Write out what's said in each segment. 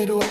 mes doigts.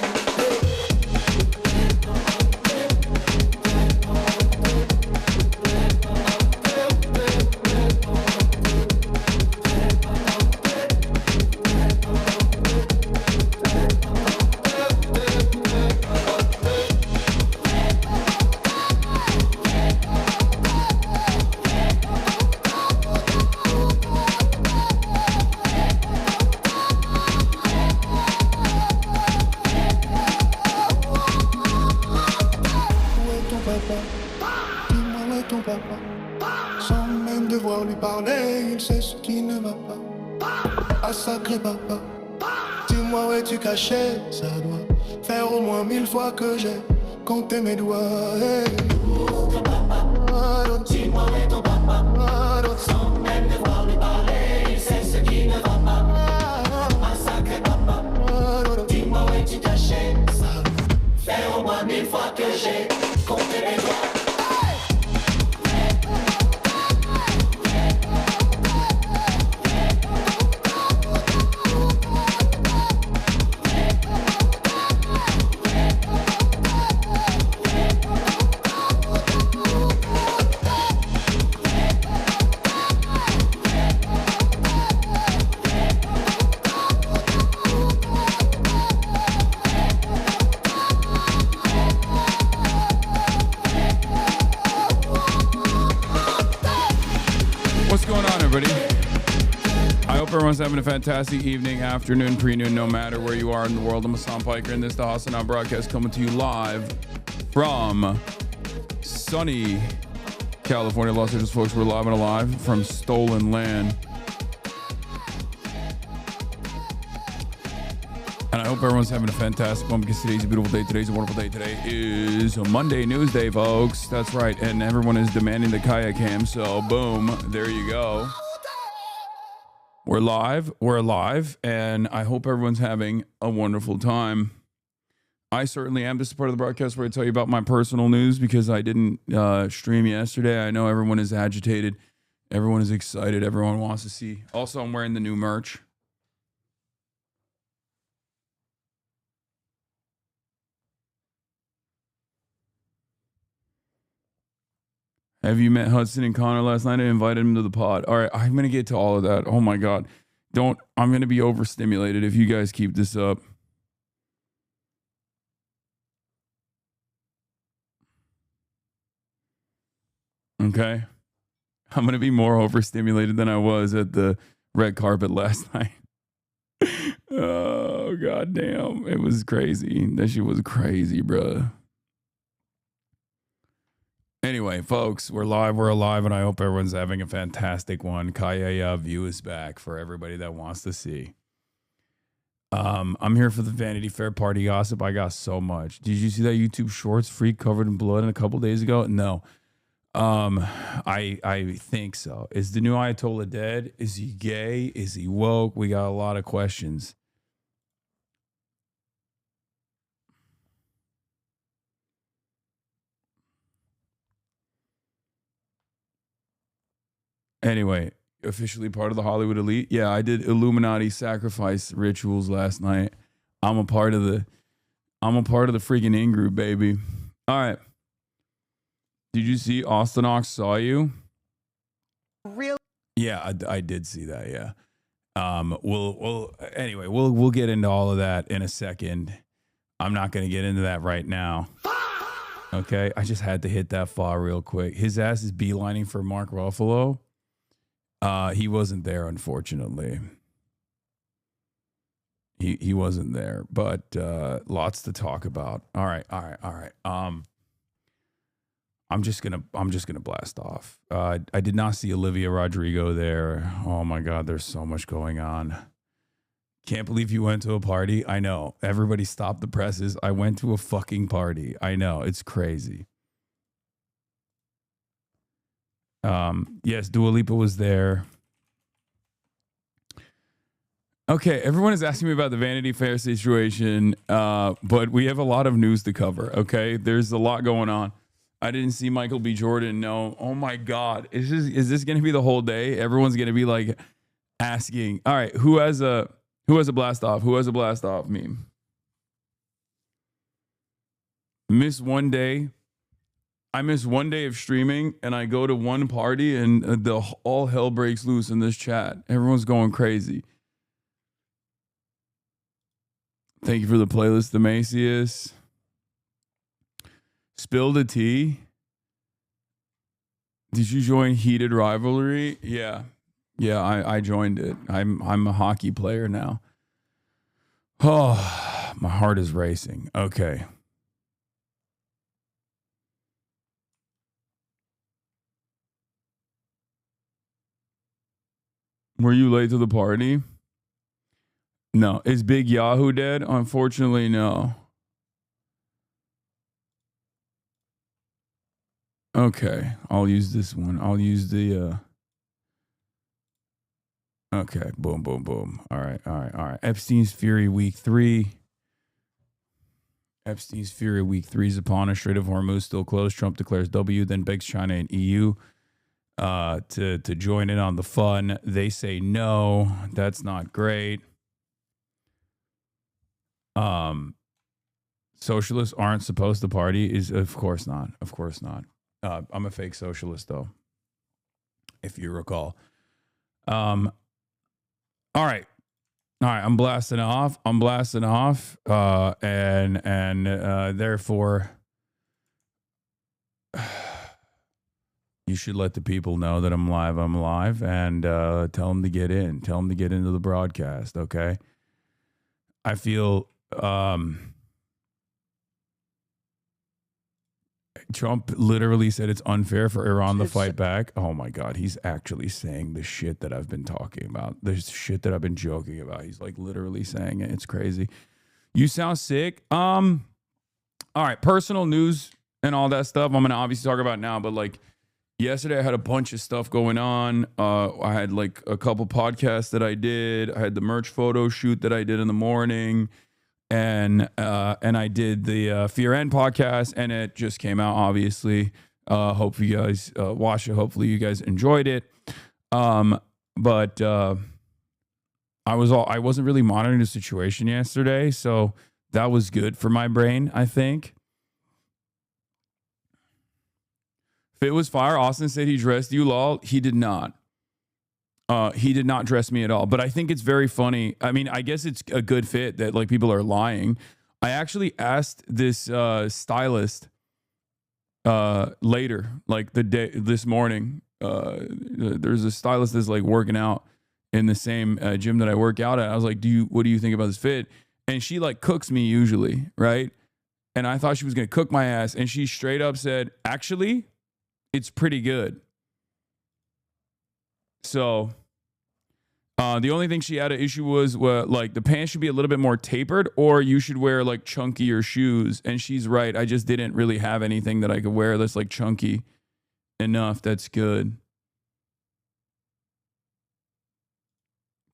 Sans même devoir lui parler, il sait ce qui ne va pas. Ah sacré papa, dis-moi où es-tu caché? Ça doit faire au moins 1000 fois que j'ai compté mes doigts. Hey. Dis-moi où est ton papa? Sans même devoir lui parler, il sait ce qui ne va pas. Ah sacré papa, dis-moi où es-tu caché? Ça doit faire au moins 1000 fois que j'ai compté mes doigts. Everyone's having a fantastic evening, afternoon, pre-noon, no matter where you are in the world. I'm Hassan Piker, and this is the HASANABI broadcast coming to you live from sunny California, Los Angeles, folks. We're live and alive from stolen land. And I hope everyone's having a fantastic one because today's a beautiful day. Today's a wonderful day. Today is a Monday news day, folks. That's right. And everyone is demanding the kayak cam. So boom, there you go. We're alive, and I hope everyone's having a wonderful time. I certainly am. This is part of the broadcast where I tell you about my personal news because I didn't stream yesterday. I know everyone is agitated. Everyone is excited. Everyone wants to see. Also, I'm wearing the new merch. Have you met Hudson and Connor last night? I invited him to the pod. All right, I'm going to get to all of that. Oh my God. I'm going to be overstimulated if you guys keep this up. Okay. I'm going to be more overstimulated than I was at the red carpet last night. Oh, God damn. It was crazy. That shit was crazy, bruh. Anyway, folks, we're alive, and I hope everyone's having a fantastic one. China+Eu is back for everybody that wants to see. I'm here for the Vanity Fair party gossip. I got so much. Did you see that YouTube Shorts freak covered in blood a couple days ago? No. I think so. Is the new Ayatollah dead? Is he gay? Is he woke? We got a lot of questions. Anyway, officially part of the Hollywood elite. Yeah, I did Illuminati sacrifice rituals last night. I'm a part of the freaking in-group, baby. All right. Did you see Austin Ox Saw You? Really? Yeah, I did see that, yeah. We'll get into all of that in a second. I'm not going to get into that right now. Okay, I just had to hit that far real quick. His ass is beelining for Mark Ruffalo. He wasn't there, unfortunately. He wasn't there, but lots to talk about. All right. I'm just gonna blast off. I did not see Olivia Rodrigo there. Oh my God, there's so much going on. Can't believe you went to a party. I know. Everybody stop the presses. I went to a fucking party. I know. It's crazy. Yes, Dua Lipa was there. Okay, everyone is asking me about the Vanity Fair situation, but we have a lot of news to cover, okay? There's a lot going on. I didn't see Michael B. Jordan, no. Oh my God. Is this going to be the whole day? Everyone's going to be like asking, all right, who has a blast off? Who has a blast off meme? miss one day. I miss one day of streaming, and I go to one party, and all hell breaks loose in this chat. Everyone's going crazy. Thank you for the playlist, Demasius. Spill the tea. Did you join Heated Rivalry? Yeah, I joined it. I'm a hockey player now. Oh, my heart is racing. Okay. Were you late to the party? No. Is Big Yahoo dead? Unfortunately, no. Okay. I'll use this one. I'll use the... Okay. Boom, boom, boom. All right. Epstein's Fury Week 3. Epstein's Fury Week 3 is upon us. Strait of Hormuz still closed. Trump declares W, then begs China and EU to join in on the fun. They say no. That's not great. Socialists aren't supposed to party. Of course not. Of course not. I'm a fake socialist, though, if you recall. All right. I'm blasting off. And therefore, you should let the people know that I'm live, and tell them to get in. Tell them to get into the broadcast, okay? I feel Trump literally said it's unfair for Iran to fight back. Oh my God, he's actually saying the shit that I've been talking about. The shit that I've been joking about. He's like literally saying it. It's crazy. You sound sick. All right, personal news and all that stuff I'm gonna obviously talk about now, but like yesterday I had a bunch of stuff going on. I had like a couple podcasts that I did. I had the merch photo shoot that I did in the morning. And I did the Fear End podcast, and it just came out, obviously. Hope you guys watched it. Hopefully you guys enjoyed it. But I wasn't really monitoring the situation yesterday, so that was good for my brain, I think. Fit was fire. Austin said he dressed you, lol. He did not. He did not dress me at all, but I think it's very funny. I mean, I guess it's a good fit that like people are lying. I actually asked this stylist later, like this morning. There's a stylist that's like working out in the same gym that I work out at. I was like, what do you think about this fit? And she like cooks me usually, right? And I thought she was gonna cook my ass, and she straight up said, actually, it's pretty good. So the only thing she had an issue was like the pants should be a little bit more tapered, or you should wear like chunkier shoes. And she's right. I just didn't really have anything that I could wear that's like chunky enough. That's good.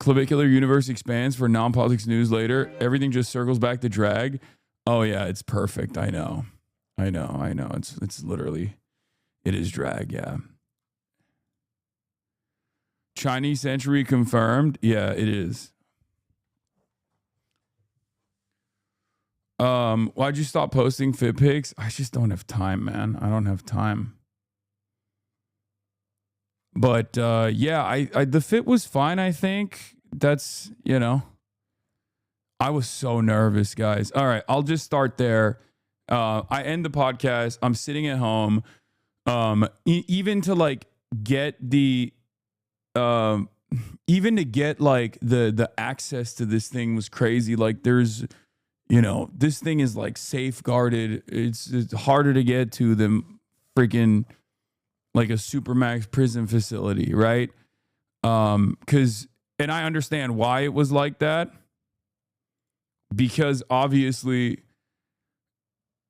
Clavicular universe expands for non-politics news later. Everything just circles back to drag. Oh yeah, it's perfect. I know. It's literally, it is drag. Yeah. Chinese century confirmed. Yeah, it is. Why'd you stop posting fit pics? I just don't have time, man. I don't have time. But yeah, I the fit was fine, I think. That's, I was so nervous, guys. All right, I'll just start there. I end the podcast. I'm sitting at home. Even to like get the even to get like the access to this thing was crazy. Like there's, this thing is like safeguarded. It's harder to get to than freaking like a supermax prison facility, right? And I understand why it was like that, because obviously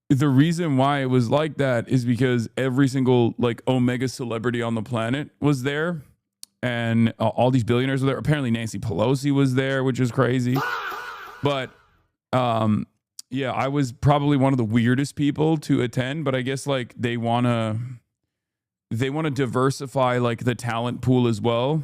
the reason why it was like that is because every single like omega celebrity on the planet was there. And all these billionaires were there. Apparently Nancy Pelosi was there, which is crazy. But yeah, I was probably one of the weirdest people to attend. But I guess like they want to diversify like the talent pool as well.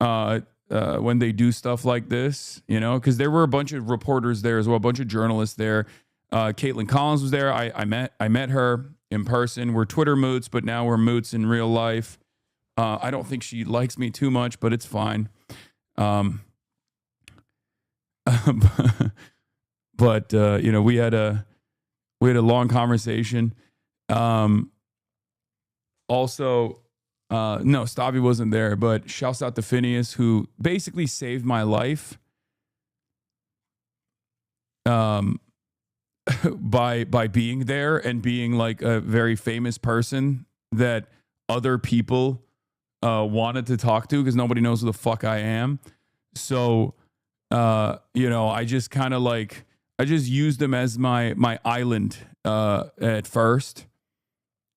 When they do stuff like this, because there were a bunch of reporters there as well, a bunch of journalists there. Caitlin Collins was there. I met her in person. We're Twitter moots, but now we're moots in real life. I don't think she likes me too much, but it's fine. But you know, we had a long conversation. Also, no, Stavi wasn't there, but shouts out to Phineas, who basically saved my life. By being there and being like a very famous person that other people wanted to talk to, because nobody knows who the fuck I am. So you know, I just kind of like, I just used them as my island at first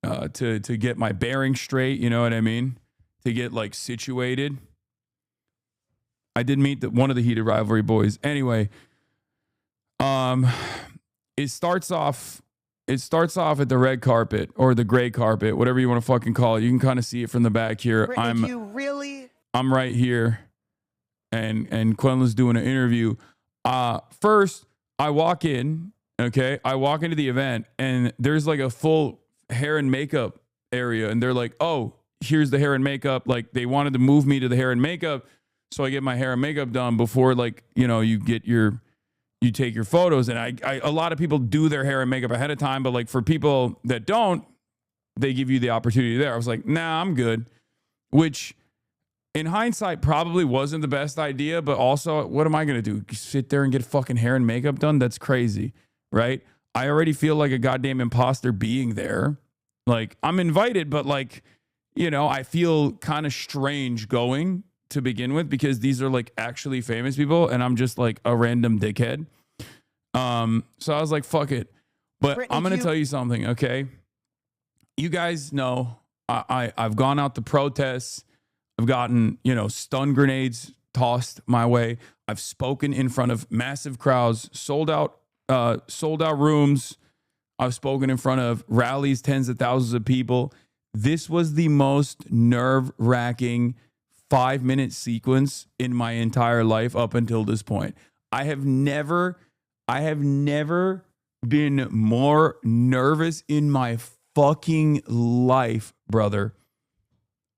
to get my bearings straight, you know what I mean? To get like situated. I did meet one of the Heated Rivalry boys. Anyway, it starts off at the red carpet or the gray carpet, whatever you want to fucking call it. You can kind of see it from the back here. I'm right here, and Quenlin's doing an interview. First, I walk in, okay? I walk into the event, and there's like a full hair and makeup area, and they're like, oh, here's the hair and makeup. Like, they wanted to move me to the hair and makeup, so I get my hair and makeup done before, like, you know, you take your photos. And I a lot of people do their hair and makeup ahead of time, but like for people that don't, they give you the opportunity there. I was like, nah, I'm good. Which in hindsight probably wasn't the best idea, but also what am I going to do? Sit there and get fucking hair and makeup done? That's crazy, right? I already feel like a goddamn imposter being there. Like, I'm invited, but like, you know, I feel kind of strange going to begin with, because these are like actually famous people and I'm just like a random dickhead. So I was like, fuck it. But Brittany, I'm going to tell you something, okay? You guys know I've gone out to protests. I've gotten, you know, stun grenades tossed my way. I've spoken in front of massive crowds, sold out rooms. I've spoken in front of rallies, tens of thousands of people. This was the most nerve-wracking 5-minute sequence in my entire life up until this point. I have never been more nervous in my fucking life, brother.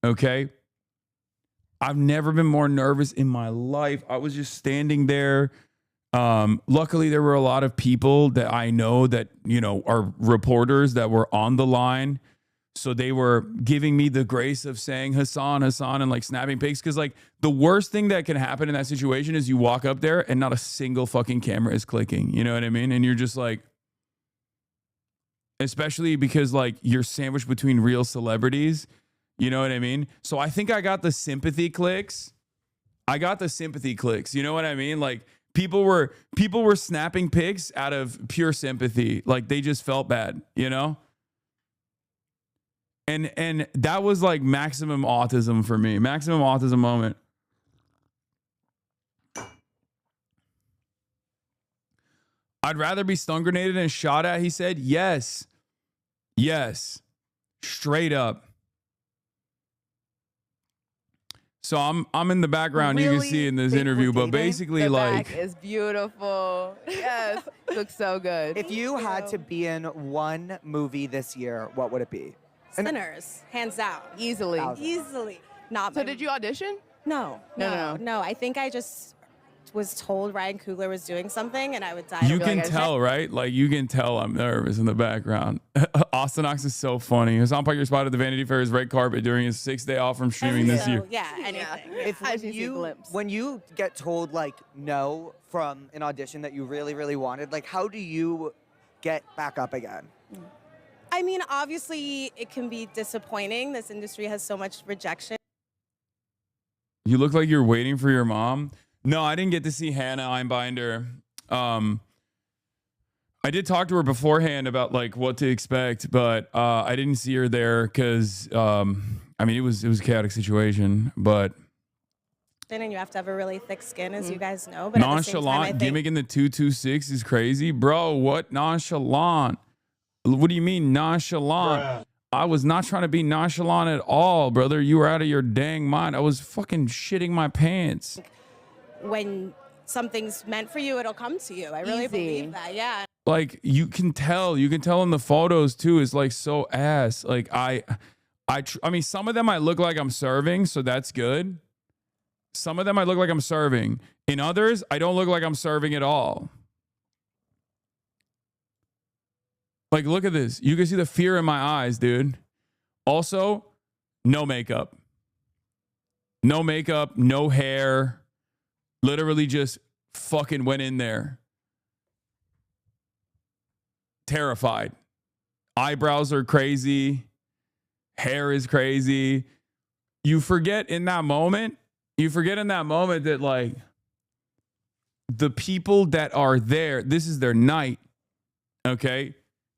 Okay? I've never been more nervous in my life. I was just standing there. Luckily, there were a lot of people that I know that, you know, are reporters that were on the line. So they were giving me the grace of saying Hasan, and like snapping pics. Because like the worst thing that can happen in that situation is you walk up there and not a single fucking camera is clicking. You know what I mean? And you're just like, especially because like you're sandwiched between real celebrities. You know what I mean? So I think I got the sympathy clicks. You know what I mean? Like people were snapping pics out of pure sympathy. Like they just felt bad, you know? And that was like maximum autism for me. Maximum autism moment. I'd rather be stun grenaded and shot at, he said. Yes. Straight up. So I'm in the background, really, you can see in this interview, but basically the like back is beautiful. Yes. Looks so good. If you had to be in one movie this year, what would it be? Sinners, hands down. Easily. Not. So did you audition? No. I think I just was told Ryan Coogler was doing something and I would die. You can tell, right? Like you can tell I'm nervous in the background. Austin Ox is so funny. Hasan Piker spotted the Vanity Fair's red carpet during his 6th day off from streaming this year. Yeah, anything. When you get told like no from an audition that you really, really wanted, like how do you get back up again? I mean, obviously it can be disappointing. This industry has so much rejection. You look like you're waiting for your mom. No, I didn't get to see Hannah Einbinder. I did talk to her beforehand about like what to expect, but I didn't see her there because I mean it was a chaotic situation. But And you have to have a really thick skin, as you guys know. But nonchalant gimmick in the 226 is crazy, bro. What nonchalant? What do you mean nonchalant? Bruh. I was not trying to be nonchalant at all, brother. You were out of your dang mind. I was fucking shitting my pants. When something's meant for you, it'll come to you. I really believe that. Yeah. Like you can tell in the photos too. It's like so ass. Like I mean, some of them I look like I'm serving, so that's good. Some of them I look like I'm serving. In others, I don't look like I'm serving at all. Like, look at this. You can see the fear in my eyes, dude. Also, no makeup. No makeup, no hair. Literally just fucking went in there. Terrified. Eyebrows are crazy. Hair is crazy. You forget in that moment that like the people that are there, this is their night. Okay?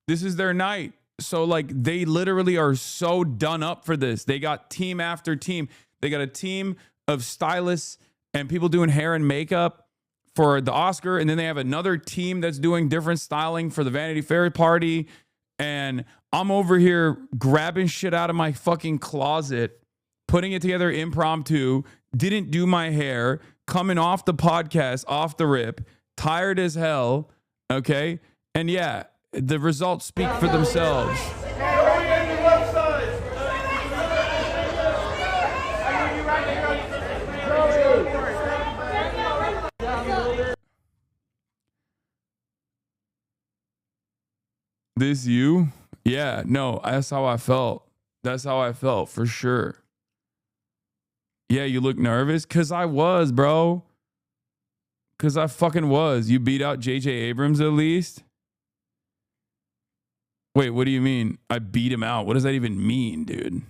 This is their night. So like they literally are so done up for this. They got team after team. They got a team of stylists and people doing hair and makeup for the Oscar. And then they have another team that's doing different styling for the Vanity Fair party. And I'm over here grabbing shit out of my fucking closet, putting it together impromptu, didn't do my hair, coming off the podcast, off the rip, tired as hell. Okay. And yeah, the results speak for themselves. This you? Yeah, no, that's how I felt. That's how I felt for sure. Yeah, you look nervous? Cause I was, bro. Cause I fucking was. You beat out JJ Abrams at least? Wait, what do you mean? I beat him out. What does that even mean, dude?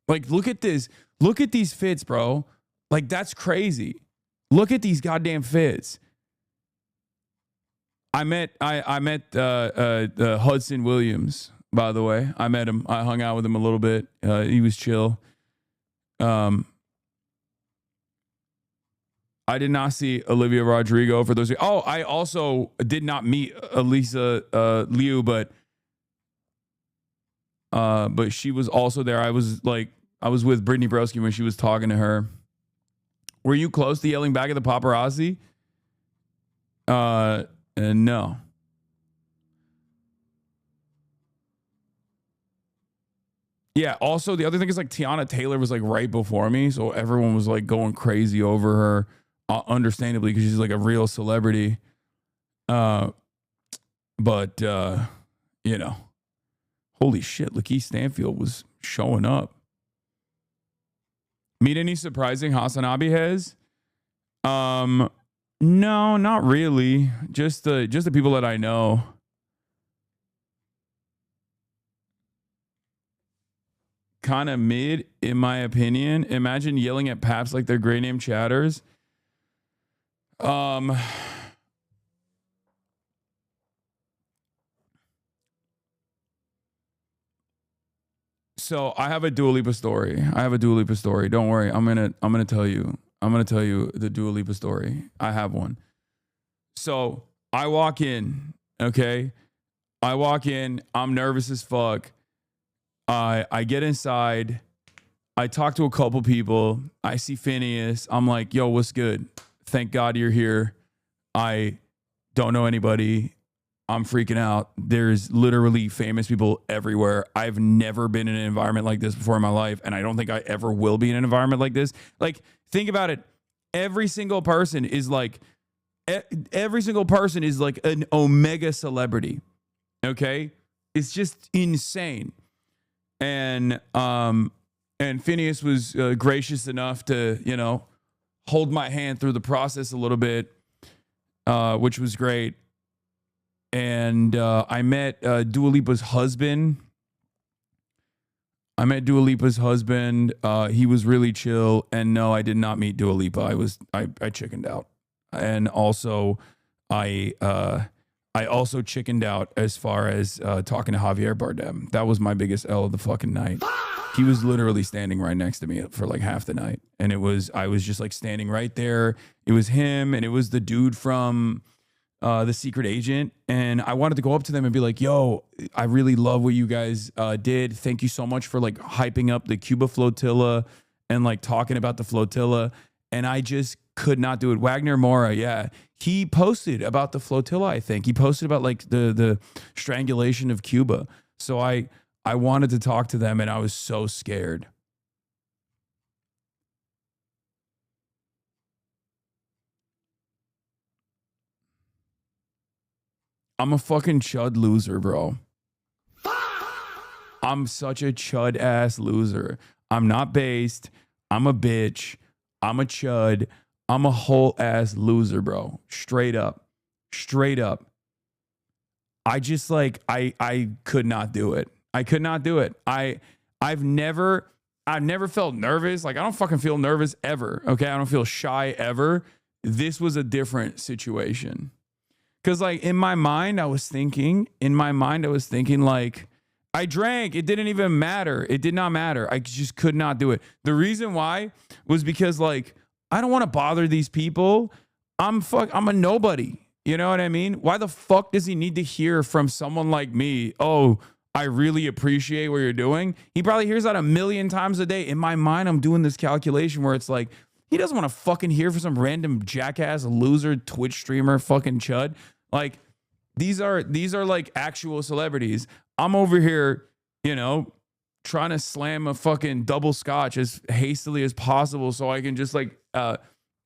Like, look at this. Look at these fits, bro. Like, that's crazy. Look at these goddamn fits. I met Hudson Williams, by the way. I met him. I hung out with him a little bit. He was chill. I did not see Olivia Rodrigo for those. Oh, I also did not meet Elisa Liu, but she was also there. I was with Brittany Broski when she was talking to her. Were you close to yelling back at the paparazzi? No. Yeah, also the other thing is like Tiana Taylor was like right before me, so everyone was like going crazy over her, understandably, because she's like a real celebrity. But you know, holy shit, Lakeith Stanfield was showing up. Meet any surprising Hasanabi heads? No, not really. Just the people that I know. Kind of mid, in my opinion. Imagine yelling at Paps like they're gray name chatters. So I have a Dua Lipa story. Don't worry. I'm gonna tell you. I'm going to tell you the Dua Lipa story. I have one. So I walk in, okay? I'm nervous as fuck. I get inside. I talk to a couple people. I see Phineas. I'm like, yo, what's good? Thank God you're here. I don't know anybody. I'm freaking out. There's literally famous people everywhere. I've never been in an environment like this before in my life, and I don't think I ever will be in an environment like this. Like, think about it. Every single person is like an omega celebrity. Okay? It's just insane. And Phineas was gracious enough to, you know, hold my hand through the process a little bit, which was great. And I met Dua Lipa's husband. He was really chill. And no, I did not meet Dua Lipa. I chickened out. And also, I also chickened out as far as talking to Javier Bardem. That was my biggest L of the fucking night. He was literally standing right next to me for like half the night. And I was just like standing right there. It was him and it was the dude from The Secret Agent. And I wanted to go up to them and be like, yo, I really love what you guys did. Thank you so much for like hyping up the Cuba flotilla and like talking about the flotilla. And I just could not do it. Wagner Mora, yeah. He posted about the flotilla, I think. He posted about like the strangulation of Cuba. So I wanted to talk to them and I was so scared. I'm a fucking chud loser, bro. I'm such a chud ass loser. I'm not based. I'm a bitch. I'm a chud. I'm a whole ass loser, bro. Straight up. Straight up. I just like I could not do it. I could not do it. I've never felt nervous. Like I don't fucking feel nervous ever. Okay? I don't feel shy ever. This was a different situation. Cuz like in my mind I was thinking like I drank. It didn't even matter. It did not matter. I just could not do it. The reason why was because like I don't want to bother these people. I'm a nobody. You know what I mean? Why the fuck does he need to hear from someone like me? Oh, I really appreciate what you're doing. He probably hears that 1,000,000 times a day. In my mind, I'm doing this calculation where it's like, he doesn't want to fucking hear from some random jackass loser Twitch streamer fucking chud. Like these are like actual celebrities. I'm over here, you know, trying to slam a fucking double scotch as hastily as possible so I can just like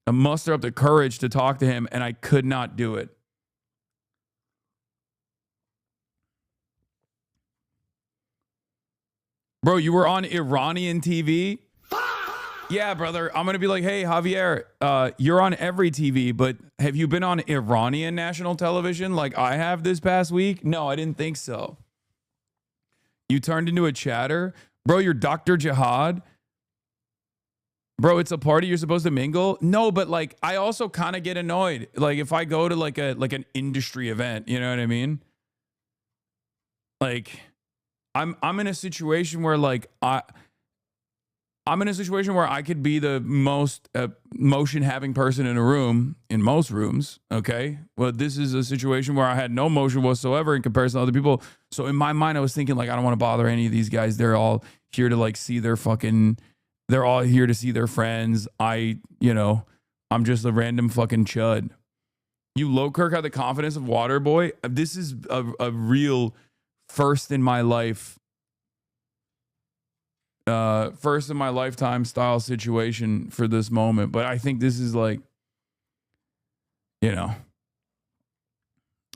muster up the courage to talk to him, and I could not do it. Bro, you were on Iranian TV? Yeah, brother. I'm going to be like, hey, Javier, you're on every TV, but have you been on Iranian national television like I have this past week? No, I didn't think so. You turned into a chatter? Bro, you're Dr. Jihad? Bro, it's a party you're supposed to mingle? No, but like I also kind of get annoyed. Like if I go to like an industry event, you know what I mean? Like I'm in a situation where like I'm in a situation where I could be the most motion having person in a room in most rooms, okay? Well, this is a situation where I had no motion whatsoever in comparison to other people. So in my mind I was thinking like I don't want to bother any of these guys. They're all here to like see their fucking they're all here to see their friends. I'm just a random fucking chud. You Lowkirk had the confidence of Waterboy. This is a real first in my life, first in my lifetime style situation for this moment. But I think this is like, you know,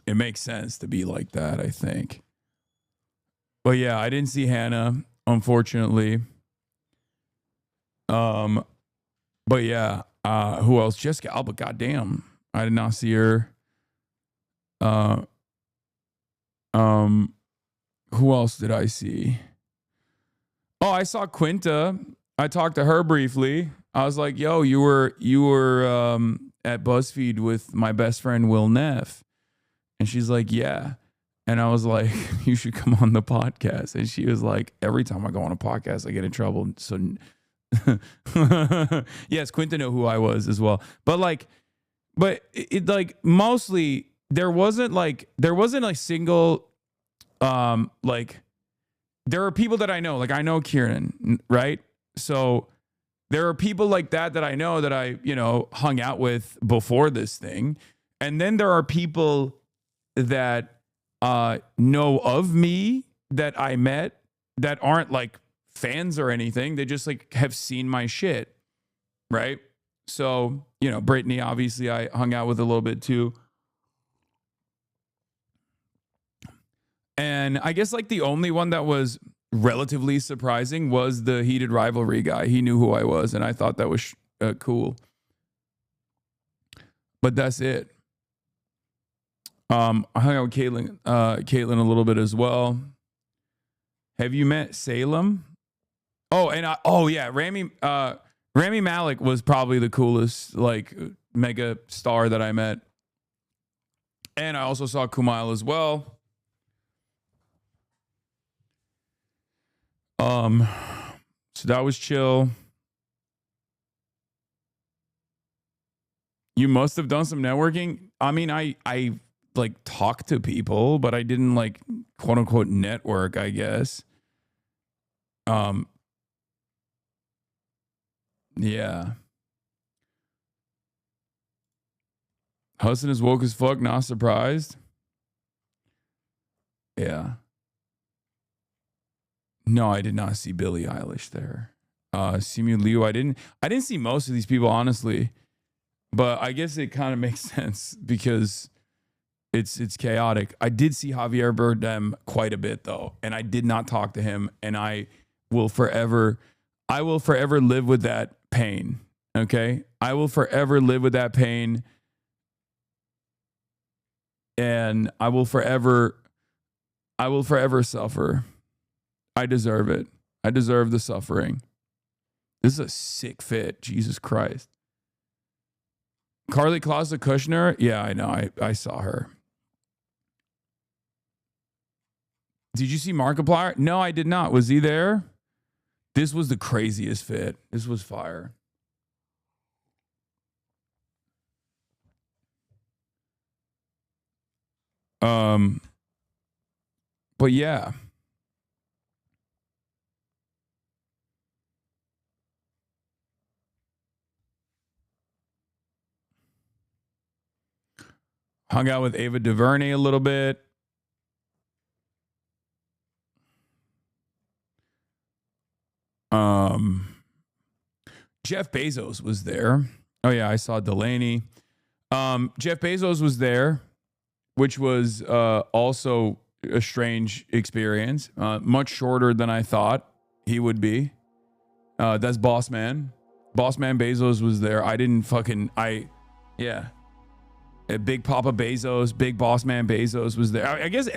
it makes sense to be like that, I think. But yeah, I didn't see Hannah, unfortunately. But yeah, who else? Jessica Alba, goddamn. I did not see her. Who else did I see? Oh, I saw Quinta. I talked to her briefly. I was like, yo, you were at BuzzFeed with my best friend Will Neff. And she's like, yeah. And I was like, you should come on the podcast. And she was like, every time I go on a podcast, I get in trouble. So yes, Quinta knew who I was as well. But it like mostly there wasn't a single like there are people that I know, like I know Kieran, right? So there are people like that I know that I, hung out with before this thing. And then there are people that know of me that I met that aren't like fans or anything. They just like have seen my shit, right? So, Brittany, obviously I hung out with a little bit too. And I guess like the only one that was relatively surprising was the Heated Rivalry guy. He knew who I was, and I thought that was cool. But that's it. I hung out with Caitlin a little bit as well. Have you met Salem? Oh, and Rami Malek was probably the coolest like mega star that I met. And I also saw Kumail as well. So that was chill. You must have done some networking. I mean, I like talked to people, but I didn't like quote unquote network, I guess. Yeah. Hasan is woke as fuck, not surprised. Yeah. No, I did not see Billie Eilish there. Simu-Liu, I didn't see most of these people, honestly. But I guess it kind of makes sense because it's chaotic. I did see Javier Bardem quite a bit though, and I did not talk to him, and I will forever live with that pain. Okay? I will forever live with that pain, and I will forever suffer. I deserve it. I deserve the suffering. This is a sick fit. Jesus Christ. Carly Kloss Kushner? Yeah, I know. I saw her. Did you see Markiplier? No, I did not. Was he there? This was the craziest fit. This was fire. But yeah. Hung out with Ava DuVernay a little bit. Jeff Bezos was there. Oh yeah, I saw Delaney. Jeff Bezos was there, which was also a strange experience. Much shorter than I thought he would be. That's Boss Man. Boss Man Bezos was there. Yeah. Big Papa Bezos, Big Boss Man Bezos was there. I guess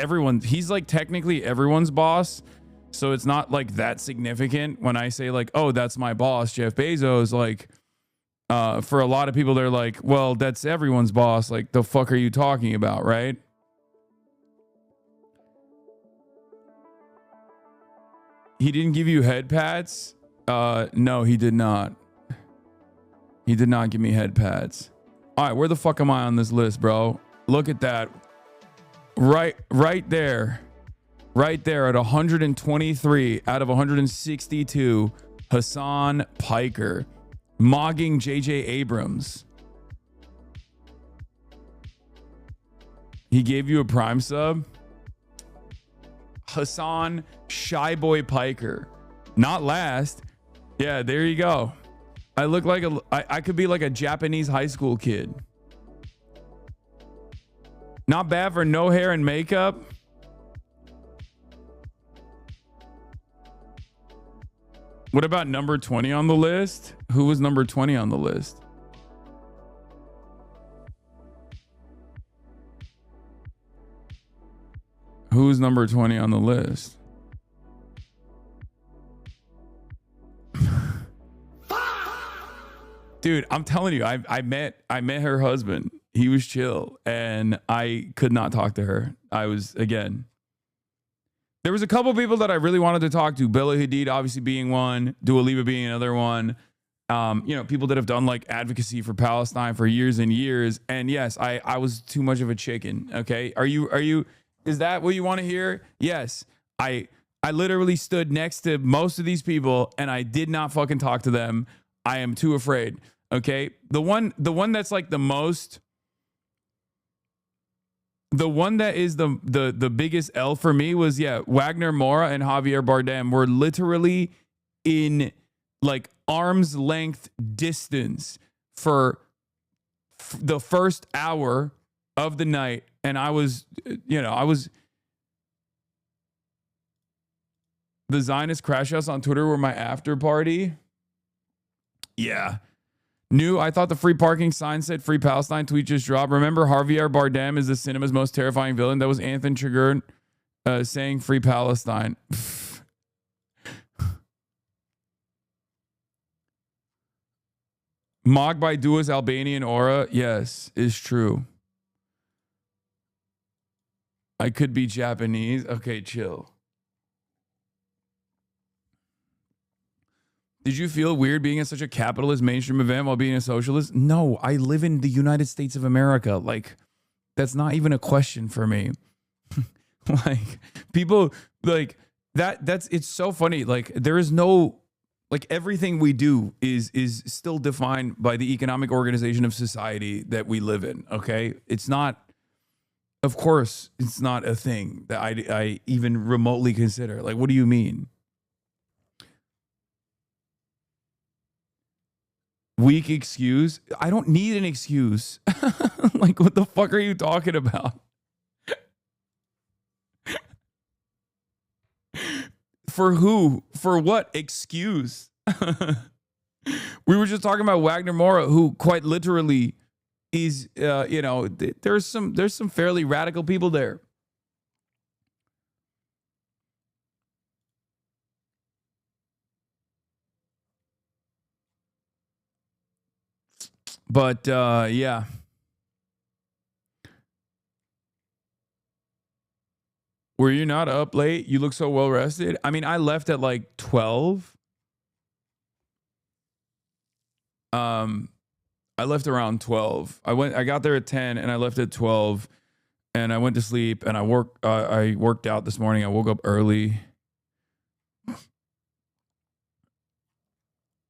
he's like technically everyone's boss. So it's not like that significant when I say like, oh, that's my boss, Jeff Bezos. Like, for a lot of people, they're like, well, that's everyone's boss. Like, the fuck are you talking about, right? He didn't give you head pats? No, he did not. He did not give me head pats. All right, where the fuck am I on this list, bro? Look at that. Right there. Right there at 123 out of 162, Hassan Piker. Mogging J.J. Abrams. He gave you a Prime sub? Hassan Shy Boy Piker. Not last. Yeah, there you go. I look like I could be like a Japanese high school kid. Not bad for no hair and makeup. What about number 20 on the list? Who was number 20 on the list? Who's number 20 on the list? Dude, I'm telling you, I met her husband. He was chill, and I could not talk to her. There was a couple people that I really wanted to talk to. Bella Hadid obviously being one, Dua Lipa being another one. People that have done like advocacy for Palestine for years and years. And yes, I was too much of a chicken. Okay, is that what you want to hear? Yes, I literally stood next to most of these people, and I did not fucking talk to them. I am too afraid. Okay, the one that's like the most. The one that is the biggest L for me was, Wagner Moura and Javier Bardem were literally in like arm's length distance for the first hour of the night. And I was the Zionist Crash House on Twitter were my after party. Yeah. I thought the free parking sign said free Palestine tweet just dropped. Remember, Javier Bardem is the cinema's most terrifying villain. That was Anthony Chigurh saying free Palestine. Mogged by Dua's Albanian aura. Yes, is true. I could be Japanese. Okay, chill. Did you feel weird being at such a capitalist mainstream event while being a socialist? No, I live in the United States of America. Like, that's not even a question for me. Like, people like that. It's so funny. Like, there is no Like everything we do is still defined by the economic organization of society that we live in. Okay, it's not. Of course, it's not a thing that I even remotely consider. Like, what do you mean? Weak excuse? I don't need an excuse. Like, what the fuck are you talking about? For who? For what excuse? We were just talking about Wagner Moura, who quite literally is, there's some fairly radical people there. But yeah. Were you not up late? You look so well rested. I mean, I left at like 12. I left around 12. I got there at 10 and I left at 12 and I went to sleep and I worked out this morning. I woke up early.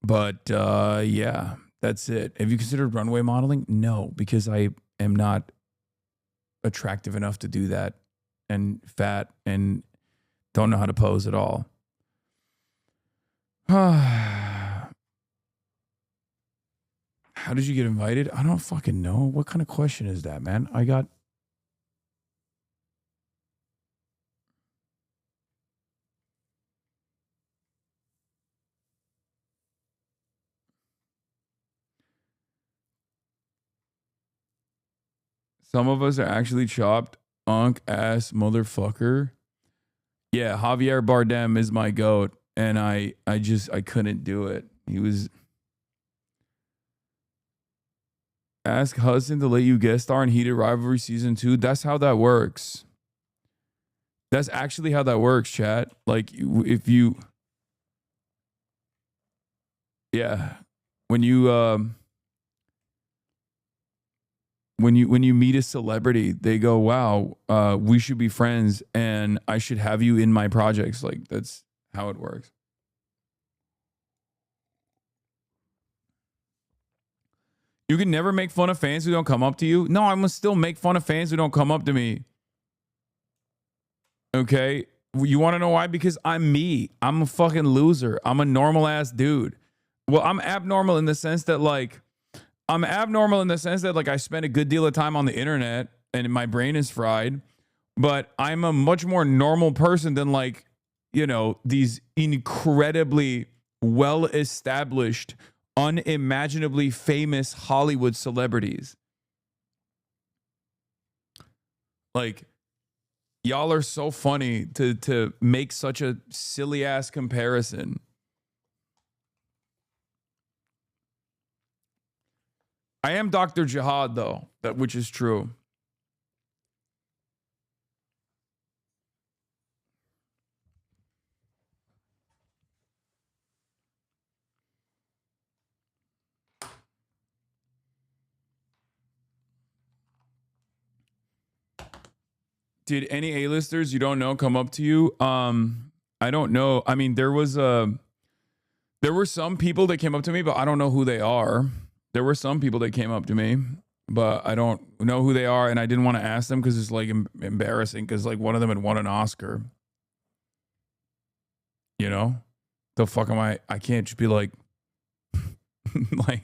But yeah, that's it. Have you considered runway modeling? No, because I am not attractive enough to do that, and fat and don't know how to pose at all. How did you get invited? I don't fucking know. What kind of question is that, man? Some of us are actually chopped. Unk ass motherfucker. Yeah, Javier Bardem is my goat, and I couldn't do it. He was. Ask Hudson to let you guest star in Heated Rivalry Season 2. That's how that works. That's actually how that works, chat. Like, if you... Yeah. When you meet a celebrity, they go, wow, we should be friends, and I should have you in my projects. Like, that's how it works. You can never make fun of fans who don't come up to you. No, I must still make fun of fans who don't come up to me. Okay? You want to know why? Because I'm me. I'm a fucking loser. I'm a normal ass dude. Well, I'm abnormal in the sense that I spend a good deal of time on the internet and my brain is fried, but I'm a much more normal person than these incredibly well-established, unimaginably famous Hollywood celebrities. Like, y'all are so funny to make such a silly ass comparison. I am Dr. Jihad though, which is true. Did any A-listers you don't know come up to you? I don't know. I mean, there were some people that came up to me, but I don't know who they are. There were some people that came up to me, but I don't know who they are, and I didn't want to ask them because it's like embarrassing because like one of them had won an Oscar. You know? The fuck am I can't just be like like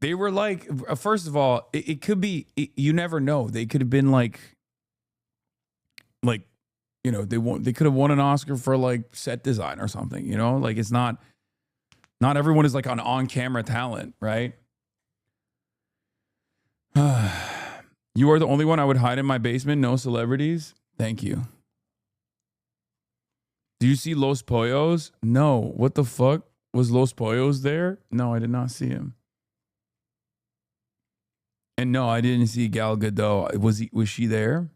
they were like, first of all, it could be, you never know. They could have been like, they could have won an Oscar for like set design or something, you know? Like, it's not everyone is like an on-camera talent, right? You are the only one I would hide in my basement. No celebrities. Thank you. Do you see Los Pollos? No. What the fuck? Was Los Pollos there? No, I did not see him. And no, I didn't see Gal Gadot. Was she there?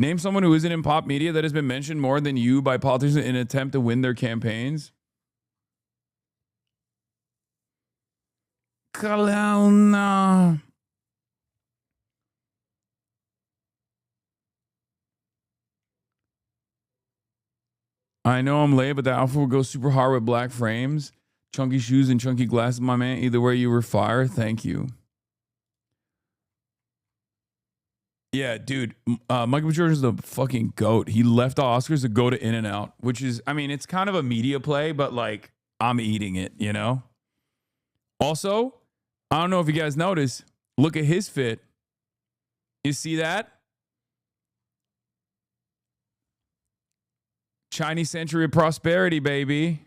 Name someone who isn't in pop media that has been mentioned more than you by politicians in an attempt to win their campaigns. Kalana. I know I'm late, but the outfit will go super hard with black frames, chunky shoes, and chunky glasses, my man. Either way, you were fire. Thank you. Yeah, dude. Michael B. Jordan's the fucking GOAT. He left the Oscars to go to In-N-Out, which is, I mean, it's kind of a media play, but like, I'm eating it, you know? Also, I don't know if you guys noticed, look at his fit. You see that? Chinese century of prosperity, baby.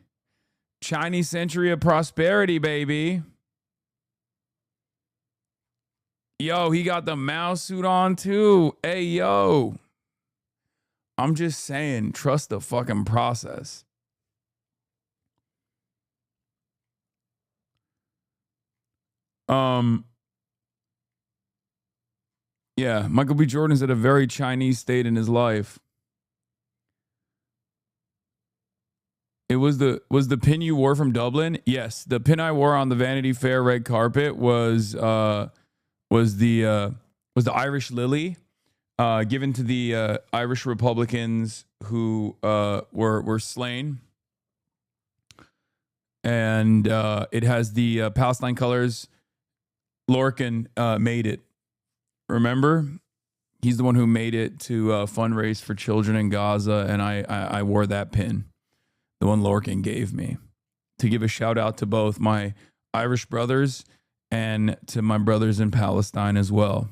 Chinese century of prosperity, baby. Yo, he got the Mao suit on too. Hey, yo. I'm just saying, trust the fucking process. Yeah, Michael B. Jordan's at a very Chinese state in his life. It was the pin you wore from Dublin? Yes, the pin I wore on the Vanity Fair red carpet was the Irish lily, given to the Irish Republicans who were slain, and it has the Palestine colors. Lorcan made it. Remember, he's the one who made it to fundraise for children in Gaza, and I wore that pin, the one Lorcan gave me, to give a shout out to both my Irish brothers and to my brothers in Palestine as well.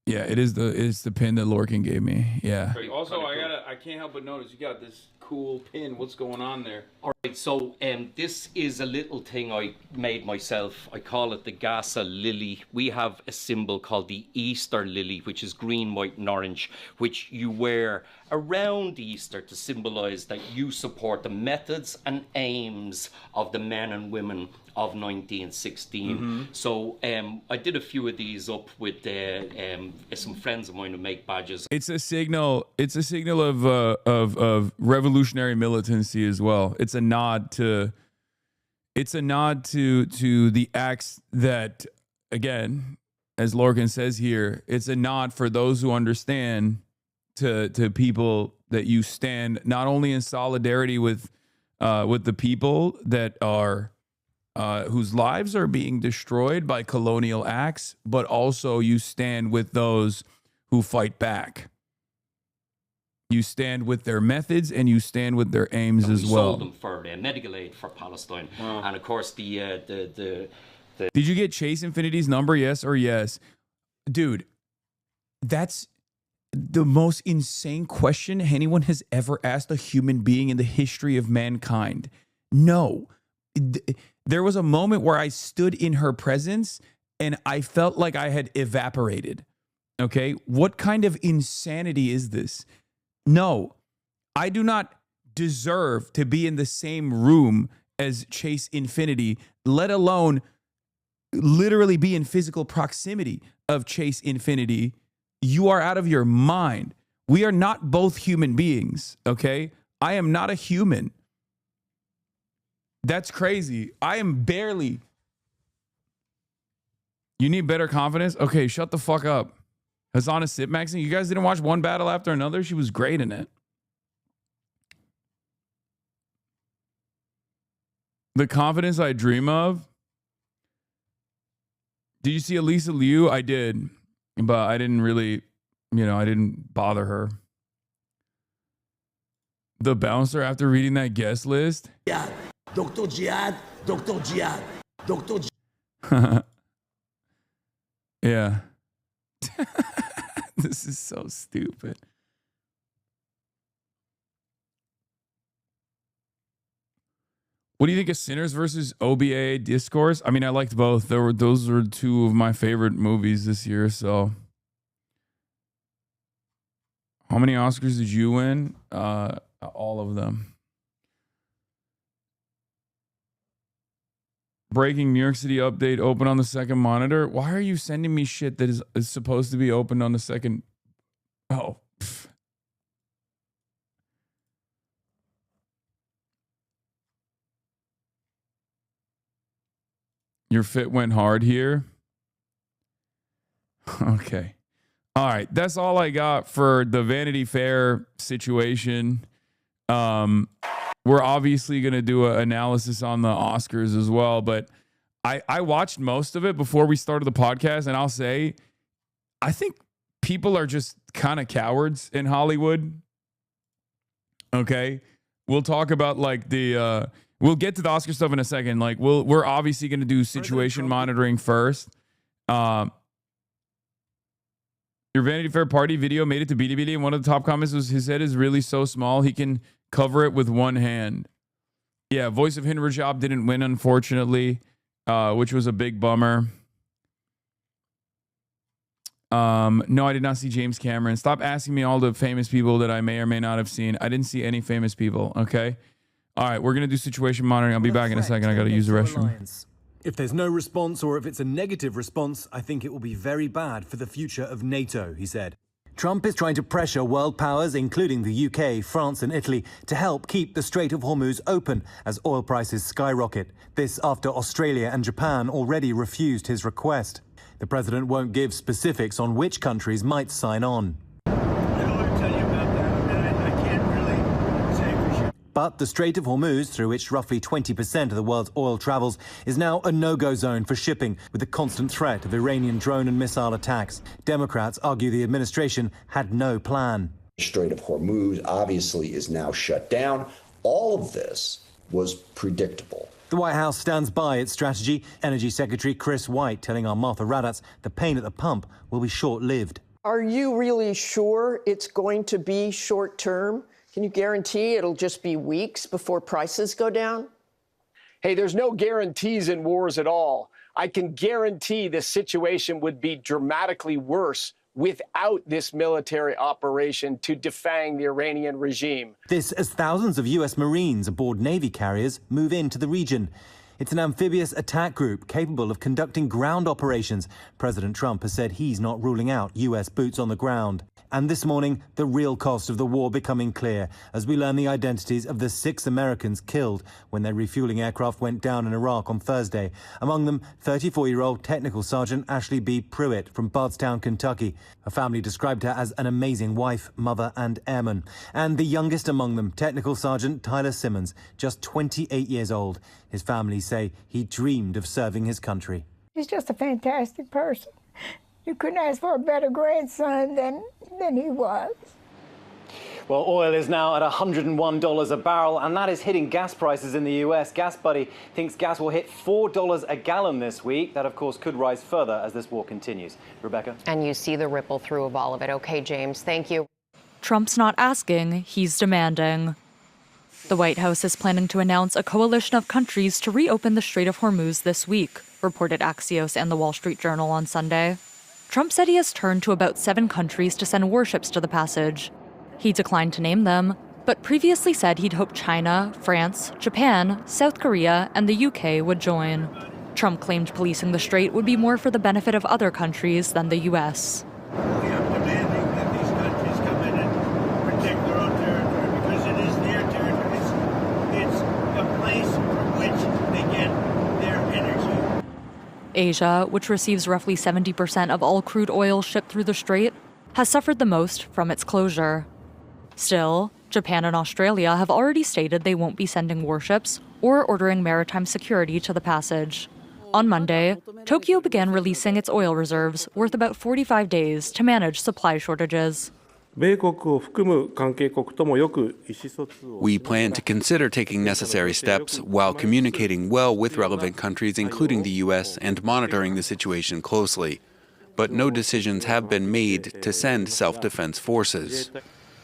Yeah, it's the pin that Lorcan gave me. Yeah. Also, I can't help but notice you got this cool pin. What's going on there? All right, so this is a little thing I made myself. I call it the Gaza lily. We have a symbol called the Easter lily, which is green, white, and orange, which you wear around Easter to symbolize that you support the methods and aims of the men and women of 1916. So I did a few of these up with some friends of mine who make badges. It's a signal. It's a signal of revolutionary militancy as well. It's a nod to. It's a nod to the acts that, again, as Lorcan says here, it's a nod for those who understand to people that you stand not only in solidarity with the people that are. Whose lives are being destroyed by colonial acts, but also you stand with those who fight back. You stand with their methods and you stand with their aims as well. Sold them for medical aid for Palestine, and of course the. Did you get Chase Infinity's number? Yes or yes, dude? That's the most insane question anyone has ever asked a human being in the history of mankind. No. There was a moment where I stood in her presence and I felt like I had evaporated. Okay. What kind of insanity is this? No, I do not deserve to be in the same room as Chase Infinity, let alone literally be in physical proximity of Chase Infinity. You are out of your mind. We are not both human beings. Okay. I am not a human. That's crazy. I am barely. You need better confidence? Okay, shut the fuck up. Hasana Sitmaxing, you guys didn't watch one battle after another? She was great in it. The confidence I dream of. Did you see Elisa Liu? I did, but I didn't really, I didn't bother her. The bouncer after reading that guest list. Yeah. Dr. Jihad, Dr. Jihad, Dr. Jihad. Yeah. This is so stupid. What do you think of Sinners versus OBA Discourse? I mean, I liked both. Those were two of my favorite movies this year. So, how many Oscars did you win? All of them. Breaking New York City update, open on the second monitor. Why are you sending me shit that is supposed to be opened on the second? Oh. Pff. Your fit went hard here. Okay. All right, that's all I got for the Vanity Fair situation. We're obviously going to do an analysis on the Oscars as well, but I watched most of it before we started the podcast, and I'll say I think people are just kind of cowards in Hollywood. Okay, we'll talk about like the we'll get to the Oscar stuff in a second. Like we're obviously going to do situation monitoring first. Your Vanity Fair party video made it to BDBD, and one of the top comments was his head is really so small he can cover it with one hand. Yeah, Voice of Hind Rajab didn't win, unfortunately, which was a big bummer. No, I did not see James Cameron. Stop asking me all the famous people that I may or may not have seen. I didn't see any famous people, okay? All right, we're going to do situation monitoring. I'll be back in a second. I got to use the restroom. If there's no response, or if it's a negative response, I think it will be very bad for the future of NATO, he said. Trump is trying to pressure world powers, including the UK, France and Italy, to help keep the Strait of Hormuz open as oil prices skyrocket. This after Australia and Japan already refused his request. The president won't give specifics on which countries might sign on. But the Strait of Hormuz, through which roughly 20% of the world's oil travels, is now a no-go zone for shipping, with the constant threat of Iranian drone and missile attacks. Democrats argue the administration had no plan. The Strait of Hormuz obviously is now shut down. All of this was predictable. The White House stands by its strategy. Energy Secretary Chris White telling our Martha Raddatz the pain at the pump will be short-lived. Are you really sure it's going to be short-term? Can you guarantee it'll just be weeks before prices go down? Hey, there's no guarantees in wars at all. I can guarantee this situation would be dramatically worse without this military operation to defang the Iranian regime. This as thousands of U.S. Marines aboard Navy carriers move into the region. It's an amphibious attack group capable of conducting ground operations. President Trump has said he's not ruling out U.S. boots on the ground. And this morning, the real cost of the war becoming clear as we learn the identities of the 6 Americans killed when their refueling aircraft went down in Iraq on Thursday. Among them, 34-year-old Technical Sergeant Ashley B. Pruitt from Bardstown, Kentucky. Her family described her as an amazing wife, mother and airman. And the youngest among them, Technical Sergeant Tyler Simmons, just 28 years old. His family say he dreamed of serving his country. He's just a fantastic person. You couldn't ask for a better grandson than he was. Well, oil is now at $101 a barrel, and that is hitting gas prices in the US. Gas Buddy thinks gas will hit $4 a gallon this week. That, of course, could rise further as this war continues. Rebecca? And you see the ripple through of all of it. Okay, James, thank you. Trump's not asking, he's demanding. The White House is planning to announce a coalition of countries to reopen the Strait of Hormuz this week, reported Axios and the Wall Street Journal on Sunday. Trump said he has turned to about 7 countries to send warships to the passage. He declined to name them, but previously said he'd hoped China, France, Japan, South Korea, and the UK would join. Trump claimed policing the strait would be more for the benefit of other countries than the US. We are demanding that these countries come in and protect their own territory because it is their territory. It's a place from which they get their energy. Asia, which receives roughly 70% of all crude oil shipped through the strait, has suffered the most from its closure. Still, Japan and Australia have already stated they won't be sending warships or ordering maritime security to the passage. On Monday, Tokyo began releasing its oil reserves worth about 45 days to manage supply shortages. We plan to consider taking necessary steps while communicating well with relevant countries, including the U.S., and monitoring the situation closely. But no decisions have been made to send self-defense forces.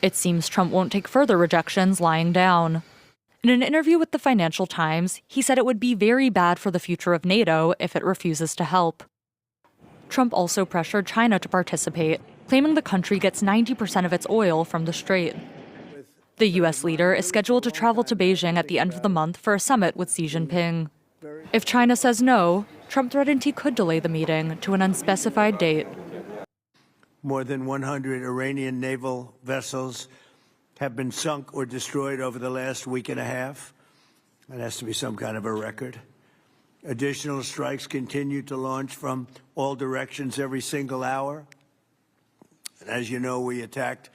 It seems Trump won't take further rejections lying down. In an interview with the Financial Times, he said it would be very bad for the future of NATO if it refuses to help. Trump also pressured China to participate, claiming the country gets 90% of its oil from the strait. The U.S. leader is scheduled to travel to Beijing at the end of the month for a summit with Xi Jinping. If China says no, Trump threatened he could delay the meeting to an unspecified date. More than 100 Iranian naval vessels have been sunk or destroyed over the last week and a half. That has to be some kind of a record. Additional strikes continue to launch from all directions every single hour. And as you know, we attacked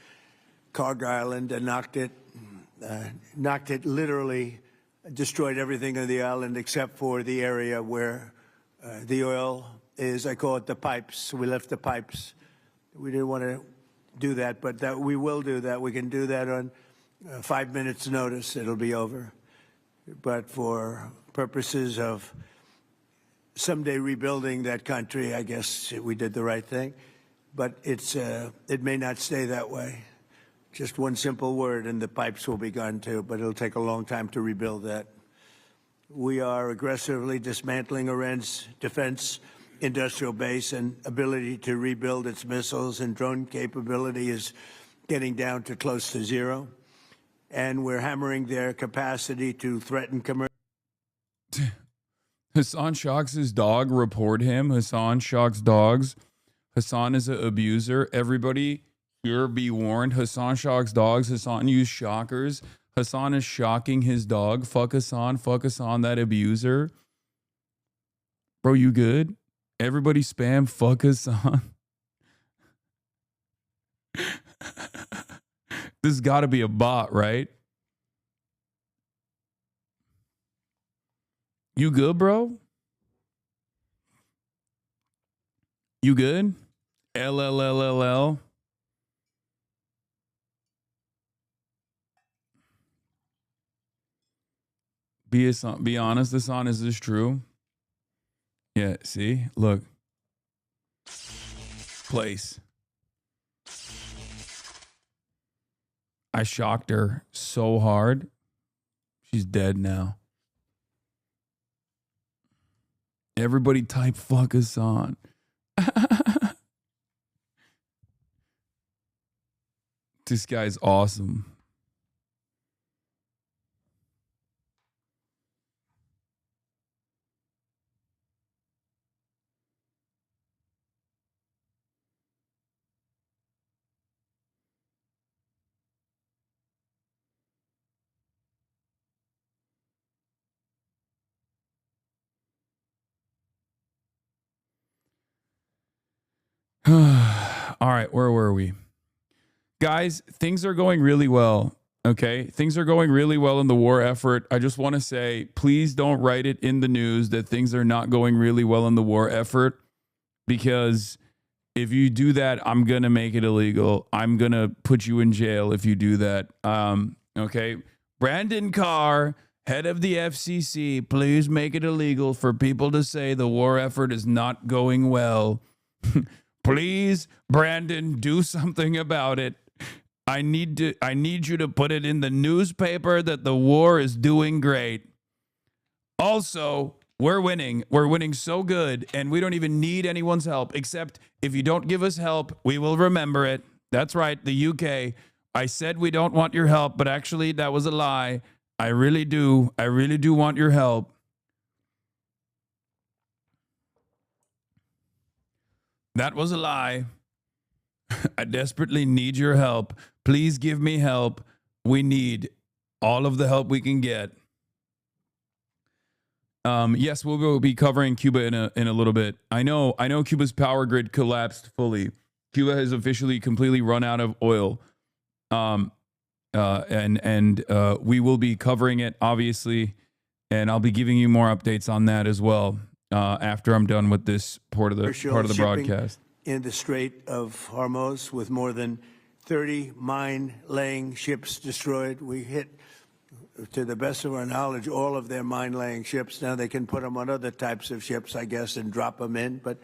Cargo Island and knocked it literally, destroyed everything on the island except for the area where the oil is. I call it the pipes. We left the pipes. We didn't want to do that, but that we will do that. We can do that on 5 minutes notice. It'll be over. But for purposes of someday rebuilding that country, I guess we did the right thing. But it may not stay that way. Just one simple word and the pipes will be gone too, but it'll take a long time to rebuild that. We are aggressively dismantling Iran's defense industrial base, and ability to rebuild its missiles and drone capability is getting down to close to zero. And we're hammering their capacity to threaten commercial. Hassan Shocks' dog, report him. Hassan Shocks dogs. Hassan is an abuser. Everybody here be warned. Hassan Shocks dogs. Hassan used shockers. Hassan is shocking his dog. Fuck Hassan, that abuser. Bro, you good? Everybody spam fuck Hassan. This has got to be a bot, right? You good, bro? You good? LLLLL. Be honest, Hassan, is this true? Yeah, see? Look. Place. I shocked her so hard. She's dead now. Everybody type fuck Hassan. This guy's awesome. All right, where were we? Guys, things are going really well, okay? Things are going really well in the war effort. I just want to say, please don't write it in the news that things are not going really well in the war effort, because if you do that, I'm going to make it illegal. I'm going to put you in jail if you do that. Okay? Brandon Carr, head of the FCC, please make it illegal for people to say the war effort is not going well. Please, Brandon, do something about it. I need you to put it in the newspaper that the war is doing great. Also, we're winning. We're winning so good, and we don't even need anyone's help, except if you don't give us help, we will remember it. That's right, the UK. I said we don't want your help, but actually that was a lie. I really do. I really do want your help. That was a lie. I desperately need your help. Please give me help. We need all of the help we can get. Yes, we'll be covering Cuba in a little bit. I know Cuba's power grid collapsed fully. Cuba has officially completely run out of oil. And we will be covering it, obviously, and I'll be giving you more updates on that as well. After I'm done with this part of the broadcast. In the Strait of Hormuz, with more than 30 mine-laying ships destroyed, we hit, to the best of our knowledge, all of their mine-laying ships. Now they can put them on other types of ships, I guess, and drop them in, but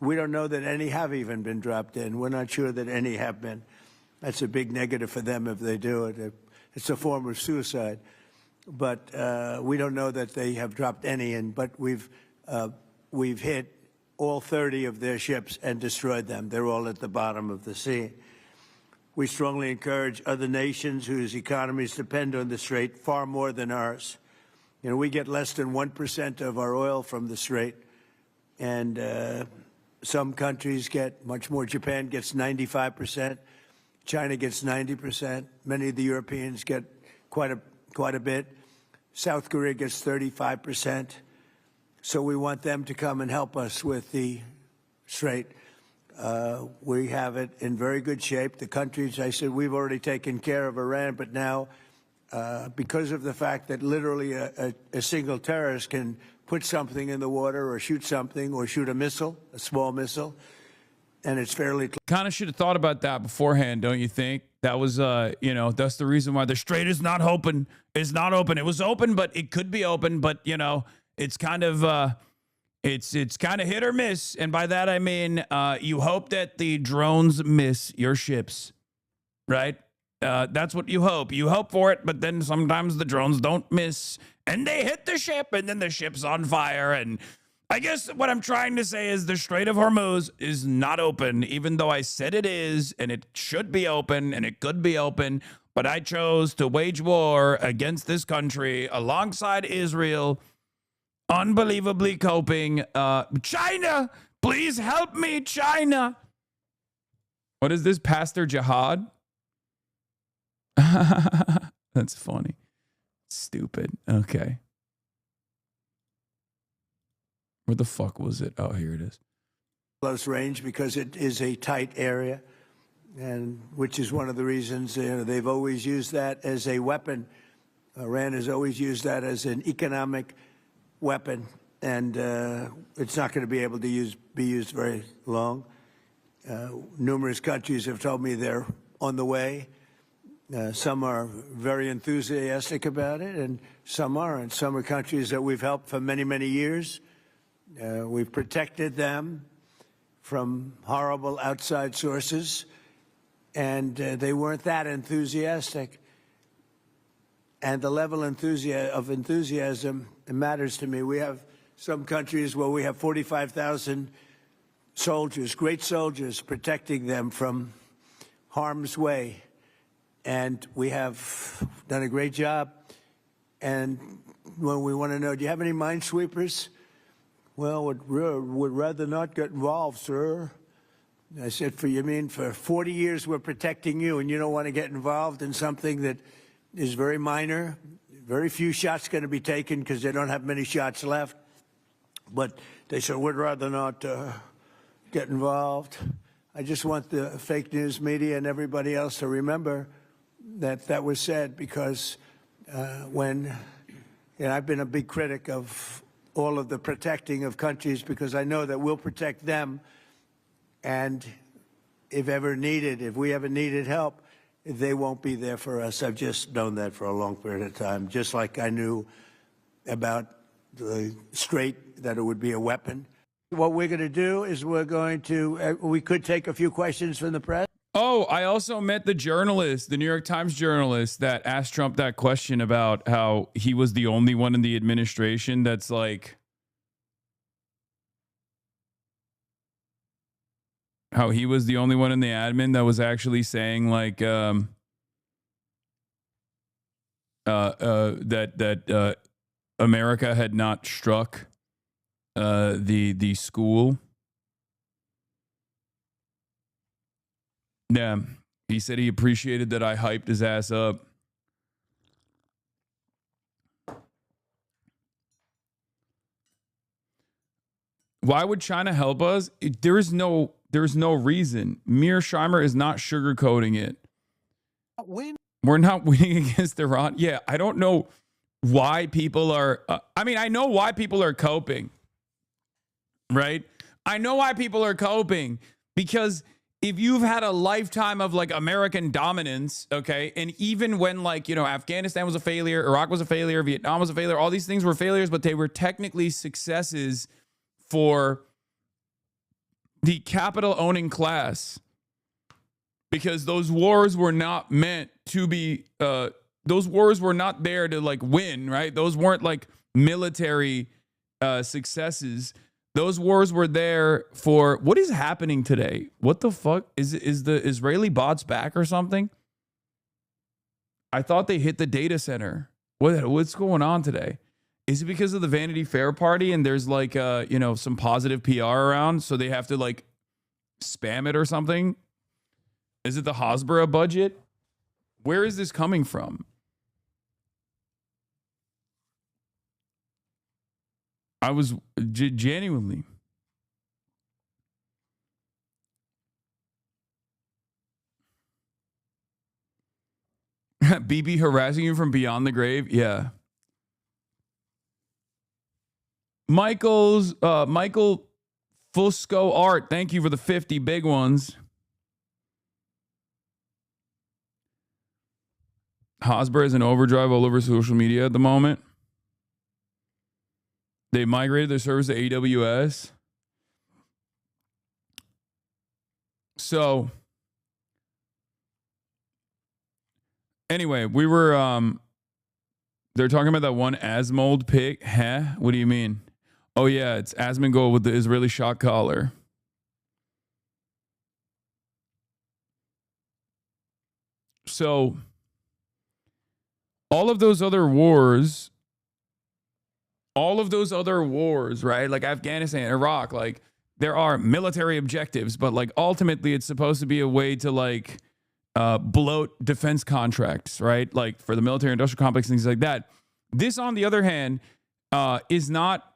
we don't know that any have even been dropped in. We're not sure that any have been. That's a big negative for them if they do it. It's a form of suicide. But we don't know that they have dropped any in, but we've hit all 30 of their ships and destroyed them. They're all at the bottom of the sea. We strongly encourage other nations whose economies depend on the Strait far more than ours. You know, we get less than 1% of our oil from the Strait, and some countries get much more. Japan gets 95%. China gets 90%. Many of the Europeans get quite a bit. South Korea gets 35%. So we want them to come and help us with the Strait. We have it in very good shape. The countries, I said, we've already taken care of Iran, but now, because of the fact that literally a single terrorist can put something in the water or shoot something or shoot a missile, a small missile, and it's fairly Kind of should have thought about that beforehand, don't you think? That was, you know, that's the reason why the strait is not open. It's not open. It was open, but it could be open. But, you know, it's kind of, it's kind of hit or miss. And by that, I mean, you hope that the drones miss your ships, right? That's what you hope. You hope for it, but then sometimes the drones don't miss and they hit the ship and then the ship's on fire. And I guess what I'm trying to say is the Strait of Hormuz is not open, even though I said it is, and it should be open and it could be open. But I chose to wage war against this country alongside Israel, unbelievably coping. China, please help me, China. What is this, Pastor Jihad? That's funny. Stupid. Okay. Where the fuck was it? Oh, here it is. close range because it is a tight area, and which is one of the reasons they've always used that as a weapon. Iran has always used that as an economic weapon, and it's not going to be able to be used very long. Numerous countries have told me they're on the way. Some are very enthusiastic about it, and some aren't. Some are countries that we've helped for many, many years. We've protected them from horrible outside sources, and they weren't that enthusiastic. And the level of enthusiasm matters to me. We have some countries where we have 45,000 soldiers, great soldiers, protecting them from harm's way. And we have done a great job. And when we want to know, do you have any minesweepers? Well, would rather not get involved, sir. I said, you mean for 40 years we're protecting you and you don't want to get involved in something that is very minor? Very few shots going to be taken because they don't have many shots left. But they said, would rather not get involved. I just want the fake news media and everybody else to remember that that was said, because I've been a big critic of all of the protecting of countries, because I know that we'll protect them, and if we ever needed help, they won't be there for us. I've just known that for a long period of time, just like I knew about the Strait, that it would be a weapon. What we're going to do is we could take a few questions from the press. Oh, I also met the journalist, the New York Times journalist that asked Trump that question about how he was the only one in the administration that's like, how he was the only one in the admin that was actually saying like that America had not struck the school. Yeah, he said he appreciated that I hyped his ass up. Why would China help us? There's no reason. Mearsheimer is not sugarcoating it. We're not winning against Iran. Yeah, I don't know why people are. I know why people are coping, right? I know why people are coping, because if you've had a lifetime of like American dominance, okay, and even when Afghanistan was a failure, Iraq was a failure, Vietnam was a failure, all these things were failures, but they were technically successes for the capital owning class, because those wars were not meant to be, those wars were not there to like win, right? Those weren't like military successes. Those wars were there for, what is happening today? What the fuck? Is the Israeli bots back or something? I thought they hit the data center. What's going on today? Is it because of the Vanity Fair party and there's like, some positive PR around, so they have to like spam it or something? Is it the Hasbara budget? Where is this coming from? I was genuinely. BB harassing you from beyond the grave? Yeah. Michael Fusco Art, thank you for the 50 big ones. Hosber is in overdrive all over social media at the moment. They migrated their service to AWS. So, anyway, we were, they're talking about that one Asmold pic. Huh? What do you mean? Oh, yeah, it's Asmongold with the Israeli shock collar. So, all of those other wars, right? Like Afghanistan, Iraq, like there are military objectives, but like ultimately it's supposed to be a way to like bloat defense contracts, right? Like for the military industrial complex, things like that. This, on the other hand, is not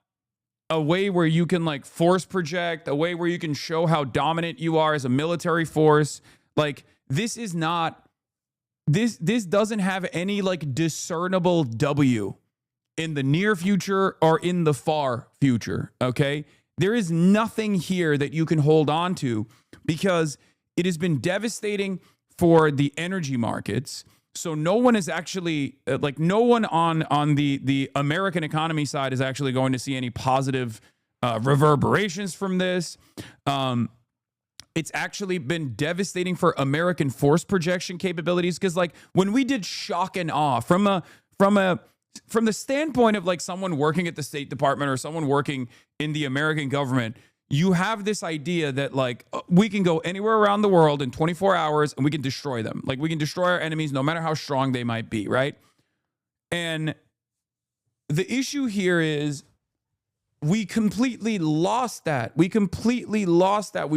a way where you can like force project, a way where you can show how dominant you are as a military force. Like this is not, this doesn't have any like discernible W in the near future or in the far future, okay? There is nothing here that you can hold on to because it has been devastating for the energy markets. So no one is actually, no one on the American economy side is actually going to see any positive reverberations from this. It's actually been devastating for American force projection capabilities because, like, when we did shock and awe from the standpoint of like someone working at the State Department or someone working in the American government, you have this idea that like we can go anywhere around the world in 24 hours and we can destroy them. Like we can destroy our enemies no matter how strong they might be, right? And the issue here is we completely lost that. We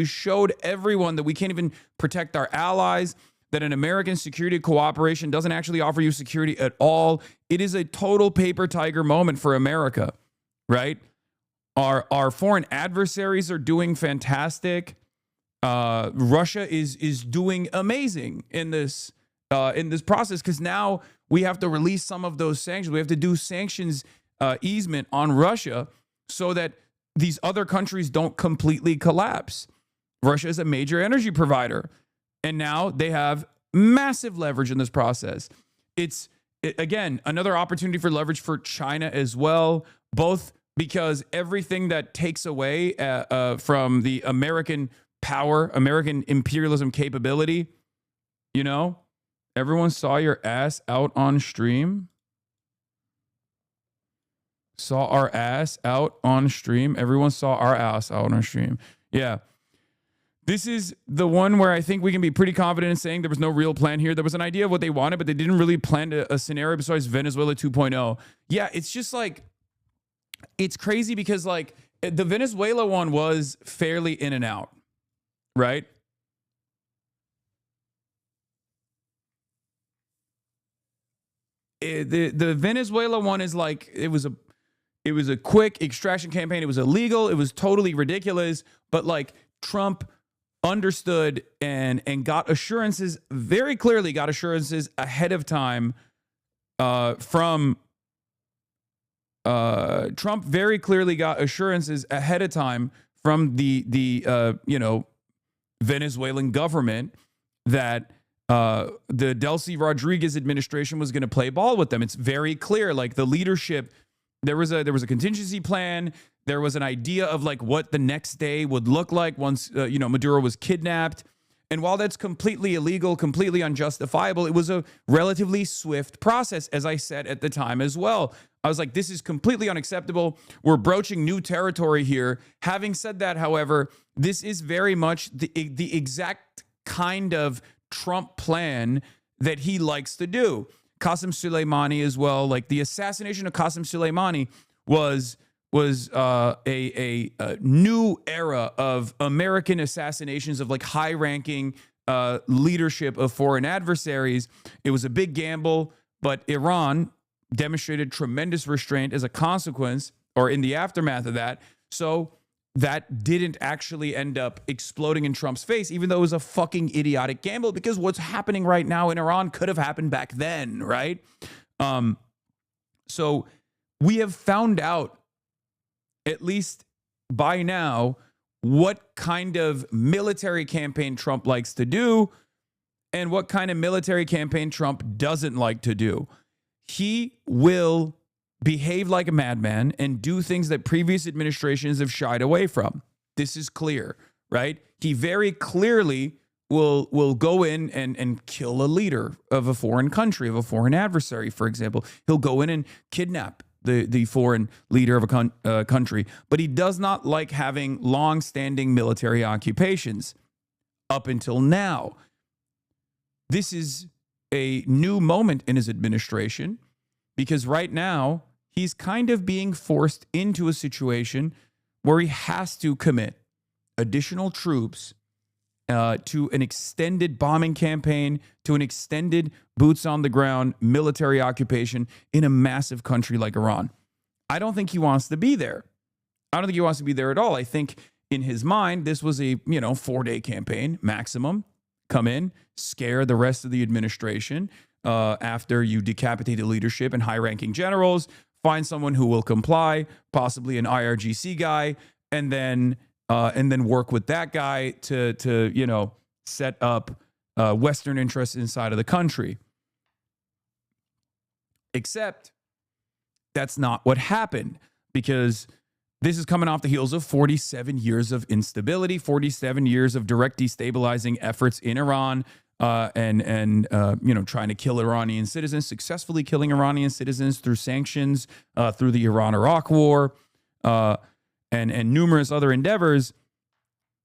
showed everyone that we can't even protect our allies, that an American security cooperation doesn't actually offer you security at all. It is a total paper tiger moment for America, right? Our foreign adversaries are doing fantastic. Russia is doing amazing in this process because now we have to release some of those sanctions. We have to do sanctions easement on Russia so that these other countries don't completely collapse. Russia is a major energy provider, and now they have massive leverage in this process. It's, again, another opportunity for leverage for China as well, both because everything that takes away from the American power, American imperialism capability, you know, everyone saw your ass out on stream. Saw our ass out on stream. Everyone saw our ass out on stream. Yeah. This is the one where I think we can be pretty confident in saying there was no real plan here. There was an idea of what they wanted, but they didn't really plan a scenario besides Venezuela 2.0. Yeah, it's just like, it's crazy because like the Venezuela one was fairly in and out, right? The Venezuela one is like, it was a quick extraction campaign. It was illegal. It was totally ridiculous. But like Trump understood and got assurances, very clearly got assurances ahead of time from Trump very clearly got assurances ahead of time from the Venezuelan government that the Delcy Rodriguez administration was going to play ball with them. It's very clear, like the leadership. There was a contingency plan. There was an idea of like what the next day would look like once Maduro was kidnapped. And while that's completely illegal, completely unjustifiable, it was a relatively swift process, as I said at the time as well. I was like, this is completely unacceptable. We're broaching new territory here. Having said that, however, this is very much the exact kind of Trump plan that he likes to do. Qasem Soleimani as well. Like the assassination of Qasem Soleimani was a new era of American assassinations of like high-ranking leadership of foreign adversaries. It was a big gamble, but Iran demonstrated tremendous restraint as a consequence or in the aftermath of that. So that didn't actually end up exploding in Trump's face, even though it was a fucking idiotic gamble, because what's happening right now in Iran could have happened back then, right? So we have found out, at least by now, what kind of military campaign Trump likes to do and what kind of military campaign Trump doesn't like to do. He will behave like a madman and do things that previous administrations have shied away from. This is clear, right? He very clearly will go in and kill a leader of a foreign country, of a foreign adversary, for example. He'll go in and kidnap the foreign leader of a country, but he does not like having long-standing military occupations up until now. This is a new moment in his administration because right now he's kind of being forced into a situation where he has to commit additional troops to an extended bombing campaign, to an extended boots on the ground military occupation in a massive country like Iran. I don't think he wants to be there. I don't think he wants to be there at all. I think in his mind, this was a 4-day campaign maximum. Come in, scare the rest of the administration after you decapitate the leadership and high-ranking generals, find someone who will comply, possibly an IRGC guy, and then work with that guy to set up Western interests inside of the country. Except that's not what happened, because this is coming off the heels of 47 years of instability, 47 years of direct destabilizing efforts in Iran, and trying to kill Iranian citizens, successfully killing Iranian citizens through sanctions, through the Iran-Iraq war, and numerous other endeavors,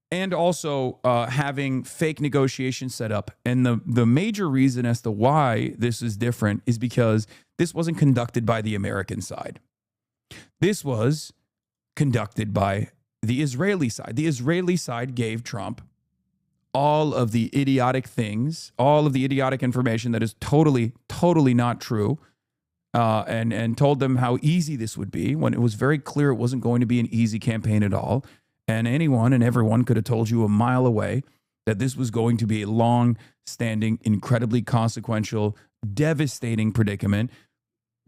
and also having fake negotiations set up. And the major reason as to why this is different is because this wasn't conducted by the American side. This was conducted by the Israeli side. The Israeli side gave Trump all of the idiotic things, all of the idiotic information that is totally, totally not true, and told them how easy this would be when it was very clear it wasn't going to be an easy campaign at all. And anyone and everyone could have told you a mile away that this was going to be a long-standing, incredibly consequential, devastating predicament,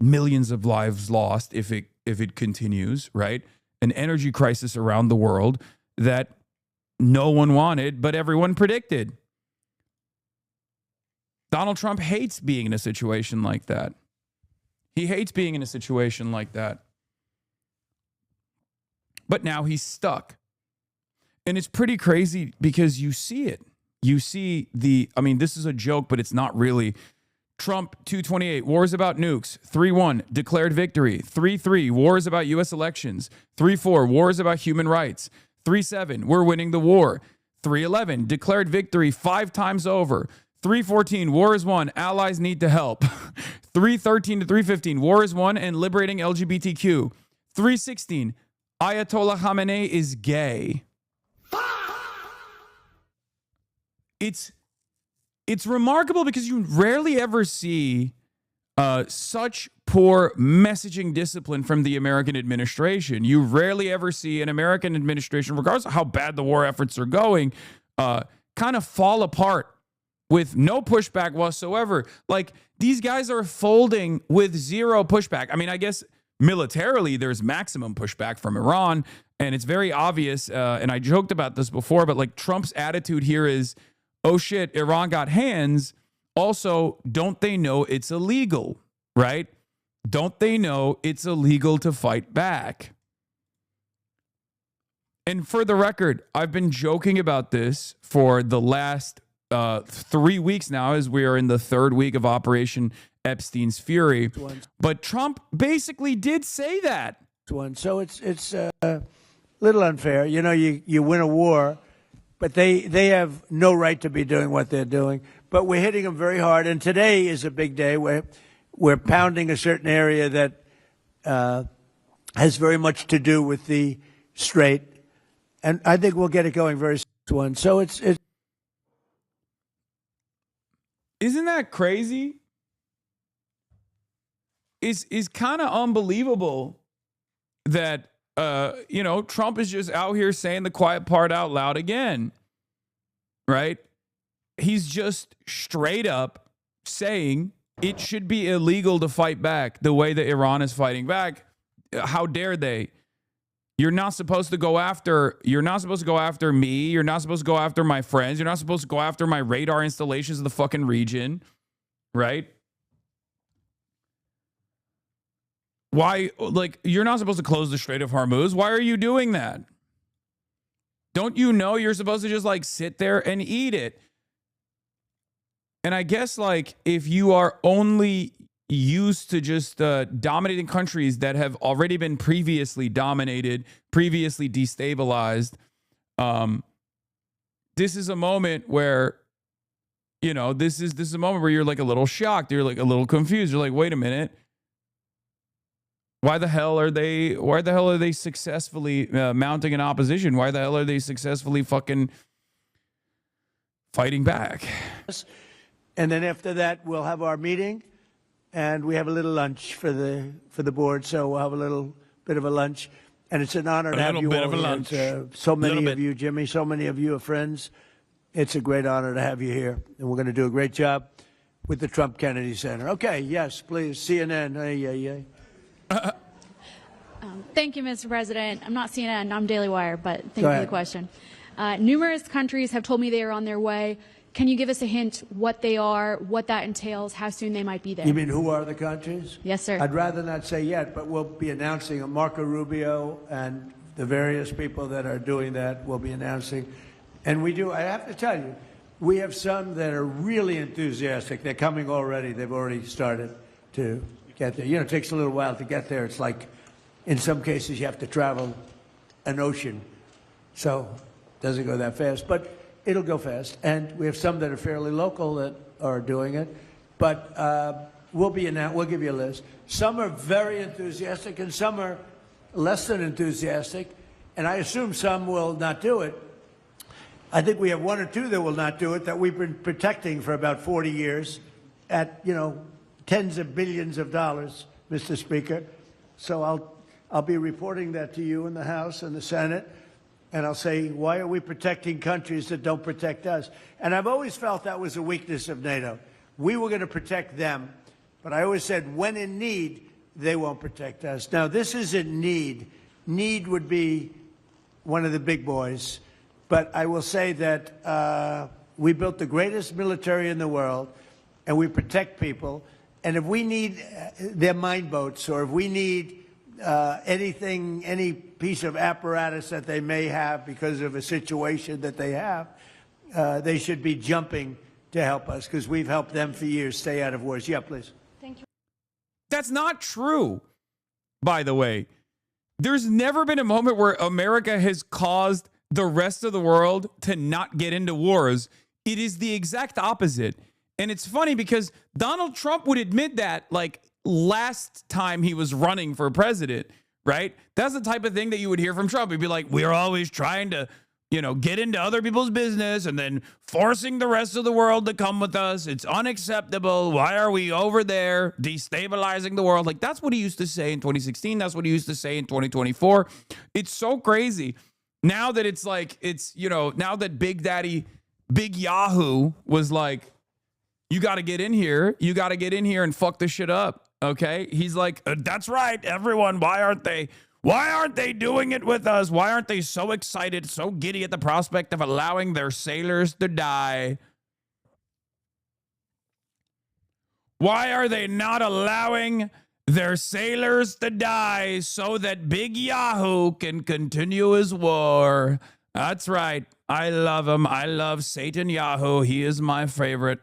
millions of lives lost if it continues, right? An energy crisis around the world that no one wanted, but everyone predicted. Donald Trump hates being in a situation like that. He hates being in a situation like that. But now he's stuck. And it's pretty crazy because you see it. You see this is a joke, but it's not really. Trump 228, wars about nukes. 3-1, declared victory. 3-3, wars about U.S. elections. 3-4, wars about human rights. 3-7, we're winning the war. 3-11, declared victory 5 times over. 3-14, war is won, allies need to help. 3-13 to 3-15, war is won and liberating LGBTQ. 3-16, Ayatollah Khamenei is gay. It's remarkable because you rarely ever see such poor messaging discipline from the American administration. You rarely ever see an American administration, regardless of how bad the war efforts are going, kind of fall apart with no pushback whatsoever. Like, these guys are folding with zero pushback. I mean, I guess militarily there's maximum pushback from Iran, and it's very obvious, and I joked about this before, but like Trump's attitude here is, oh shit, Iran got hands. Also, don't they know it's illegal, right? Don't they know it's illegal to fight back? And for the record, I've been joking about this for the last 3 weeks now, as we are in the 3rd week of Operation Epstein's Fury. But Trump basically did say that. So it's a little unfair. You win a war, but they have no right to be doing what they're doing. But we're hitting them very hard. And today is a big day where we're pounding a certain area that has very much to do with the Strait. And I think we'll get it going very soon. So it's isn't that crazy? Is kind of unbelievable that you know, Trump is just out here saying the quiet part out loud again, right? He's just straight up saying it should be illegal to fight back the way that Iran is fighting back. How dare they? You're not supposed to go after me. You're not supposed to go after my friends. You're not supposed to go after my radar installations in the fucking region, right? Why, like, you're not supposed to close the Strait of Hormuz. Why are you doing that? Don't you know you're supposed to just, like, sit there and eat it? And I guess, like, if you are only used to just dominating countries that have already been previously dominated, previously destabilized, this is a moment where, you know, this is a moment where you're, like, a little shocked. You're, like, a little confused. You're like, wait a minute. Why the hell are they successfully mounting an opposition? Why the hell are they successfully fucking fighting back? And then after that, we'll have our meeting, and we have a little lunch for the board. So we'll have a little bit of a lunch, and it's an honor to have you all here. So many of you, Jimmy, so many of you are friends. It's a great honor to have you here, and we're going to do a great job with the Trump Kennedy Center. Okay, yes, please, CNN. Thank you, Mr. President. I'm not CNN, I'm Daily Wire, but thank you for the question. Numerous countries have told me they are on their way. Can you give us a hint what they are, what that entails, how soon they might be there? You mean who are the countries? Yes, sir. I'd rather not say yet, but we'll be announcing Marco Rubio and the various people that are doing that will be announcing. And I have to tell you, we have some that are really enthusiastic. They're coming already. They've already started to get there. You know, it takes a little while to get there. It's like, in some cases, you have to travel an ocean. So it doesn't go that fast, but it'll go fast. And we have some that are fairly local that are doing it. But we'll give you a list. Some are very enthusiastic and some are less than enthusiastic. And I assume some will not do it. I think we have one or two that will not do it that we've been protecting for about 40 years at, you know, tens of billions of dollars, Mr. Speaker. So I'll be reporting that to you in the House and the Senate. And I'll say, why are we protecting countries that don't protect us? And I've always felt that was a weakness of NATO. We were going to protect them, but I always said, when in need, they won't protect us. Now, this isn't need. Need would be one of the big boys. But I will say that we built the greatest military in the world, and we protect people. And if we need their mine boats, or if we need anything, any piece of apparatus that they may have because of a situation that they have, they should be jumping to help us because we've helped them for years stay out of wars. Yeah, please. Thank you. That's not true, by the way. There's never been a moment where America has caused the rest of the world to not get into wars. It is the exact opposite. And it's funny because Donald Trump would admit that, like, last time he was running for president, right? That's the type of thing that you would hear from Trump. He'd be like, we're always trying to, you know, get into other people's business and then forcing the rest of the world to come with us. It's unacceptable. Why are we over there destabilizing the world? Like, that's what he used to say in 2016. That's what he used to say in 2024. It's so crazy. Now that it's like, it's, you know, now that Big Yahoo was like, you got to get in here. You got to get in here and fuck this shit up. Okay. He's like, that's right, everyone. Why aren't they doing it with us? Why aren't they so excited, so giddy at the prospect of allowing their sailors to die? Why are they not allowing their sailors to die so that Big Yahoo can continue his war? That's right. I love him. I love Satan Yahoo. He is my favorite.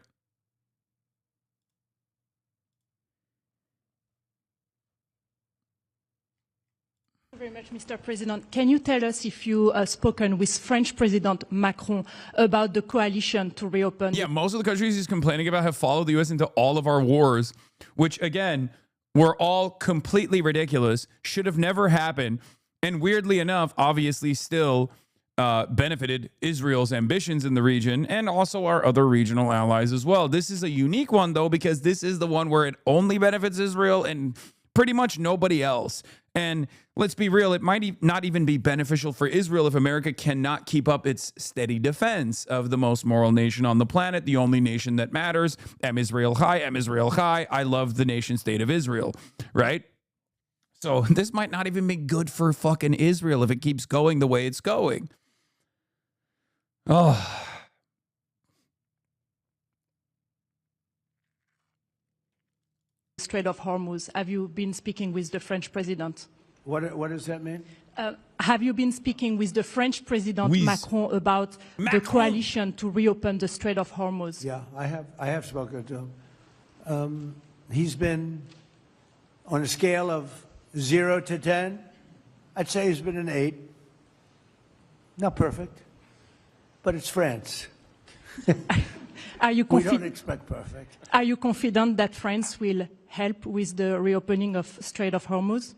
Very much, Mr. President. Can you tell us if you spoken with French President Macron about the coalition to reopen? Yeah, most of the countries he's complaining about have followed the U.S. into all of our wars, which, again, were all completely ridiculous, should have never happened, and weirdly enough, obviously still benefited Israel's ambitions in the region and also our other regional allies as well. This is a unique one, though, because this is the one where it only benefits Israel and pretty much nobody else. And let's be real, it might not even be beneficial for Israel if America cannot keep up its steady defense of the most moral nation on the planet, the only nation that matters. Am Israel Chai, Am Israel Chai. I love the nation state of Israel, right? So this might not even be good for fucking Israel if it keeps going the way it's going. Oh. Strait of Hormuz. Have you been speaking with the French president? What does that mean? Have you been speaking with the French president Macron about the coalition to reopen the Strait of Hormuz? Yeah, I have spoken to him. He's been on a scale of 0 to 10. I'd say he's been an 8. Not perfect, but it's France. We don't expect perfect. Are you confident that France will help with the reopening of Strait of Hormuz?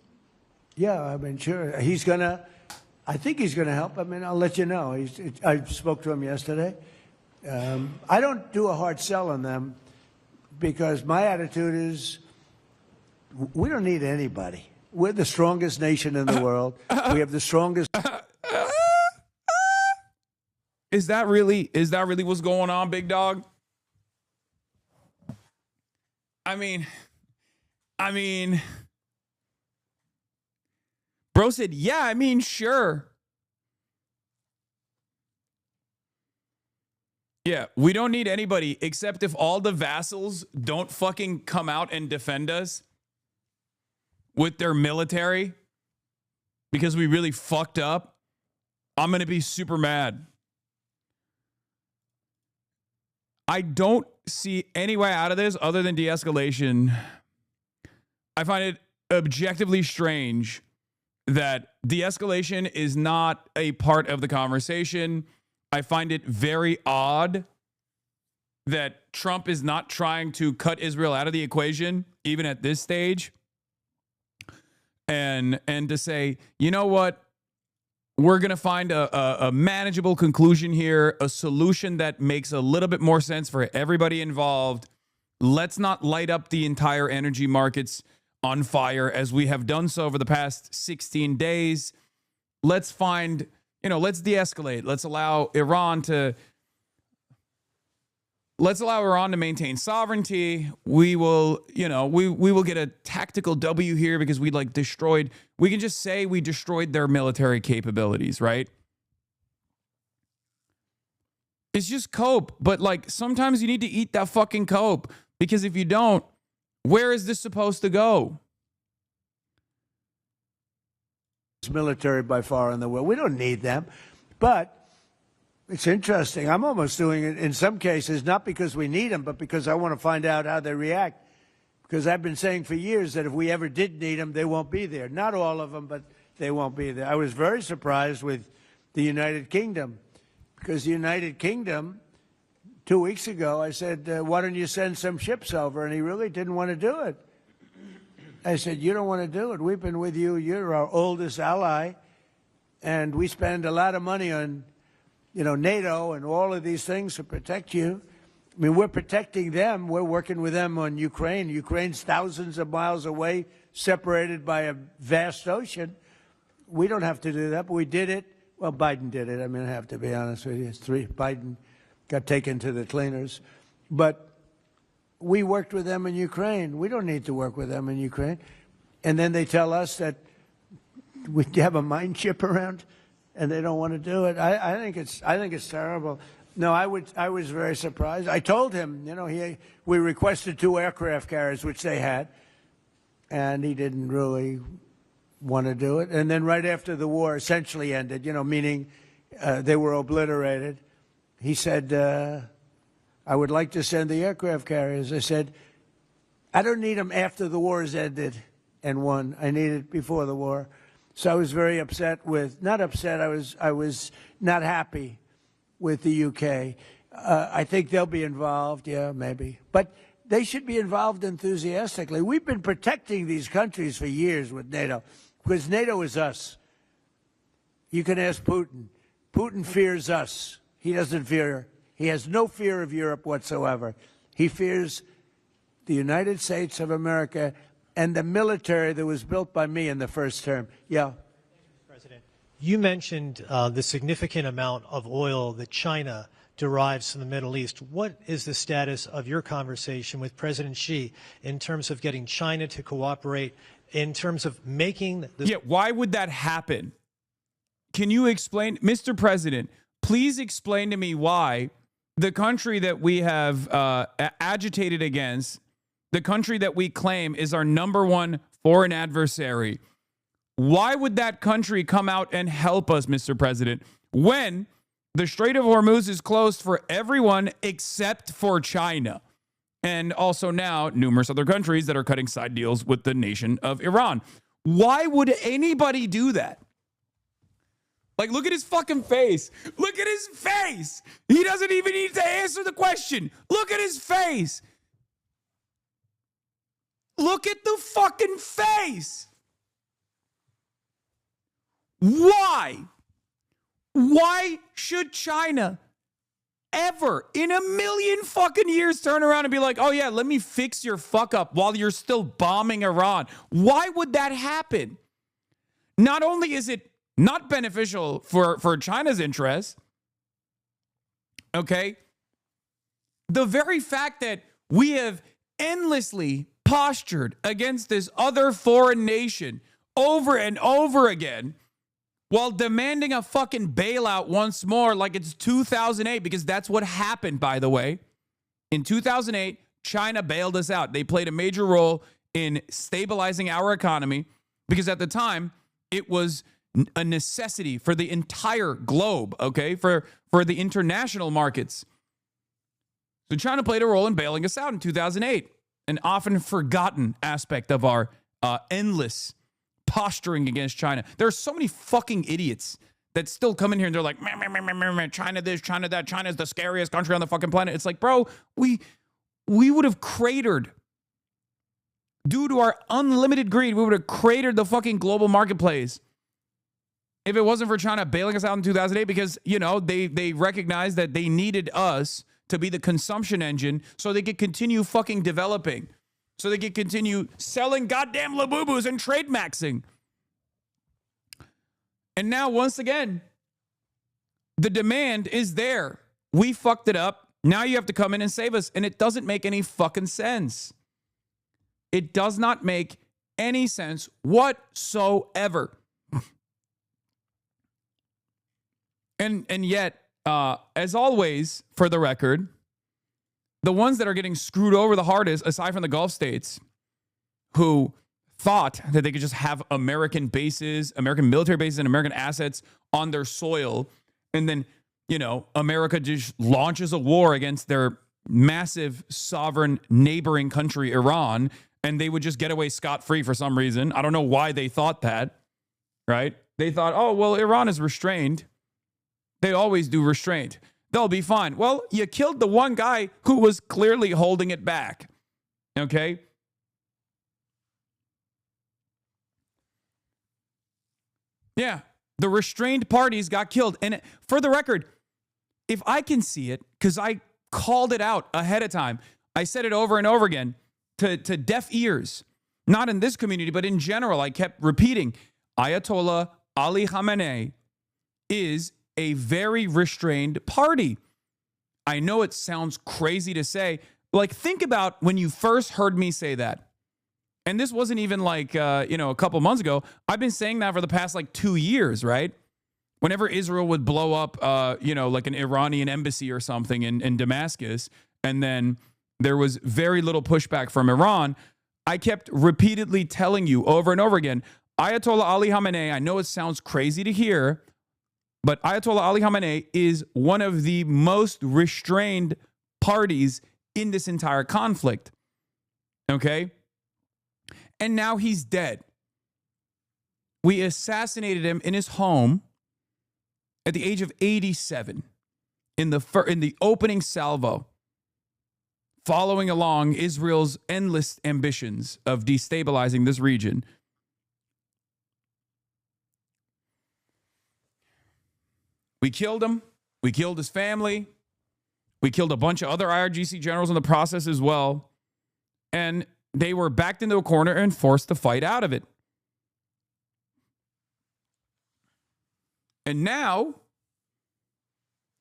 Yeah, I mean, sure. I think he's going to help. I mean, I'll let you know. I spoke to him yesterday. I don't do a hard sell on them because my attitude is we don't need anybody. We're the strongest nation in the world. We have the strongest. Is that really what's going on, big dog? I mean, bro said, yeah, I mean, sure. Yeah, we don't need anybody except if all the vassals don't fucking come out and defend us with their military because we really fucked up. I'm going to be super mad. I don't see any way out of this other than de-escalation. I find it objectively strange that de-escalation is not a part of the conversation. I find it very odd that Trump is not trying to cut Israel out of the equation, even at this stage. And to say, you know what? We're going to find a manageable conclusion here, a solution that makes a little bit more sense for everybody involved. Let's not light up the entire energy markets on fire as we have done so over the past 16 days. Let's find, let's de-escalate. Let's allow Iran to maintain sovereignty. We will, we will get a tactical W here because we we can just say we destroyed their military capabilities, right? It's just cope. But sometimes you need to eat that fucking cope because if you don't, where is this supposed to go? Military by far in the world. We don't need them. But it's interesting. I'm almost doing it in some cases, not because we need them, but because I want to find out how they react. Because I've been saying for years that if we ever did need them, they won't be there. Not all of them, but they won't be there. I was very surprised with the United Kingdom, because the United Kingdom, 2 weeks ago, I said, why don't you send some ships over? And he really didn't want to do it. I said, you don't want to do it. We've been with you. You're our oldest ally. And we spend a lot of money on NATO and all of these things to protect you. I mean, we're protecting them. We're working with them on Ukraine. Ukraine's thousands of miles away, separated by a vast ocean. We don't have to do that, but we did it. Well, Biden did it. I mean, I have to be honest with you. Biden got taken to the cleaners. But we worked with them in Ukraine. We don't need to work with them in Ukraine. And then they tell us that we have a mine ship around, and they don't want to do it. I think it's terrible. No, I was very surprised. I told him, we requested 2 aircraft carriers, which they had, and he didn't really want to do it. And then right after the war essentially ended, meaning they were obliterated, he said, I would like to send the aircraft carriers. I said, I don't need them after the war is ended and won. I need it before the war. So I was very upset not upset, I was not happy with the UK. I think they'll be involved, yeah, maybe. But they should be involved enthusiastically. We've been protecting these countries for years with NATO, because NATO is us. You can ask Putin. Putin fears us. He has no fear of Europe whatsoever. He fears the United States of America and the military that was built by me in the first term. Yeah. You mentioned the significant amount of oil that China derives from the Middle East. What is the status of your conversation with President Xi in terms of getting China to cooperate, in terms of making this? Yeah, why would that happen? Can you explain, Mr. President, please explain to me why the country that we have agitated against, the country that we claim is our #1 foreign adversary, why would that country come out and help us, Mr. President, when the Strait of Hormuz is closed for everyone except for China? And also now numerous other countries that are cutting side deals with the nation of Iran. Why would anybody do that? Like, look at his fucking face. Look at his face. He doesn't even need to answer the question. Look at his face. Look at the fucking face. Why? Why should China ever in a million fucking years turn around and be like, oh yeah, let me fix your fuck up while you're still bombing Iran? Why would that happen? Not only is it not beneficial for China's interest, okay, the very fact that we have endlessly postured against this other foreign nation over and over again while demanding a fucking bailout once more like it's 2008, because that's what happened, by the way. In 2008, China bailed us out. They played a major role in stabilizing our economy because at the time, it was a necessity for the entire globe, okay, for the international markets. So China played a role in bailing us out in 2008, an often forgotten aspect of our endless posturing against China. There are so many fucking idiots that still come in here and they're like, China this, China that, China's the scariest country on the fucking planet. It's like, bro, we would have cratered. Due to our unlimited greed, we would have cratered the fucking global marketplace if it wasn't for China bailing us out in 2008, because, you know, they recognized that they needed us to be the consumption engine so they could continue fucking developing, so they could continue selling goddamn Labubus and trade maxing. And now, once again, the demand is there. We fucked it up. Now you have to come in and save us. And it doesn't make any fucking sense. It does not make any sense whatsoever. And yet, as always, for the record, the ones that are getting screwed over the hardest, aside from the Gulf states, who thought that they could just have American bases, American military bases, and American assets on their soil, and then, you know, America just launches a war against their massive sovereign neighboring country, Iran, and they would just get away scot-free for some reason. I don't know why they thought that, right? They thought, oh, well, Iran is restrained. They always do restraint. They'll be fine. Well, you killed the one guy who was clearly holding it back. Okay? Yeah, the restrained parties got killed. And for the record, if I can see it, because I called it out ahead of time, I said it over and over again to deaf ears, not in this community, but in general, I kept repeating, Ayatollah Ali Khamenei is a very restrained party. I know it sounds crazy to say. Like, think about when you first heard me say that. And this wasn't even like, a couple months ago. I've been saying that for the past, 2 years, right? Whenever Israel would blow up, like an Iranian embassy or something in Damascus, and then there was very little pushback from Iran, I kept repeatedly telling you over and over again, Ayatollah Ali Khamenei, I know it sounds crazy to hear, but Ayatollah Ali Khamenei is one of the most restrained parties in this entire conflict. Okay? And now he's dead. We assassinated him in his home at the age of 87 in the opening salvo, following along Israel's endless ambitions of destabilizing this region. We killed him. We killed his family. We killed a bunch of other IRGC generals in the process as well. And They were backed into a corner and forced to fight out of it. And now,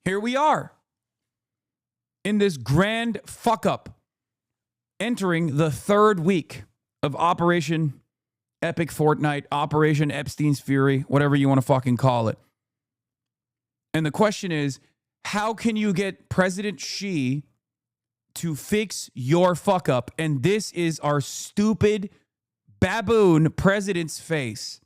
here we are in this grand fuck up, entering the third week of Operation Epic Fortnite, Operation Epstein's Fury, whatever you want to fucking call it. And the question is, how can you get President Xi to fix your fuck up? And this is our stupid baboon president's face.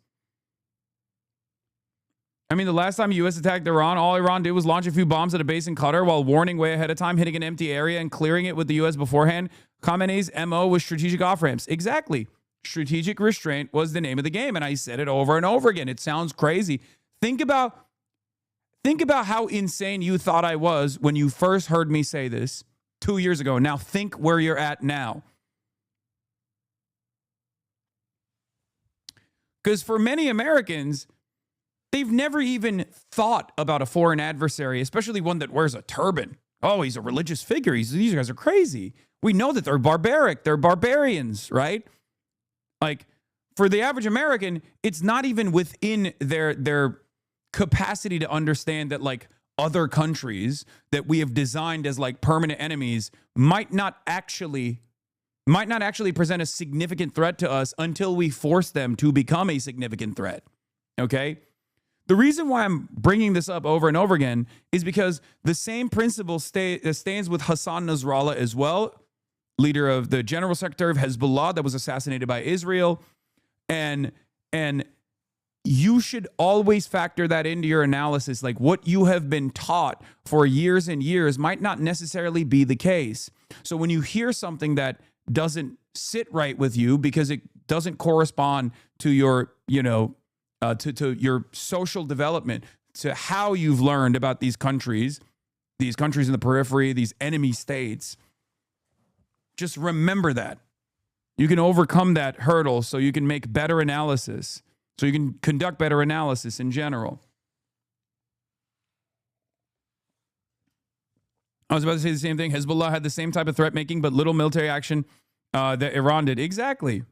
I mean, the last time the U.S. attacked Iran, all Iran did was launch a few bombs at a base in Qatar while warning way ahead of time, hitting an empty area and clearing it with the U.S. beforehand. Khamenei's MO was strategic off-ramps. Exactly. Strategic restraint was the name of the game, and I said it over and over again. It sounds crazy. Think about how insane you thought I was when you first heard me say this 2 years ago. Now think where you're at now. Because for many Americans, they've never even thought about a foreign adversary, especially one that wears a turban. Oh, he's a religious figure. These guys are crazy. We know that they're barbaric. They're barbarians, right? Like, for the average American, it's not even within their capacity to understand that, like, other countries that we have designed as, like, permanent enemies might not actually present a significant threat to us until we force them to become a significant threat, okay? The reason why I'm bringing this up over and over again is because the same principle stands with Hassan Nasrallah as well, leader of the General Secretary of Hezbollah that was assassinated by Israel. And you should always factor that into your analysis. Like, what you have been taught for years and years might not necessarily be the case. So when you hear something that doesn't sit right with you because it doesn't correspond to your, to your social development, to how you've learned about these countries in the periphery, these enemy states, just remember that. You can overcome that hurdle so you can make better analysis, so you can conduct better analysis in general. I was about to say the same thing. Hezbollah had the same type of threat making, but little military action that Iran did. Exactly.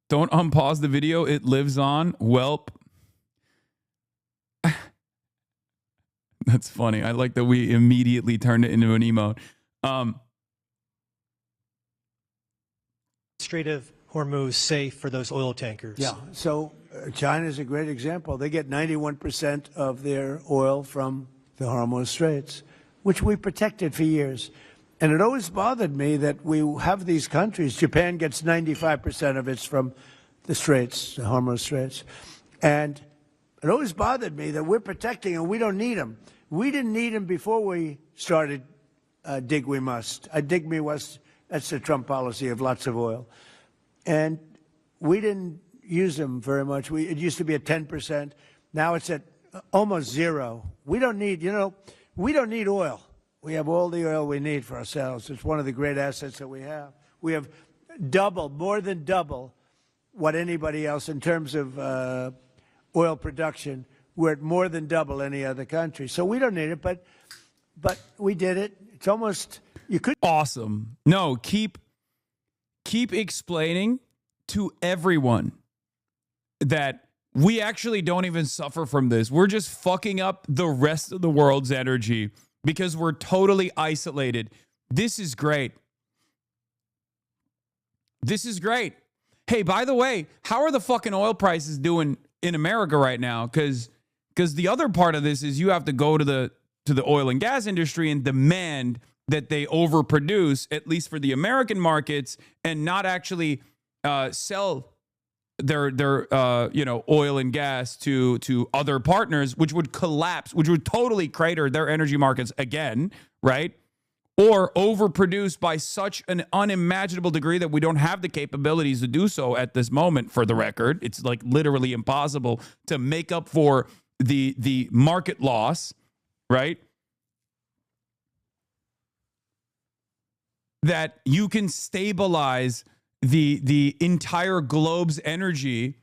Don't unpause the video. It lives on. Welp. That's funny. I like that we immediately turned it into an emote. Strait of Hormuz safe for those oil tankers? Yeah. So China is a great example. They get 91% of their oil from the Hormuz Straits, which we protected for years. And it always bothered me that we have these countries. Japan gets 95% of its from the Straits, the Hormuz Straits. And it always bothered me that we're protecting and we don't need them. We didn't need them before we started dig we must. Dig me must, that's the Trump policy of lots of oil. And we didn't use them very much. It used to be at 10%. Now it's at almost zero. We don't need, we don't need oil. We have all the oil we need for ourselves. It's one of the great assets that we have. We have more than double what anybody else in terms of oil production. We're at more than double any other country. So we don't need it, but we did it. It's almost, you could. Awesome. No, keep explaining to everyone that we actually don't even suffer from this. We're just fucking up the rest of the world's energy because we're totally isolated. This is great. This is great. Hey, by the way, how are the fucking oil prices doing in America right now? Because the other part of this is you have to go to the oil and gas industry and demand that they overproduce, at least for the American markets, and not actually sell their oil and gas to other partners, which would collapse, which would totally crater their energy markets again, right? Or overproduce by such an unimaginable degree that we don't have the capabilities to do so at this moment, for the record. It's like literally impossible to make up for the market loss, right? That you can stabilize the entire globe's energy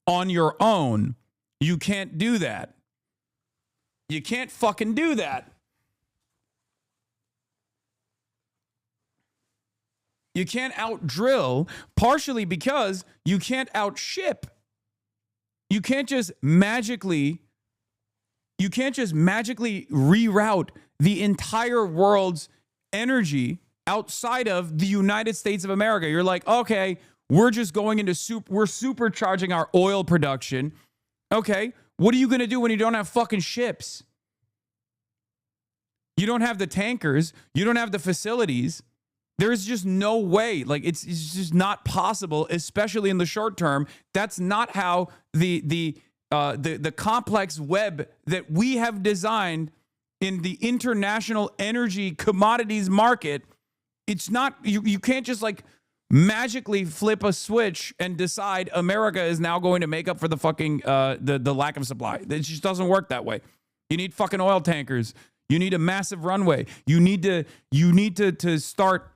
on your own. You can't do that. You can't fucking do that. You can't out-drill, partially because you can't out-ship. You can't just magically reroute the entire world's energy outside of the United States of America. You're like, okay, we're just going into we're supercharging our oil production. Okay, what are you going to do when you don't have fucking ships? You don't have the tankers. You don't have the facilities. There's just no way. Like, it's just not possible, especially in the short term. That's not how the complex web that we have designed in the international energy commodities market. It's not, you can't just like magically flip a switch and decide America is now going to make up for the fucking the lack of supply. It just doesn't work that way. You need fucking oil tankers. You need a massive runway. You need to start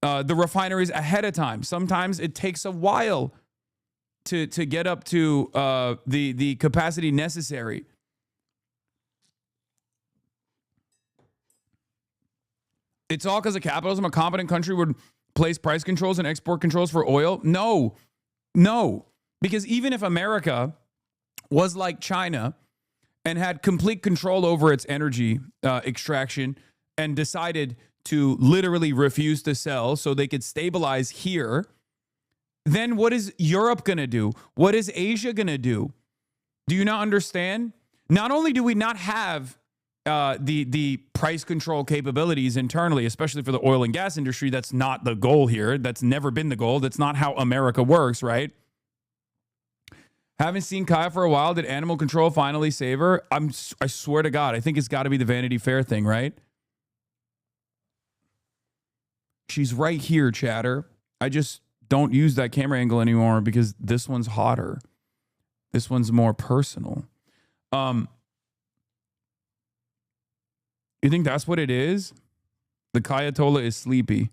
the refineries ahead of time. Sometimes it takes a while to get up to the capacity necessary. It's all because of capitalism. A competent country would place price controls and export controls for oil. No, because even if America was like China and had complete control over its energy extraction and decided to literally refuse to sell so they could stabilize here, then what is Europe going to do? What is Asia going to do? Do you not understand? Not only do we not have the price control capabilities internally, especially for the oil and gas industry, that's not the goal here. That's never been the goal. That's not how America works, right? Haven't seen Kaya for a while. Did animal control finally save her? I swear to God, I think it's got to be the Vanity Fair thing, right? She's right here, chatter. I just don't use that camera angle anymore because this one's hotter. This one's more personal. You think that's what it is? The Kayatollah is sleepy.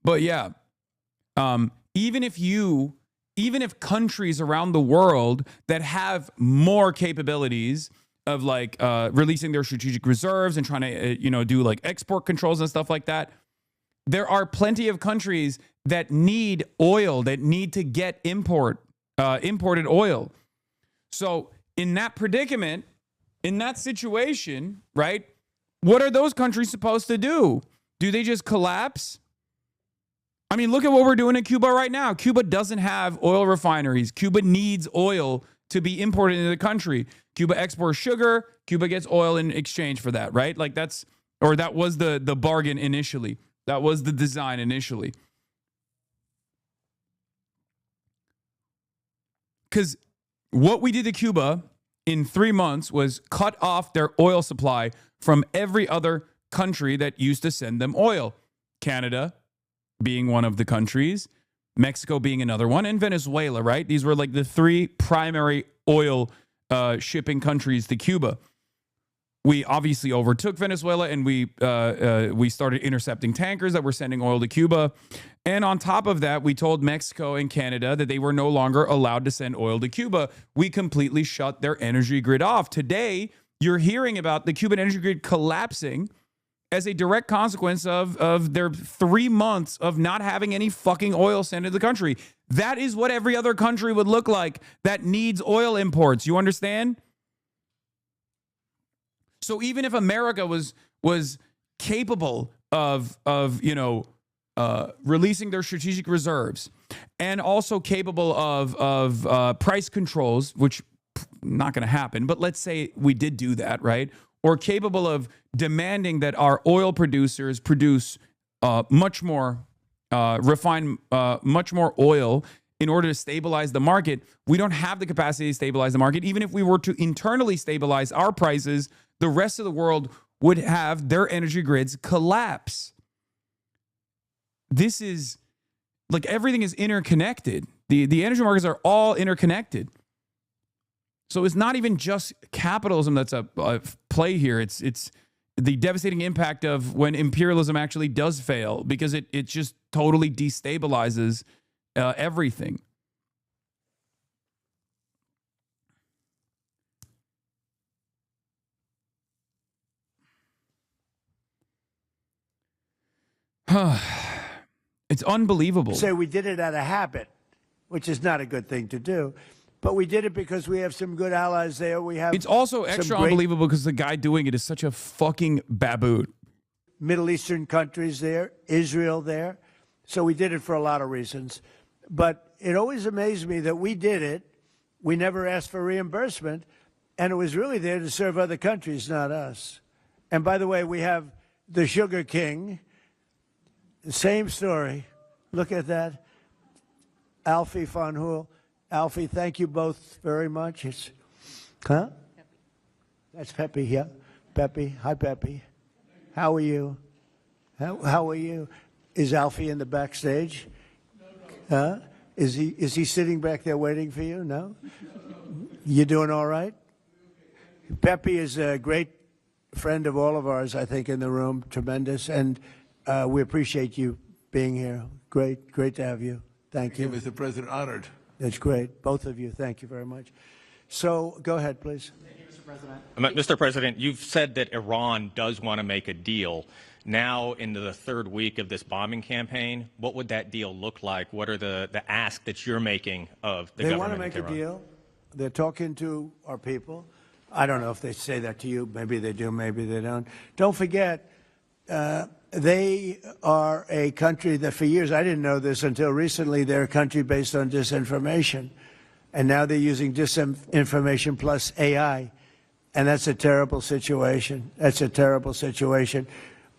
But yeah, even if countries around the world that have more capabilities of like releasing their strategic reserves and trying to do like export controls and stuff like that, there are plenty of countries that need oil, that need to get imported oil. So in that predicament, in that situation, right, what are those countries supposed to do? Do they just collapse? I mean, look at what we're doing in Cuba right now. Cuba doesn't have oil refineries. Cuba needs oil to be imported into the country. Cuba exports sugar. Cuba gets oil in exchange for that, right? Like that was the bargain initially. That was the design initially. Because what we did to Cuba in 3 months was cut off their oil supply from every other country that used to send them oil. Canada being one of the countries, Mexico being another one, and Venezuela, right? These were like the three primary oil shipping countries to Cuba. We obviously overtook Venezuela, and we started intercepting tankers that were sending oil to Cuba. And on top of that, we told Mexico and Canada that they were no longer allowed to send oil to Cuba. We completely shut their energy grid off. Today, you're hearing about the Cuban energy grid collapsing as a direct consequence of their 3 months of not having any fucking oil sent to the country. That is what every other country would look like that needs oil imports. You understand? So even if America was capable of releasing their strategic reserves and also capable of price controls, which not going to happen, but let's say we did do that, right? Or capable of demanding that our oil producers produce much more much more oil in order to stabilize the market. We don't have the capacity to stabilize the market. Even if we were to internally stabilize our prices, the rest of the world would have their energy grids collapse. This is like everything is interconnected. The energy markets are all interconnected. So it's not even just capitalism that's a play here. It's the devastating impact of when imperialism actually does fail, because it just totally destabilizes everything. It's unbelievable. Say we did it out of habit, which is not a good thing to do. But we did it because we have some good allies there. We have. It's also extra unbelievable because the guy doing it is such a fucking baboon. Middle Eastern countries there, Israel there. So we did it for a lot of reasons. But it always amazed me that we did it. We never asked for reimbursement. And it was really there to serve other countries, not us. And by the way, we have the Sugar King. Same story. Look at that. Alfie von Hool. Alfie, thank you both very much. Huh? That's Pepe, yeah. Pepe. Hi, Pepe. How are you? How are you? Is Alfie in the backstage? Huh? Is he sitting back there waiting for you? No? You doing all right? Pepe is a great friend of all of ours, I think, in the room. Tremendous. And we appreciate you being here. Great to have you. Thank you. Mr. President, honored. That's great. Both of you. Thank you very much. So go ahead, please. Thank you, Mr. President. Mr. President, you've said that Iran does want to make a deal. Now, into the third week of this bombing campaign, what would that deal look like? What are the ask that you're making of the government? They want to make a deal. They're talking to our people. I don't know if they say that to you. Maybe they do, maybe they don't. Don't forget, they are a country that for years, I didn't know this until recently, they're a country based on disinformation. And now they're using disinformation plus AI. And that's a terrible situation. That's a terrible situation.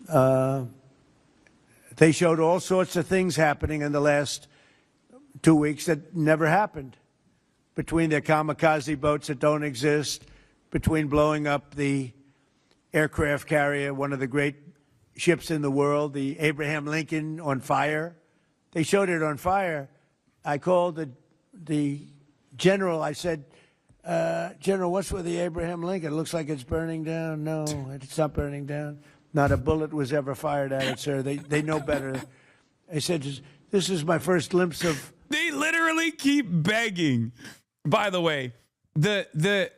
They showed all sorts of things happening in the last 2 weeks that never happened. Between their kamikaze boats that don't exist, between blowing up the aircraft carrier, one of the great ships in the world, the Abraham Lincoln, on fire. They showed it on fire. I called the general. I said, General, what's with the Abraham Lincoln? It looks like it's burning down. No, it's not burning down. Not a bullet was ever fired at it, sir. They know better. I said, this is my first glimpse of... They literally keep begging. By the way, there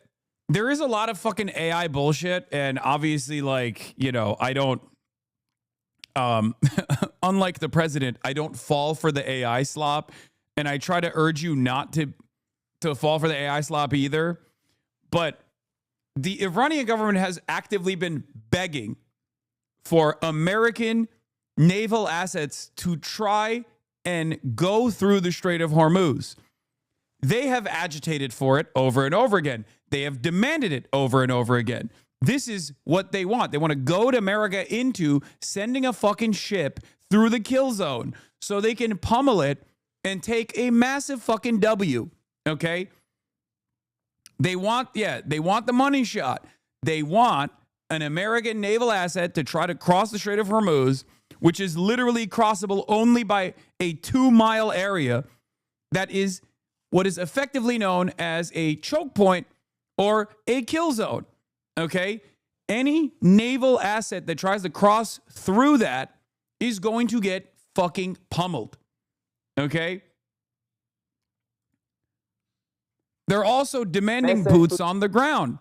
is a lot of fucking AI bullshit, and obviously, like, you know, I don't... unlike the president, I don't fall for the AI slop, and I try to urge you not to fall for the AI slop either. But the Iranian government has actively been begging for American naval assets to try and go through the Strait of Hormuz. They have agitated for it over and over again. They have demanded it over and over again. This is what they want. They want to goad America into sending a fucking ship through the kill zone so they can pummel it and take a massive fucking W. Okay? They want the money shot. They want an American naval asset to try to cross the Strait of Hormuz, which is literally crossable only by a 2-mile area that is what is effectively known as a choke point or a kill zone. Okay? Any naval asset that tries to cross through that is going to get fucking pummeled. Okay? They're also demanding boots on the ground.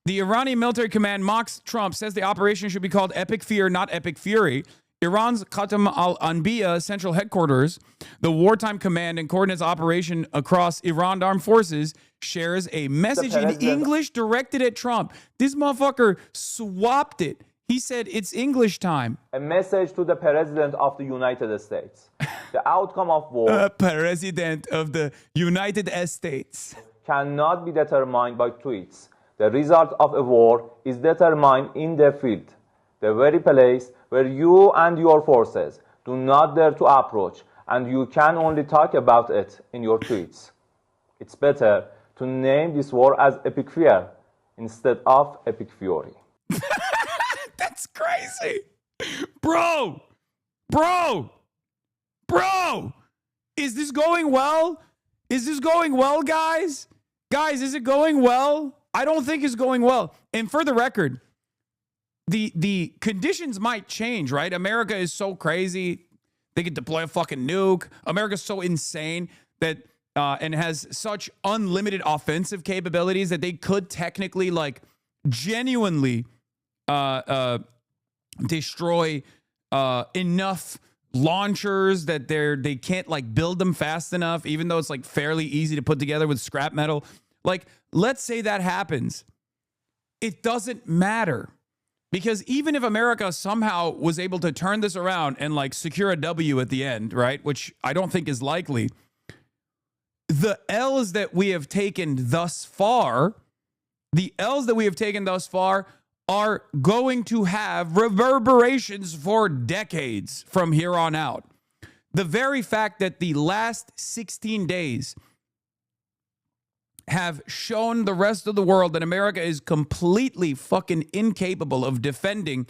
The Iranian military command mocks Trump, says the operation should be called Epic Fear, not Epic Fury. Iran's Khatam al-Anbiya central headquarters, the wartime command and coordinates operation across Iran armed forces, shares a message in English directed at Trump. This motherfucker swapped it. He said it's English time. A message to the President of the United States. The outcome of war... President of the United States. ...cannot be determined by tweets. The result of a war is determined in the field, the very place where you and your forces do not dare to approach, and you can only talk about it in your tweets. It's better to name this war as Epic Fear instead of Epic Fury. That's crazy. Bro, is this going well? Is this going well, guys? Guys, is it going well? I don't think it's going well. And for the record, the conditions might change, right? America is so crazy. They could deploy a fucking nuke. America's so insane that and has such unlimited offensive capabilities that they could technically, like, genuinely destroy enough launchers that they can't like build them fast enough, even though it's like fairly easy to put together with scrap metal. Like, let's say that happens. It doesn't matter, because even if America somehow was able to turn this around and like secure a W at the end, right, which I don't think is likely, the L's that we have taken thus far, are going to have reverberations for decades from here on out. The very fact that the last 16 days have shown the rest of the world that America is completely fucking incapable of defending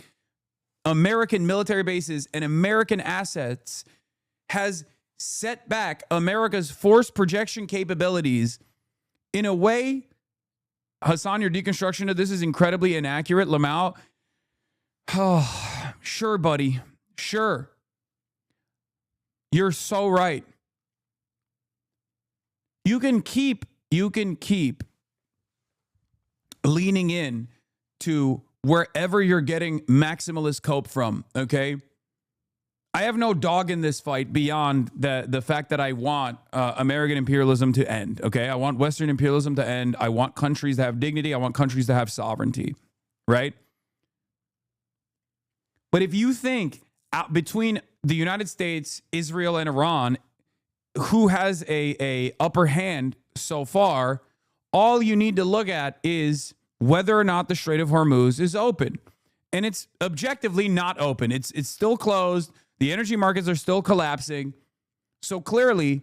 American military bases and American assets has set back America's force projection capabilities in a way. Hasan, your deconstruction of this is incredibly inaccurate. Lamau. Oh, sure, buddy. Sure. You're so right. You can keep leaning in to wherever you're getting maximalist cope from, okay? I have no dog in this fight beyond the fact that I want American imperialism to end, okay? I want Western imperialism to end. I want countries to have dignity. I want countries to have sovereignty, right? But if you think between the United States, Israel, and Iran, who has a upper hand so far, all you need to look at is whether or not the Strait of Hormuz is open. And it's objectively not open. It's still closed. The energy markets are still collapsing. So clearly,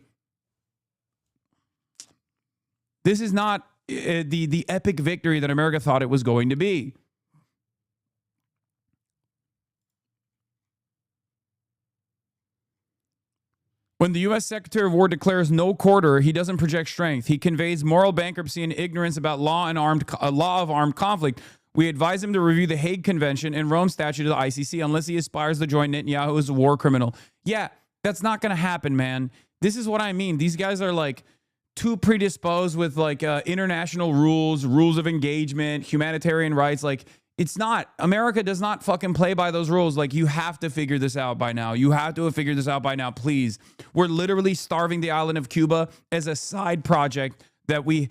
this is not the epic victory that America thought it was going to be. When the U.S. Secretary of War declares no quarter, he doesn't project strength. He conveys moral bankruptcy and ignorance about law of armed conflict. We advise him to review the Hague Convention and Rome Statute of the ICC unless he aspires to join Netanyahu as a war criminal. Yeah, that's not going to happen, man. This is what I mean. These guys are like too predisposed with like international rules of engagement, humanitarian rights. Like, it's not. America does not fucking play by those rules. Like, you have to figure this out by now. You have to have figured this out by now, please. We're literally starving the island of Cuba as a side project that we've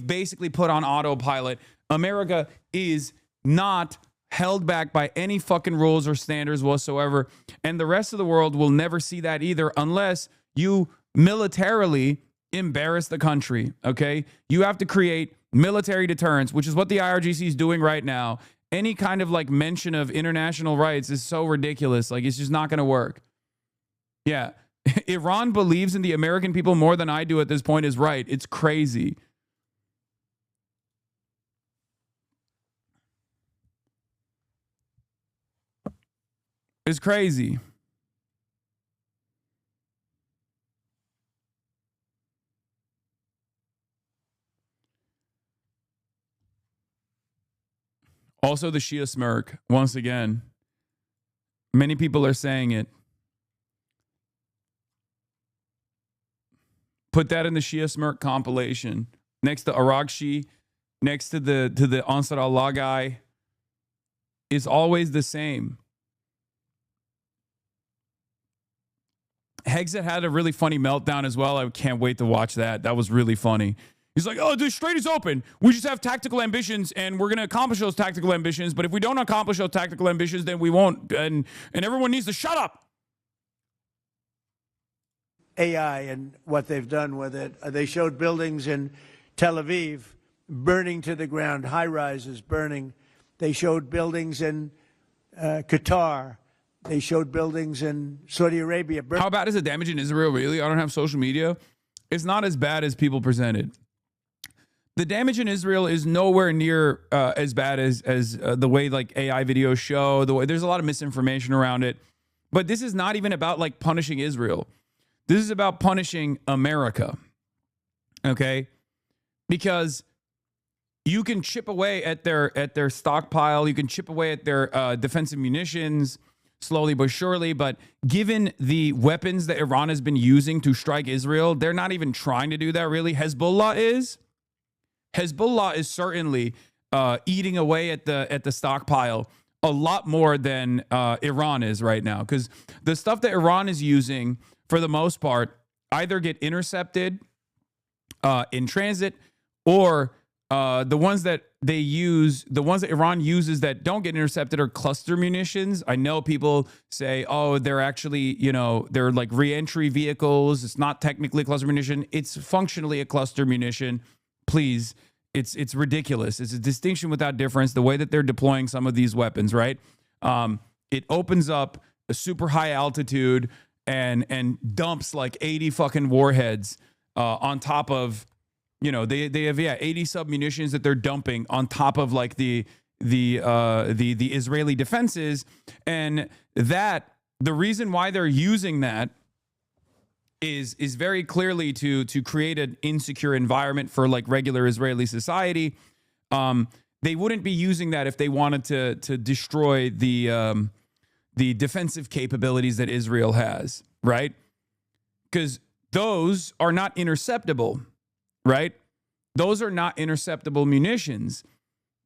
basically put on autopilot. America is not held back by any fucking rules or standards whatsoever. And the rest of the world will never see that either unless you militarily embarrass the country, okay? You have to create military deterrence, which is what the IRGC is doing right now. Any kind of like mention of international rights is so ridiculous. Like, it's just not going to work. Yeah. Iran believes in the American people more than I do at this point is right. It's crazy. It's crazy. Also, the Shia smirk, once again. Many people are saying it. Put that in the Shia smirk compilation. Next to Aragshi, next to the Ansar Allah guy. It's always the same. Hexet had a really funny meltdown as well. I can't wait to watch that. That was really funny. He's like, oh, the strait is open. We just have tactical ambitions, and we're going to accomplish those tactical ambitions. But if we don't accomplish those tactical ambitions, then we won't. And everyone needs to shut up. AI and what they've done with it. They showed buildings in Tel Aviv burning to the ground, high-rises burning. They showed buildings in Qatar. They showed buildings in Saudi Arabia. How bad is the damage in Israel, really? I don't have social media. It's not as bad as people presented. The damage in Israel is nowhere near as bad as the way like AI videos show. The way there's a lot of misinformation around it. But this is not even about like punishing Israel. This is about punishing America. Okay? Because you can chip away at their stockpile. You can chip away at their defensive munitions slowly but surely. But given the weapons that Iran has been using to strike Israel, they're not even trying to do that really. Hezbollah is certainly eating away at the stockpile a lot more than Iran is right now, because the stuff that Iran is using, for the most part, either get intercepted in transit, or the ones that they use, the ones that Iran uses that don't get intercepted are cluster munitions. I know people say, oh, they're actually, they're like re-entry vehicles. It's not technically a cluster munition. It's functionally a cluster munition. Please. It's ridiculous. It's a distinction without difference, the way that they're deploying some of these weapons, right? It opens up a super high altitude and dumps like 80 fucking warheads on top of, they have 80 submunitions that they're dumping on top of like the Israeli defenses, and that the reason why they're using that is very clearly to create an insecure environment for like regular Israeli society. They wouldn't be using that if they wanted to destroy the defensive capabilities that Israel has, right? Because those are not interceptable, right? Those are not interceptable munitions.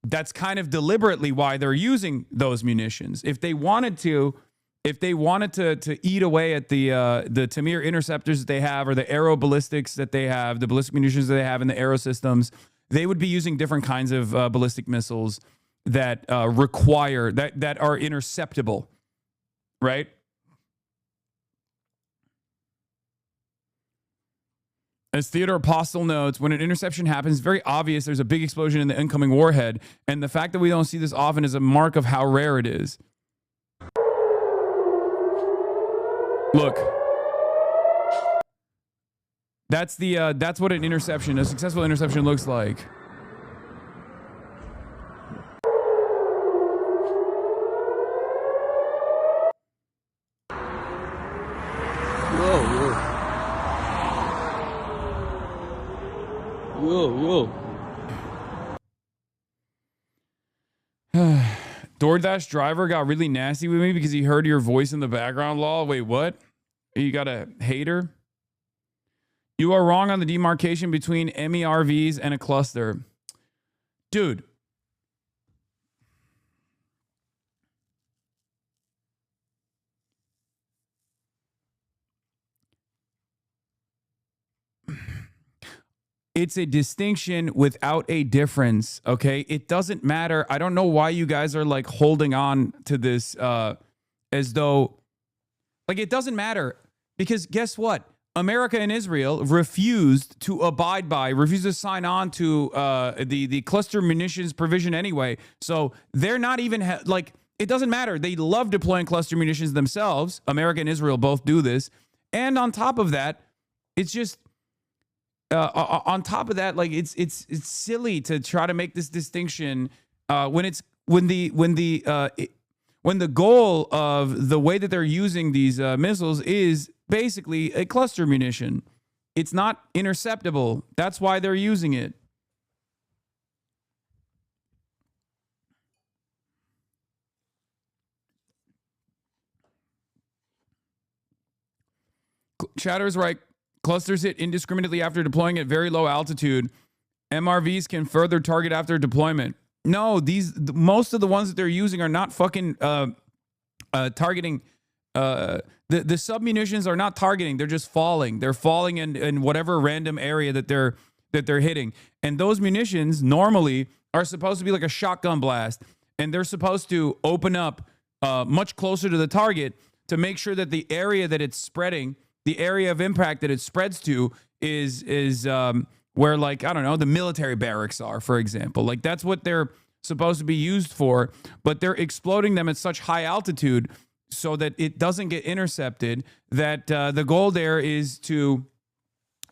That's kind of deliberately why they're using those munitions. If they wanted to eat away at the Tamir interceptors that they have, or the aero ballistics that they have, the ballistic munitions that they have in the aero systems, they would be using different kinds of ballistic missiles that require that are interceptable, right? As Theodore Apostle notes, when an interception happens, it's very obvious there's a big explosion in the incoming warhead, and the fact that we don't see this often is a mark of how rare it is. Look, that's what an interception, a successful interception, looks like. Whoa. DoorDash driver got really nasty with me because he heard your voice in the background. Lol. Wait, what? You got a hater? You are wrong on the demarcation between MERVs and a cluster. Dude. It's a distinction without a difference, okay? It doesn't matter. I don't know why you guys are like holding on to this as though, like, it doesn't matter, because guess what? America and Israel refused to sign on to the cluster munitions provision anyway. So they're not even, it doesn't matter. They love deploying cluster munitions themselves. America and Israel both do this. And on top of that, it's just, on top of that, like it's silly to try to make this distinction when the goal of the way that they're using these missiles is basically a cluster munition. It's not interceptable. That's why they're using it. Chatter's right. Clusters hit indiscriminately after deploying at very low altitude. MRVs can further target after deployment. No, most of the ones that they're using are not fucking targeting. The submunitions are not targeting. They're just falling. They're falling in whatever random area that they're hitting. And those munitions normally are supposed to be like a shotgun blast, and they're supposed to open up much closer to the target to make sure that the area that it's spreading, the area of impact that it spreads to, is where, like, I don't know, the military barracks are, for example. Like, that's what they're supposed to be used for, but they're exploding them at such high altitude so that it doesn't get intercepted. That the goal there is to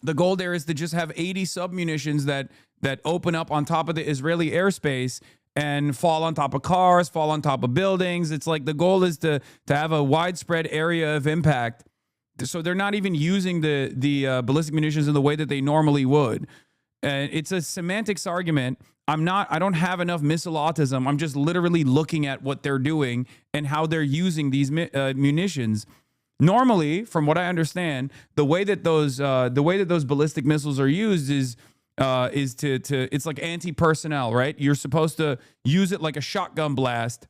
just have 80 submunitions that open up on top of the Israeli airspace and fall on top of cars, fall on top of buildings. It's like the goal is to have a widespread area of impact. So they're not even using the ballistic munitions in the way that they normally would. And it's a semantics argument. I don't have enough missile autism. I'm just literally looking at what they're doing and how they're using these munitions. Normally, from what I understand, the way that those ballistic missiles are used is it's like anti-personnel, right? You're supposed to use it like a shotgun blast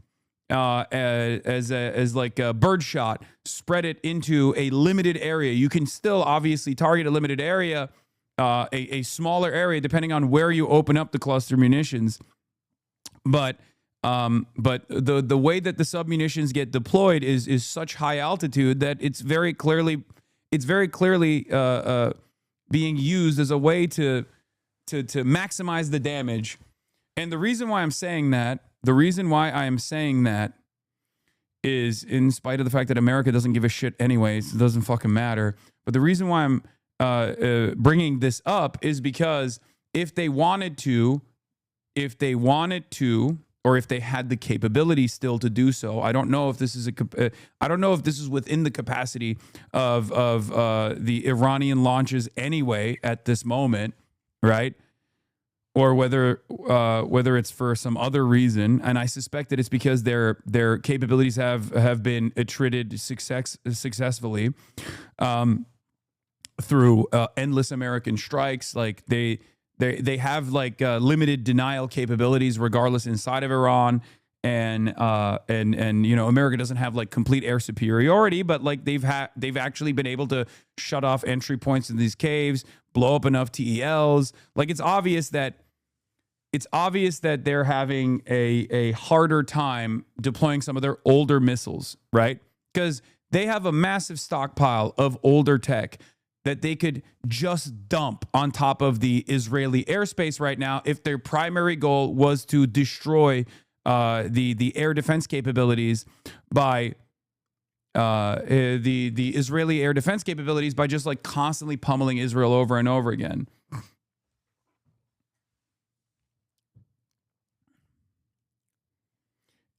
as like a bird shot, spread it into a limited area. You can still obviously target a limited area, a smaller area, depending on where you open up the cluster munitions. But the way that the submunitions get deployed is such high altitude that it's very clearly being used as a way to maximize the damage. And the reason why I'm saying that, is, in spite of the fact that America doesn't give a shit anyways, it doesn't fucking matter. But the reason why I'm bringing this up is because if they wanted to, or if they had the capability still to do so, I don't know if this is within the capacity of the Iranian launches anyway at this moment, right? Or whether it's for some other reason, and I suspect that it's because their capabilities have been attrited successfully through endless American strikes. Like they have like limited denial capabilities regardless inside of Iran, and you know, America doesn't have like complete air superiority, but like they've actually been able to shut off entry points in these caves, blow up enough TELs. Like it's obvious that they're having a harder time deploying some of their older missiles, right? Because they have a massive stockpile of older tech that they could just dump on top of the Israeli airspace right now if their primary goal was to destroy the air defense capabilities by the Israeli air defense capabilities by just like constantly pummeling Israel over and over again.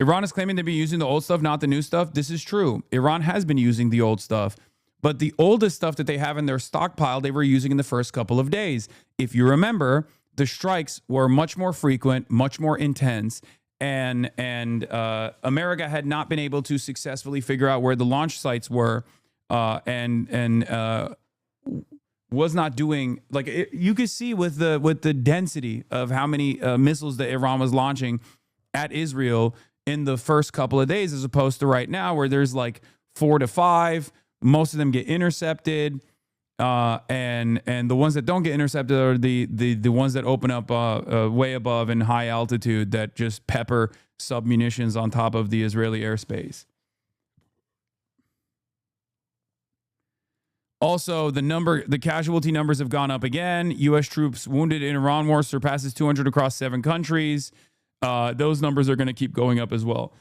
Iran is claiming to be using the old stuff, not the new stuff. This is true. Iran has been using the old stuff. But the oldest stuff that they have in their stockpile, they were using in the first couple of days. If you remember, the strikes were much more frequent, much more intense, and America had not been able to successfully figure out where the launch sites were, and was not doing like you could see with the density of how many missiles that Iran was launching at Israel in the first couple of days, as opposed to right now where there's like 4 to 5. Most of them get intercepted, and the ones that don't get intercepted are the ones that open up way above in high altitude that just pepper submunitions on top of the Israeli airspace. Also, the casualty numbers have gone up again. U.S. troops wounded in Iran war surpasses 200 across 7 countries. Those numbers are going to keep going up as well.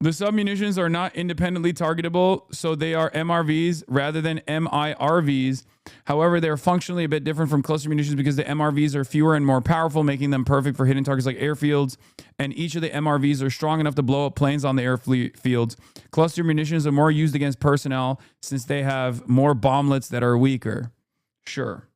The submunitions are not independently targetable, so they are MRVs rather than MIRVs. However, they're functionally a bit different from cluster munitions because the MRVs are fewer and more powerful, making them perfect for hitting targets like airfields, and each of the MRVs are strong enough to blow up planes on the airfields. Cluster munitions are more used against personnel since they have more bomblets that are weaker. Sure.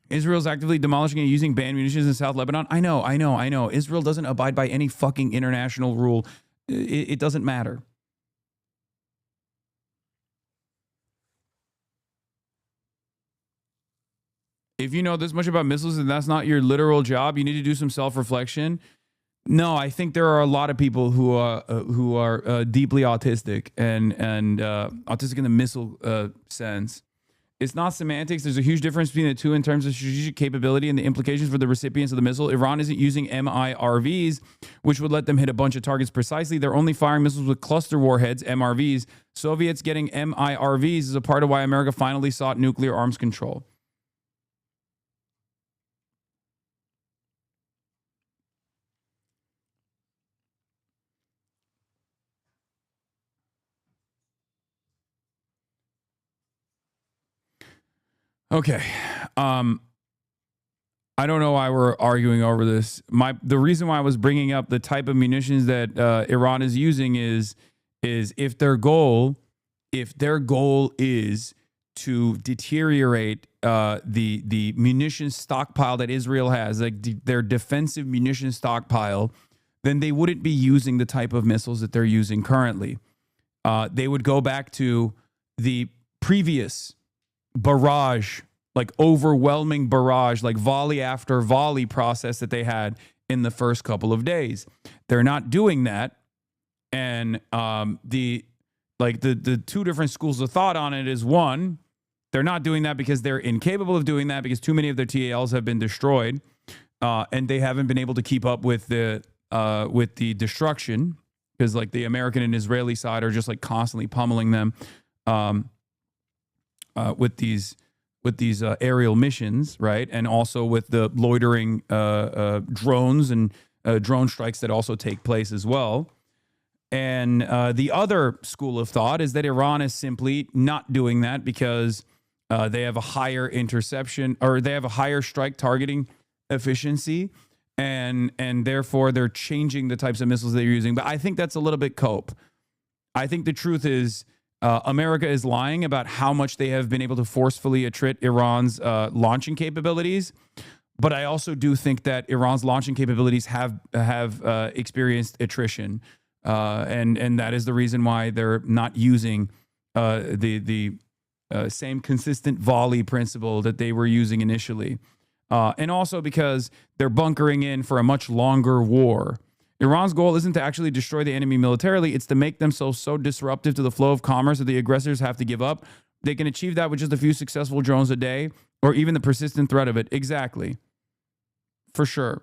Israel's actively demolishing and using banned munitions in South Lebanon. I know. Israel doesn't abide by any fucking international rule. It doesn't matter. If you know this much about missiles and that's not your literal job, you need to do some self-reflection. No, I think there are a lot of people who are deeply autistic and autistic in the missile sense. It's not semantics. There's a huge difference between the two in terms of strategic capability and the implications for the recipients of the missile. Iran isn't using MIRVs, which would let them hit a bunch of targets precisely. They're only firing missiles with cluster warheads, MRVs. Soviets getting MIRVs is a part of why America finally sought nuclear arms control. Okay. I don't know why we're arguing over this. The reason why I was bringing up the type of munitions that Iran is using is if their goal is to deteriorate the munitions stockpile that Israel has, like their defensive munitions stockpile, then they wouldn't be using the type of missiles that they're using currently. They would go back to the previous barrage, like overwhelming barrage, like volley after volley process that they had in the first couple of days. They're not doing that. And the two different schools of thought on it is, one, they're not doing that because they're incapable of doing that because too many of their TALs have been destroyed, and they haven't been able to keep up with the destruction, because like the American and Israeli side are just like constantly pummeling them with these aerial missions, right? And also with the loitering drones and drone strikes that also take place as well. And the other school of thought is that Iran is simply not doing that because they have a higher interception, or they have a higher strike targeting efficiency, and therefore they're changing the types of missiles they're using. But I think that's a little bit cope. I think the truth is America is lying about how much they have been able to forcefully attrit Iran's launching capabilities. But I also do think that Iran's launching capabilities have experienced attrition. And that is the reason why they're not using the same consistent volley principle that they were using initially. And also because they're bunkering in for a much longer war. Iran's goal isn't to actually destroy the enemy militarily. It's to make themselves so disruptive to the flow of commerce that the aggressors have to give up. They can achieve that with just a few successful drones a day, or even the persistent threat of it. Exactly. For sure.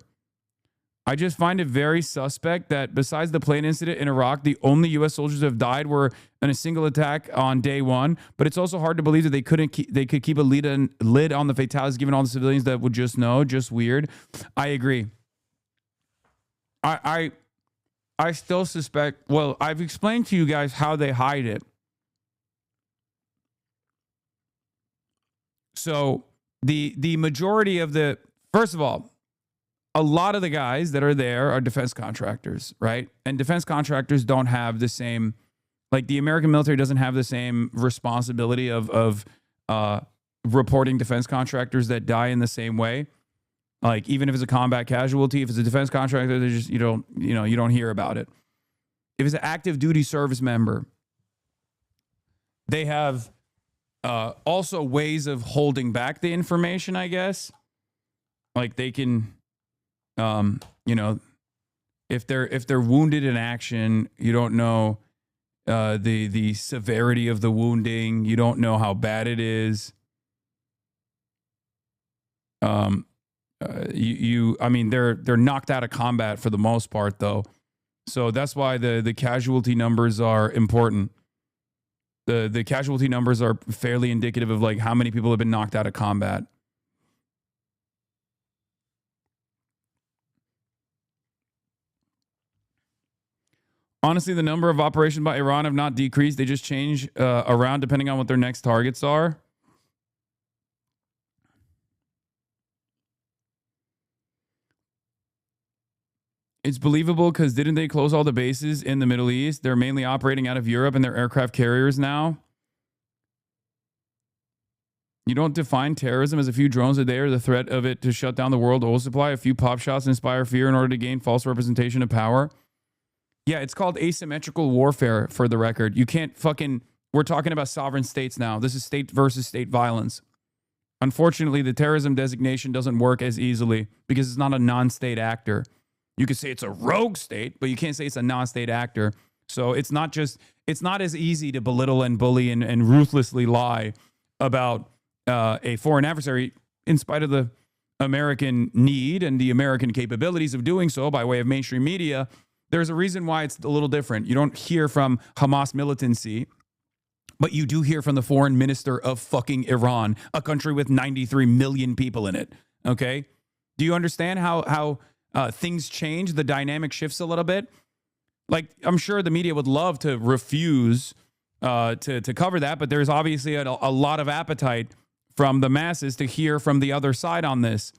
I just find it very suspect that besides the plane incident in Iraq, the only U.S. soldiers who have died were in a single attack on day one. But it's also hard to believe that they could keep a lid on the fatalities given all the civilians that would just know. Just weird. I agree. I still suspect. Well, I've explained to you guys how they hide it. So the majority of the, first of all, a lot of the guys that are there are defense contractors, right? And defense contractors don't have the same, like the American military doesn't have the same responsibility of reporting defense contractors that die in the same way. Like even if it's a combat casualty, if it's a defense contractor, they just you don't hear about it. If it's an active duty service member, they have also ways of holding back the information, I guess. Like they can. If they're wounded in action, you don't know the severity of the wounding. You don't know how bad it is. I mean, they're knocked out of combat for the most part, though. So that's why the casualty numbers are important. The casualty numbers are fairly indicative of like how many people have been knocked out of combat. Honestly, the number of operations by Iran have not decreased. They just change around depending on what their next targets are. It's believable because didn't they close all the bases in the Middle East? They're mainly operating out of Europe and their aircraft carriers now. You don't define terrorism as a few drones a day or the threat of it to shut down the world oil supply. A few pop shots inspire fear in order to gain false representation of power. Yeah, it's called asymmetrical warfare, for the record. You can't we're talking about sovereign states now. This is state versus state violence. Unfortunately, the terrorism designation doesn't work as easily because it's not a non-state actor. You could say it's a rogue state, but you can't say it's a non-state actor. So it's not as easy to belittle and bully and ruthlessly lie about a foreign adversary in spite of the American need and the American capabilities of doing so by way of mainstream media. There's a reason why it's a little different. You don't hear from Hamas militancy, but you do hear from the foreign minister of fucking Iran, a country with 93 million people in it. Okay? Do you understand how things change? The dynamic shifts a little bit. Like, I'm sure the media would love to refuse to cover that, but there's obviously a lot of appetite from the masses to hear from the other side on this.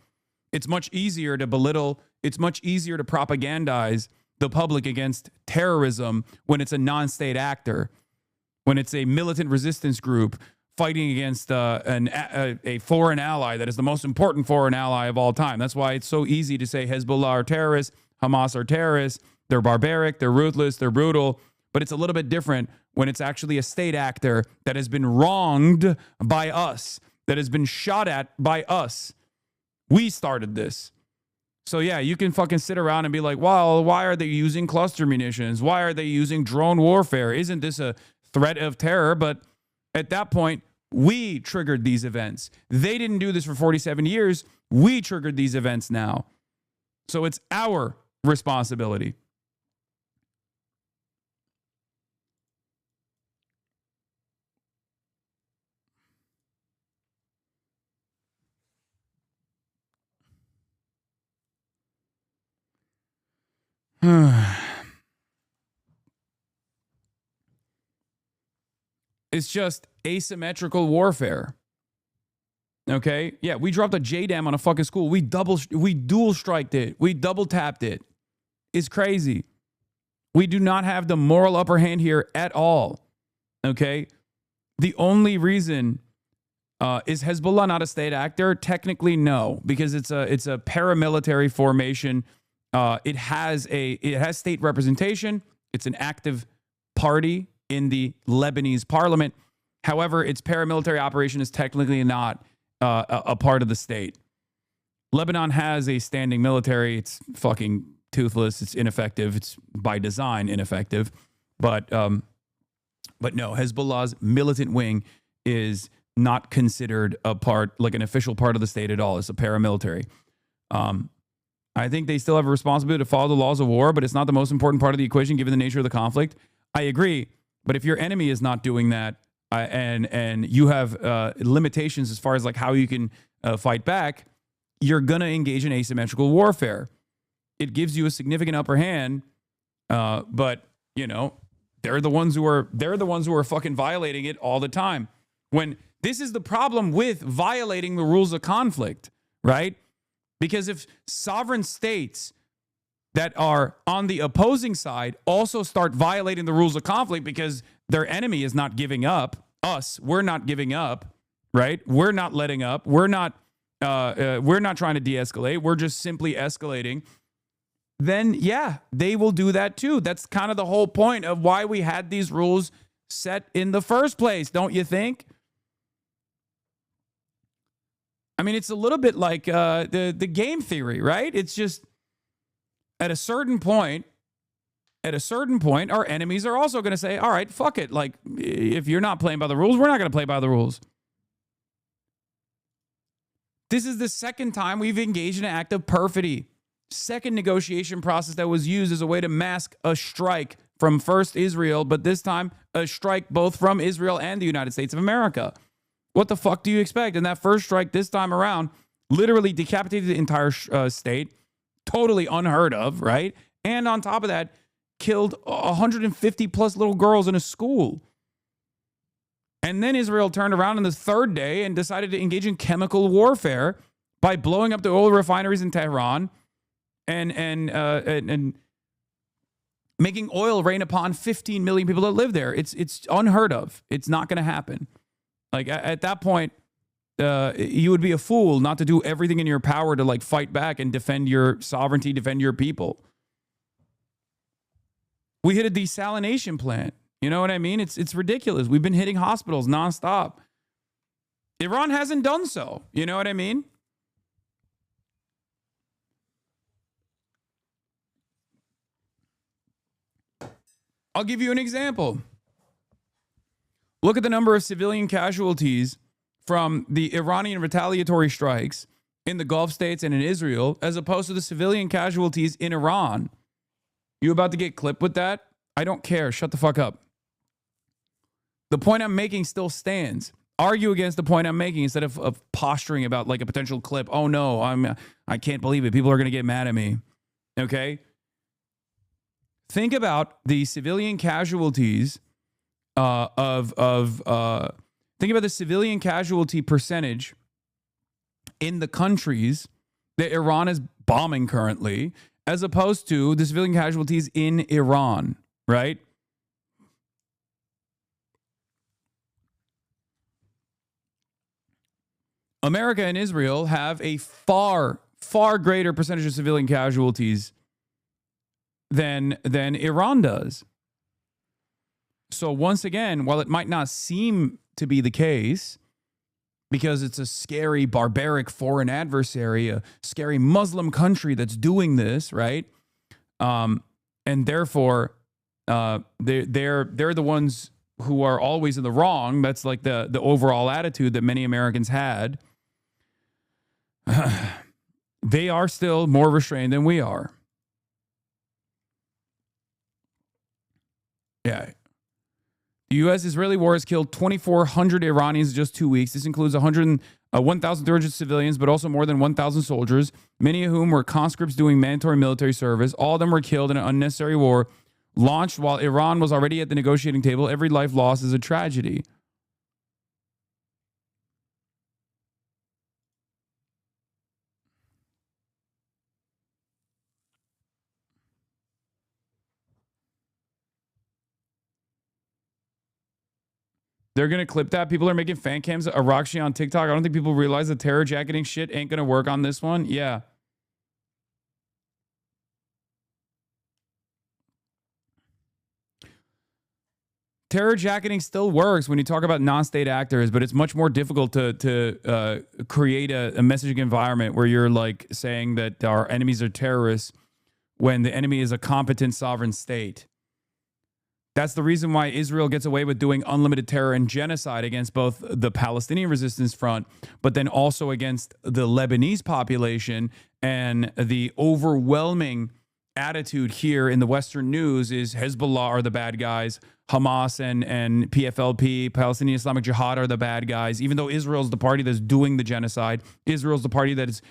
It's much easier to belittle. It's much easier to propagandize the public against terrorism when it's a non-state actor, when it's a militant resistance group fighting against a foreign ally that is the most important foreign ally of all time. That's why it's so easy to say Hezbollah are terrorists, Hamas are terrorists, they're barbaric, they're ruthless, they're brutal. But it's a little bit different when it's actually a state actor that has been wronged by us, that has been shot at by us. We started this. So yeah, you can fucking sit around and be like, well, why are they using cluster munitions? Why are they using drone warfare? Isn't this a threat of terror? But at that point, we triggered these events. They didn't do this for 47 years. We triggered these events now. So it's our responsibility. It's just asymmetrical warfare. Okay? Yeah, we dropped a JDAM on a fucking school. We dual striked it. We double tapped it. It's crazy. We do not have the moral upper hand here at all. Okay? The only reason is Hezbollah not a state actor? Technically, no, because it's a paramilitary formation. It has state representation. It's an active party in the Lebanese parliament. However, its paramilitary operation is technically not a part of the state. Lebanon has a standing military. It's fucking toothless. It's ineffective. It's by design ineffective. But no, Hezbollah's militant wing is not considered a part, like an official part of the state at all. It's a paramilitary. I think they still have a responsibility to follow the laws of war, but it's not the most important part of the equation given the nature of the conflict. I agree. But if your enemy is not doing that, and you have limitations as far as like how you can fight back, you're gonna engage in asymmetrical warfare. It gives you a significant upper hand, but you know they're the ones who are fucking violating it all the time. When this is the problem with violating the rules of conflict, right? Because if sovereign states that are on the opposing side also start violating the rules of conflict because their enemy is not giving up, we're not giving up, right? We're not letting up. We're not trying to de-escalate. We're just simply escalating. Then yeah, they will do that too. That's kind of the whole point of why we had these rules set in the first place, don't you think? I mean, it's a little bit like the game theory, right? It's just at a certain point, our enemies are also going to say, all right, fuck it. Like, if you're not playing by the rules, we're not going to play by the rules. This is the second time we've engaged in an act of perfidy. Second negotiation process that was used as a way to mask a strike from first Israel, but this time a strike both from Israel and the United States of America. What the fuck do you expect? And that first strike this time around literally decapitated the entire state. Totally unheard of, right? And on top of that, killed 150 plus little girls in a school. And then Israel turned around on the third day and decided to engage in chemical warfare by blowing up the oil refineries in Tehran and making oil rain upon 15 million people that live there. It's unheard of. It's not going to happen. Like at that point, you would be a fool not to do everything in your power to like fight back and defend your sovereignty, defend your people. We hit a desalination plant. You know what I mean? It's ridiculous. We've been hitting hospitals nonstop. Iran hasn't done so. You know what I mean? I'll give you an example. Look at the number of civilian casualties from the Iranian retaliatory strikes in the Gulf states and in Israel, as opposed to the civilian casualties in Iran. You about to get clipped with that? I don't care. Shut the fuck up. The point I'm making still stands. Argue against the point I'm making instead of posturing about like a potential clip. Oh no, I can't believe it. People are going to get mad at me. Okay? Think about the civilian casualties think about the civilian casualty percentage in the countries that Iran is bombing currently, as opposed to the civilian casualties in Iran, right? America and Israel have a far, far greater percentage of civilian casualties than Iran does. So once again, while it might not seem to be the case, because it's a scary, barbaric foreign adversary, a scary Muslim country that's doing this, right? And therefore, they're the ones who are always in the wrong. That's like the overall attitude that many Americans had. They are still more restrained than we are. Yeah. The U.S.-Israeli war has killed 2,400 Iranians in just 2 weeks. This includes 1,300 civilians, but also more than 1,000 soldiers, many of whom were conscripts doing mandatory military service. All of them were killed in an unnecessary war launched while Iran was already at the negotiating table. Every life lost is a tragedy. They're going to clip that. People are making fan cams of Arakshi on TikTok. I don't think people realize the terror jacketing shit ain't going to work on this one. Yeah. Terror jacketing still works when you talk about non-state actors, but it's much more difficult to create a messaging environment where you're like saying that our enemies are terrorists when the enemy is a competent sovereign state. That's the reason why Israel gets away with doing unlimited terror and genocide against both the Palestinian resistance front, but then also against the Lebanese population. And the overwhelming attitude here in the Western news is Hezbollah are the bad guys, Hamas and PFLP, Palestinian Islamic Jihad, are the bad guys. Even though Israel's the party that's doing the genocide, Israel's the party that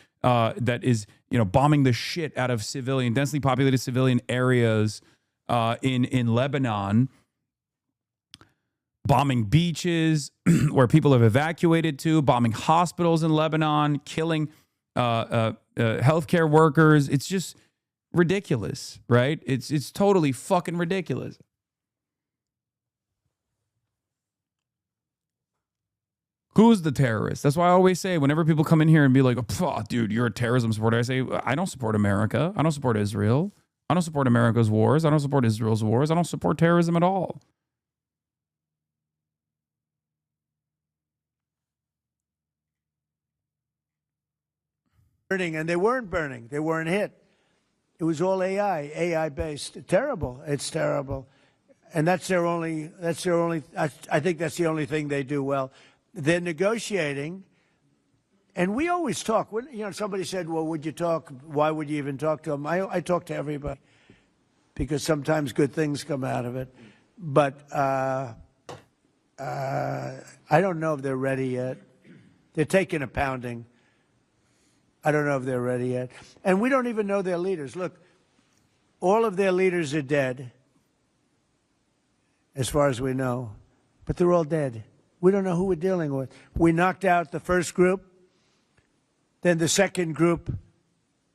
is bombing the shit out of densely populated civilian areas in Lebanon, bombing beaches where people have evacuated to, bombing hospitals in Lebanon, killing healthcare workers. It's just ridiculous, right? It's totally fucking ridiculous. Who's the terrorist? That's why I always say, whenever people come in here and be like, oh, dude, you're a terrorism supporter, I say, I don't support America. I don't support Israel. I don't support America's wars. I don't support Israel's wars. I don't support terrorism at all. Burning, and they weren't burning. They weren't hit. It was all AI based. Terrible. It's terrible. And that's their only, I think that's the only thing they do well. They're negotiating. And we always talk. When, somebody said, well, would you talk? Why would you even talk to them? I talk to everybody because sometimes good things come out of it. But I don't know if they're ready yet. They're taking a pounding. I don't know if they're ready yet. And we don't even know their leaders. Look, all of their leaders are dead, as far as we know. But they're all dead. We don't know who we're dealing with. We knocked out the first group. Then the second group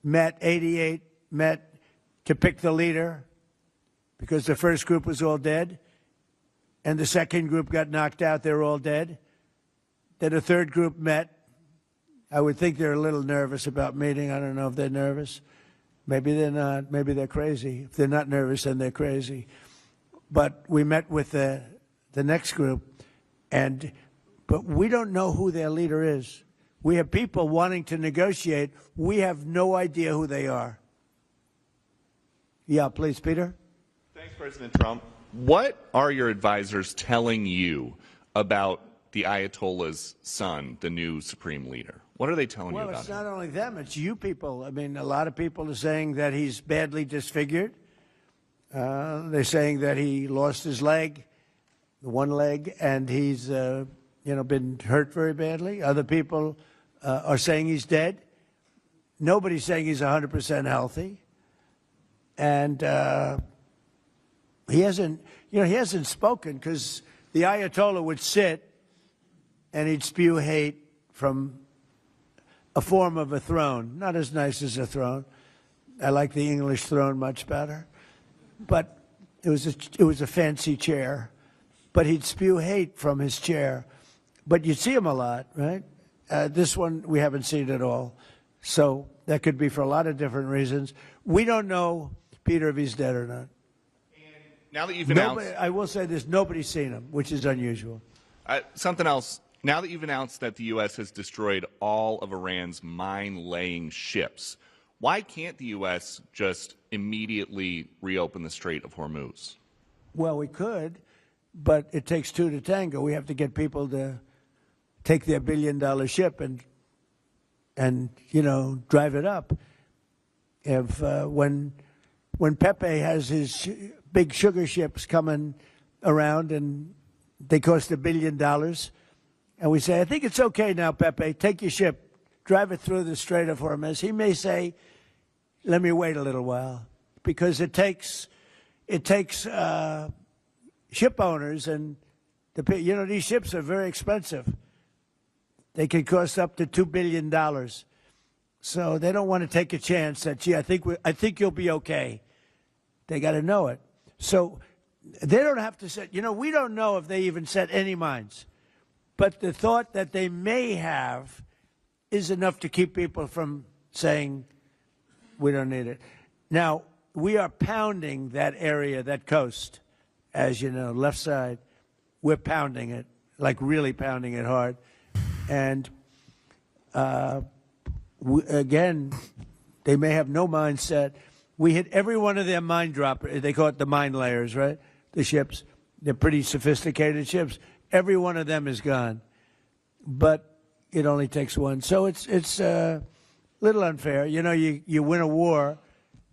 met, 88 met to pick the leader because the first group was all dead. And the second group got knocked out. They're all dead. Then a third group met. I would think they're a little nervous about meeting. I don't know if they're nervous. Maybe they're not. Maybe they're crazy. If they're not nervous, then they're crazy. But we met with the next group, but we don't know who their leader is. We have people wanting to negotiate. We have no idea who they are. Yeah, please, Peter. Thanks, President Trump. What are your advisors telling you about the Ayatollah's son, the new supreme leader? What are they telling you about him? Well, it's not only them, it's you people. I mean, a lot of people are saying that he's badly disfigured. They're saying that he lost his leg, one leg, and he's been hurt very badly. Other people are saying he's dead. Nobody's saying he's 100% healthy. And he hasn't spoken because the Ayatollah would sit and he'd spew hate from a form of a throne. Not as nice as a throne. I like the English throne much better. But it was a fancy chair. But he'd spew hate from his chair. But you'd see him a lot, right? This one, we haven't seen at all. So that could be for a lot of different reasons. We don't know, Peter, if he's dead or not. Now that you've announced, I will say this: nobody's seen them, which is unusual. something else. Now that you've announced that the U.S. has destroyed all of Iran's mine-laying ships, why can't the U.S. just immediately reopen the Strait of Hormuz? Well, we could, but it takes two to tango. We have to get people to take their billion-dollar ship and drive it up. If when Pepe has his big sugar ships coming around and they cost $1 billion, and we say, I think it's okay now, Pepe, take your ship, drive it through the Strait of Hormuz. He may say, let me wait a little while, because it takes ship owners, and these ships are very expensive. They can cost up to $2 billion. So they don't want to take a chance that, gee, I think you'll be okay. They got to know it. So they don't have to set, we don't know if they even set any mines. But the thought that they may have is enough to keep people from saying, we don't need it. Now, we are pounding that area, that coast, as you know, left side. We're pounding it, like really pounding it hard. And again, they may have no mine set. We hit every one of their mine droppers. They call it the mine layers, right? The ships. They're pretty sophisticated ships. Every one of them is gone. But it only takes one. So it's a little unfair. You win a war,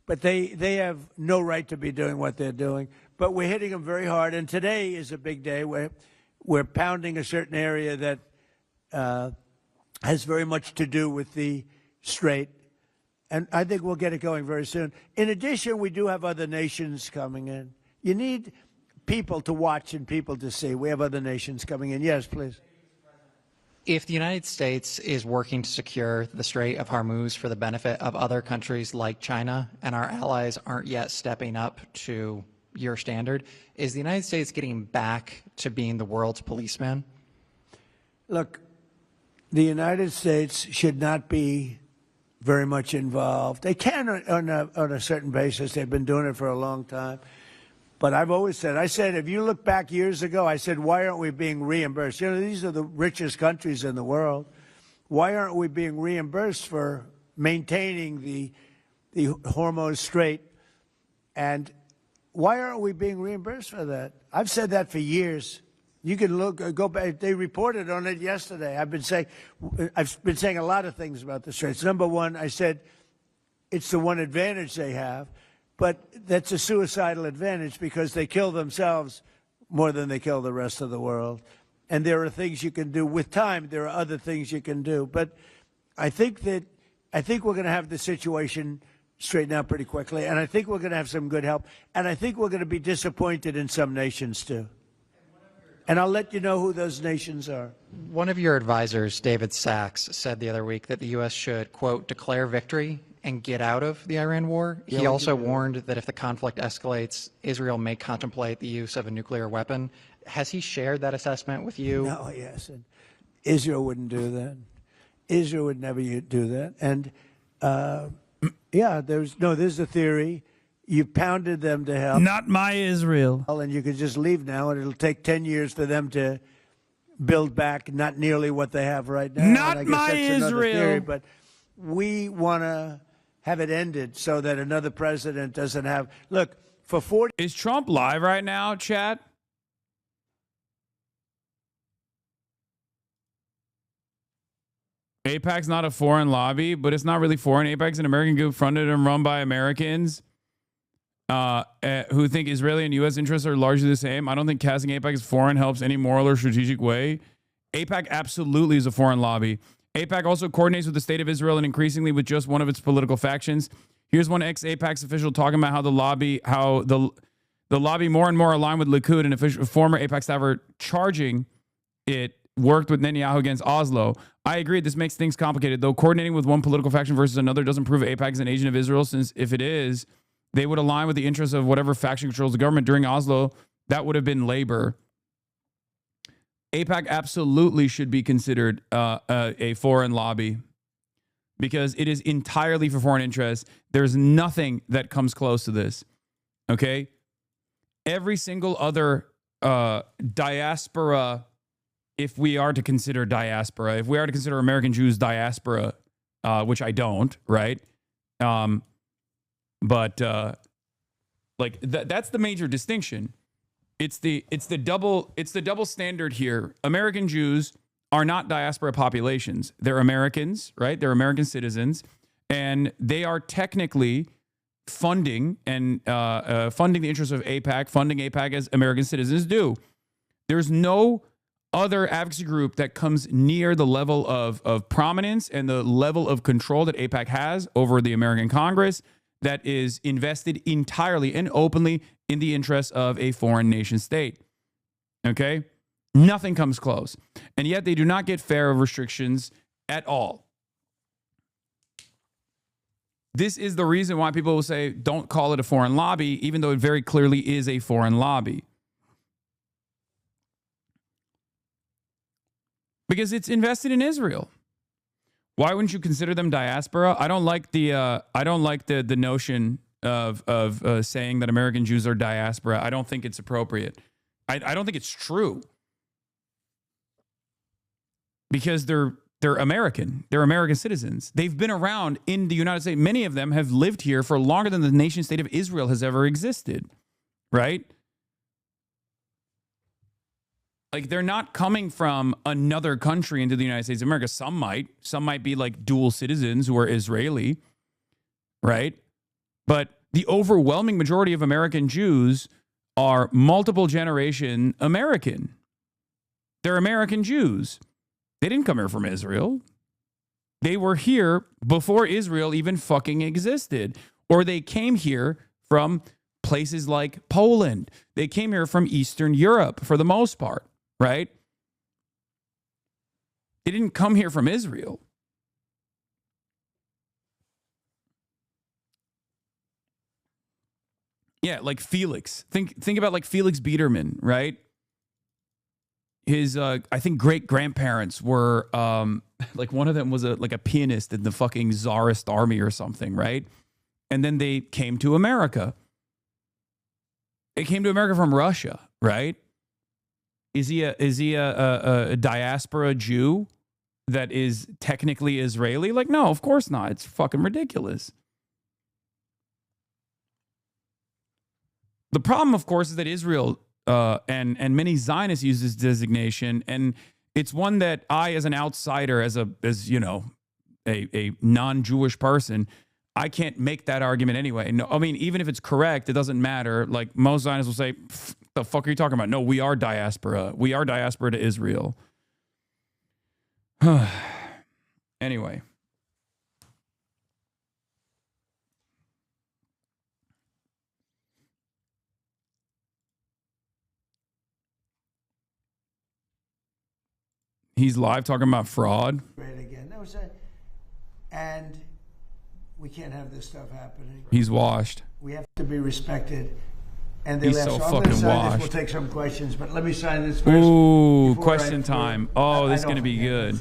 but they have no right to be doing what they're doing. But we're hitting them very hard. And today is a big day where we're pounding a certain area that has very much to do with the Strait. And I think we'll get it going very soon. In addition, we do have other nations coming in. You need people to watch and people to see. We have other nations coming in. Yes, please. If the United States is working to secure the Strait of Hormuz for the benefit of other countries like China, and our allies aren't yet stepping up to your standard, is the United States getting back to being the world's policeman? Look, the United States should not be very much involved. They can on a certain basis. They've been doing it for a long time. But I've always said, if you look back years ago, I said, why aren't we being reimbursed? These are the richest countries in the world. Why aren't we being reimbursed for maintaining the Hormuz Strait? And why aren't we being reimbursed for that? I've said that for years. You can go back. They reported on it yesterday. I've been saying a lot of things about the Straits. Number one, I said it's the one advantage they have, but that's a suicidal advantage because they kill themselves more than they kill the rest of the world. And there are things you can do with time. There are other things you can do. But I think we're going to have the situation straighten out pretty quickly, and I think we're going to have some good help, and I think we're going to be disappointed in some nations too. And I'll let you know who those nations are. One of your advisors, David Sachs, said the other week that the U.S. should, quote, declare victory and get out of the Iran war. Yeah, he also warned that if the conflict escalates, Israel may contemplate the use of a nuclear weapon. Has he shared that assessment with you? No, yes. And Israel wouldn't do that. Israel would never do that. And, there's a theory. You pounded them to hell. Not my Israel. And you could just leave now, and it'll take 10 years for them to build back not nearly what they have right now. Not and I guess my that's another Israel. Theory, but we want to have it ended so that another president doesn't have. Look, for 40. Is Trump live right now, chat? AIPAC's not a foreign lobby, but it's not really foreign. AIPAC's an American group funded and run by Americans who think Israeli and U.S. interests are largely the same. I don't think casting AIPAC as foreign helps any moral or strategic way. AIPAC absolutely is a foreign lobby. AIPAC also coordinates with the state of Israel and increasingly with just one of its political factions. Here's one ex-AIPAC's official talking about how the lobby more and more aligned with Likud, and a former AIPAC staffer charging it worked with Netanyahu against Oslo. I agree, this makes things complicated, though coordinating with one political faction versus another doesn't prove AIPAC is an agent of Israel, since if it is, they would align with the interests of whatever faction controls the government. During Oslo, that would have been labor. AIPAC absolutely should be considered a foreign lobby because it is entirely for foreign interests. There's nothing that comes close to this, okay? every single other diaspora, if we are to consider diaspora, if we are to consider American Jews diaspora, which I don't, right? But like that's the major distinction. It's the double standard here. American Jews are not diaspora populations. They're Americans, right? They're American citizens, and they are technically funding and funding the interests of AIPAC, funding AIPAC as American citizens do. There's no other advocacy group that comes near the level of prominence and the level of control that AIPAC has over the American Congress that is invested entirely and openly in the interests of a foreign nation state. Okay? Nothing comes close. And yet they do not get fair restrictions at all. This is the reason why people will say, don't call it a foreign lobby, even though it very clearly is a foreign lobby. Because it's invested in Israel. Why wouldn't you consider them diaspora? I don't like the notion of saying that American Jews are diaspora. I don't think it's appropriate. I don't think it's true. Because they're American. They're American citizens. They've been around in the United States. Many of them have lived here for longer than the nation state of Israel has ever existed. Right? Like, they're not coming from another country into the United States of America. Some might be like dual citizens who are Israeli, right? But the overwhelming majority of American Jews are multiple generation American. They're American Jews. They didn't come here from Israel. They were here before Israel even fucking existed. Or they came here from places like Poland. They came here from Eastern Europe for the most part. Right? They didn't come here from Israel. Yeah, like Felix. Think about like Felix Biederman, right? His I think great grandparents were like one of them was like a pianist in the fucking Tsarist army or something, right? And then they came to America. They came to America from Russia, right? Is he a diaspora Jew that is technically Israeli? Like, no, of course not. It's fucking ridiculous. The problem, of course, is that Israel and many Zionists use this designation, and it's one that I, as an outsider, as you know, a non-Jewish person, I can't make that argument anyway. No, I mean, even if it's correct, it doesn't matter. Like, most Zionists will say, the fuck are you talking about? No, we are diaspora. We are diaspora to Israel. Anyway. He's live talking about fraud. Right again. That was and we can't have this stuff happening. He's washed. We have to be respected. And he's so fucking washed. We'll take some questions, but let me sign this first. Ooh, question time. Oh, this is going to be good.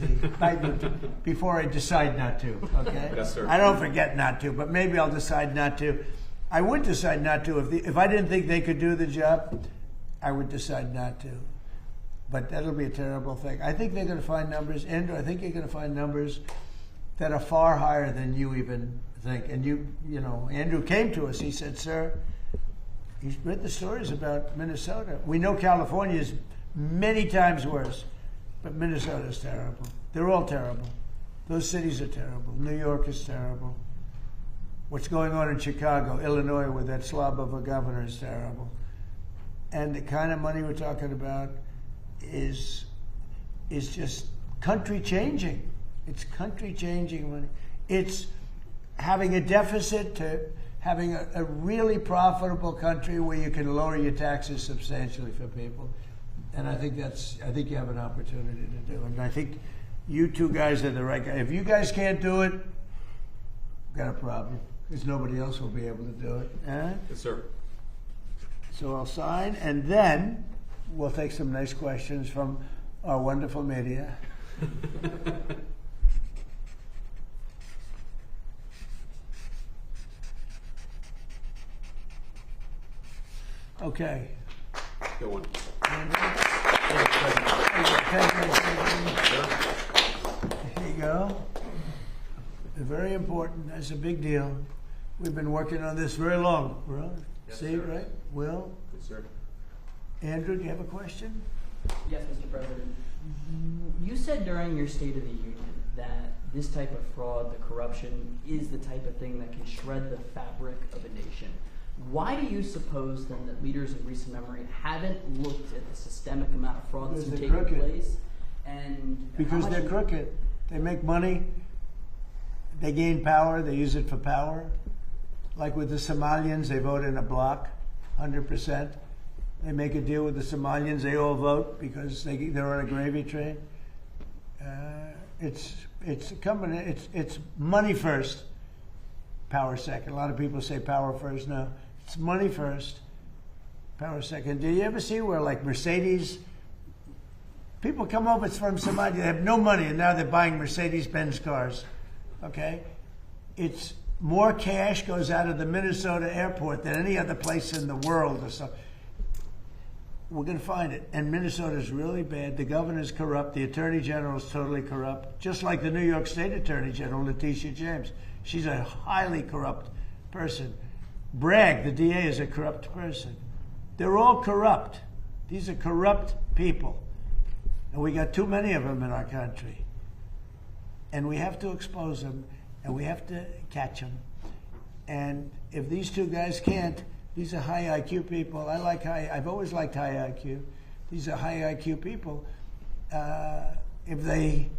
Before I decide not to, okay? Yes, sir. I don't forget not to, but maybe I'll decide not to. I would decide not to. If I didn't think they could do the job, I would decide not to. But that'll be a terrible thing. I think they're going to find numbers. Andrew, I think you're going to find numbers that are far higher than you even think. And you know, Andrew came to us. He said, sir, he's read the stories about Minnesota. We know California is many times worse, but Minnesota is terrible. They're all terrible. Those cities are terrible. New York is terrible. What's going on in Chicago, Illinois, with that slob of a governor is terrible. And the kind of money we're talking about is just country changing. It's country changing money. It's having a deficit to having a really profitable country where you can lower your taxes substantially for people. And I think you have an opportunity to do it. And I think you two guys are the right guys. If you guys can't do it, we've got a problem, because nobody else will be able to do it. Yes, sir. So I'll sign, and then we'll take some nice questions from our wonderful media. Okay. Good one. Here you go. Very important. That's a big deal. We've been working on this very long. Right? Yes, See, sir. right? Will? Good, sir. Andrew, do you have a question? Yes, Mr. President. You said during your State of the Union that this type of fraud, the corruption, is the type of thing that can shred the fabric of a nation. Why do you suppose then that leaders in recent memory haven't looked at the systemic amount of fraud that's been taking place? And because they're crooked. They make money, they gain power, they use it for power. Like with the Somalians, they vote in a block, 100%. They make a deal with the Somalians, they all vote because they're on a gravy train. It's money first, power second. A lot of people say power first. No, it's money first, power second. Do you ever see where like Mercedes, people come over from Somalia, they have no money and now they're buying Mercedes-Benz cars, okay? It's more cash goes out of the Minnesota airport than any other place in the world or so. We're going to find it. And Minnesota is really bad. The governor's corrupt. The attorney general is totally corrupt. Just like the New York State Attorney General, Letitia James. She's a highly corrupt person. Bragg, the DA, is a corrupt person. They're all corrupt. These are corrupt people. And we got too many of them in our country. And we have to expose them, and we have to catch them. And if these two guys can't, these are high IQ people. I've always liked high IQ. These are high IQ people. If they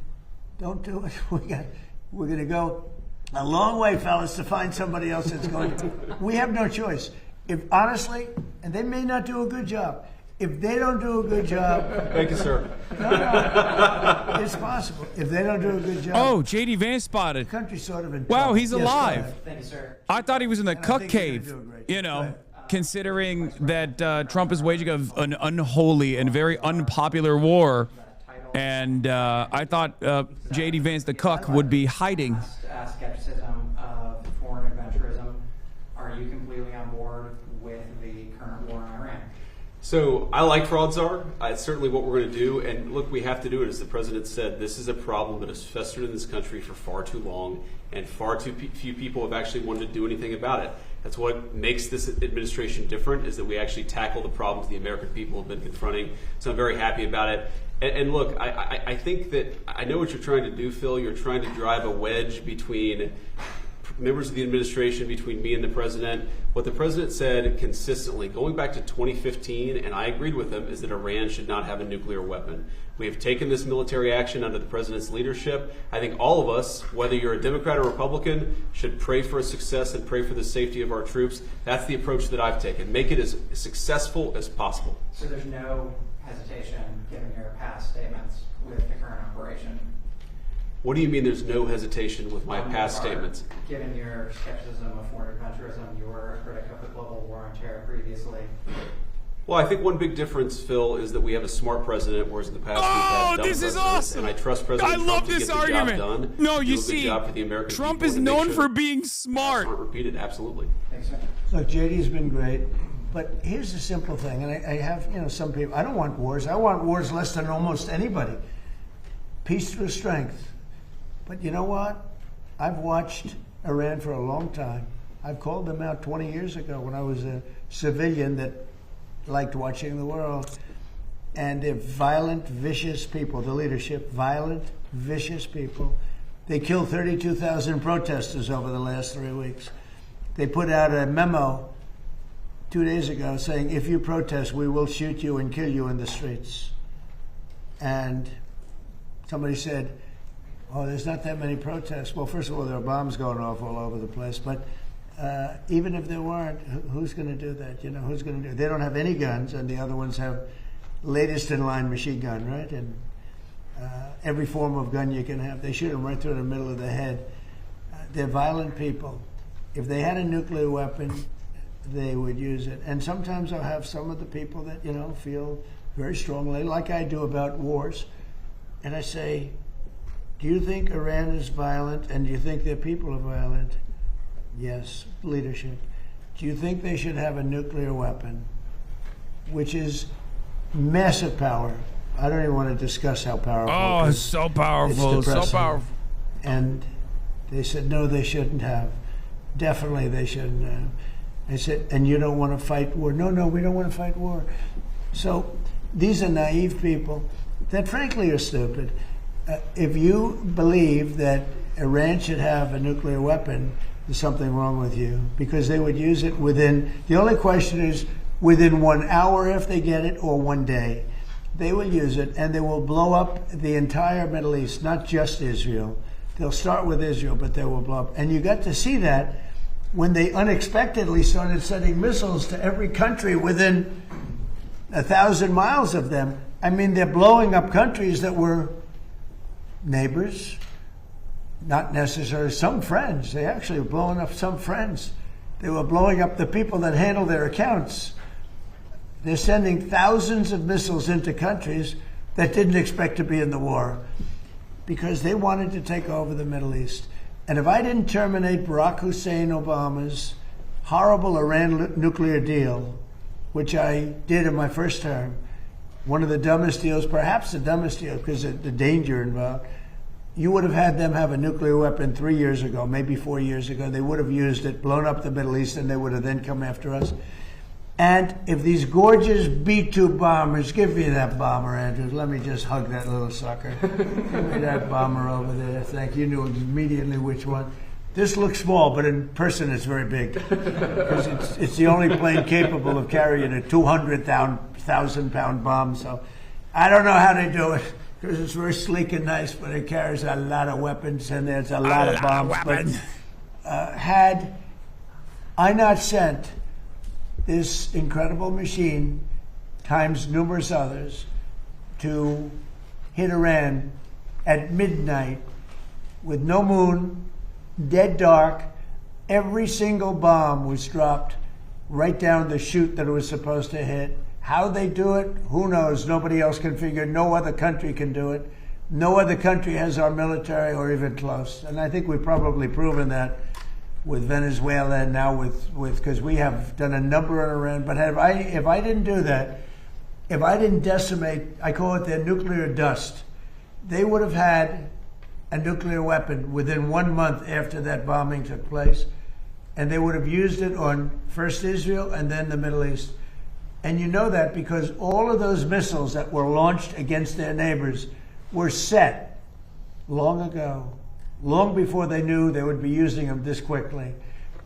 don't do it, we're going to go a long way, fellas, to find somebody else that's going to. We have no choice. If honestly, and they may not do a good job. If they don't do a good job, Thank you, sir. No, it's possible. If they don't do a good job. Oh, J.D. Vance spotted. The country's sort of in Wow, trouble. he's Yes, alive. go ahead. Thank you, sir. I thought he was in the And I cuck think you're gonna cave. do a great You job. Go know, ahead. considering that Trump is waging an unholy and very unpopular war, and I thought J.D. Vance, the cuck, would be hiding. Skepticism of foreign adventurism. Are you completely on board with the current war in Iran? So I like fraud czar. It's certainly what we're going to do. And look, we have to do it. As the president said, this is a problem that has festered in this country for far too long, and far too few people have actually wanted to do anything about it. That's what makes this administration different, is that we actually tackle the problems the American people have been confronting. So I'm very happy about it. And look, I think that I know what you're trying to do, Phil. You're trying to drive a wedge between members of the administration, between me and the president. What the president said consistently, going back to 2015, and I agreed with him, is that Iran should not have a nuclear weapon. We have taken this military action under the president's leadership. I think all of us, whether you're a Democrat or Republican, should pray for success and pray for the safety of our troops. That's the approach that I've taken. Make it as successful as possible. So there's no hesitation, given your past statements, with the current operation? What do you mean there's no hesitation with my past statements? Given your skepticism of foreign adventurism, you were a critic of the global war on terror previously. Well, I think one big difference, Phil, is that we have a smart president, whereas in the past we've had dumb this is presidents. awesome. And I trust President I Trump love to this get the argument. job done. No, you do a good see, job for the American Trump people is and make known sure for being smart. aren't repeated. Absolutely. Thanks, sir. Look, JD's been great, but here's the simple thing, and I have, some people, I don't want wars. I want wars less than almost anybody. Peace through strength. But you know what? I've watched Iran for a long time. I've called them out 20 years ago when I was a civilian that liked watching the world. And they're violent, vicious people, the leadership, violent, vicious people. They killed 32,000 protesters over the last 3 weeks. They put out a memo 2 days ago saying, if you protest, we will shoot you and kill you in the streets. And somebody said, oh, there's not that many protests. Well, first of all, there are bombs going off all over the place. But even if there weren't, who's going to do that? Who's going to do it? They don't have any guns, and the other ones have latest in line machine gun, right? And every form of gun you can have. They shoot them right through the middle of the head. They're violent people. If they had a nuclear weapon, they would use it. And sometimes I'll have some of the people that, feel very strongly, like I do about wars. And I say, do you think Iran is violent, and do you think their people are violent? Yes, leadership. Do you think they should have a nuclear weapon? which is massive power. I don't even want to discuss how powerful. Oh, it's so powerful. It's so powerful. And they said, no, they shouldn't have. Definitely they shouldn't have. I said, and you don't want to fight war? No, we don't want to fight war. So these are naive people that frankly are stupid. If you believe that Iran should have a nuclear weapon, there's something wrong with you, because they would use it within, the only question is within 1 hour if they get it, or 1 day. They will use it, and they will blow up the entire Middle East, not just Israel. They'll start with Israel, but they will blow up. And you got to see that when they unexpectedly started sending missiles to every country within 1,000 miles of them. I mean, they're blowing up countries that were neighbors, not necessarily some friends. They actually were blowing up some friends. They were blowing up the people that handle their accounts. They're sending thousands of missiles into countries that didn't expect to be in the war because they wanted to take over the Middle East. And if I didn't terminate Barack Hussein Obama's horrible Iran nuclear deal, which I did in my first term, one of the dumbest deals, perhaps the dumbest deal because of the danger involved, you would have had them have a nuclear weapon 3 years ago, maybe 4 years ago. They would have used it, blown up the Middle East, and they would have then come after us. And if these gorgeous B-2 bombers, give me that bomber, Andrews. Let me just hug that little sucker. Give me that bomber over there. Thank you. You knew immediately which one. This looks small, but in person it's very big. Because it's the only plane capable of carrying a 200,000-pound bomb. So I don't know how they do it, because it's very sleek and nice, but it carries a lot of weapons, and there's a lot of bombs. But had I not sent this incredible machine, times numerous others, to hit Iran at midnight with no moon, dead dark, every single bomb was dropped right down the chute that it was supposed to hit. How they do it, who knows? Nobody else can figure it. No other country can do it. No other country has our military or even close. And I think we've probably proven that with Venezuela and now with because we have done a number on Iran. But if I didn't do that, if I didn't decimate, I call it their nuclear dust, they would have had a nuclear weapon within 1 month after that bombing took place. And they would have used it on first Israel and then the Middle East. And you know that because all of those missiles that were launched against their neighbors were set long ago, long before they knew they would be using them this quickly.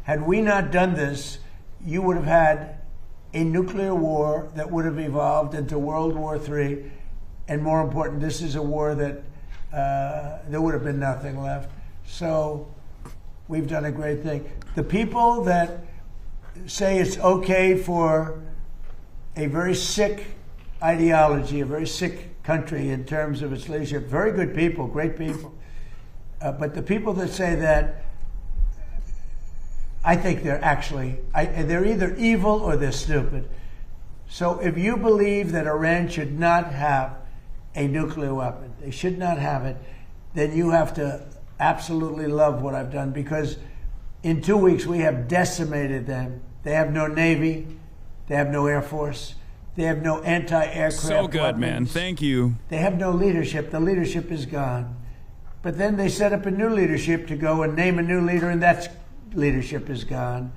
Had we not done this, you would have had a nuclear war that would have evolved into World War III. And more important, this is a war that there would have been nothing left. So we've done a great thing. The people that say it's okay for a very sick ideology, a very sick country in terms of its leadership, very good people, great people. But the people that say that, I think they're actually, they're either evil or they're stupid. So if you believe that Iran should not have a nuclear weapon, they should not have it, then you have to absolutely love what I've done, because in 2 weeks we have decimated them. They have no Navy, they have no Air Force, they have no anti-aircraft So good, weapons. man. Thank you. They have no leadership. The leadership is gone. But then they set up a new leadership to go and name a new leader, and that leadership is gone.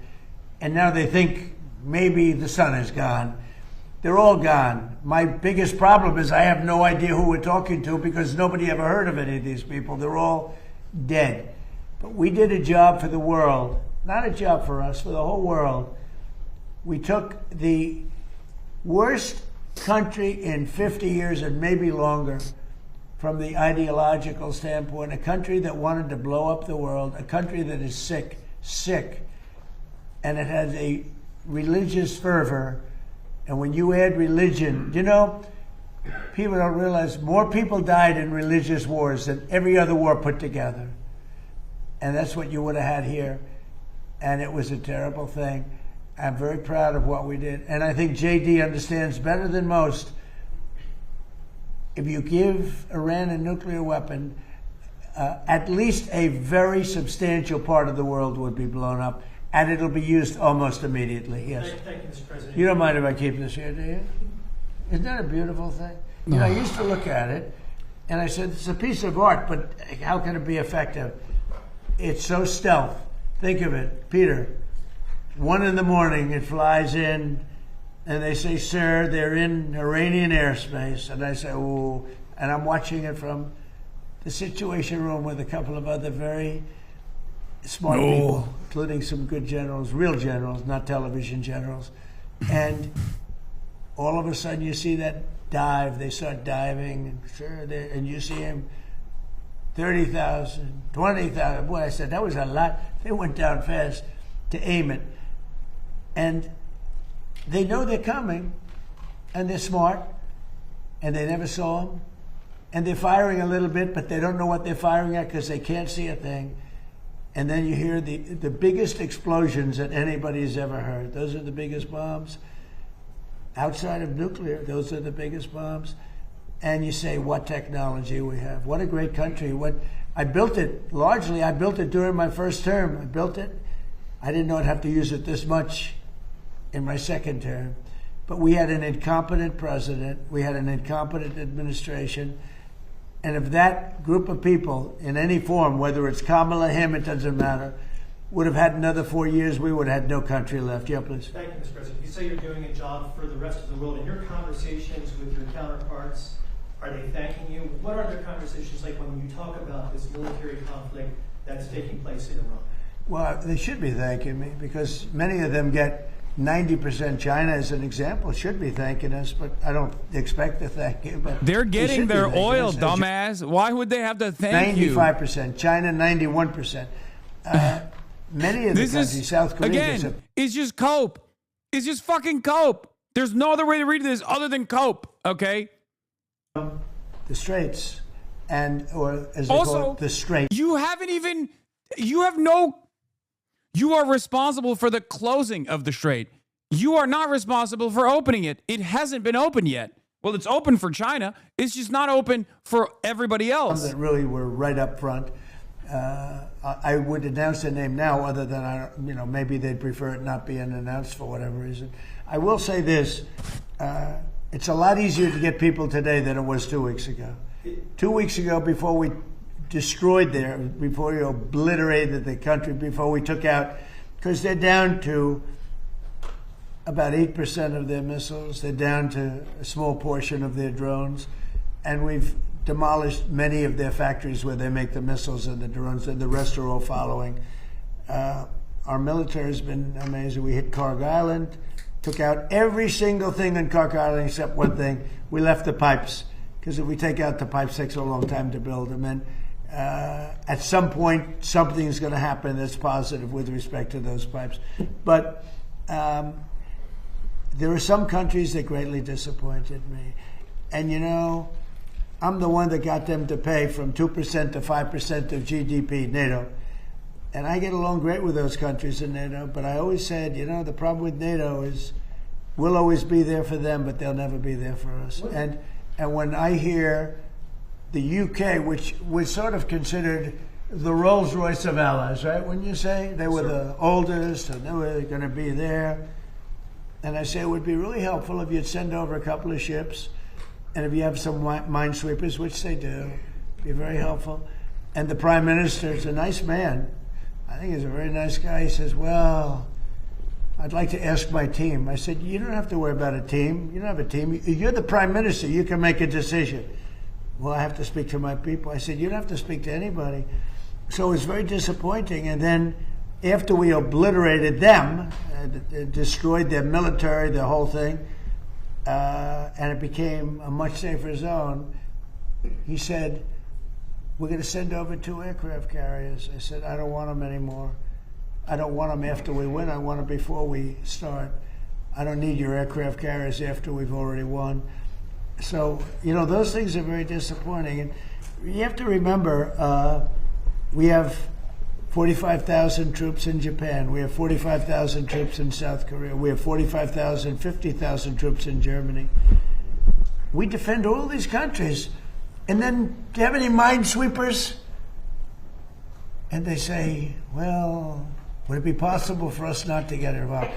And now they think maybe the sun is gone. They're all gone. My biggest problem is I have no idea who we're talking to, because nobody ever heard of any of these people. They're all dead. But we did a job for the world, not a job for us, for the whole world. We took the worst country in 50 years and maybe longer from the ideological standpoint, a country that wanted to blow up the world, a country that is sick, and it has a religious fervor. And when you add religion, you know, people don't realize more people died in religious wars than every other war put together. And that's what you would have had here. And it was a terrible thing. I'm very proud of what we did. And I think JD understands better than most, if you give Iran a nuclear weapon, at least a very substantial part of the world would be blown up. and it'll be used almost immediately. Yes. Thank you, Mr. President. You don't mind if I keep this here, do you? Isn't that a beautiful thing? You know, I used to look at it, and I said, it's a piece of art, but how can it be effective? It's so stealth. Think of it, Peter. 1 a.m, it flies in, and they say, sir, they're in Iranian airspace. And I say, oh, and I'm watching it from the Situation Room with a couple of other very smart people, including some good generals, real generals, not television generals. And all of a sudden you see that dive, they start diving, and you see him 30,000, 20,000. Boy, I said, that was a lot. They went down fast to aim it. And they know they're coming, and they're smart, and they never saw them. And they're firing a little bit, but they don't know what they're firing at because they can't see a thing. And then you hear the biggest explosions that anybody's ever heard. Those are the biggest bombs. Outside of nuclear, those are the biggest bombs. And you say, what technology we have. What a great country. I built it, largely, I built it during my first term. I built it. I didn't know I'd have to use it this much in my second term. But we had an incompetent president. We had an incompetent administration. And if that group of people, in any form, whether it's Kamala, him, it doesn't matter, would have had another 4 years, we would have had no country left. Yeah, please. Thank you, Mr. President. You say you're doing a job for the rest of the world. In your conversations with your counterparts, are they thanking you? What are their conversations like when you talk about this military conflict that's taking place in Iran? Well, they should be thanking me because many of them get 90%. China, as an example, should be thanking us, but I don't expect to thank you. But they're getting their oil, dumbass. Why would they have to thank you? 95%. China, 91%. Many of the countries, South Korea. Again, it's just cope. It's just fucking cope. There's no other way to read this other than cope, okay? The Straits, or as they call it, the Strait. You are responsible for the closing of the Strait. You are not responsible for opening it. It hasn't been open yet. Well, it's open for China. It's just not open for everybody else. That really were right up front. I would announce the name now, other than maybe they'd prefer it not being announced for whatever reason. I will say this: it's a lot easier to get people today than it was 2 weeks ago. 2 weeks ago, before we destroyed before we obliterated the country, before we took out, because they're down to about 8% of their missiles. They're down to a small portion of their drones, and we've demolished many of their factories where they make the missiles and the drones, and the rest are all following. Our military has been amazing. We hit Carg Island, took out every single thing on Carg Island except one thing. We left the pipes, because if we take out the pipes, it takes a long time to build them. And at some point, something's going to happen that's positive with respect to those pipes. But there are some countries that greatly disappointed me. And I'm the one that got them to pay from 2% to 5% of GDP, NATO. And I get along great with those countries in NATO, but I always said, the problem with NATO is we'll always be there for them, but they'll never be there for us. And when I hear the UK, which was sort of considered the Rolls-Royce of allies, right? When you say they were the oldest and they were going to be there. And I say it would be really helpful if you'd send over a couple of ships, and if you have some minesweepers, which they do, be very helpful. And the Prime Minister is a nice man. I think he's a very nice guy. He says, well, I'd like to ask my team. I said, you don't have to worry about a team. You don't have a team. You're the Prime Minister. You can make a decision. Well, I have to speak to my people. I said, you don't have to speak to anybody. So it was very disappointing. And then after we obliterated them, destroyed their military, the whole thing, and it became a much safer zone, he said, we're going to send over 2 aircraft carriers. I said, I don't want them anymore. I don't want them after we win. I want them before we start. I don't need your aircraft carriers after we've already won. So, those things are very disappointing. And you have to remember, we have 45,000 troops in Japan. We have 45,000 troops in South Korea. We have 45,000, 50,000 troops in Germany. We defend all these countries. And then, do you have any minesweepers? And they say, well, Would it be possible for us not to get involved?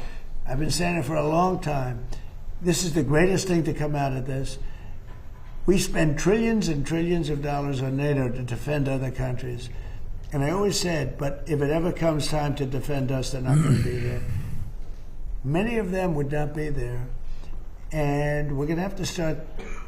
I've been saying it for a long time. This is the greatest thing to come out of this. We spend trillions and trillions of dollars on NATO to defend other countries. And I always said, but if it ever comes time to defend us, they're not going to be there. Many of them would not be there. And we're going to have to start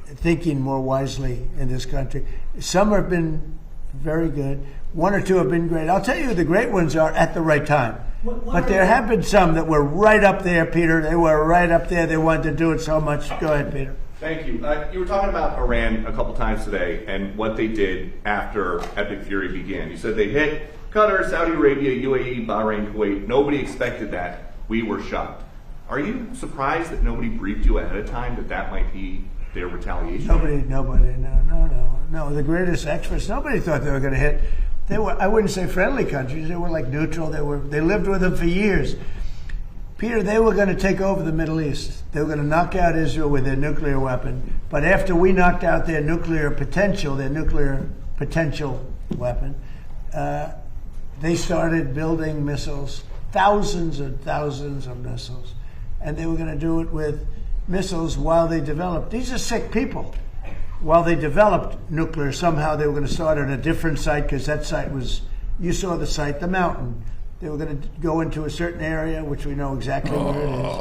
thinking more wisely in this country. Some have been very good. One or two have been great. I'll tell you who the great ones are at the right time. But there have been some that were right up there, Peter. They were right up there. They wanted to do it so much. Go ahead, Peter. Thank you. You were talking about Iran a couple times today and what they did after Epic Fury began. You said they hit Qatar, Saudi Arabia, UAE, Bahrain, Kuwait. Nobody expected that. We were shocked. Are you surprised that nobody briefed you ahead of time that that might be their retaliation? Nobody, no. The greatest experts, nobody thought they were going to hit. They were, I wouldn't say friendly countries. They were like neutral. They lived with them for years. Peter, they were going to take over the Middle East. They were going to knock out Israel with their nuclear weapon. But after we knocked out their nuclear potential weapon, they started building missiles, thousands and thousands of missiles. And they were going to do it with missiles while they developed. These are sick people. While they developed nuclear, somehow they were going to start on a different site because that site was, you saw the site, the mountain. They were going to go into a certain area, which we know exactly where it is.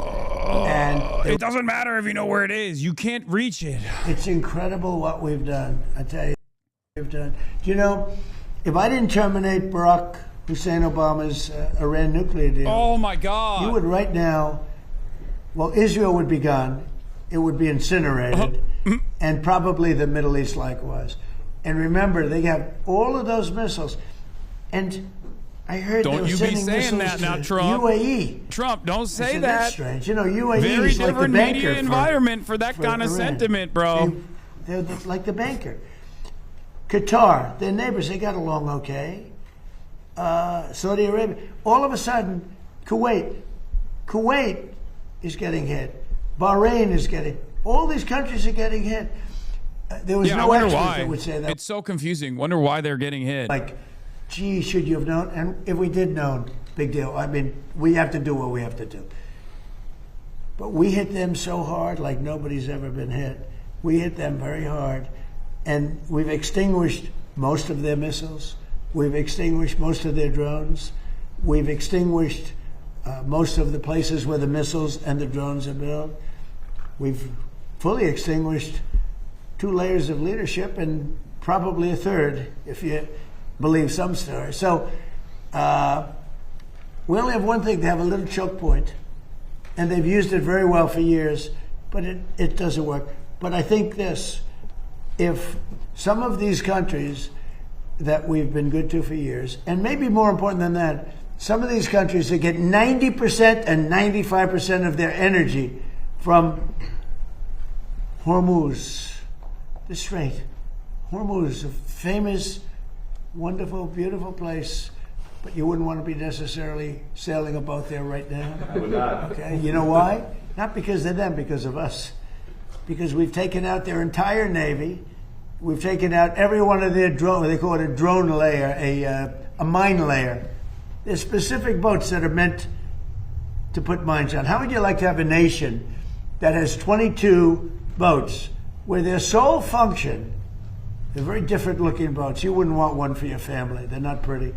And it doesn't matter if you know where it is. You can't reach it. It's incredible what we've done. I tell you, what we've done. Do you know, if I didn't terminate Barack Hussein Obama's Iran nuclear deal, oh my God, you would right now, well, Israel would be gone. It would be incinerated, and probably the Middle East likewise. And remember, they have all of those missiles. And I heard they don't were you be sending saying that now, to Trump. UAE. Trump, don't say said, that. That's strange. You know, UAE Very is like the different banker media environment for that kind of Iran. sentiment, bro. They're like the banker. Qatar, their neighbors, they got along okay. Saudi Arabia. All of a sudden, Kuwait is getting hit. Bahrain is getting. All these countries are getting hit. There was no expert that would say that. It's so confusing. Wonder why they're getting hit. Like, gee, should you have known? And if we did know, big deal. I mean, we have to do what we have to do. But we hit them so hard like nobody's ever been hit. We hit them very hard. And we've extinguished most of their missiles. We've extinguished most of their drones. We've extinguished most of the places where the missiles and the drones are built. We've fully extinguished 2 layers of leadership and probably a third, if you believe some stories. So we only have one thing. They have a little choke point, and they've used it very well for years, but it doesn't work. But I think this, if some of these countries that we've been good to for years, and maybe more important than that, some of these countries that get 90% and 95% of their energy from Hormuz, the Strait. Hormuz, a famous, wonderful, beautiful place, but you wouldn't want to be necessarily sailing a boat there right now. I would not. Okay, you know why? Not because of them, because of us. Because we've taken out their entire Navy. We've taken out every one of their drone, they call it a drone layer, a mine layer. There's specific boats that are meant to put mines on. How would you like to have a nation that has 22 boats where their sole function, they're very different looking boats. You wouldn't want one for your family. They're not pretty.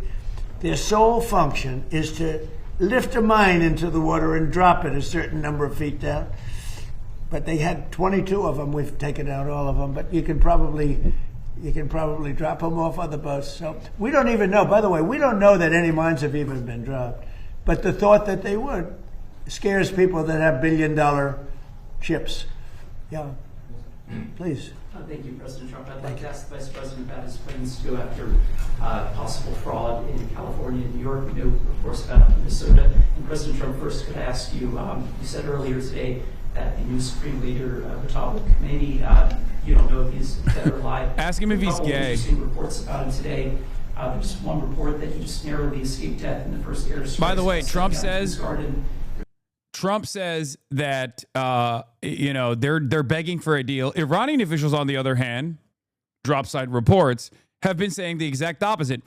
Their sole function is to lift a mine into the water and drop it a certain number of feet down. But they had 22 of them. We've taken out all of them. But you can probably drop them off other boats. So we don't even know. By the way, we don't know that any mines have even been dropped. But the thought that they would scares people that have billion-dollar ships. Yeah, please. Thank you, President Trump. I'd like to ask the Vice President about his plans to go after possible fraud in California and New York. We know, of course, about Minnesota. And President Trump, first could I ask you, you said earlier today that the new Supreme Leader, maybe you don't know if he's dead or alive. Ask him if he's gay. Interesting reports about him today. There's one report that he just narrowly escaped death in the first airstrike. By the way, Trump says that they're begging for a deal. Iranian officials, on the other hand, drop side reports, have been saying the exact opposite.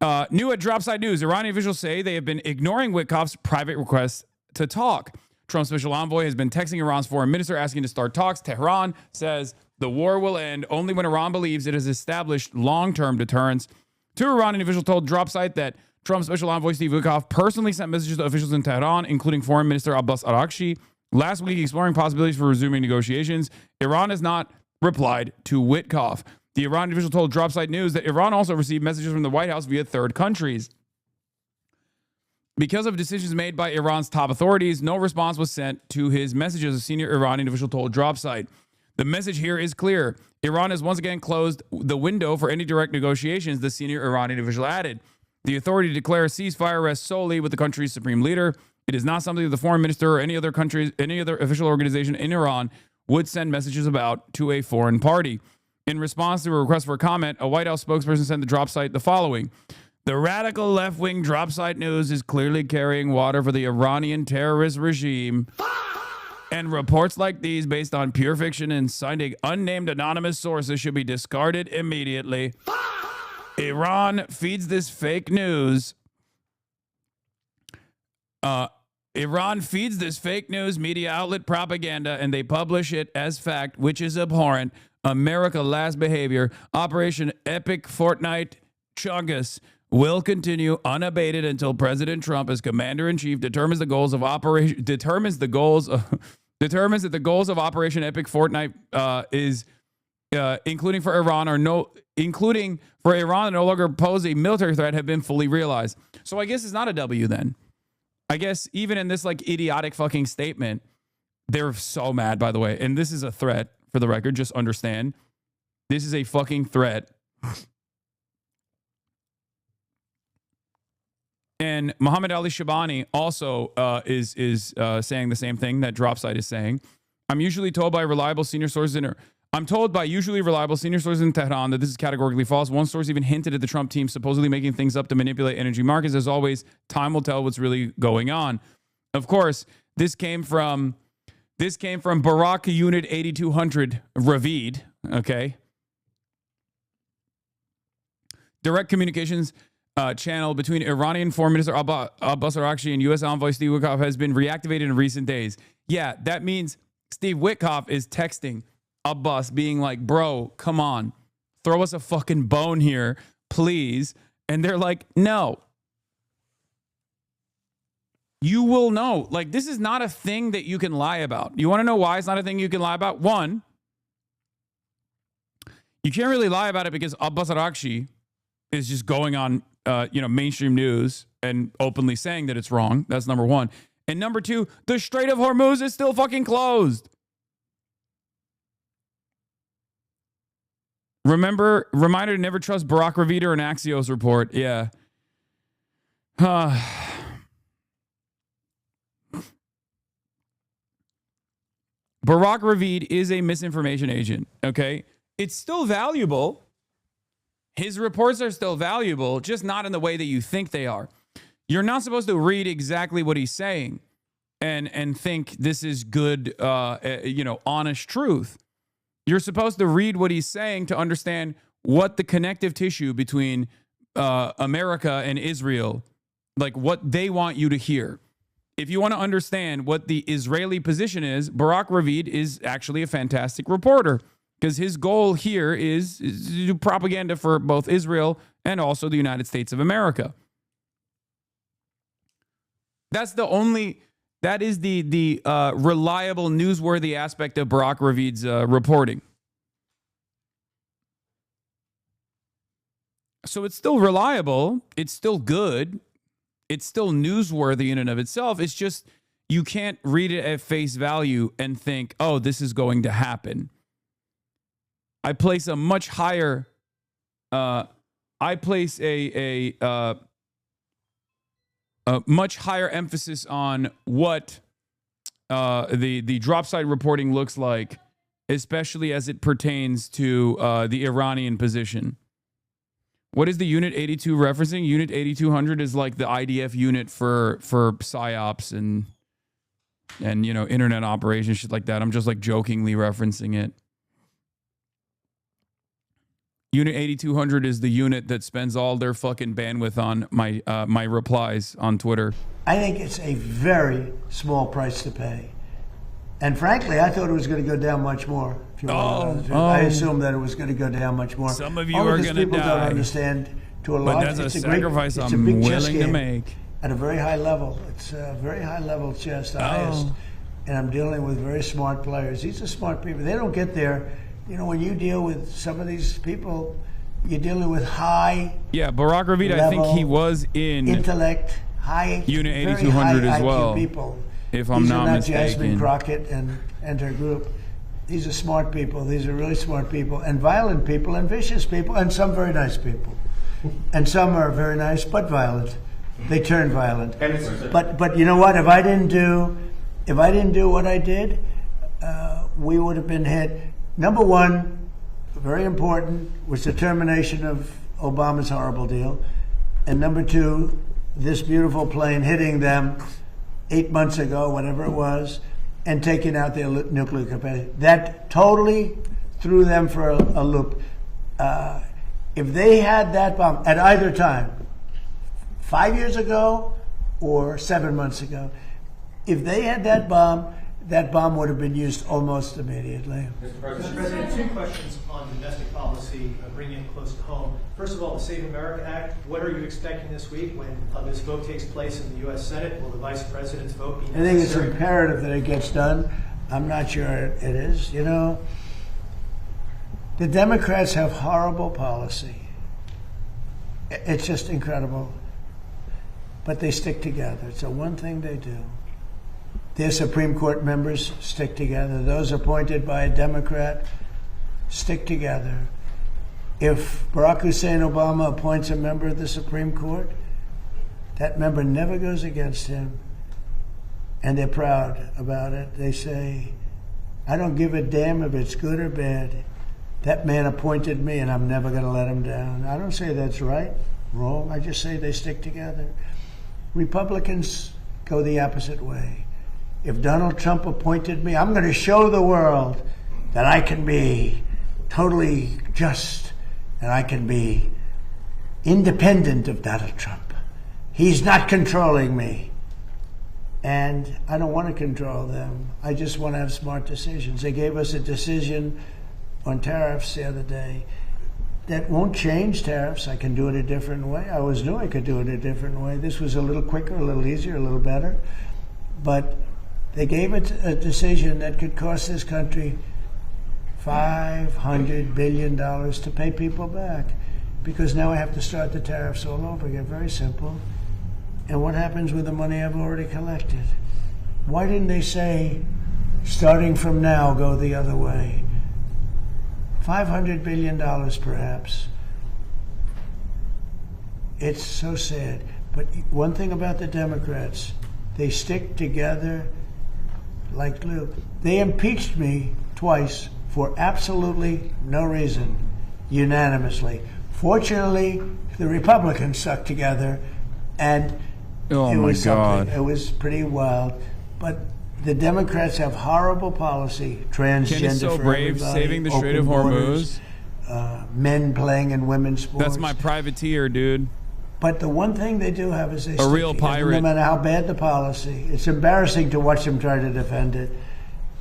New at Dropside News, Iranian officials say they have been ignoring Witkoff's private request to talk. Trump's special envoy has been texting Iran's foreign minister asking to start talks. Tehran says the war will end only when Iran believes it has established long-term deterrence. Two Iranian officials told Dropsite that Trump's special envoy Steve Witkoff personally sent messages to officials in Tehran, including Foreign Minister Abbas Araghchi, last week exploring possibilities for resuming negotiations. Iran has not replied to Witkoff. The Iranian official told Dropsite News that Iran also received messages from the White House via third countries. Because of decisions made by Iran's top authorities, no response was sent to his messages, a senior Iranian official told Dropsite. The message here is clear. Iran has once again closed the window for any direct negotiations, the senior Iranian official added. The authority to declare a ceasefire rests solely with the country's supreme leader. It is not something that the foreign minister or any other official organization in Iran would send messages about to a foreign party. In response to a request for a comment, a White House spokesperson sent the Dropsite the following. The radical left-wing Dropsite News is clearly carrying water for the Iranian terrorist regime. And reports like these, based on pure fiction and citing unnamed anonymous sources, should be discarded immediately. Iran feeds this fake news. Iran feeds this fake news media outlet propaganda, and they publish it as fact, which is abhorrent. America last behavior. Operation Epic Fortnite Chungus will continue unabated until President Trump, as commander-in-chief, determines that the goals of Operation Epic Fortnite including for Iran no longer pose a military threat, have been fully realized. So I guess it's not a W then. I guess even in this like idiotic fucking statement, they're so mad, by the way. And this is a threat, for the record. Just understand, this is a fucking threat. And Muhammad Ali Shabani also is saying the same thing that Dropsite is saying. I'm told by usually reliable senior sources in Tehran that this is categorically false. One source even hinted at the Trump team supposedly making things up to manipulate energy markets. As always, time will tell what's really going on. Of course, this came from Barack Unit 8200 Ravid, okay? Direct communications channel between Iranian Foreign Minister Abbas Araghchi and U.S. Envoy Steve Witkoff has been reactivated in recent days. Yeah, that means Steve Witkoff is texting Abbas being like, bro, come on, throw us a fucking bone here, please. And they're like, no. You will know. Like, this is not a thing that you can lie about. You want to know why it's not a thing you can lie about? One, you can't really lie about it because Abbas Araghchi is just going on mainstream news and openly saying that it's wrong. That's number one. And number two, the Strait of Hormuz is still fucking closed. Reminder to never trust Barack Ravid or an Axios report. Yeah. Barack Ravid is a misinformation agent, okay? It's still valuable. His reports are still valuable, just not in the way that you think they are. You're not supposed to read exactly what he's saying and think this is good, honest truth. You're supposed to read what he's saying to understand what the connective tissue between America and Israel, like what they want you to hear. If you want to understand what the Israeli position is, Barack Ravid is actually a fantastic reporter because his goal here is to do propaganda for both Israel and also the United States of America. That is the reliable, newsworthy aspect of Barack Ravid's reporting. So it's still reliable. It's still good. It's still newsworthy in and of itself. It's just you can't read it at face value and think, oh, this is going to happen. I place a much higher, a much higher emphasis on what the drop side reporting looks like, especially as it pertains to the Iranian position. What is the Unit 82 referencing? Unit 8200 is like the IDF unit for PSYOPs and internet operations, shit like that. I'm just like jokingly referencing it. Unit 8200 is the unit that spends all their fucking bandwidth on my replies on Twitter. I think it's a very small price to pay. And frankly, I thought it was going to go down much more. If you want to know. I assumed that it was going to go down much more. Some of you are going to die. People don't understand to a large extent. But that's a sacrifice it's I'm a big willing to make. At a very high level. It's a very high level chess, the highest. And I'm dealing with very smart players. These are smart people. They don't get there. You know, when you deal with some of these people, you're dealing with high. Yeah, Barack Ravita, I think he was in intellect, high Unit 8200 as well. People. If I'm not mistaken. Jasmine Crockett and her group. These are smart people. These are really smart people, and violent people, and vicious people, and some very nice people, and some are very nice but violent. They turn violent. But you know what? If I didn't do what I did, we would have been hit. Number one, very important, was the termination of Obama's horrible deal. And number two, this beautiful plane hitting them 8 months ago, whatever it was, and taking out their nuclear capacity. That totally threw them for a loop. If they had that bomb at either time, 5 years ago or 7 months ago, if they had that bomb would have been used almost immediately. Mr. President, two questions on domestic policy, bringing it close to home. First of all, the Save America Act, what are you expecting this week when this vote takes place in the U.S. Senate? Will the Vice President's vote be necessary? I think it's imperative that it gets done. I'm not sure it is. You know, the Democrats have horrible policy. It's just incredible. But they stick together. It's the one thing they do. Their Supreme Court members stick together. Those appointed by a Democrat stick together. If Barack Hussein Obama appoints a member of the Supreme Court, that member never goes against him. And they're proud about it. They say, I don't give a damn if it's good or bad. That man appointed me and I'm never going to let him down. I don't say that's right, wrong. I just say they stick together. Republicans go the opposite way. If Donald Trump appointed me, I'm going to show the world that I can be totally just and I can be independent of Donald Trump. He's not controlling me. And I don't want to control them. I just want to have smart decisions. They gave us a decision on tariffs the other day that won't change tariffs. I can do it a different way. I always knew I could do it a different way. This was a little quicker, a little easier, a little better. But they gave it a decision that could cost this country $500 billion to pay people back, because now I have to start the tariffs all over again. Very simple. And what happens with the money I've already collected? Why didn't they say, starting from now, go the other way? $500 billion, perhaps. It's so sad. But one thing about the Democrats, they stick together like glue. They impeached me twice for absolutely no reason, unanimously. Fortunately, the Republicans stuck together, and it was something. It was pretty wild. But the Democrats have horrible policy, transgender So for brave, everybody, saving the Strait of borders, Hormuz. Men playing in women's sports. That's my privateer, dude. But the one thing they do have is they a real pirate. No matter how bad the policy, it's embarrassing to watch them try to defend it.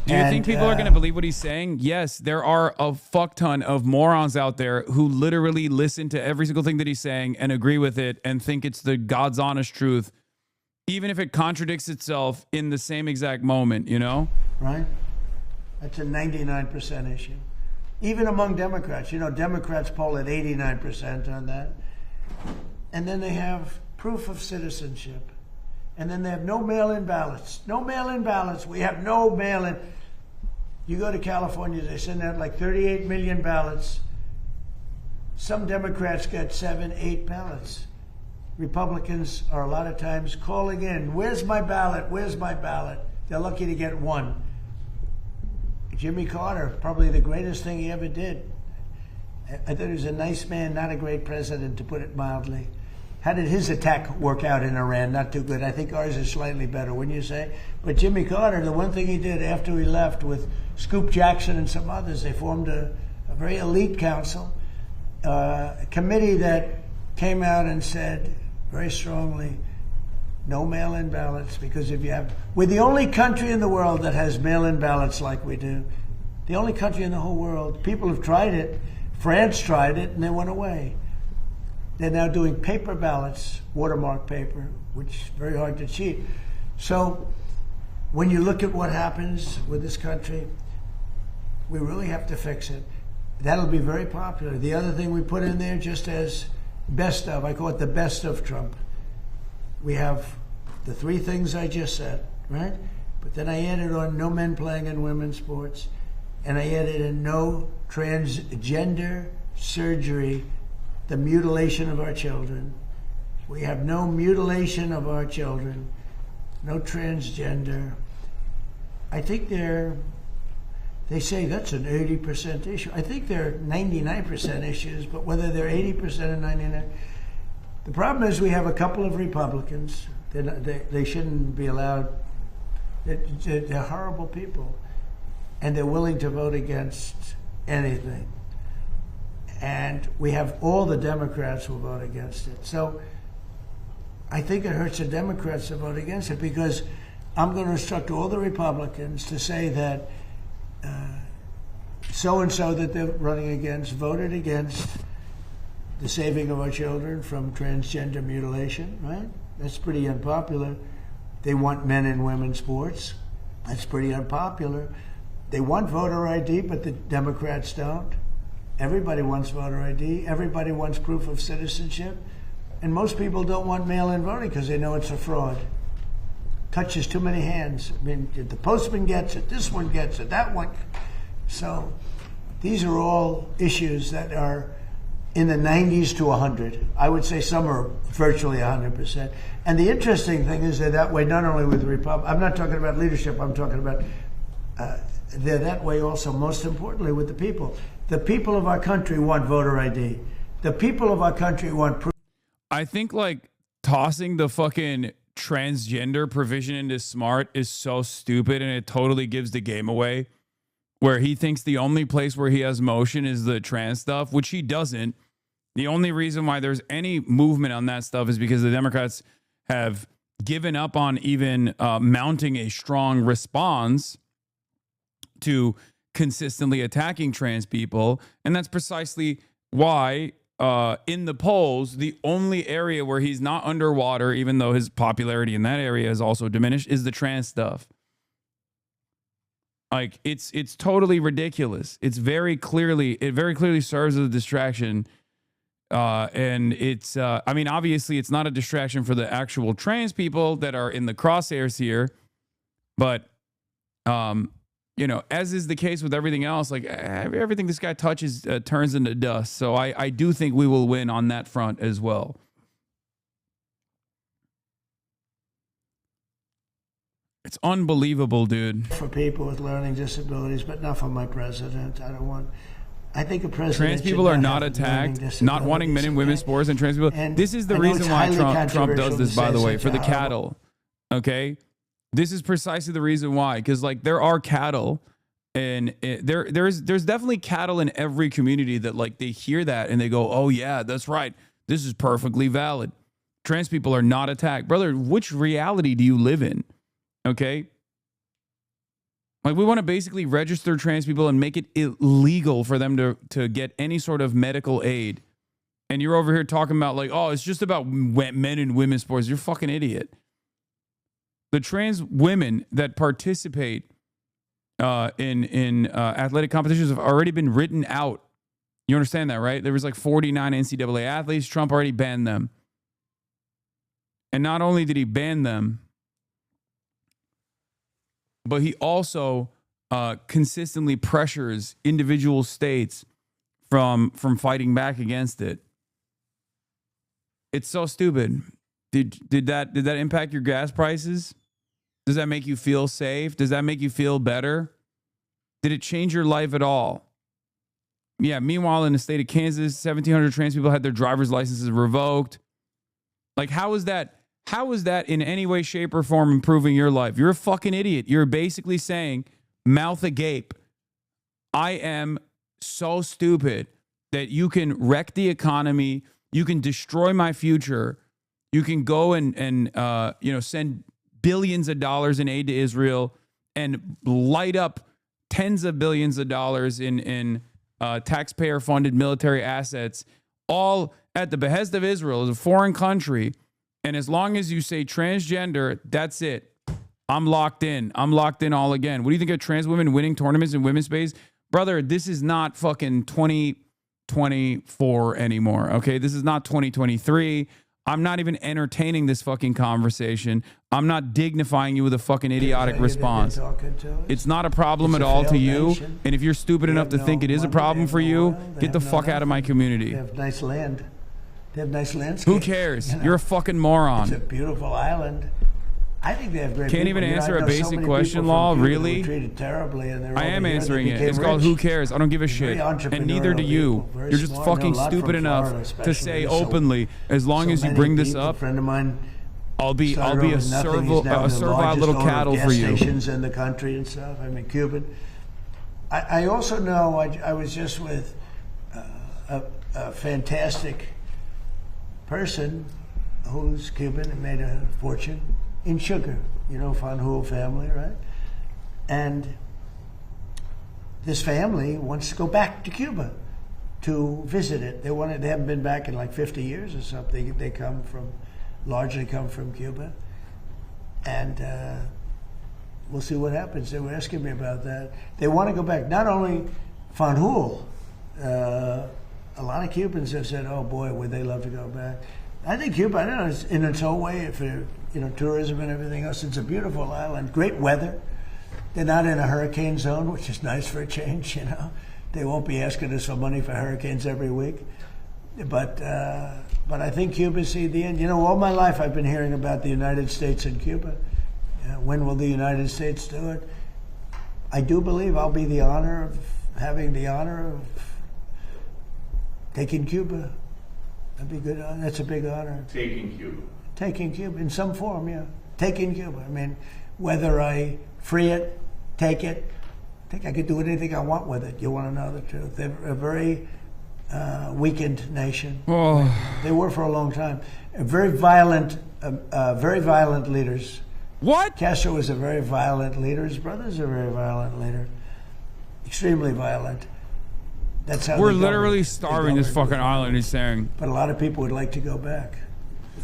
Do you think people are going to believe what he's saying? Yes, there are a fuck ton of morons out there who literally listen to every single thing that he's saying and agree with it and think it's the God's honest truth, even if it contradicts itself in the same exact moment, you know? Right? That's a 99% issue. Even among Democrats. You know, Democrats poll at 89% on that. And then they have proof of citizenship. And then they have no mail-in ballots. No mail-in ballots. We have no mail-in. You go to California, they send out like 38 million ballots. Some Democrats get 7, 8 ballots. Republicans are a lot of times calling in, where's my ballot? Where's my ballot? They're lucky to get one. Jimmy Carter, probably the greatest thing he ever did. I thought he was a nice man, not a great president, to put it mildly. How did his attack work out in Iran? Not too good. I think ours is slightly better, wouldn't you say? But Jimmy Carter, the one thing he did after he left with Scoop Jackson and some others, they formed a very elite council, a committee that came out and said very strongly, no mail-in ballots, because if you have, we're the only country in the world that has mail-in ballots like we do. The only country in the whole world. People have tried it. France tried it and they went away. They're now doing paper ballots, watermark paper, which is very hard to cheat. So when you look at what happens with this country, we really have to fix it. That'll be very popular. The other thing we put in there just as best of, I call it the best of Trump. We have the three things I just said, right? But then I added on no men playing in women's sports, and I added in no transgender surgery, the mutilation of our children. We have no mutilation of our children, no transgender. I think they say that's an 80% issue. I think they're 99% issues, but whether they're 80% or 99%. The problem is we have a couple of Republicans. They shouldn't be allowed. They're horrible people, and they're willing to vote against anything. And we have all the Democrats who vote against it. So I think it hurts the Democrats to vote against it, because I'm going to instruct all the Republicans to say that so-and-so that they're running against voted against the saving of our children from transgender mutilation, right? That's pretty unpopular. They want men and women's sports. That's pretty unpopular. They want voter ID, but the Democrats don't. Everybody wants voter ID. Everybody wants proof of citizenship. And most people don't want mail-in voting because they know it's a fraud. Touches too many hands. I mean, the postman gets it, this one gets it, that one. So these are all issues that are in the 90s to 100. I would say some are virtually 100%. And the interesting thing is they're that way not only with the Republicans. I'm not talking about leadership. I'm talking about they're that way also, most importantly, with the people. The people of our country want voter ID. The people of our country want proof. I think like tossing the fucking transgender provision into SMART is so stupid, and it totally gives the game away, where he thinks the only place where he has motion is the trans stuff, which he doesn't. The only reason why there's any movement on that stuff is because the Democrats have given up on even mounting a strong response to consistently attacking trans people. And that's precisely why in the polls, the only area where he's not underwater, even though his popularity in that area has also diminished, is the trans stuff. Like it's totally ridiculous. It very clearly serves as a distraction. And it's, I mean, obviously it's not a distraction for the actual trans people that are in the crosshairs here, but, you know, as is the case with everything else, like everything this guy touches turns into dust. So I do think we will win on that front as well. It's unbelievable, dude. For people with learning disabilities, but not for my president. I think a president. Trans people are not attacked, not wanting men and women's sports, and trans people. And this is the reason why Trump does this, by the way, for the cattle. Okay? This is precisely the reason why, because like there are cattle, and there's definitely cattle in every community that like they hear that and they go, oh yeah, that's right, this is perfectly valid. Trans people are not attacked, brother. Which reality do you live in? Okay, like we want to basically register trans people and make it illegal for them to get any sort of medical aid, and you're over here talking about like, oh, it's just about men and women's sports. You're a fucking idiot. The trans women that participate in athletic competitions have already been written out. You understand that, right? There was like 49 NCAA athletes. Trump already banned them. And not only did he ban them, but he also consistently pressures individual states from fighting back against it. It's so stupid. Did that impact your gas prices? Does that make you feel safe? Does that make you feel better? Did it change your life at all? Yeah, meanwhile, in the state of Kansas, 1,700 trans people had their driver's licenses revoked. Like, how is that in any way, shape, or form improving your life? You're a fucking idiot. You're basically saying, mouth agape, I am so stupid that you can wreck the economy, you can destroy my future, you can go and send billions of dollars in aid to Israel and light up tens of billions of dollars in taxpayer-funded military assets, all at the behest of Israel as a foreign country. And as long as you say transgender, that's it. I'm locked in. I'm locked in all again. What do you think of trans women winning tournaments in women's space? Brother, this is not fucking 2024 anymore, okay? This is not 2023. I'm not even entertaining this fucking conversation. I'm not dignifying you with a fucking idiotic response. It's not a problem at all to you. And if you're stupid enough to think it is a problem for you, get the fuck out of my community. They have nice land. They have nice landscapes. Who cares? You're a fucking moron. It's a beautiful island. I think they have great Can't people. even answer I know a basic so many question, people from Law. Cuba who Really? were treated terribly, and they're I am over here, answering they it. became It's called rich. Who Cares? I don't give a shit. Very And neither do entrepreneurial you. people, very You're just smart, fucking know a lot stupid from enough Florida, to especially. say So- openly, as long so as you many bring this people. up, A friend of mine I'll be started a with nothing. He's now the servile largest little owner of cattle gas for you. stations in the country and stuff. I mean, Cuban. I also know I was just with a fantastic person who's Cuban and made a fortune in sugar. You know, Fanjul family, right? And this family wants to go back to Cuba to visit it. They haven't been back in like 50 years or something. They largely come from Cuba. And we'll see what happens. They were asking me about that. They want to go back. Not only Fanjul, a lot of Cubans have said, oh boy, would they love to go back. I think Cuba, I don't know, it's in its own way, if tourism and everything else, it's a beautiful island, great weather. They're not in a hurricane zone, which is nice for a change, They won't be asking us for money for hurricanes every week. But I think Cuba see the end. All my life I've been hearing about the United States and Cuba. When will the United States do it? I do believe I'll be having the honor of taking Cuba. That'd be good. That's a big honor. Taking Cuba. Taking Cuba in some form, yeah. Taking Cuba. I mean, whether I free it, take it, I think I could do anything I want with it. You want to know the truth? They're a very weakened nation. Oh. They were for a long time. Very violent leaders. What? Castro was a very violent leader. His brother's a very violent leader. Extremely violent. That's how We're literally starving this fucking island, he's saying. But a lot of people would like to go back.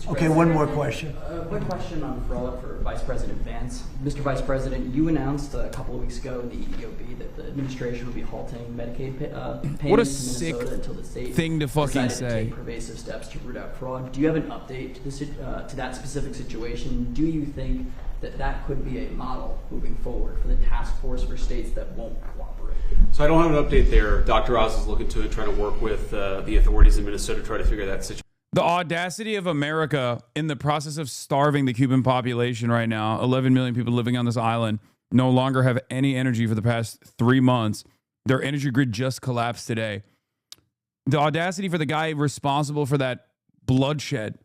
Okay, one more question. Quick question on fraud for Vice President Vance. Mr. Vice President, you announced a couple of weeks ago in the EOB that the administration would be halting Medicaid payments What a to sick Minnesota until the state thing to fucking decided say. to take pervasive steps to root out fraud. Do you have an update to that specific situation? Do you think that could be a model moving forward for the task force for states that won't cooperate? So I don't have an update there. Dr. Oz is looking to it, trying to work with the authorities in Minnesota to try to figure that situation. The audacity of America in the process of starving the Cuban population right now, 11 million people living on this island, no longer have any energy for the past 3 months. Their energy grid just collapsed today. The audacity for the guy responsible for that bloodshed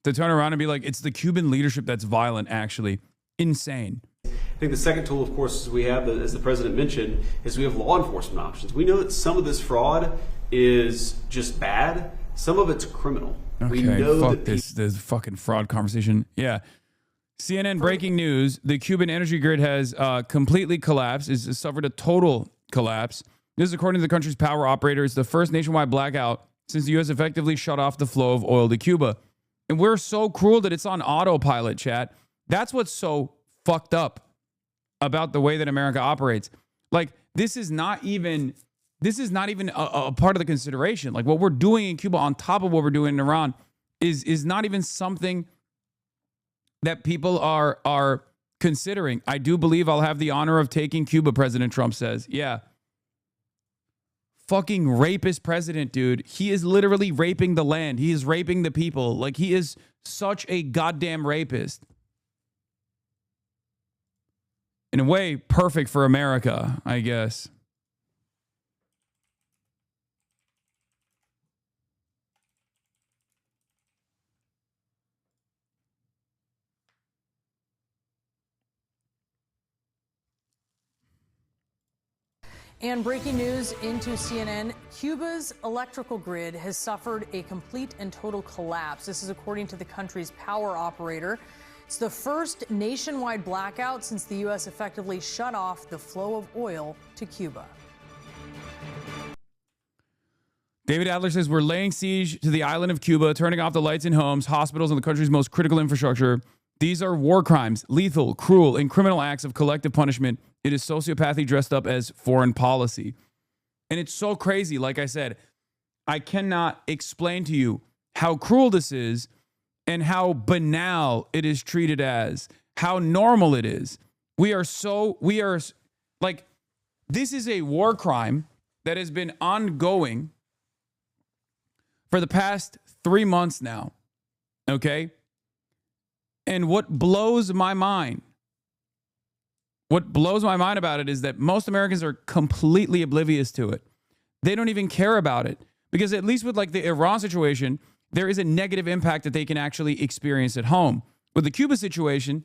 to turn around and be like, it's the Cuban leadership that's violent, actually. Insane. I think the second tool, of course, we have, as the president mentioned, is we have law enforcement options. We know that some of this fraud is just bad. Some of it's criminal. Okay, we know fuck this fucking fraud conversation. Yeah. CNN breaking news. The Cuban energy grid has completely collapsed. It's suffered a total collapse. This is according to the country's power operators, the first nationwide blackout since the U.S. effectively shut off the flow of oil to Cuba. And we're so cruel that it's on autopilot, chat. That's what's so fucked up about the way that America operates. Like, this is not even a part of the consideration. Like, what we're doing in Cuba on top of what we're doing in Iran is not even something that people are considering. I do believe I'll have the honor of taking Cuba, President Trump says. Yeah. Fucking rapist president, dude. He is literally raping the land. He is raping the people. Like, he is such a goddamn rapist. In a way, perfect for America, I guess. And breaking news into CNN, Cuba's electrical grid has suffered a complete and total collapse. This is according to the country's power operator. It's the first nationwide blackout since the U.S. effectively shut off the flow of oil to Cuba. David Adler says we're laying siege to the island of Cuba, turning off the lights in homes, hospitals, and the country's most critical infrastructure. These are war crimes, lethal, cruel, and criminal acts of collective punishment. It is sociopathy dressed up as foreign policy. And it's so crazy. Like I said, I cannot explain to you how cruel this is and how banal it is treated as, how normal it is. This is a war crime that has been ongoing for the past 3 months now. Okay? And what blows my mind about it is that most Americans are completely oblivious to it. They don't even care about it because at least with like the Iran situation, there is a negative impact that they can actually experience at home. With the Cuba situation,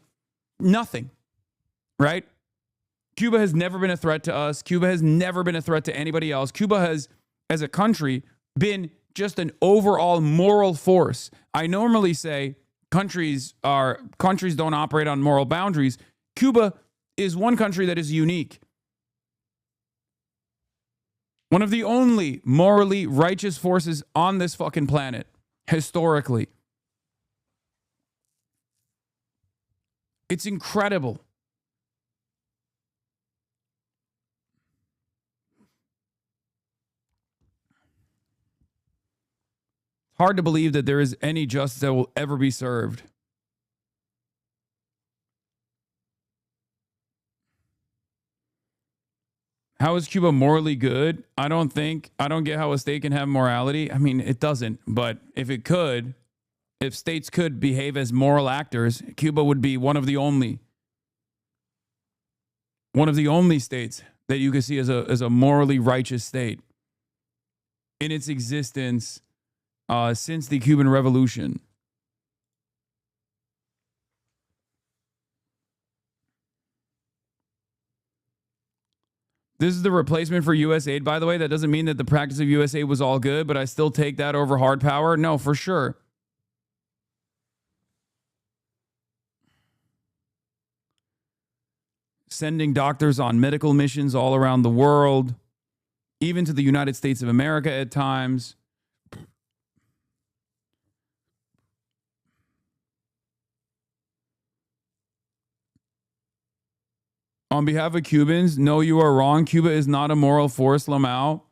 nothing, right? Cuba has never been a threat to us. Cuba has never been a threat to anybody else. Cuba has, as a country, been just an overall moral force. I normally say countries don't operate on moral boundaries. Cuba is one country that is unique. One of the only morally righteous forces on this fucking planet, historically. It's incredible. Hard to believe that there is any justice that will ever be served. How is Cuba morally good? I don't get how a state can have morality. I mean, it doesn't. But if it could, if states could behave as moral actors, Cuba would be one of the only states that you could see as a morally righteous state in its existence since the Cuban Revolution. This is the replacement for U.S. aid, by the way. That doesn't mean that the practice of U.S. aid was all good, but I still take that over hard power. No, for sure. Sending doctors on medical missions all around the world, even to the United States of America at times. On behalf of Cubans, no, you are wrong. Cuba is not a moral force, Lamau.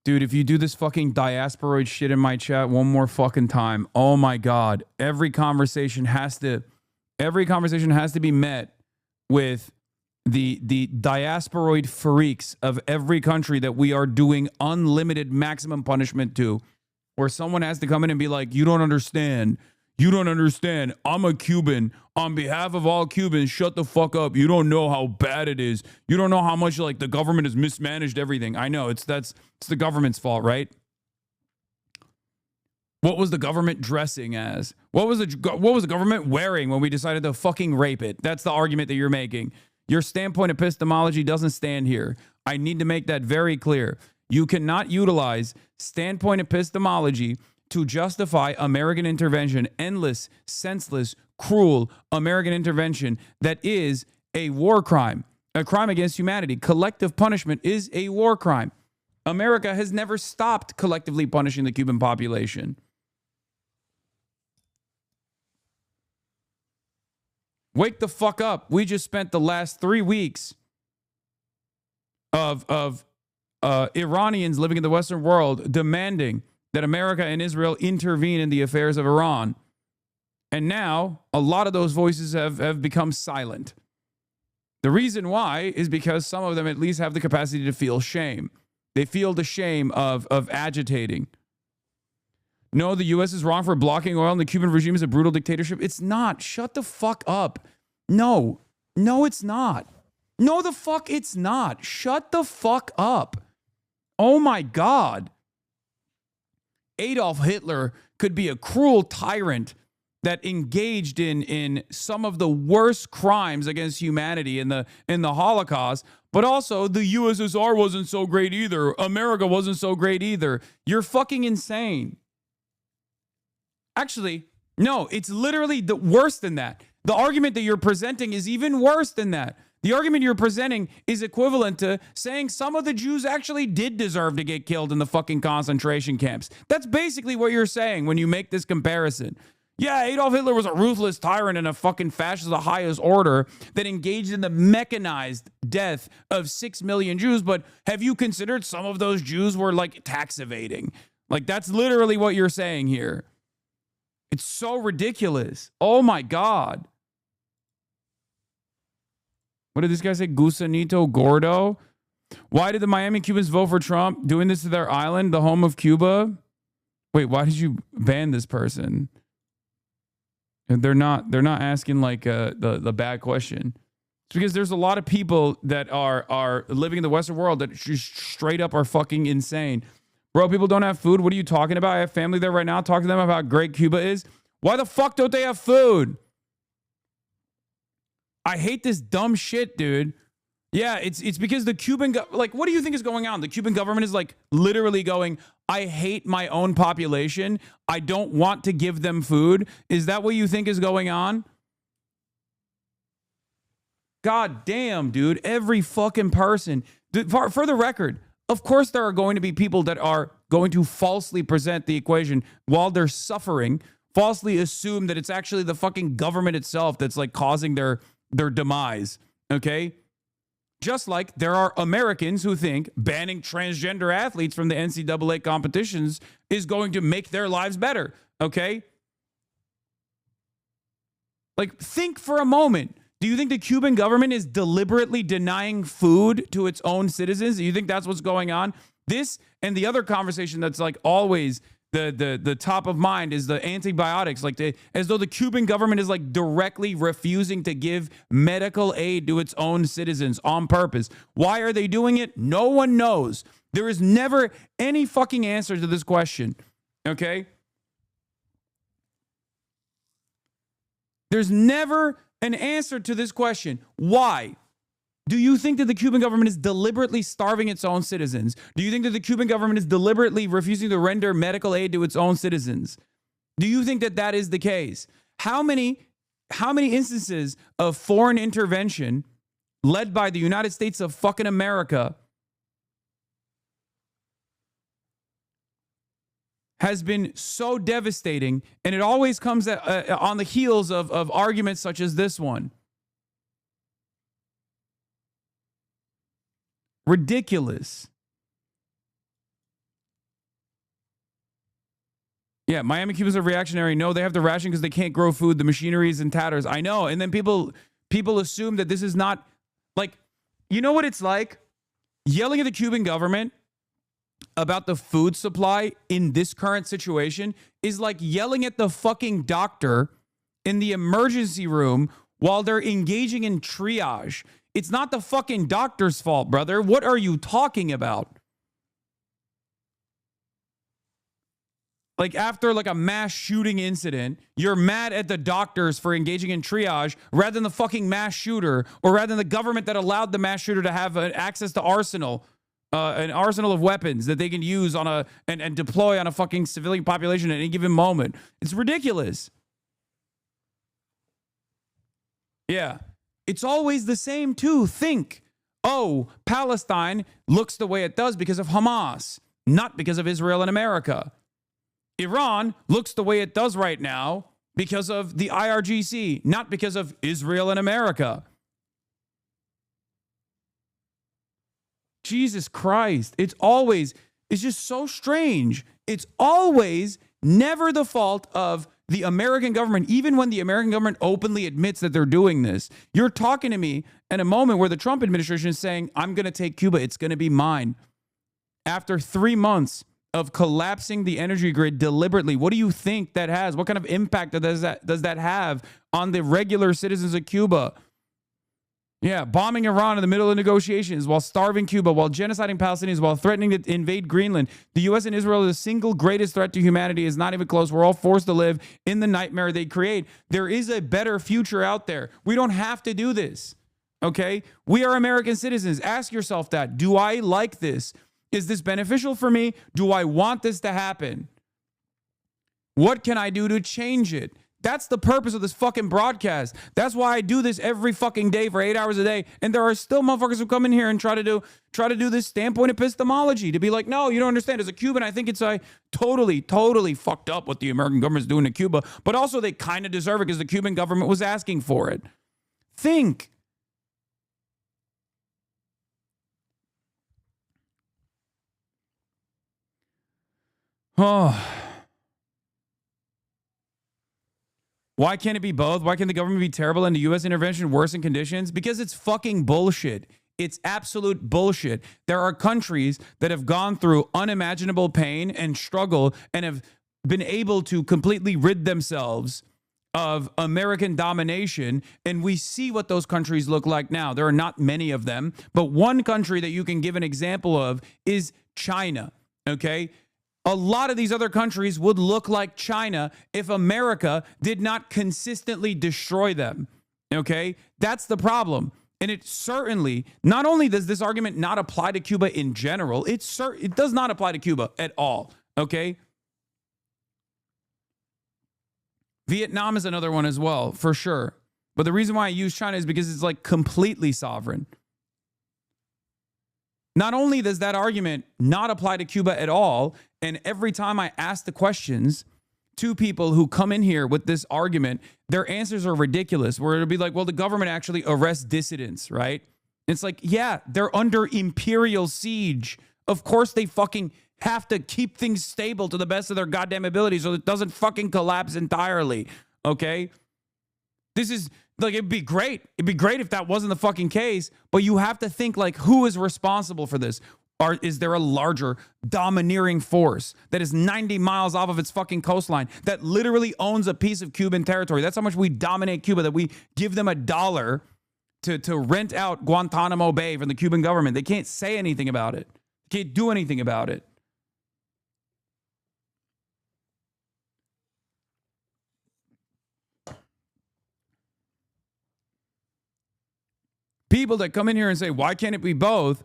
Dude, if you do this fucking diasporoid shit in my chat one more fucking time, oh my God. Every conversation has to be met with the diasporoid freaks of every country that we are doing unlimited maximum punishment to, where someone has to come in and be like, you don't understand. You don't understand. I'm a Cuban. On behalf of all Cubans, shut the fuck up. You don't know how bad it is. You don't know how much like the government has mismanaged everything. I know it's the government's fault, right? What was the government dressing as? What was the government wearing when we decided to fucking rape it? That's the argument that you're making. Your standpoint epistemology doesn't stand here. I need to make that very clear. You cannot utilize standpoint epistemology to justify American intervention, endless, senseless, cruel American intervention that is a war crime, a crime against humanity. Collective punishment is a war crime. America has never stopped collectively punishing the Cuban population. Wake the fuck up. We just spent the last 3 weeks of Iranians living in the Western world demanding that America and Israel intervene in the affairs of Iran. And now, a lot of those voices have become silent. The reason why is because some of them at least have the capacity to feel shame. They feel the shame of agitating. No, the U.S. is wrong for blocking oil and the Cuban regime is a brutal dictatorship. It's not. Shut the fuck up. No, it's not. No, the fuck it's not. Shut the fuck up. Oh my God. Adolf Hitler could be a cruel tyrant that engaged in some of the worst crimes against humanity in the Holocaust, but also the USSR wasn't so great either. America wasn't so great either. You're fucking insane. Actually, no, it's literally worse than that. The argument that you're presenting is even worse than that. The argument you're presenting is equivalent to saying some of the Jews actually did deserve to get killed in the fucking concentration camps. That's basically what you're saying when you make this comparison. Yeah, Adolf Hitler was a ruthless tyrant and a fucking fascist of the highest order that engaged in the mechanized death of 6 million Jews, but have you considered some of those Jews were like tax evading? Like, that's literally what you're saying here. It's so ridiculous. Oh my God. What did this guy say? Gusanito Gordo? Why did the Miami Cubans vote for Trump? Doing this to their island, the home of Cuba? Wait, why did you ban this person? They're not asking like the bad question. It's because there's a lot of people that are living in the Western world that just straight up are fucking insane. Bro, people don't have food. What are you talking about? I have family there right now. Talk to them about how great Cuba is. Why the fuck don't they have food? I hate this dumb shit, dude. Yeah, it's because the Cuban like, what do you think is going on? The Cuban government is like literally going, I hate my own population. I don't want to give them food. Is that what you think is going on? God damn, dude. Every fucking person. For the record, of course there are going to be people that are going to falsely present the equation while they're suffering, falsely assume that it's actually the fucking government itself that's like causing their demise, okay? Just like there are Americans who think banning transgender athletes from the NCAA competitions is going to make their lives better, okay? Like, think for a moment. Do you think the Cuban government is deliberately denying food to its own citizens? Do you think that's what's going on? This and the other conversation that's like always the top of mind is the antibiotics, like as though the Cuban government is like directly refusing to give medical aid to its own citizens on purpose. Why are they doing it? No one knows. There is never any fucking answer to this question. Okay? There's never an answer to this question. Why? Do you think that the Cuban government is deliberately starving its own citizens? Do you think that the Cuban government is deliberately refusing to render medical aid to its own citizens? Do you think that that is the case? How many instances of foreign intervention led by the United States of fucking America has been so devastating, and it always comes on the heels of arguments such as this one? Ridiculous. Yeah, Miami Cubans are reactionary. No, they have to ration because they can't grow food. The machinery is in tatters. I know. And then people assume that this is not like, you know what it's like? Yelling at the Cuban government about the food supply in this current situation is like yelling at the fucking doctor in the emergency room while they're engaging in triage. It's not the fucking doctor's fault, brother. What are you talking about? Like after like a mass shooting incident, you're mad at the doctors for engaging in triage rather than the fucking mass shooter, or rather than the government that allowed the mass shooter to have access to an arsenal of weapons that they can use on and deploy on a fucking civilian population at any given moment. It's ridiculous. Yeah. It's always the same too. Think, oh, Palestine looks the way it does because of Hamas, not because of Israel and America. Iran looks the way it does right now because of the IRGC, not because of Israel and America. Jesus Christ. It's just so strange. It's always never the fault of the American government, even when the American government openly admits that they're doing this. You're talking to me in a moment where the Trump administration is saying, I'm going to take Cuba. It's going to be mine. After 3 months of collapsing the energy grid deliberately, what do you think that has? What kind of impact does that have on the regular citizens of Cuba? Yeah, bombing Iran in the middle of negotiations, while starving Cuba, while genociding Palestinians, while threatening to invade Greenland. The U.S. and Israel are the single greatest threat to humanity. Is not even close. We're all forced to live in the nightmare they create. There is a better future out there. We don't have to do this. Okay? We are American citizens. Ask yourself that. Do I like this? Is this beneficial for me? Do I want this to happen? What can I do to change it? That's the purpose of this fucking broadcast. That's why I do this every fucking day for 8 hours a day. And there are still motherfuckers who come in here and try to do this standpoint epistemology to be like, no, you don't understand. As a Cuban, I think it's totally fucked up what the American government's doing to Cuba. But also they kind of deserve it because the Cuban government was asking for it. Think. Oh. Why can't it be both? Why can't the government be terrible and the U.S. intervention worsen conditions? Because it's fucking bullshit. It's absolute bullshit. There are countries that have gone through unimaginable pain and struggle and have been able to completely rid themselves of American domination, and we see what those countries look like now. There are not many of them, but one country that you can give an example of is China, okay? A lot of these other countries would look like China if America did not consistently destroy them. Okay? That's the problem. And it certainly, not only does this argument not apply to Cuba in general, it does not apply to Cuba at all. Okay? Vietnam is another one as well, for sure. But the reason why I use China is because it's like completely sovereign. Not only does that argument not apply to Cuba at all, and every time I ask the questions to people who come in here with this argument, their answers are ridiculous, where it'll be like, well, the government actually arrests dissidents, right? It's like, yeah, they're under imperial siege. Of course they fucking have to keep things stable to the best of their goddamn ability so it doesn't fucking collapse entirely, okay? This is... like, it'd be great. It'd be great if that wasn't the fucking case, but you have to think, like, who is responsible for this? Is there a larger domineering force that is 90 miles off of its fucking coastline that literally owns a piece of Cuban territory? That's how much we dominate Cuba, that we give them $1 to rent out Guantanamo Bay from the Cuban government. They can't say anything about it. They can't do anything about it. People that come in here and say, why can't it be both,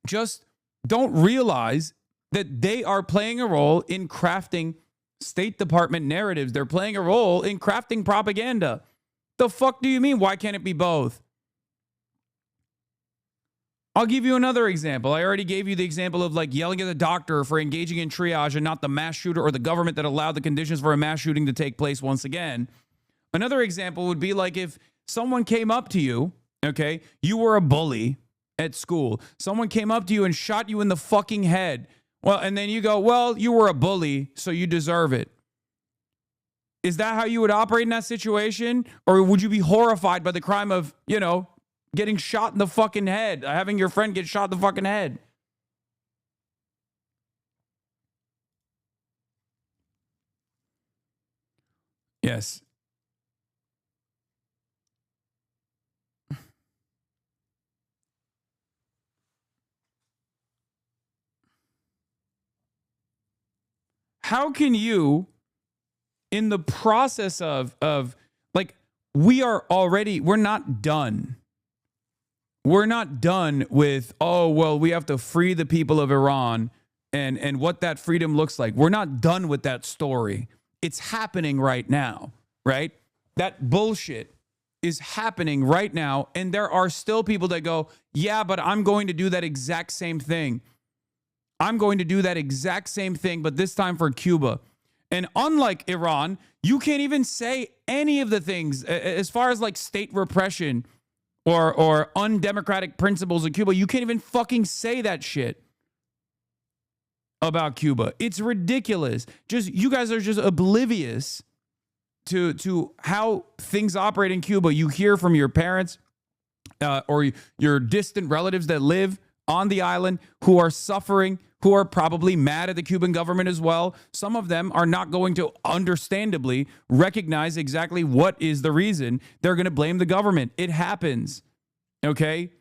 just don't realize that they are playing a role in crafting State Department narratives. They're playing a role in crafting propaganda. The fuck do you mean, why can't it be both? I'll give you another example. I already gave you the example of like yelling at the doctor for engaging in triage and not the mass shooter or the government that allowed the conditions for a mass shooting to take place once again. Another example would be like if someone came up to you, okay, you were a bully at school. Someone came up to you and shot you in the fucking head. Well, and then you go, well, you were a bully, so you deserve it. Is that how you would operate in that situation? Or would you be horrified by the crime of, you know, getting shot in the fucking head, having your friend get shot in the fucking head? Yes. How can you, in the process of like, we're not done. We're not done with, oh, well, we have to free the people of Iran and what that freedom looks like. We're not done with that story. It's happening right now, right? That bullshit is happening right now. And there are still people that go, yeah, but I'm going to do that exact same thing. I'm going to do that exact same thing, but this time for Cuba. And unlike Iran, you can't even say any of the things as far as like state repression or undemocratic principles of Cuba. You can't even fucking say that shit about Cuba. It's ridiculous. You guys are just oblivious to how things operate in Cuba. You hear from your parents or your distant relatives that live on the island who are suffering, who are probably mad at the Cuban government as well. Some of them are not going to understandably recognize exactly what is the reason. They're going to blame the government. It happens. Okay?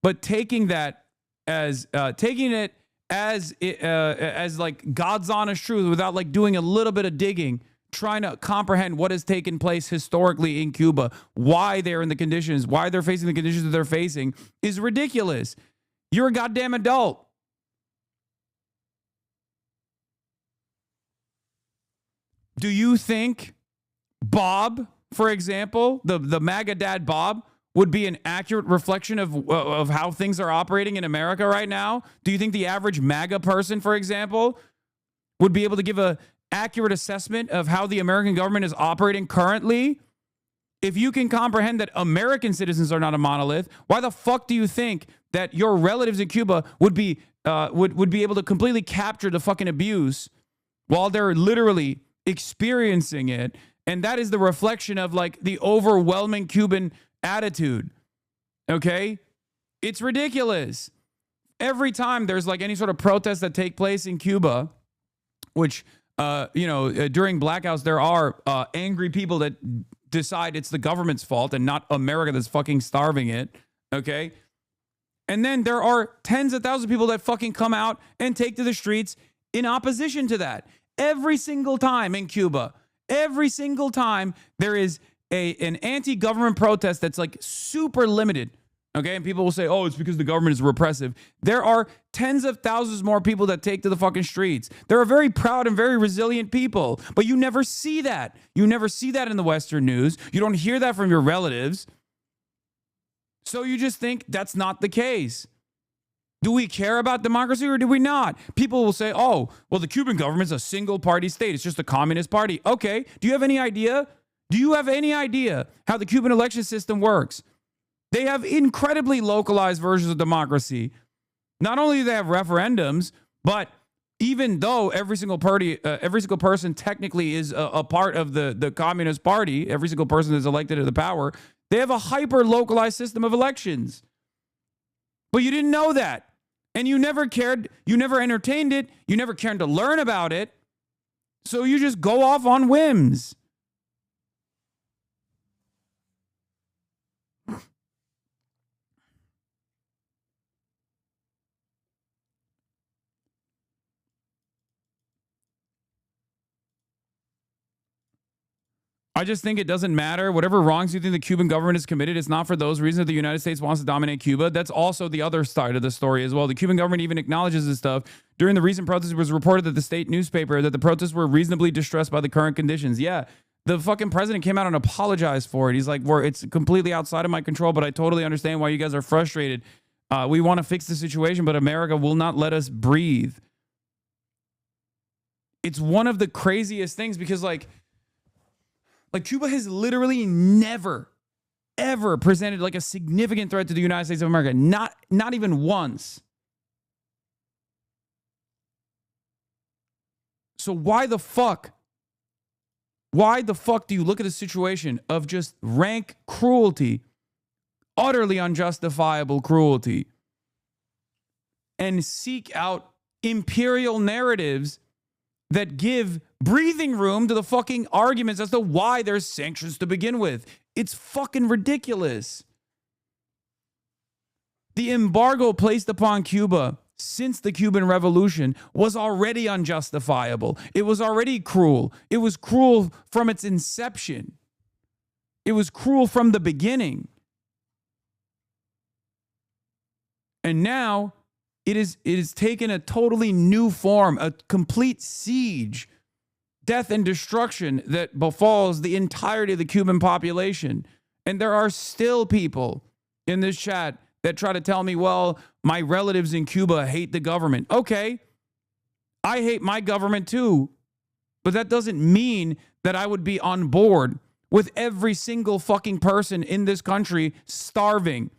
But taking that as as like God's honest truth without like doing a little bit of digging, trying to comprehend what has taken place historically in Cuba, why they're in the conditions, why they're facing the conditions that they're facing, is ridiculous. You're a goddamn adult. Do you think Bob, for example, the MAGA dad Bob, would be an accurate reflection of how things are operating in America right now? Do you think the average MAGA person, for example, would be able to give an accurate assessment of how the American government is operating currently? If you can comprehend that American citizens are not a monolith, why the fuck do you think that your relatives in Cuba would be able to completely capture the fucking abuse while they're literally experiencing it? And that is the reflection of like the overwhelming Cuban attitude. Okay? It's ridiculous. Every time there's like any sort of protest that take place in Cuba, which during blackouts there are angry people that decide it's the government's fault and not America that's fucking starving it. Okay? And then there are tens of thousands of people that fucking come out and take to the streets in opposition to that. Every single time in Cuba, every single time there is an anti-government protest that's like super limited, okay? And people will say, oh, it's because the government is repressive. There are tens of thousands more people that take to the fucking streets. There are very proud and very resilient people, but you never see that. You never see that in the Western news. You don't hear that from your relatives. So you just think that's not the case. Do we care about democracy or do we not? People will say, oh, well, the Cuban government's a single party state. It's just a communist party. Okay. Do you have any idea? Do you have any idea how the Cuban election system works? They have incredibly localized versions of democracy. Not only do they have referendums, but even though every single person technically is a part of the Communist Party, every single person is elected to the power, they have a hyper-localized system of elections. But you didn't know that. And you never cared, you never entertained it, you never cared to learn about it. So you just go off on whims. I just think it doesn't matter. Whatever wrongs you think the Cuban government has committed, it's not for those reasons that the United States wants to dominate Cuba. That's also the other side of the story as well. The Cuban government even acknowledges this stuff. During the recent protests, it was reported that the state newspaper that the protests were reasonably distressed by the current conditions. Yeah, the fucking president came out and apologized for it. He's like, it's completely outside of my control, but I totally understand why you guys are frustrated. We want to fix the situation, but America will not let us breathe. It's one of the craziest things because like Cuba has literally never, ever presented like a significant threat to the United States of America. Not even once. So why the fuck do you look at a situation of just rank cruelty, utterly unjustifiable cruelty, and seek out imperial narratives that give breathing room to the fucking arguments as to why there's sanctions to begin with? It's fucking ridiculous. The embargo placed upon Cuba since the Cuban Revolution was already unjustifiable. It was already cruel. It was cruel from its inception. It was cruel from the beginning. And now it is taken a totally new form, a complete siege, death and destruction that befalls the entirety of the Cuban population. And there are still people in this chat that try to tell me, well, my relatives in Cuba hate the government. Okay, I hate my government too, but that doesn't mean that I would be on board with every single fucking person in this country starving,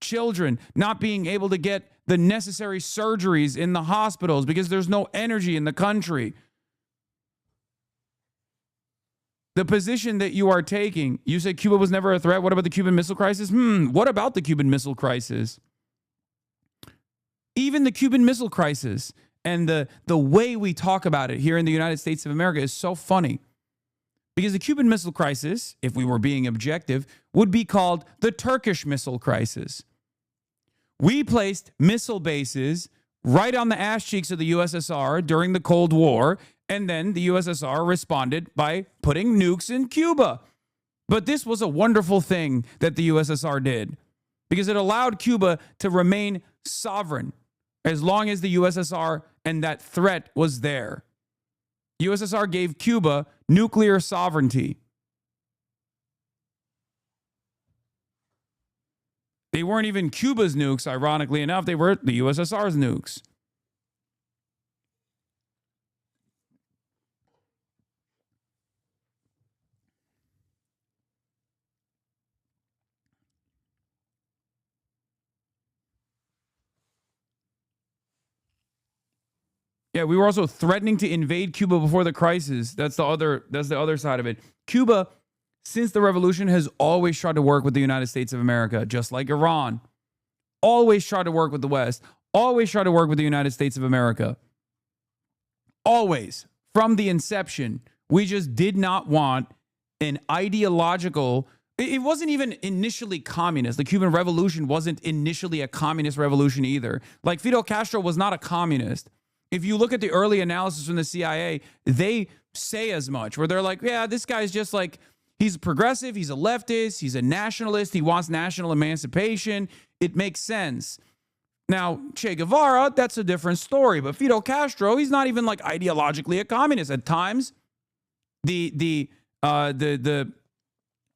children not being able to get the necessary surgeries in the hospitals because there's no energy in the country. The position that you are taking, you said Cuba was never a threat. What about the Cuban Missile Crisis? What about the Cuban Missile Crisis? Even the Cuban Missile Crisis and the way we talk about it here in the United States of America is so funny Because the Cuban Missile Crisis, if we were being objective, would be called the Turkish Missile Crisis. We placed missile bases right on the ass cheeks of the USSR during the Cold War, and then the USSR responded by putting nukes in Cuba. But this was a wonderful thing that the USSR did, because it allowed Cuba to remain sovereign as long as the USSR and that threat was there. USSR gave Cuba nuclear sovereignty. They weren't even Cuba's nukes, ironically enough. They were the USSR's nukes. Yeah, we were also threatening to invade Cuba before the crisis. That's the other side of it. Cuba, since the revolution, has always tried to work with the United States of America, just like Iran. Always tried to work with the West. Always tried to work with the United States of America. Always. From the inception, we just did not want an ideological... It wasn't even initially communist. The Cuban Revolution wasn't initially a communist revolution either. Like, Fidel Castro was not a communist. If you look at the early analysis from the CIA, they say as much, where they're like, yeah, this guy's just like, he's a progressive, he's a leftist, he's a nationalist, he wants national emancipation. It makes sense. Now, Che Guevara, that's a different story. But Fidel Castro, he's not even like ideologically a communist. At times, the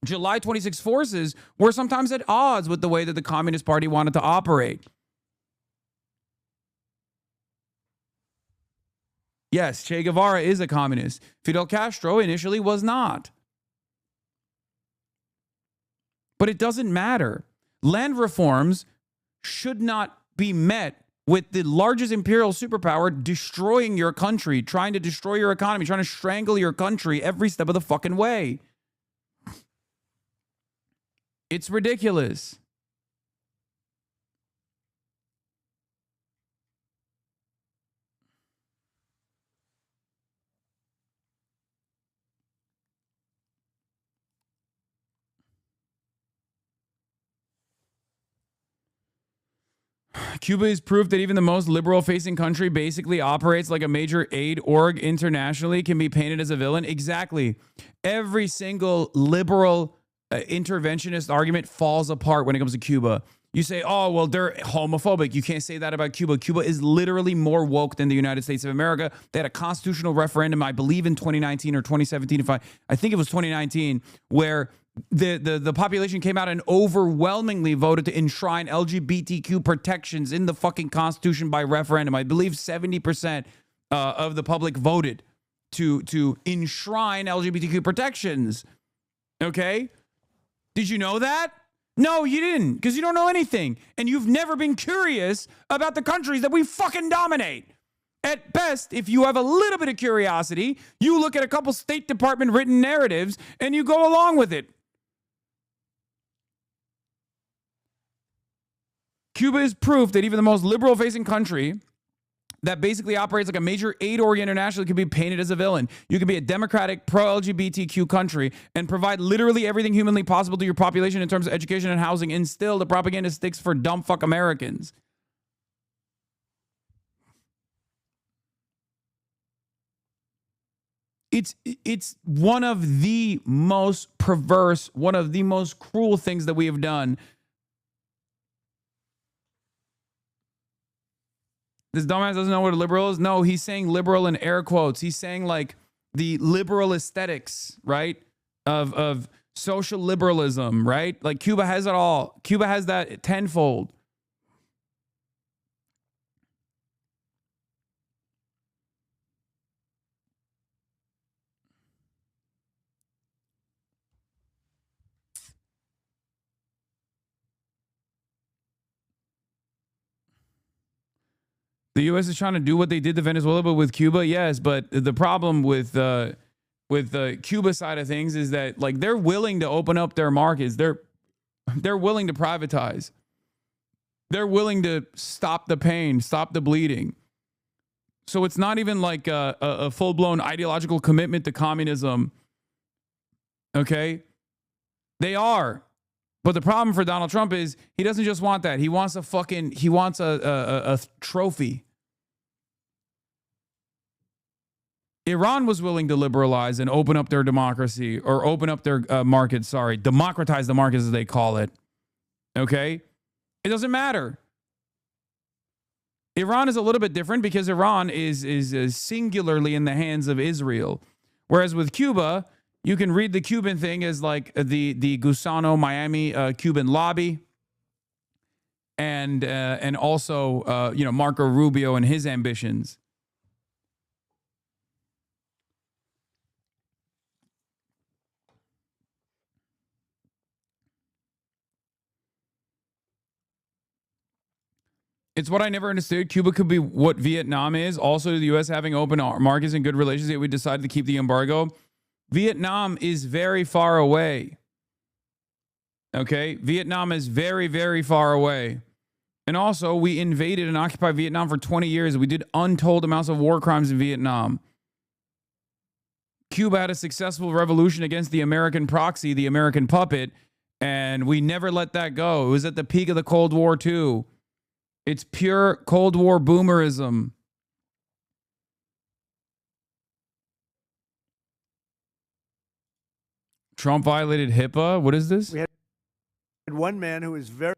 July 26 forces were sometimes at odds with the way that the Communist Party wanted to operate. Yes, Che Guevara is a communist. Fidel Castro initially was not. But it doesn't matter. Land reforms should not be met with the largest imperial superpower destroying your country, trying to destroy your economy, trying to strangle your country every step of the fucking way. It's ridiculous. Cuba is proof that even the most liberal-facing country basically operates like a major aid org internationally, can be painted as a villain. Exactly. Every single liberal interventionist argument falls apart when it comes to Cuba. You say, oh, well, they're homophobic. You can't say that about Cuba. Cuba is literally more woke than the United States of America. They had a constitutional referendum, I believe in 2019 or 2017, I think it was 2019, where the population came out and overwhelmingly voted to enshrine LGBTQ protections in the fucking Constitution by referendum. I believe 70% of the public voted to enshrine LGBTQ protections. Okay? Did you know that? No, you didn't, because you don't know anything. And you've never been curious about the countries that we fucking dominate. At best, if you have a little bit of curiosity, you look at a couple State Department written narratives and you go along with it. Cuba is proof that even the most liberal-facing country that basically operates like a major aid org internationally can be painted as a villain. You can be a democratic, pro-LGBTQ country and provide literally everything humanly possible to your population in terms of education and housing, and still the propaganda sticks for dumb fuck Americans. It's one of the most perverse, one of the most cruel things that we have done. This dumbass doesn't know what a liberal is? No, he's saying liberal in air quotes. He's saying like the liberal aesthetics, right? Of social liberalism, right? Like Cuba has it all. Cuba has that tenfold. The U.S. is trying to do what they did to Venezuela, but with Cuba, yes. But the problem with the Cuba side of things is that like they're willing to open up their markets. They're willing to privatize. They're willing to stop the pain, stop the bleeding. So it's not even like a full-blown ideological commitment to communism. Okay? They are. But the problem for Donald Trump is he doesn't just want that. He wants a trophy. Iran was willing to liberalize and open up their democracy, or open up their market, democratize the markets as they call it. Okay? It doesn't matter. Iran is a little bit different because Iran is singularly in the hands of Israel. Whereas with Cuba, you can read the Cuban thing as like the Gusano Miami Cuban lobby, and also Marco Rubio and his ambitions. It's what I never understood. Cuba could be what Vietnam is. Also, the U.S. having open markets and good relations, yet we decided to keep the embargo. Vietnam is very far away. Okay? Vietnam is very, very far away. And also, we invaded and occupied Vietnam for 20 years. We did untold amounts of war crimes in Vietnam. Cuba had a successful revolution against the American proxy, the American puppet, and we never let that go. It was at the peak of the Cold War, too. It's pure Cold War boomerism. Trump violated HIPAA? What is this? We had one man who was very,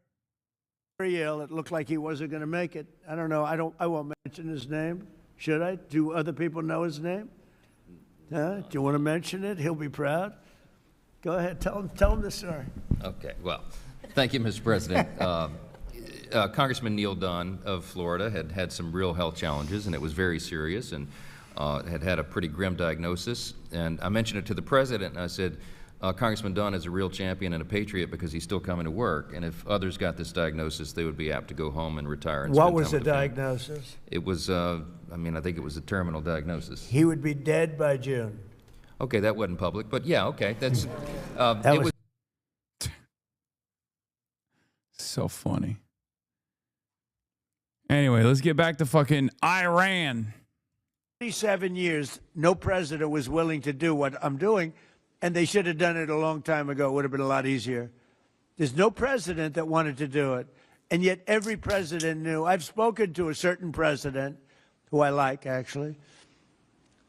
very ill. It looked like he wasn't going to make it. I don't know. I won't mention his name. Should I? Do other people know his name? Do you want to mention it? He'll be proud. Go ahead. Tell him the story. Okay. Well, thank you, Mr. President. Congressman Neil Dunn of Florida had some real health challenges, and it was very serious, and had a pretty grim diagnosis. And I mentioned it to the president, and I said, Congressman Dunn is a real champion and a patriot because he's still coming to work. And if others got this diagnosis, they would be apt to go home and retire. And what was the diagnosis? It was, I think it was a terminal diagnosis. He would be dead by June. Okay, that wasn't public, but yeah, okay, that's. That was so funny. Anyway, let's get back to fucking Iran. 27 years, no president was willing to do what I'm doing, and they should have done it a long time ago. It would have been a lot easier. There's no president that wanted to do it, and yet every president knew. I've spoken to a certain president, who I like, actually,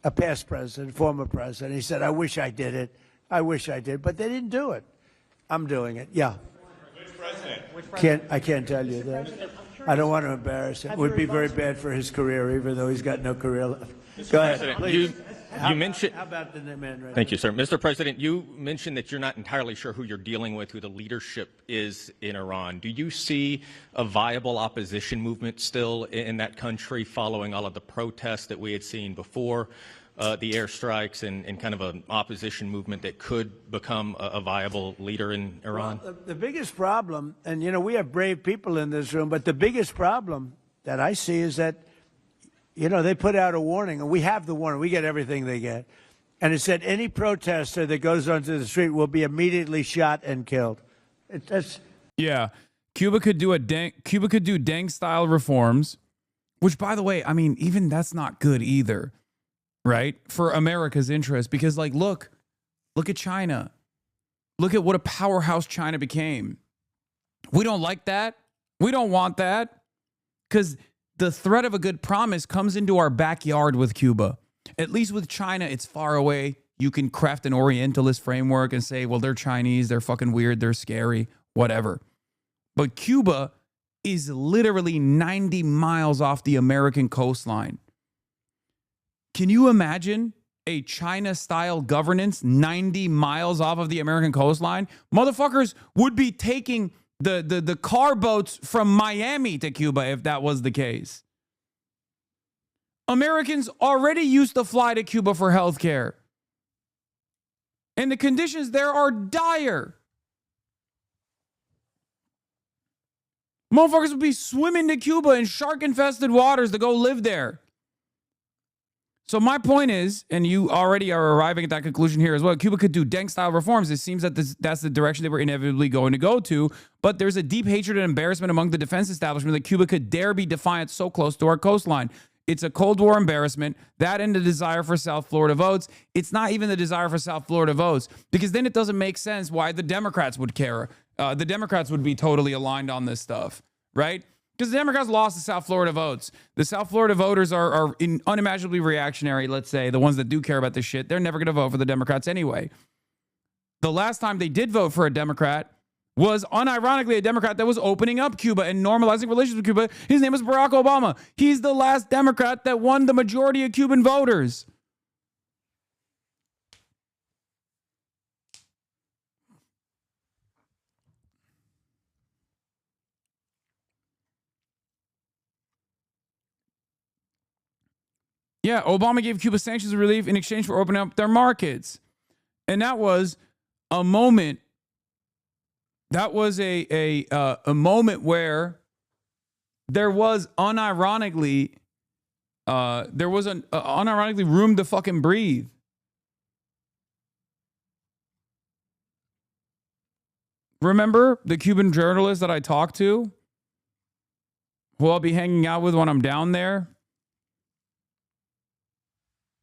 a past president, former president. He said, I wish I did it. I wish I did, but they didn't do it. I'm doing it, yeah. Which president? I can't tell you that. I don't want to embarrass him. It would be very bad for his career, even though he's got no career left. Go ahead, please. You mentioned. How about the man right Thank you, sir. Mr. President, you mentioned that you're not entirely sure who you're dealing with, who the leadership is in Iran. Do you see a viable opposition movement still in that country following all of the protests that we had seen before the airstrikes, and kind of an opposition movement that could become a viable leader in Iran? Well, the biggest problem, and we have brave people in this room, but the biggest problem that I see is that, they put out a warning, and we have the warning. We get everything they get. And it said any protester that goes onto the street will be immediately shot and killed. Yeah. Cuba could do Deng style reforms, which, by the way, even that's not good either, right? For America's interest, because look at China. Look at what a powerhouse China became. We don't like that. We don't want that, because the threat of a good promise comes into our backyard with Cuba. At least with China, it's far away. You can craft an Orientalist framework and say, well, they're Chinese, they're fucking weird, they're scary, whatever. But Cuba is literally 90 miles off the American coastline. Can you imagine a China-style governance 90 miles off of the American coastline? Motherfuckers would be taking the car boats from Miami to Cuba if that was the case. Americans already used to fly to Cuba for healthcare, and the conditions there are dire. Motherfuckers would be swimming to Cuba in shark-infested waters to go live there. So my point is, and you already are arriving at that conclusion here as well, Cuba could do Deng-style reforms. It seems that that's the direction they were inevitably going to go to, but there's a deep hatred and embarrassment among the defense establishment that Cuba could dare be defiant so close to our coastline. It's a Cold War embarrassment. That and the desire for South Florida votes. It's not even the desire for South Florida votes, because then it doesn't make sense why the Democrats would care. The Democrats would be totally aligned on this stuff, right? Because the Democrats lost the South Florida votes. The South Florida voters are unimaginably reactionary, let's say, the ones that do care about this shit. They're never going to vote for the Democrats anyway. The last time they did vote for a Democrat was unironically a Democrat that was opening up Cuba and normalizing relations with Cuba. His name was Barack Obama. He's the last Democrat that won the majority of Cuban voters. Yeah, Obama gave Cuba sanctions relief in exchange for opening up their markets. And that was a moment. That was a moment where there was unironically room to fucking breathe. Remember the Cuban journalist that I talked to, who I'll be hanging out with when I'm down there,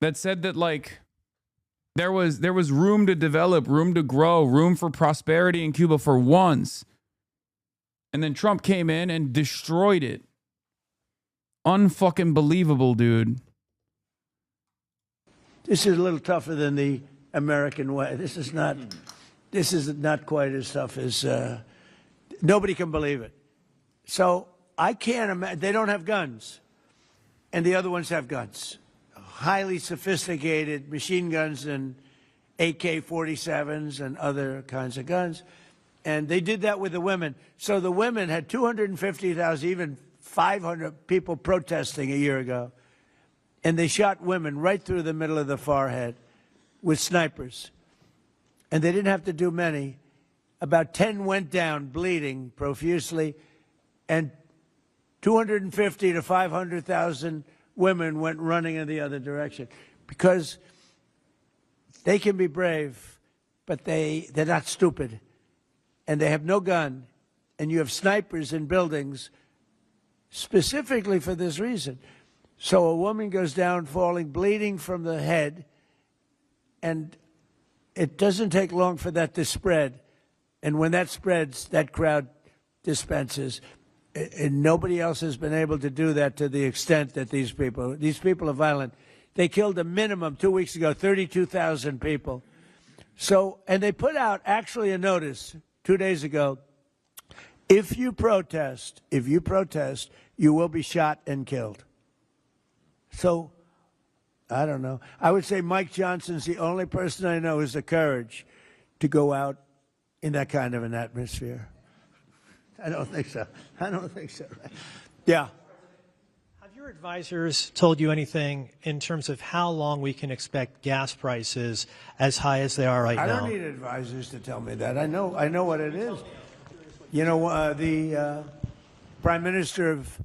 that said that, like, there was room to develop, room to grow, room for prosperity in Cuba for once. And then Trump came in and destroyed it. Unfucking believable, dude. This is a little tougher than the American way. This is not quite as tough as, nobody can believe it. So I can't imagine, they don't have guns. And the other ones have guns. Highly sophisticated machine guns and AK-47s and other kinds of guns. And they did that with the women. So the women had 250,000, even 500 people protesting a year ago. And they shot women right through the middle of the forehead with snipers. And they didn't have to do many. About 10 went down bleeding profusely. And 250 to 500,000 women went running in the other direction, because they can be brave, but they're not stupid, and they have no gun, and you have snipers in buildings specifically for this reason. So a woman goes down falling, bleeding from the head, and it doesn't take long for that to spread. And when that spreads, that crowd dispenses. And nobody else has been able to do that to the extent that these people are violent. They killed a minimum 2 weeks ago, 32,000 people. So, and they put out actually a notice 2 days ago. If you protest, you will be shot and killed. So, I don't know. I would say Mike Johnson's the only person I know who has the courage to go out in that kind of an atmosphere. I don't think so. Yeah. Have your advisors told you anything in terms of how long we can expect gas prices as high as they are right now? I don't need advisors to tell me that. I know what it is. You know, the Prime Minister of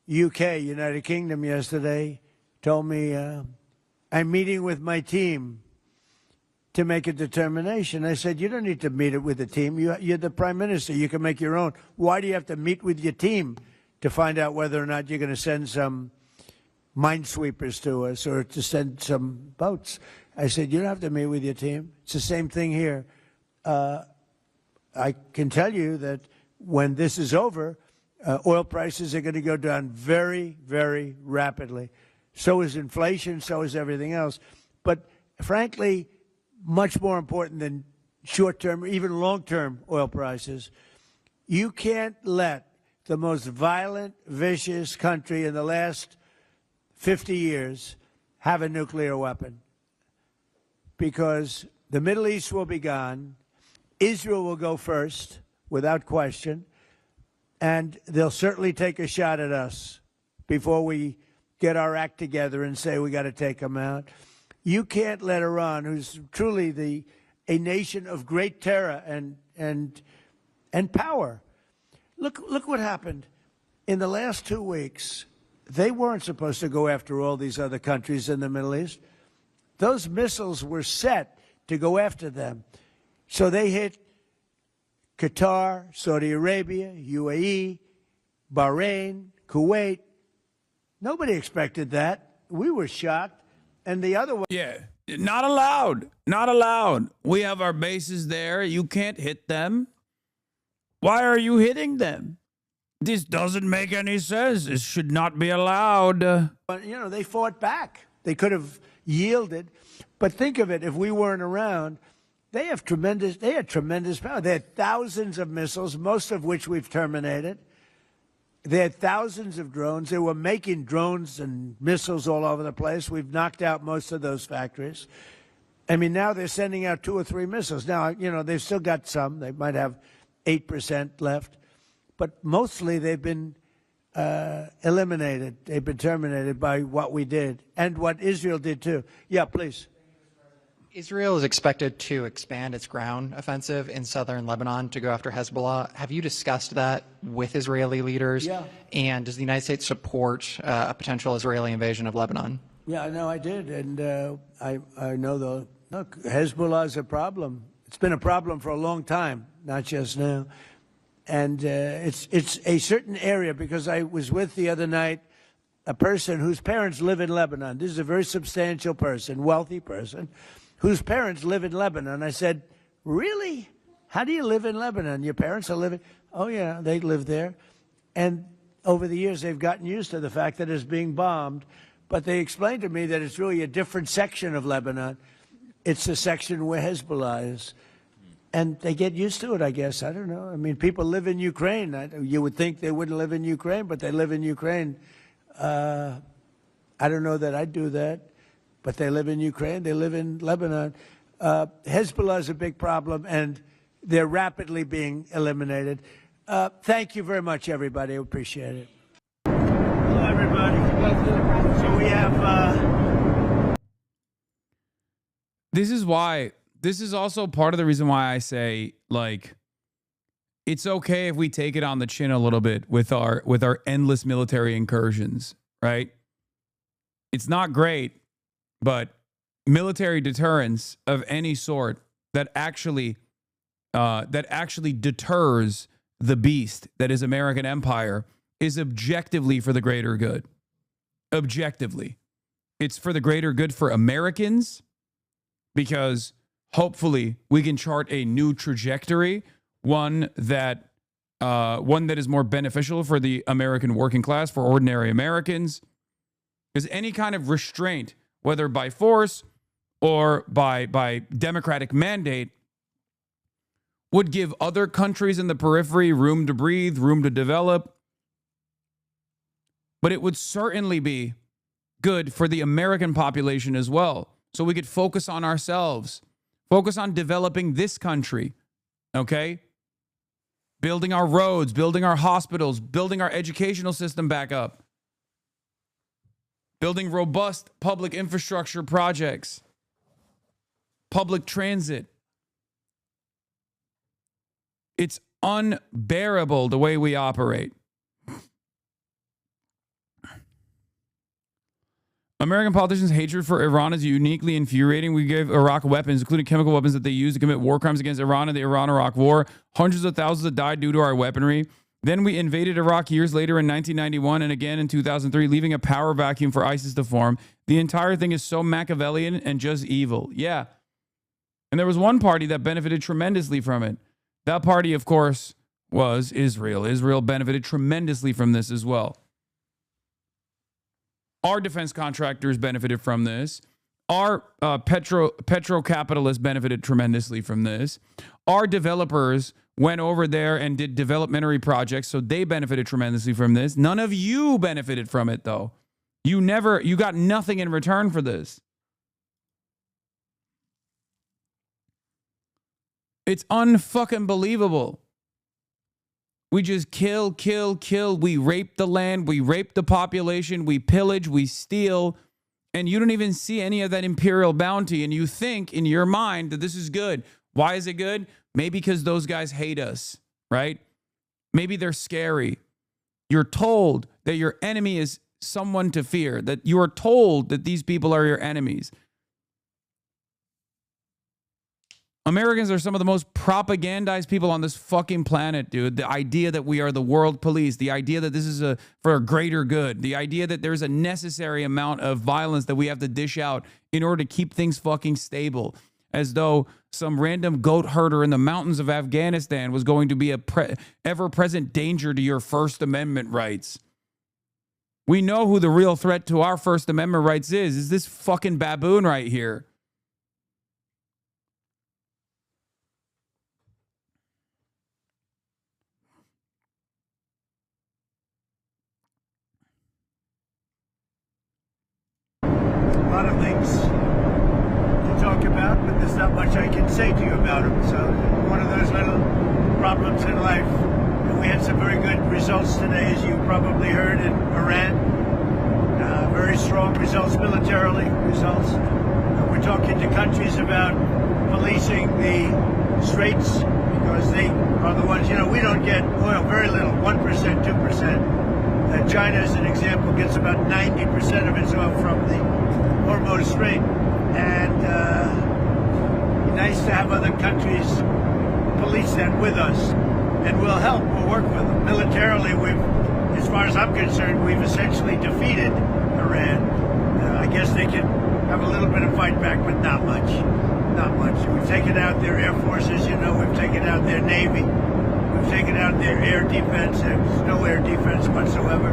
UK, United Kingdom, yesterday told me, I'm meeting with my team to make a determination. I said, you don't need to meet it with the team. You're the Prime Minister. You can make your own. Why do you have to meet with your team to find out whether or not you're going to send some minesweepers to us or to send some boats? I said, you don't have to meet with your team. It's the same thing here. I can tell you that when this is over, oil prices are going to go down very, very rapidly. So is inflation, so is everything else. But frankly, much more important than short-term, even long-term oil prices, you can't let the most violent, vicious country in the last 50 years have a nuclear weapon, because the Middle East will be gone. Israel will go first, without question, and they'll certainly take a shot at us before we get our act together and say we got to take them out. You can't let Iran, who's truly a nation of great terror and power. Look what happened in the last 2 weeks. They weren't supposed to go after all these other countries in the Middle East. Those missiles were set to go after them. So they hit Qatar, Saudi Arabia, UAE, Bahrain, Kuwait, Nobody expected that. We were shocked. And the other one. Yeah, not allowed. Not allowed. We have our bases there. You can't hit them. Why are you hitting them? This doesn't make any sense. This should not be allowed. But, you know, they fought back. They could have yielded. But think of it, if we weren't around, they had tremendous power. They had thousands of missiles, most of which we've terminated. They had thousands of drones. They were making drones and missiles all over the place. We've knocked out most of those factories. I mean, now they're sending out 2 or 3 missiles. Now, you know, they've still got some. They might have 8% left. But mostly they've been eliminated. They've been terminated by what we did and what Israel did, too. Yeah, please. Israel is expected to expand its ground offensive in southern Lebanon to go after Hezbollah. Have you discussed that with Israeli leaders? Yeah. And does the United States support a potential Israeli invasion of Lebanon? Yeah, no, I did. And I know look, Hezbollah is a problem. It's been a problem for a long time, not just now. And it's a certain area, because I was with the other night a person whose parents live in Lebanon. This is a very substantial person, wealthy person, whose parents live in Lebanon. I said, really? How do you live in Lebanon? Your parents are living? Oh, yeah, they live there. And over the years, they've gotten used to the fact that it's being bombed. But they explained to me that it's really a different section of Lebanon. It's the section where Hezbollah is. And they get used to it, I guess. I don't know. I mean, people live in Ukraine. You would think they wouldn't live in Ukraine, but they live in Ukraine. I don't know that I'd do that. But they live in Ukraine, they live in Lebanon. Hezbollah is a big problem, and they're rapidly being eliminated. Thank you very much, everybody. I appreciate it. Hello, everybody. So we have... This is also part of the reason why I say, like, it's okay if we take it on the chin a little bit with our endless military incursions, right? It's not great. But military deterrence of any sort that actually deters the beast that is American empire is objectively for the greater good. Objectively. It's for the greater good for Americans, because hopefully we can chart a new trajectory, one that is more beneficial for the American working class, for ordinary Americans. Because any kind of restraint, whether by force or by democratic mandate, would give other countries in the periphery room to breathe, room to develop. But it would certainly be good for the American population as well. So we could focus on ourselves, focus on developing this country, okay? Building our roads, building our hospitals, building our educational system back up. Building robust public infrastructure projects, public transit. It's unbearable the way we operate. American politicians' hatred for Iran is uniquely infuriating. We gave Iraq weapons, including chemical weapons that they used to commit war crimes against Iran in the Iran-Iraq War. Hundreds of thousands have died due to our weaponry. Then we invaded Iraq years later in 1991 and again in 2003, leaving a power vacuum for ISIS to form. The entire thing is so Machiavellian and just evil. Yeah. And there was one party that benefited tremendously from it. That party, of course, was Israel. Israel benefited tremendously from this as well. Our defense contractors benefited from this. Our petro-capitalists benefited tremendously from this. Our developers went over there and did developmentary projects, so they benefited tremendously from this. None of you benefited from it, though. You got nothing in return for this. It's unfucking believable. We just kill. We rape the land. We rape the population. We pillage. We steal. And you don't even see any of that imperial bounty. And you think in your mind that this is good. Why is it good? Maybe because those guys hate us, right? Maybe they're scary. You're told that your enemy is someone to fear, that you are told that these people are your enemies. Americans are some of the most propagandized people on this fucking planet, dude. The idea that we are the world police, the idea that this is for a greater good, the idea that there's a necessary amount of violence that we have to dish out in order to keep things fucking stable, as though some random goat herder in the mountains of Afghanistan was going to be a ever-present danger to your First Amendment rights. We know who the real threat to our First Amendment rights is this fucking baboon right here. A lot of things to talk about, but there's not much I can say to you about them. So one of those little problems in life. And we had some very good results today, as you probably heard, in Iran. Very strong results, militarily results. We're talking to countries about policing the straits because they are the ones, we don't get oil, very little, 1%, 2%. China, as an example, gets about 90% of its oil from the Hormuz Strait. And nice to have other countries police that with us. And we'll help, we'll work with them. Militarily, as far as I'm concerned, we've essentially defeated Iran. I guess they can have a little bit of fight back, but not much. Not much. We've taken out their air forces, we've taken out their navy. We've taken out their air defense. There's no air defense whatsoever.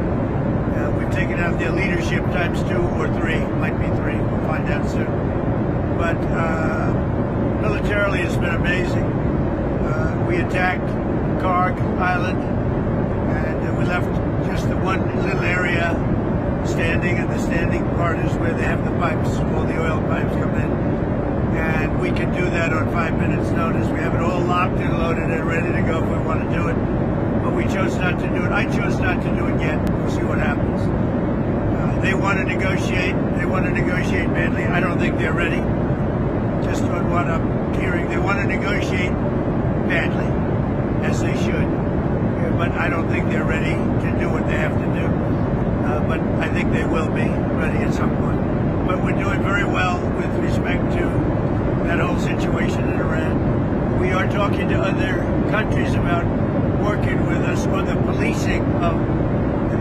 We've taken out their leadership times 2 or 3. Might be 3. We'll find out soon. But militarily, it's been amazing. We attacked Karg Island, and we left just the one little area standing, and the standing part is where they have the pipes, all the oil pipes come in. And we can do that on 5 minutes notice. We have it all locked and loaded and ready to go if we want to do it. But we chose not to do it. I chose not to do it yet. We'll see what happens. They want to negotiate. They want to negotiate badly. I don't think they're ready. Just on what I'm hearing, they want to negotiate badly, as they should. But I don't think they're ready to do what they have to do. But I think they will be ready at some point. But we're doing very well with respect to that whole situation in Iran. We are talking to other countries about working with us on the policing of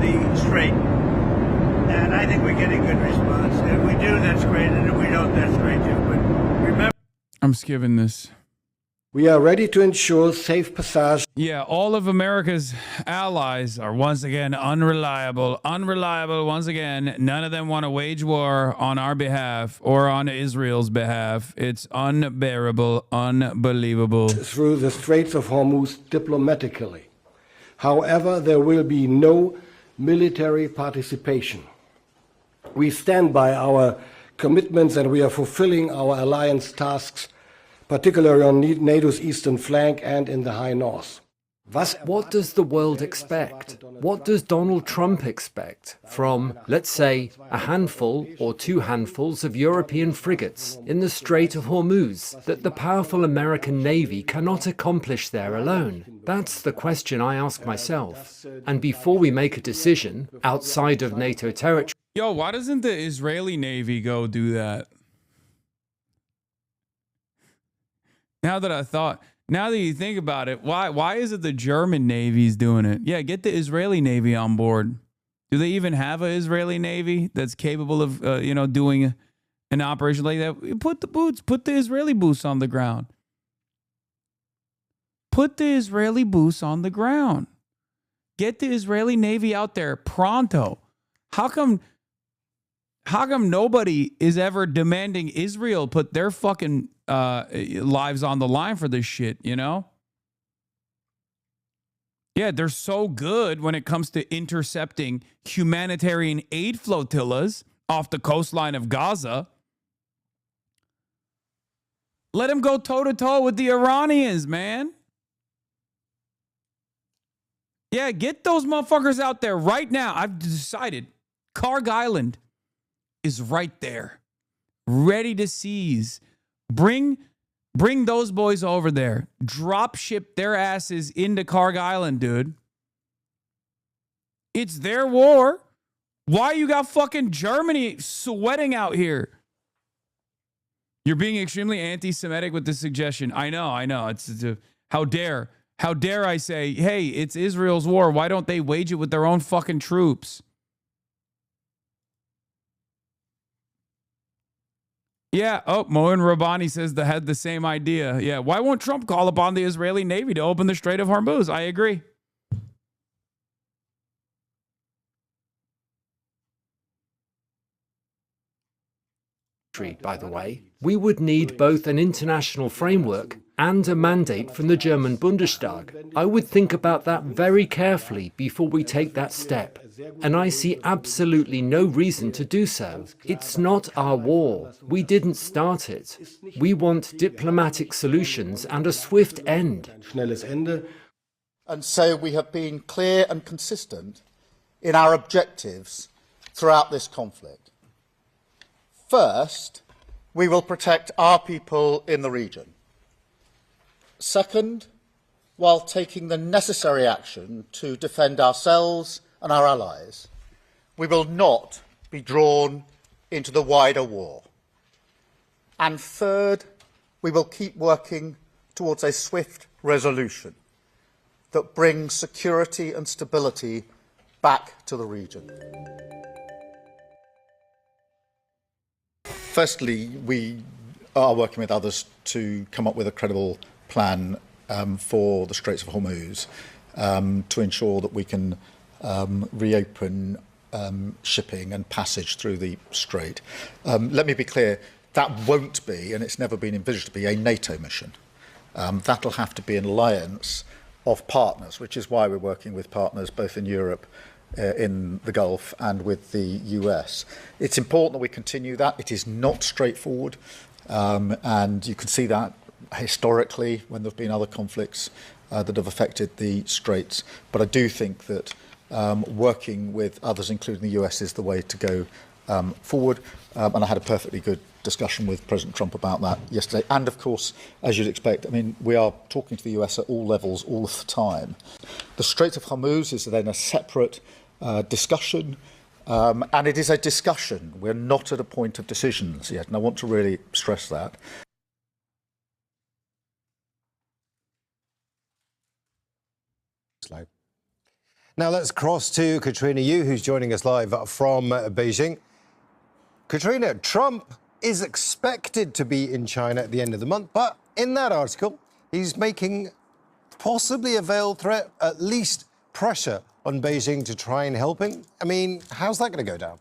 the strait. And I think we're getting good response. If we do, that's great. And if we don't, that's great too. But remember, I'm skipping this. We are ready to ensure safe passage. Yeah, all of America's allies are once again unreliable. Unreliable once again. None of them want to wage war on our behalf or on Israel's behalf. It's unbearable, unbelievable. Through the Straits of Hormuz diplomatically. However, there will be no military participation. We stand by our commitments and we are fulfilling our alliance tasks, particularly on NATO's eastern flank and in the high north. What does the world expect? What does Donald Trump expect from, let's say, a handful or 2 handfuls of European frigates in the Strait of Hormuz that the powerful American Navy cannot accomplish there alone? That's the question I ask myself. And before we make a decision outside of NATO territory... Yo, why doesn't the Israeli Navy go do that? Now that you think about it, why is it the German Navy's doing it? Yeah, get the Israeli Navy on board. Do they even have an Israeli Navy that's capable of, doing an operation like that? Put the Israeli boots on the ground. Put the Israeli boots on the ground. Get the Israeli Navy out there pronto. How come nobody is ever demanding Israel put their fucking lives on the line for this shit, Yeah, they're so good when it comes to intercepting humanitarian aid flotillas off the coastline of Gaza. Let them go toe-to-toe with the Iranians, man. Yeah, get those motherfuckers out there right now. I've decided Karg Island is right there, ready to seize. Bring those boys over there. Drop ship their asses into Karg Island, dude. It's their war. Why you got fucking Germany sweating out here? You're being extremely anti-Semitic with this suggestion. I know. It's how dare I say, hey, it's Israel's war. Why don't they wage it with their own fucking troops? Yeah. Oh, Moen Rabbani says they had the same idea. Yeah. Why won't Trump call upon the Israeli Navy to open the Strait of Hormuz? I agree. By the way, we would need both an international framework and a mandate from the German Bundestag. I would think about that very carefully before we take that step. And I see absolutely no reason to do so. It's not our war. We didn't start it. We want diplomatic solutions and a swift end. And so we have been clear and consistent in our objectives throughout this conflict. First, we will protect our people in the region. Second, while taking the necessary action to defend ourselves and our allies, we will not be drawn into the wider war. And third, we will keep working towards a swift resolution that brings security and stability back to the region. Firstly, we are working with others to come up with a credible plan for the Straits of Hormuz to ensure that we can reopen shipping and passage through the strait. Let me be clear, that won't be, and it's never been envisaged to be, a NATO mission. That'll have to be an alliance of partners, which is why we're working with partners both in Europe, in the Gulf, and with the US. It's important that we continue that. It is not straightforward, and you can see that historically when there have been other conflicts that have affected the straits. But I do think that working with others, including the US, is the way to go forward. And I had a perfectly good discussion with President Trump about that yesterday. And of course, as you'd expect, I mean, we are talking to the US at all levels all of the time. The Strait of Hormuz is then a separate discussion, and it is a discussion. We're not at a point of decisions yet, and I want to really stress that. Now let's cross to Katrina+Eu, who's joining us live from Beijing. Katrina, Trump is expected to be in China at the end of the month, but in that article, he's making possibly a veiled threat, at least pressure on Beijing to try and help him. I mean, how's that going to go down?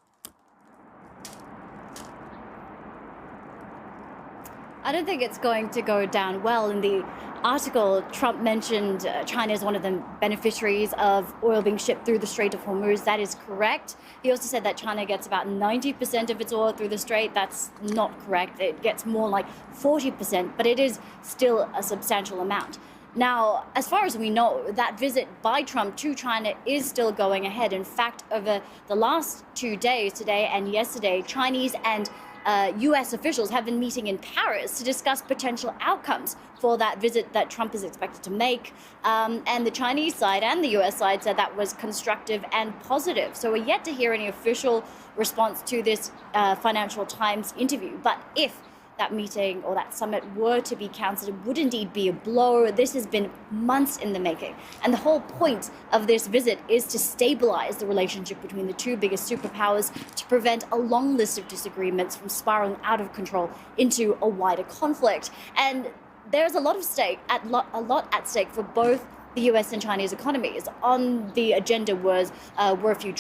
I don't think it's going to go down well. In the article, Trump mentioned China is one of the beneficiaries of oil being shipped through the Strait of Hormuz. That is correct. He also said that China gets about 90% of its oil through the strait. That's not correct. It gets more like 40%, but it is still a substantial amount. Now, as far as we know, that visit by Trump to China is still going ahead. In fact, over the last 2 days, today and yesterday, Chinese and U.S. officials have been meeting in Paris to discuss potential outcomes for that visit that Trump is expected to make. And the Chinese side and the U.S. side said that was constructive and positive. So we're yet to hear any official response to this Financial Times interview. But if that meeting or that summit were to be cancelled, it would indeed be a blow. This has been months in the making. And the whole point of this visit is to stabilize the relationship between the two biggest superpowers, to prevent a long list of disagreements from spiraling out of control into a wider conflict. And there's a lot at stake for both the US and Chinese economies. On the agenda were a few...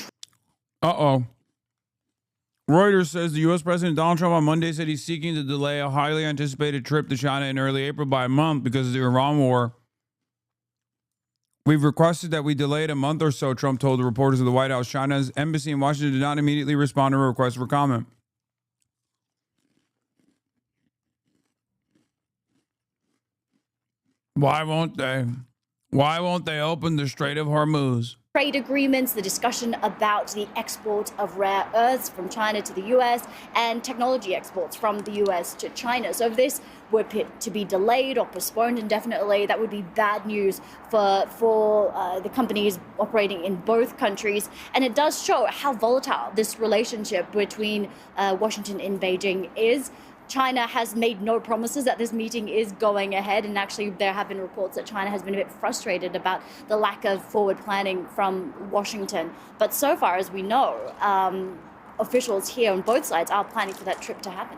Reuters says the U.S. President Donald Trump on Monday said he's seeking to delay a highly anticipated trip to China in early April by a month because of the Iran war. We've requested that we delay it a month or so, Trump told the reporters of the White House. China's embassy in Washington did not immediately respond to a request for comment. Why won't they? Why won't they open the Strait of Hormuz? Trade agreements, the discussion about the export of rare earths from China to the US, and technology exports from the US to China. So if this were to be delayed or postponed indefinitely, that would be bad news for the companies operating in both countries. And it does show how volatile this relationship between Washington and Beijing is. China has made no promises that this meeting is going ahead, and actually there have been reports that China has been a bit frustrated about the lack of forward planning from Washington. But so far as we know, officials here on both sides are planning for that trip to happen.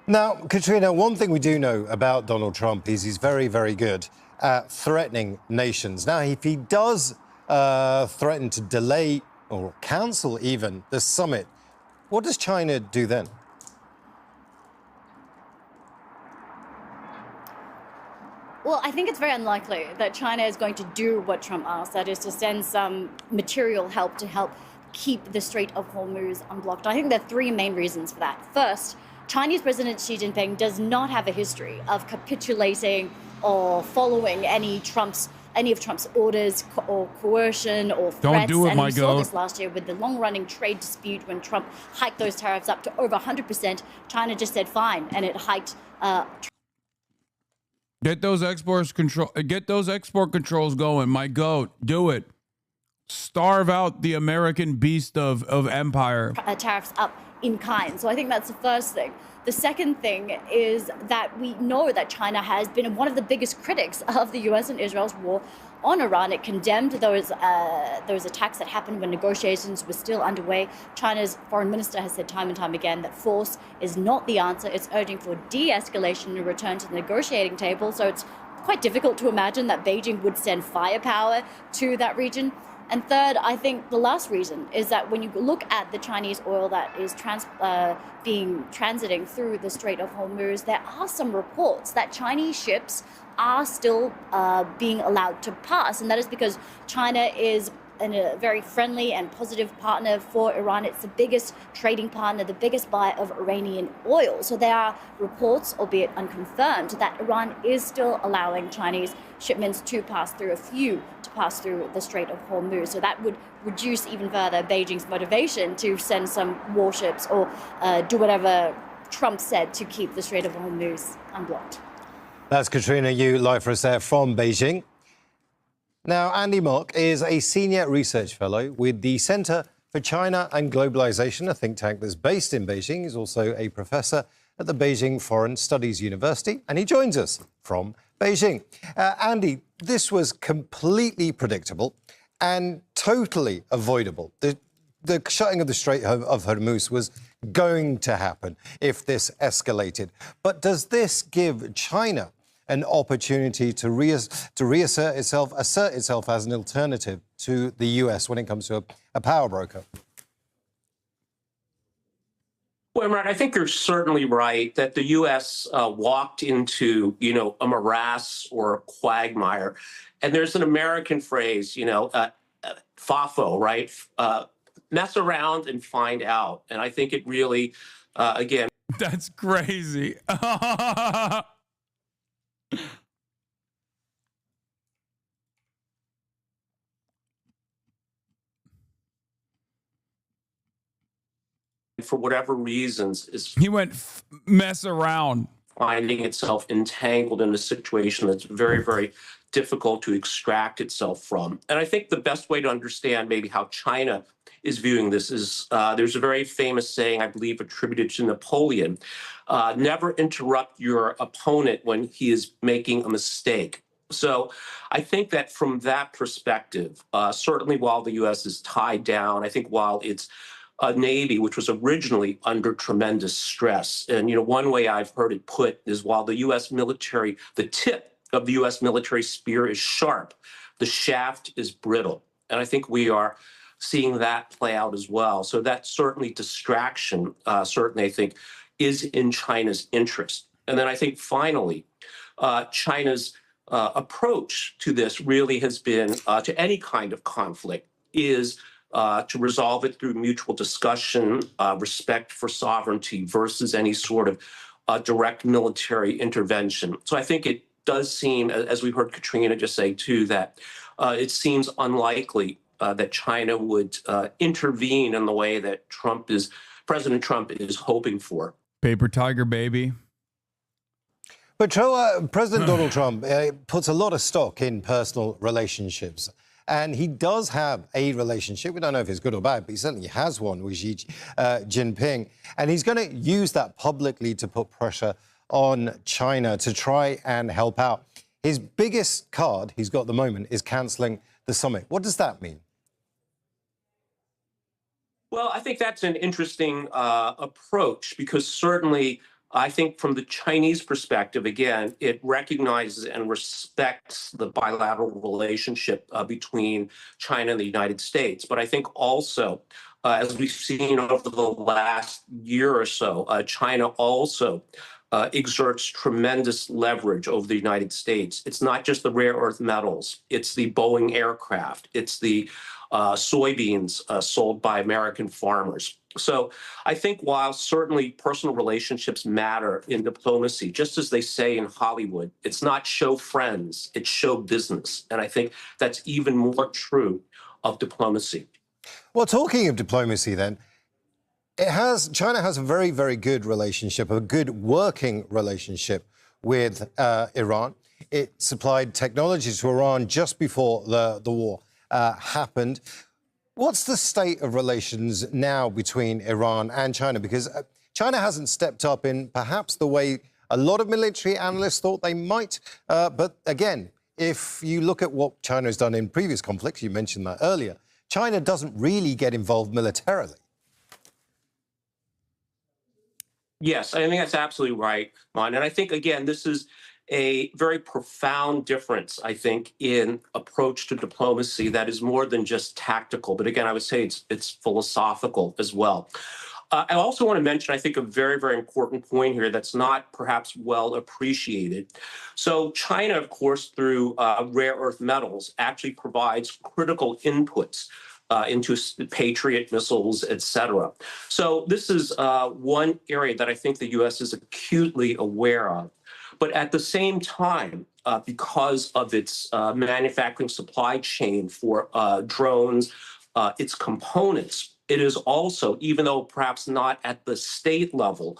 Now, Katrina, one thing we do know about Donald Trump is he's very, very good at threatening nations. Now, if he does threaten to delay or cancel even the summit, what does China do then? Well, I think it's very unlikely that China is going to do what Trump asked, that is to send some material help to help keep the Strait of Hormuz unblocked. I think there are three main reasons for that. First, Chinese President Xi Jinping does not have a history of capitulating or following any of Trump's orders or coercion or threats. Don't do it, and my we saw goat. this last year with the long-running trade dispute when Trump hiked those tariffs up to over 100%. China just said fine, and it hiked. Get those export controls going, my goat. Do it. Starve out the American beast of empire. Tariffs up in kind. So I think that's the first thing. The second thing is that we know that China has been one of the biggest critics of the U.S. and Israel's war on Iran. It condemned those attacks that happened when negotiations were still underway. China's foreign minister has said time and time again that force is not the answer. It's urging for de-escalation and return to the negotiating table. So it's quite difficult to imagine that Beijing would send firepower to that region. And third, I think the last reason is that when you look at the Chinese oil that is transiting through the Strait of Hormuz, there are some reports that Chinese ships are still being allowed to pass. And that is because China is a very friendly and positive partner for Iran. It's the biggest trading partner, the biggest buyer of Iranian oil. So there are reports, albeit unconfirmed, that Iran is still allowing Chinese shipments to pass through the Strait of Hormuz. So that would reduce even further Beijing's motivation to send some warships or do whatever Trump said to keep the Strait of Hormuz unblocked. That's Katrina.Eu live for us there from Beijing. Now, Andy Mock is a senior research fellow with the Center for China and Globalization, a think tank that's based in Beijing. He's also a professor at the Beijing Foreign Studies University, and he joins us from Beijing. Andy, this was completely predictable and totally avoidable. The shutting of the Strait of Hormuz was going to happen if this escalated. But does this give China an opportunity to reassert itself, assert itself as an alternative to the US when it comes to a power broker? Well, Imran, I think you're certainly right that the U.S. walked into, a morass or a quagmire. And there's an American phrase, FOFO, right? Mess around and find out. And I think it really, again. That's crazy. For whatever reasons, he went mess around, finding itself entangled in a situation that's very, very difficult to extract itself from. And I think the best way to understand maybe how China is viewing this is there's a very famous saying, I believe, attributed to Napoleon: never interrupt your opponent when he is making a mistake. So I think that from that perspective, certainly while the U.S. is tied down, I think while it's a Navy, which was originally under tremendous stress. And, one way I've heard it put is while the U.S. military, the tip of the U.S. military spear is sharp, the shaft is brittle. And I think we are seeing that play out as well. So that certainly distraction, certainly I think, is in China's interest. And then I think finally, China's approach to this really has been, to any kind of conflict, is to resolve it through mutual discussion, respect for sovereignty versus any sort of direct military intervention. So I think it does seem, as we heard Katrina just say too, that it seems unlikely that China would intervene in the way that President Trump is hoping for. Paper tiger, baby. But President Donald Trump puts a lot of stock in personal relationships. And he does have a relationship, we don't know if it's good or bad, but he certainly has one with Xi Jinping. And he's going to use that publicly to put pressure on China to try and help out. His biggest card he's got at the moment is cancelling the summit. What does that mean? Well, I think that's an interesting approach because certainly I think from the Chinese perspective, again, it recognizes and respects the bilateral relationship between China and the United States. But I think also, as we've seen over the last year or so, China also exerts tremendous leverage over the United States. It's not just the rare earth metals, it's the Boeing aircraft, it's the soybeans sold by American farmers. So I think while certainly personal relationships matter in diplomacy, just as they say in Hollywood, it's not show friends, it's show business. And I think that's even more true of diplomacy. Well, talking of diplomacy then, China has a very, very good relationship, a good working relationship with Iran. It supplied technology to Iran just before the war happened. What's the state of relations now between Iran and China? Because China hasn't stepped up in perhaps the way a lot of military analysts thought they might. But again, if you look at what China has done in previous conflicts, you mentioned that earlier, China doesn't really get involved militarily. Yes, I think that's absolutely right, Mon. And I think, again, this is a very profound difference, I think, in approach to diplomacy that is more than just tactical. But again, I would say it's philosophical as well. I also want to mention, I think, a very, very important point here that's not perhaps well appreciated. So China, of course, through rare earth metals, actually provides critical inputs into Patriot missiles, et cetera. So this is one area that I think the U.S. is acutely aware of. But at the same time, because of its manufacturing supply chain for drones, its components, it is also, even though perhaps not at the state level,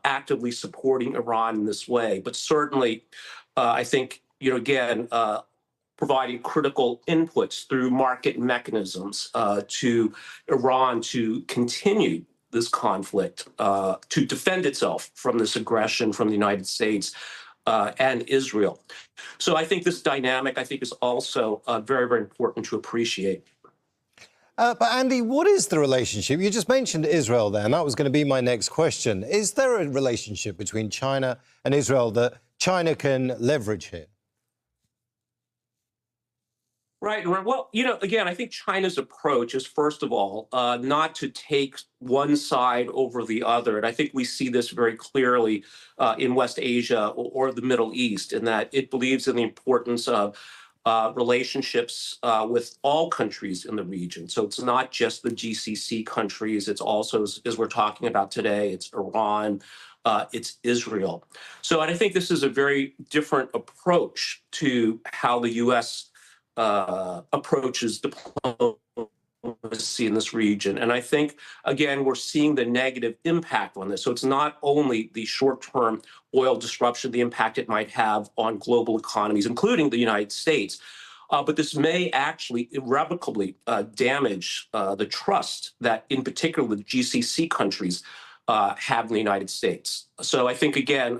actively supporting Iran in this way. But certainly, I think, again, providing critical inputs through market mechanisms to Iran to continue this conflict, to defend itself from this aggression from the United States and Israel. So I think this dynamic, I think, is also very, very important to appreciate. But Andy, what is the relationship? You just mentioned Israel there, and that was going to be my next question. Is there a relationship between China and Israel that China can leverage here? Right. Well, again, I think China's approach is, first of all, not to take one side over the other. And I think we see this very clearly in West Asia or the Middle East, in that it believes in the importance of relationships with all countries in the region. So it's not just the GCC countries. It's also, as we're talking about today, it's Iran, it's Israel. So and I think this is a very different approach to how the U.S. Approaches diplomacy in this region. And I think, again, we're seeing the negative impact on this. So it's not only the short-term oil disruption, the impact it might have on global economies, including the United States, but this may actually irrevocably damage the trust that, in particular, the GCC countries have in the United States. So I think, again,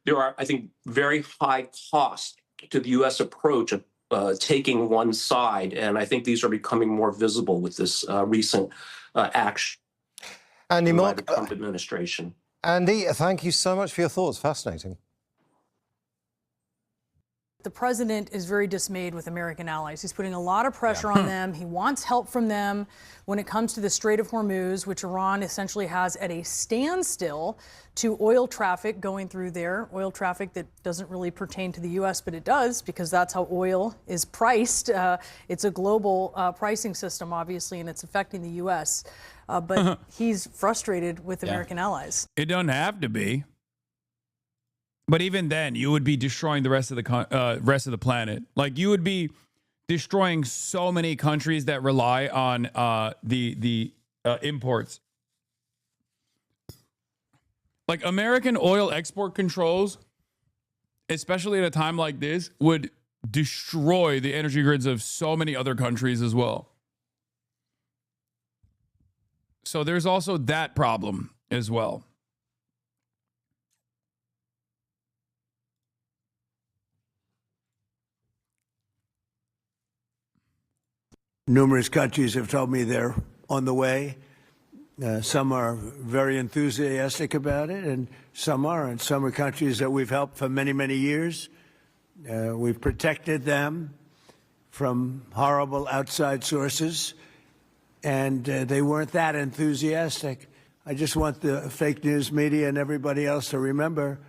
there are, I think, very high costs to the U.S. approach of taking one side, and I think these are becoming more visible with this recent action by the Trump administration. Andy, thank you so much for your thoughts. Fascinating. The president is very dismayed with American allies. He's putting a lot of pressure on them. He wants help from them when it comes to the Strait of Hormuz, which Iran essentially has at a standstill to oil traffic going through there. Oil traffic that doesn't really pertain to the U.S., but it does, because that's how oil is priced. It's a global pricing system, obviously, and it's affecting the U.S. But he's frustrated with American allies. It doesn't have to be. But even then, you would be destroying the rest of the planet. Like, you would be destroying so many countries that rely on the imports. Like, American oil export controls, especially at a time like this, would destroy the energy grids of so many other countries as well. So there's also that problem as well. Numerous countries have told me they're on the way. Some are very enthusiastic about it, and some aren't. Some are countries that we've helped for many, many years. We've protected them from horrible outside sources, and they weren't that enthusiastic. I just want the fake news media and everybody else to remember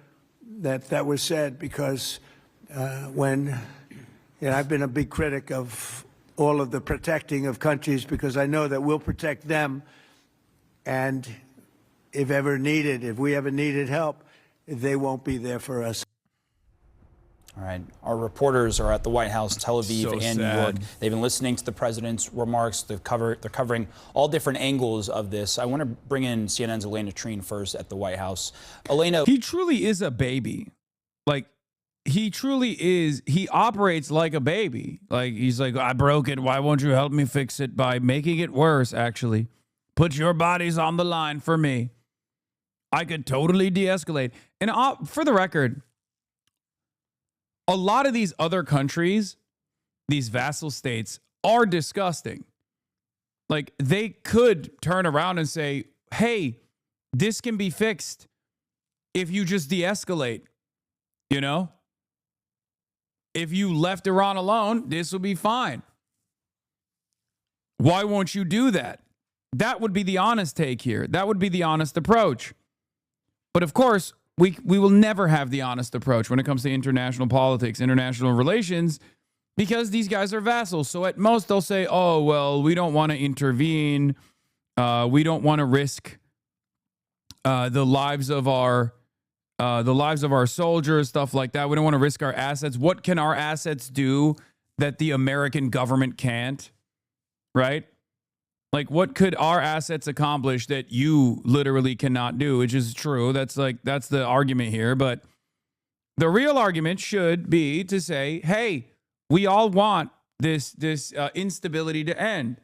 that that was said, because I've been a big critic of all of the protecting of countries, because I know that we'll protect them, and if we ever needed help, they won't be there for us. All right. Our reporters are at the White House, Tel Aviv, So and New York. They've been listening to the president's remarks. They're covering all different angles of this. I want to bring in CNN's Elena Trine first at the White House. Elena, he truly is a baby. Like, he truly is. He operates like a baby. Like, he's like, I broke it. Why won't you help me fix it by making it worse, actually? Put your bodies on the line for me. I could totally de-escalate. And for the record, a lot of these other countries, these vassal states, are disgusting. Like, they could turn around and say, hey, this can be fixed if you just de-escalate, you know? If you left Iran alone, this will be fine. Why won't you do that? That would be the honest take here. That would be the honest approach. But of course, we will never have the honest approach when it comes to international politics, international relations, because these guys are vassals. So at most they'll say, oh, well, we don't want to intervene. We don't want to risk the lives of our soldiers, stuff like that. We don't want to risk our assets. What can our assets do that the American government can't? Right? Like, what could our assets accomplish that you literally cannot do? Which is true. That's the argument here. But the real argument should be to say, hey, we all want this instability to end.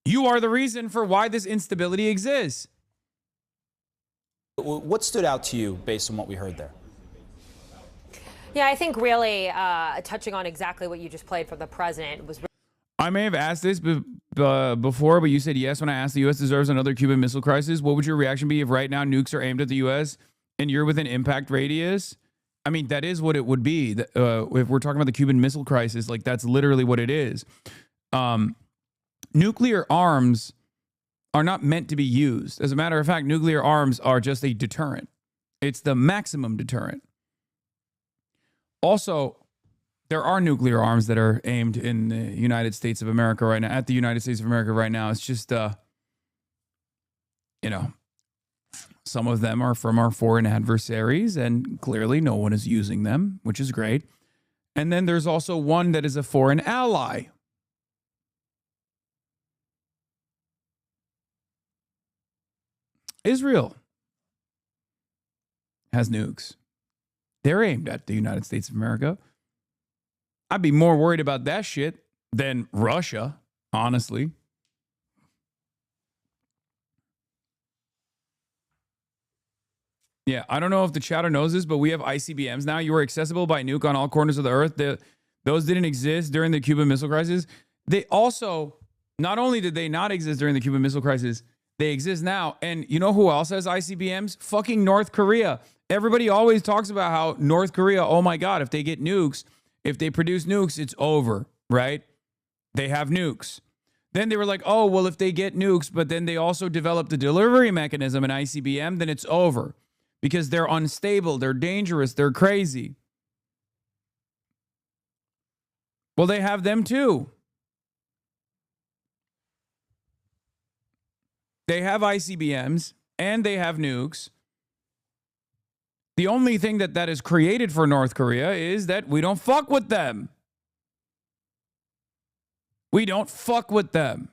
You are the reason for why this instability exists. what stood out to you based on what we heard there? Yeah, I think really touching on exactly what you just played from the president was. I may have asked this before, but you said yes when I asked the U.S. deserves another Cuban Missile Crisis. What would your reaction be if right now nukes are aimed at the U.S. and you're within impact radius? I mean, that is what it would be. If we're talking about the Cuban Missile Crisis, like that's literally what it is. Nuclear arms are not meant to be used. As a matter of fact, nuclear arms are just a deterrent. It's the maximum deterrent. Also, there are nuclear arms that are aimed in the United States of America right now, at the United States of America right now. It's just, some of them are from our foreign adversaries, and clearly no one is using them, which is great. And then there's also one that is a foreign ally. Israel has nukes. They're aimed at the United States of America. I'd be more worried about that shit than Russia, honestly. Yeah, I don't know if the chatter knows this, but we have ICBMs now. You are accessible by nuke on all corners of the earth. Those didn't exist during the Cuban Missile Crisis. They also, not only did they not exist during the Cuban Missile Crisis, they exist now. And you know who else has ICBMs? Fucking North Korea. Everybody always talks about how North Korea, oh my God, if they get nukes, if they produce nukes, it's over, right? They have nukes. Then they were like, oh, well, if they get nukes, but then they also develop the delivery mechanism in ICBM, then it's over. Because they're unstable, they're dangerous, they're crazy. Well, they have them too. They have ICBMs and they have nukes. The only thing that is created for North Korea is that we don't fuck with them. We don't fuck with them.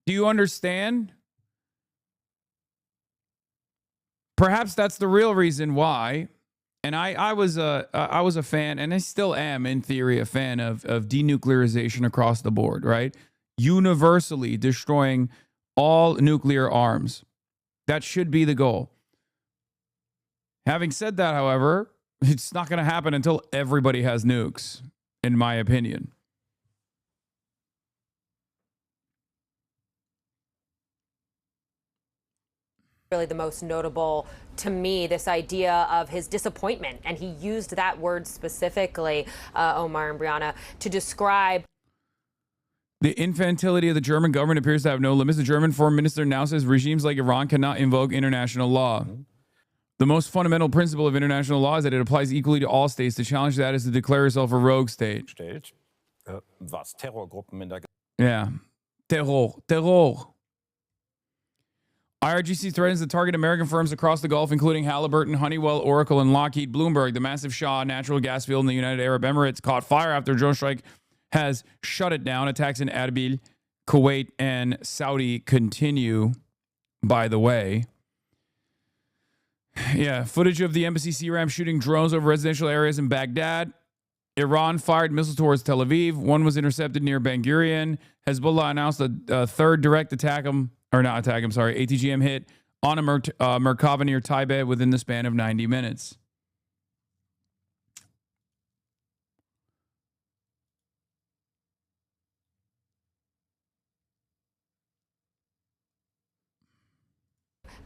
Do you understand? Perhaps that's the real reason why And I was a fan, and I still am, in theory, a fan of denuclearization across the board, right? Universally destroying all nuclear arms. That should be the goal. Having said that, however, it's not going to happen until everybody has nukes, in my opinion. Really the most notable to me, this idea of his disappointment. And he used that word specifically, Omar and Brianna, to describe the infantility of the German government appears to have no limits. The German foreign minister now says regimes like Iran cannot invoke international law. The most fundamental principle of international law is that it applies equally to all states. To challenge that is to declare yourself a rogue state. Yeah. Terror. IRGC threatens to target American firms across the Gulf, including Halliburton, Honeywell, Oracle, and Lockheed. Bloomberg, the massive Shah natural gas field in the United Arab Emirates, caught fire after a drone strike has shut it down. Attacks in Erbil, Kuwait, and Saudi continue, by the way. Yeah, footage of the embassy CRAM shooting drones over residential areas in Baghdad. Iran fired missiles towards Tel Aviv. One was intercepted near Ben Gurion. Hezbollah announced a third direct ATGM hit on a Merkava near Tibet within the span of 90 minutes.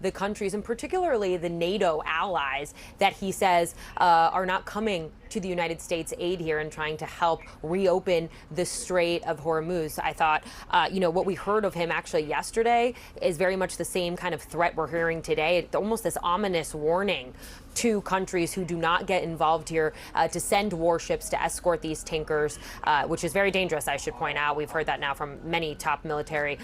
the countries, and particularly the NATO allies, that he says are not coming to the United States aid here and trying to help reopen the Strait of Hormuz. I thought, what we heard of him actually yesterday is very much the same kind of threat we're hearing today. It's almost this ominous warning to countries who do not get involved here to send warships to escort these tankers, which is very dangerous, I should point out. We've heard that now from many top military,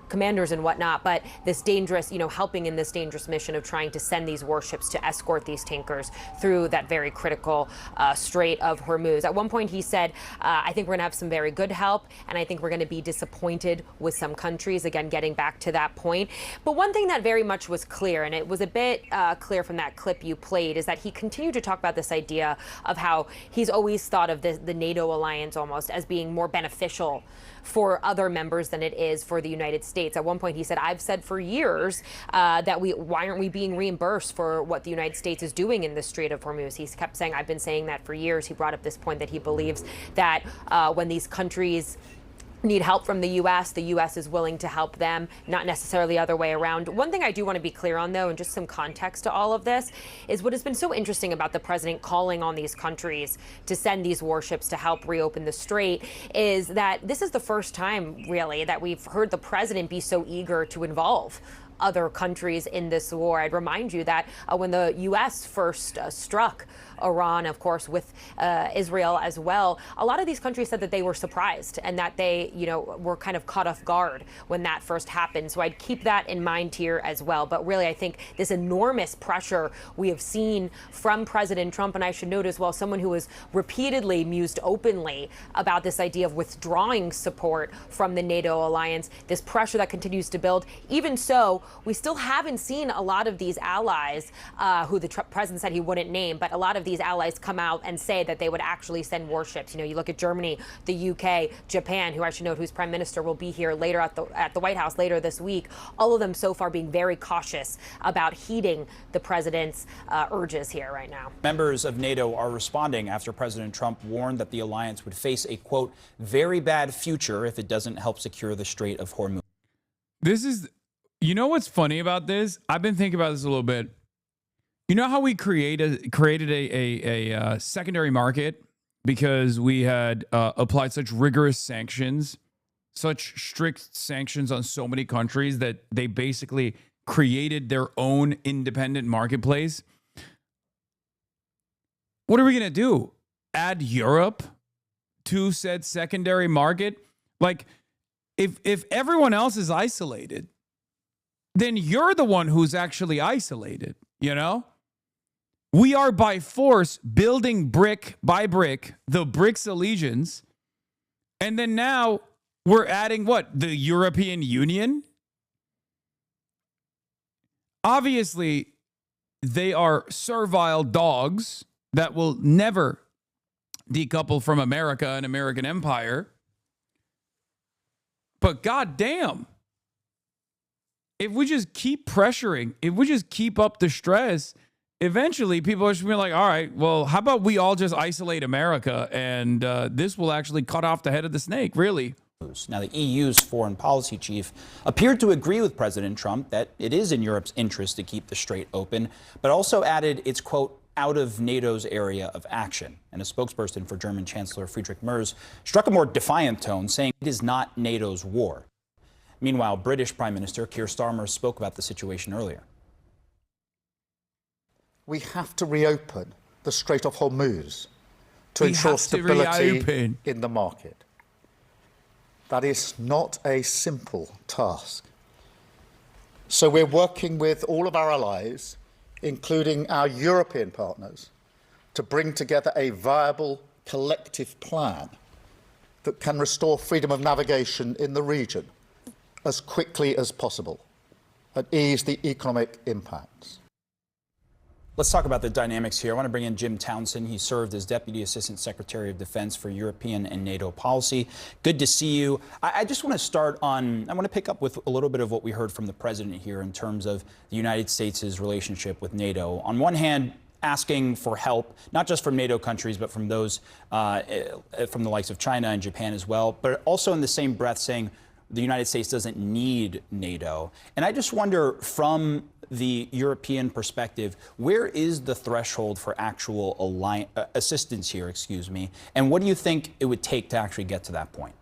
commanders and whatnot. But this dangerous, helping in this dangerous mission of trying to send these warships to escort these tankers through that very critical Strait of Hormuz. At one point, he said, I think we're going to have some very good help, and I think we're going to be disappointed with some countries, again, getting back to that point. But one thing that very much was clear, and it was a bit clear from that clip you played, is that he continued to talk about this idea of how he's always thought of the NATO alliance almost as being more beneficial for other members than it is for the United States. At one point, he said, I've said for years that why aren't we being reimbursed for what the United States is doing in the Strait of Hormuz? He kept saying, I've been saying that for years. He brought up this point that he believes that when these countries need help from the U.S. is willing to help them, not necessarily the other way around. One thing I do want to be clear on, though, and just some context to all of this, is what has been so interesting about the president calling on these countries to send these warships to help reopen the strait is that this is the first time, really, that we've heard the president be so eager to involve other countries in this war. I'd remind you that when the U.S. first struck Iran, of course, with Israel as well, a lot of these countries said that they were surprised and that they, were kind of caught off guard when that first happened. So I'd keep that in mind here as well. But really, I think this enormous pressure we have seen from President Trump, and I should note as well, someone who has repeatedly mused openly about this idea of withdrawing support from the NATO alliance, this pressure that continues to build. Even so, we still haven't seen a lot of these allies who the president said he wouldn't name, but a lot of these allies come out and say that they would actually send warships. You look at Germany, the UK, Japan, who I should note whose prime minister will be here later at the White House later this week. All of them so far being very cautious about heeding the president's urges here right now. Members of NATO are responding after President Trump warned that the alliance would face a, quote, very bad future if it doesn't help secure the Strait of Hormuz. This is, what's funny about this? I've been thinking about this a little bit. You know how we created a secondary market because we had applied such rigorous sanctions, such strict sanctions on so many countries that they basically created their own independent marketplace? What are we going to do? Add Europe to said secondary market? Like, if everyone else is isolated, then you're the one who's actually isolated, We are by force building brick by brick the BRICS allegiance. And then now we're adding what? The European Union? Obviously, they are servile dogs that will never decouple from America and American empire. But goddamn, if we just keep pressuring, if we just keep up the stress, eventually people are just going to be like, all right, well, how about we all just isolate America and this will actually cut off the head of the snake, really. Now, the EU's foreign policy chief appeared to agree with President Trump that it is in Europe's interest to keep the strait open, but also added it's, quote, out of NATO's area of action. And a spokesperson for German Chancellor Friedrich Merz struck a more defiant tone, saying it is not NATO's war. Meanwhile, British Prime Minister Keir Starmer spoke about the situation earlier. We have to reopen the Strait of Hormuz to ensure stability in the market. That is not a simple task. So we're working with all of our allies, including our European partners, to bring together a viable collective plan that can restore freedom of navigation in the region as quickly as possible and ease the economic impacts. Let's talk about the dynamics here. I want to bring in Jim Townsend. He served as Deputy Assistant Secretary of Defense for European and NATO policy. Good to see you. I just want to start on, I want to pick up with a little bit of what we heard from the president here in terms of the United States' relationship with NATO. On one hand, asking for help, not just from NATO countries, but from those from the likes of China and Japan as well, but also in the same breath saying the United States doesn't need NATO. And I just wonder, from the European perspective, where is the threshold for actual assistance here, and what do you think it would take to actually get to that point?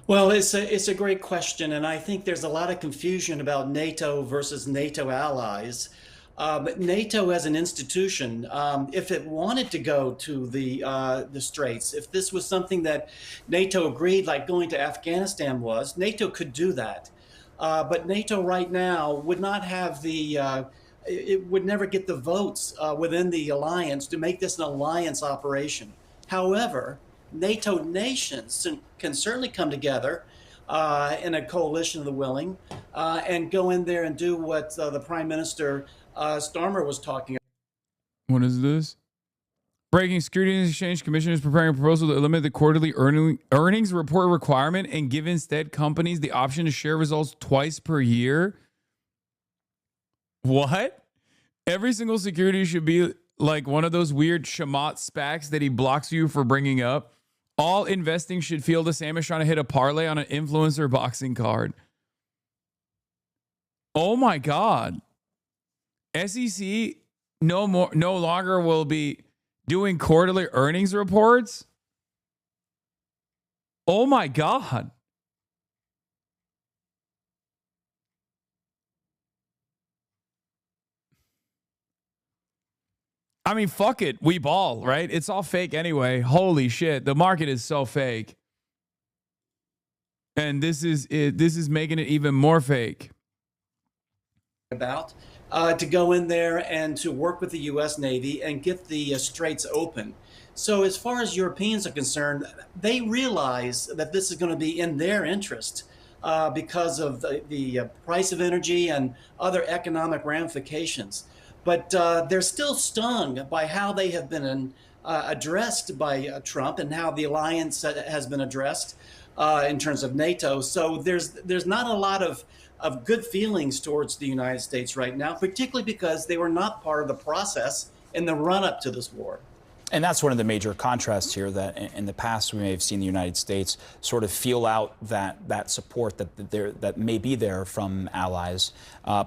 Well, it's a great question, and I think there's a lot of confusion about NATO versus NATO allies. But NATO as an institution, if it wanted to go to the Straits, if this was something that NATO agreed, like going to Afghanistan was, NATO could do that. But NATO right now would not have it would never get the votes within the alliance to make this an alliance operation. However, NATO nations can certainly come together in a coalition of the willing and go in there and do what the Prime Minister Starmer was talking about. What is this? Breaking: Securities and Exchange Commission is preparing a proposal to eliminate the quarterly earnings report requirement and give instead companies the option to share results twice per year. What? Every single security should be like one of those weird Shamat SPACs that he blocks you for bringing up. All investing should feel the same as trying to hit a parlay on an influencer boxing card. Oh my God. SEC no longer will be doing quarterly earnings reports? Oh my God. I mean, fuck it. We ball, right? It's all fake anyway. Holy shit. The market is so fake. And this is making it even more fake. To go in there and to work with the U.S. Navy and get the straits open. So as far as Europeans are concerned, they realize that this is going to be in their interest because of the price of energy and other economic ramifications. But they're still stung by how they have been addressed by Trump and how the alliance has been addressed in terms of NATO. So there's not a lot of good feelings towards the United States right now, particularly because they were not part of the process in the run-up to this war. And that's one of the major contrasts here, that in the past we may have seen the United States sort of feel out that support that may be there from allies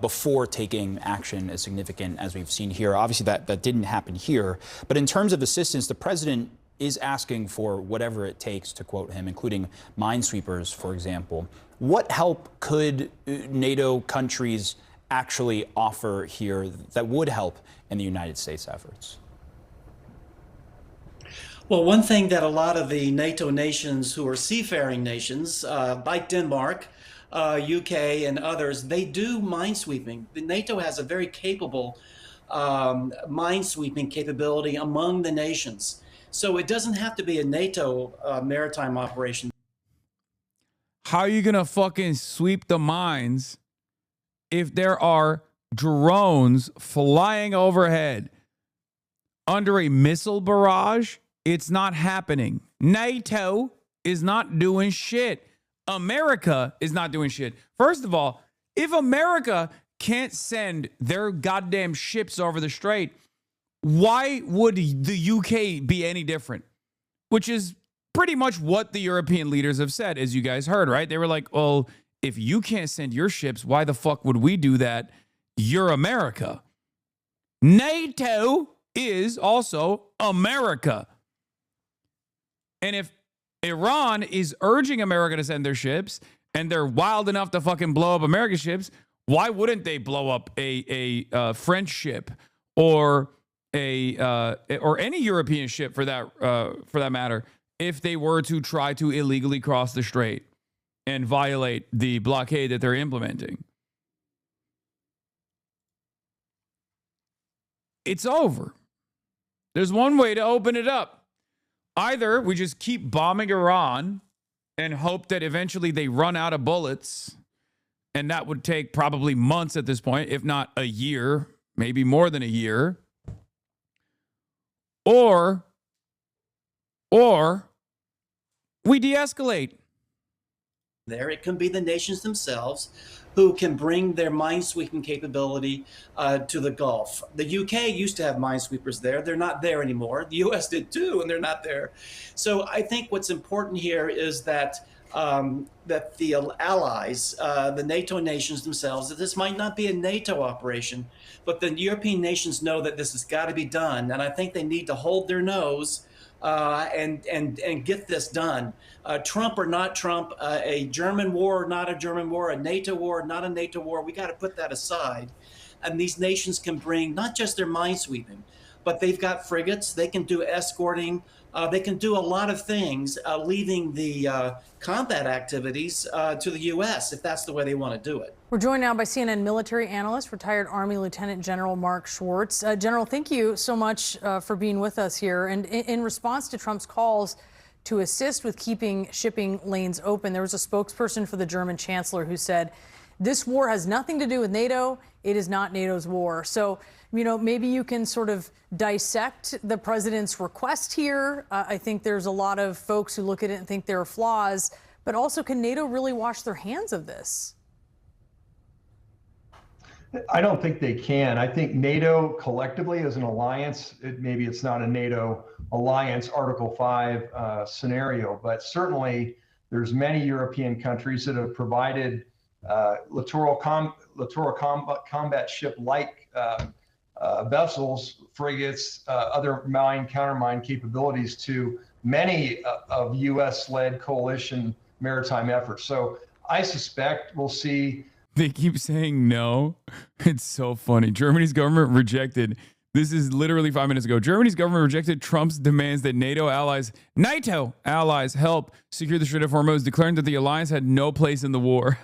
before taking action as significant as we've seen here. Obviously, that didn't happen here. But in terms of assistance, the president is asking for whatever it takes, to quote him, including minesweepers, for example. What help could NATO countries actually offer here that would help in the United States efforts? Well, one thing that a lot of the NATO nations who are seafaring nations, like Denmark, UK, and others, they do minesweeping. NATO has a very capable minesweeping capability among the nations. So it doesn't have to be a NATO maritime operation. How are you going to fucking sweep the mines if there are drones flying overhead under a missile barrage, it's not happening. NATO is not doing shit. America is not doing shit. First of all, if America can't send their goddamn ships over the strait, why would the UK be any different? Which is pretty much what the European leaders have said, as you guys heard, right? They were like, well, if you can't send your ships, why the fuck would we do that? You're America. NATO is also America. And if Iran is urging America to send their ships and they're wild enough to fucking blow up American ships, why wouldn't they blow up a French ship or any European ship for that matter if they were to try to illegally cross the strait and violate the blockade that they're implementing? It's over. There's one way to open it up. Either we just keep bombing Iran and hope that eventually they run out of bullets, and that would take probably months at this point, if not a year, maybe more than a year. Or we de-escalate. There, it can be the nations themselves who can bring their minesweeping capability to the Gulf. The UK used to have minesweepers there. They're not there anymore. The US did too, and they're not there. So I think what's important here is that that the allies, the NATO nations themselves, that this might not be a NATO operation, but the European nations know that this has got to be done. And I think they need to hold their nose and get this done. Trump or not Trump, a German war or not a German war, a NATO war or not a NATO war, we got to put that aside. And these nations can bring not just their minesweeping, but they've got frigates, they can do escorting, they can do a lot of things, leaving the combat activities to the U.S. if that's the way they want to do it. We're joined now by CNN military analyst, retired Army Lieutenant General Mark Schwartz. General, thank you so much for being with us here. And in response to Trump's calls to assist with keeping shipping lanes open, there was a spokesperson for the German chancellor who said, this war has nothing to do with NATO. It is not NATO's war. So, you know, maybe you can sort of dissect the president's request here. I think there's a lot of folks who look at it and think there are flaws, but also, can NATO really wash their hands of this? I don't think they can. I think NATO collectively as an alliance, maybe it's not a NATO alliance Article 5 scenario, but certainly there's many European countries that have provided littoral combat ship-like vessels, frigates, other countermine capabilities to many of U.S.-led coalition maritime efforts. So I suspect we'll see. They keep saying no. It's so funny. Germany's government rejected. This is literally 5 minutes ago. Germany's government rejected Trump's demands that NATO allies help secure the Strait of Hormuz, declaring that the alliance had no place in the war.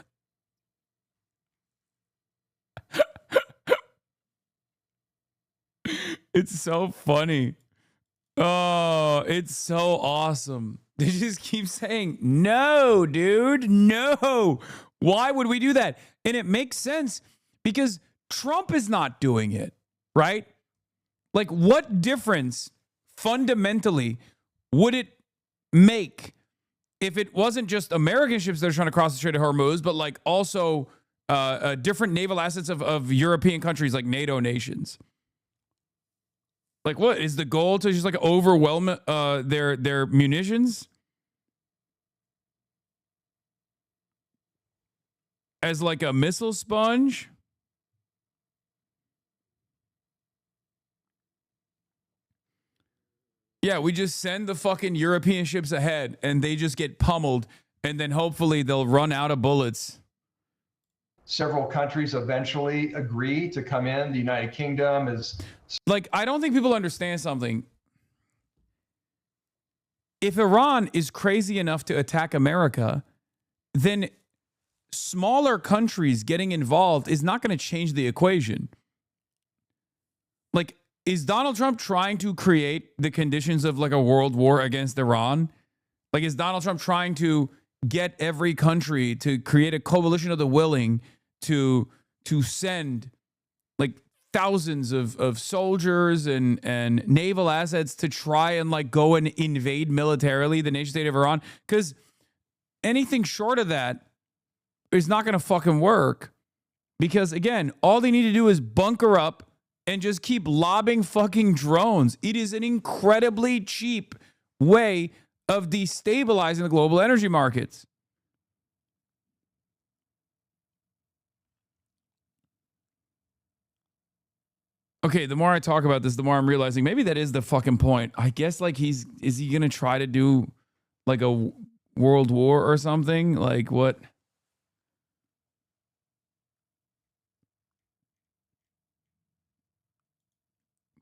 It's so funny. Oh, it's so awesome. They just keep saying, no, dude, no. Why would we do that? And it makes sense because Trump is not doing it, right? Like, what difference fundamentally would it make if it wasn't just American ships that are trying to cross the Strait of Hormuz, but like also different naval assets of European countries like NATO nations? Like, what is the goal, to just like overwhelm their munitions as like a missile sponge? Yeah, we just send the fucking European ships ahead and they just get pummeled, and then hopefully they'll run out of bullets. Several countries eventually agree to come in. The United Kingdom is... Like, I don't think people understand something. If Iran is crazy enough to attack America, then smaller countries getting involved is not going to change the equation. Like, is Donald Trump trying to create the conditions of like a world war against Iran? Like, is Donald Trump trying to get every country to create a coalition of the willing to to send like thousands of soldiers and naval assets to try and like go and invade militarily the nation state of Iran? Because anything short of that is not going to fucking work. Because again, all they need to do is bunker up and just keep lobbing fucking drones. It is an incredibly cheap way of destabilizing the global energy markets. Okay, the more I talk about this, the more I'm realizing maybe that is the fucking point. I guess like is he going to try to do like a world war or something? Like what?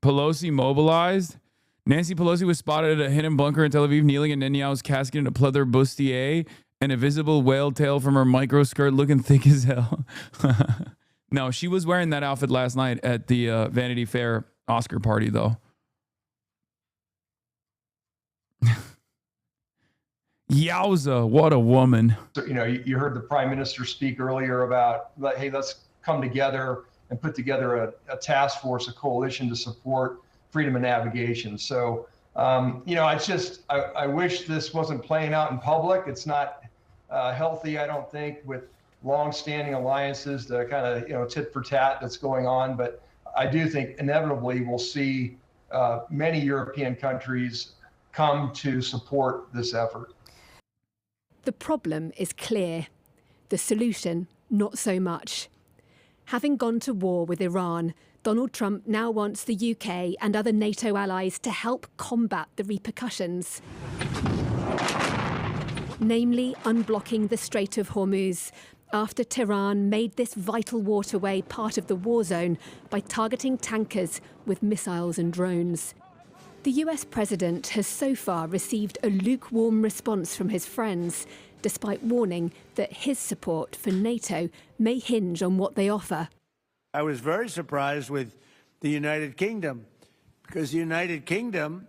Pelosi mobilized. Nancy Pelosi was spotted at a hidden bunker in Tel Aviv, kneeling in Netanyahu's casket in a pleather bustier and a visible whale tail from her microskirt looking thick as hell. No, she was wearing that outfit last night at the Vanity Fair Oscar party, though. Yowza, what a woman. You know, you heard the prime minister speak earlier about, hey, let's come together and put together a task force, a coalition to support freedom of navigation. So, you know, it's just, I wish this wasn't playing out in public. It's not healthy, I don't think, with long-standing alliances, the kind of, you know, tit for tat that's going on. But I do think inevitably we'll see many European countries come to support this effort. The problem is clear. The solution, not so much. Having gone to war with Iran, Donald Trump now wants the UK and other NATO allies to help combat the repercussions. Namely, unblocking the Strait of Hormuz, after Tehran made this vital waterway part of the war zone by targeting tankers with missiles and drones. The US president has so far received a lukewarm response from his friends, despite warning that his support for NATO may hinge on what they offer. I was very surprised with the United Kingdom, because the United Kingdom,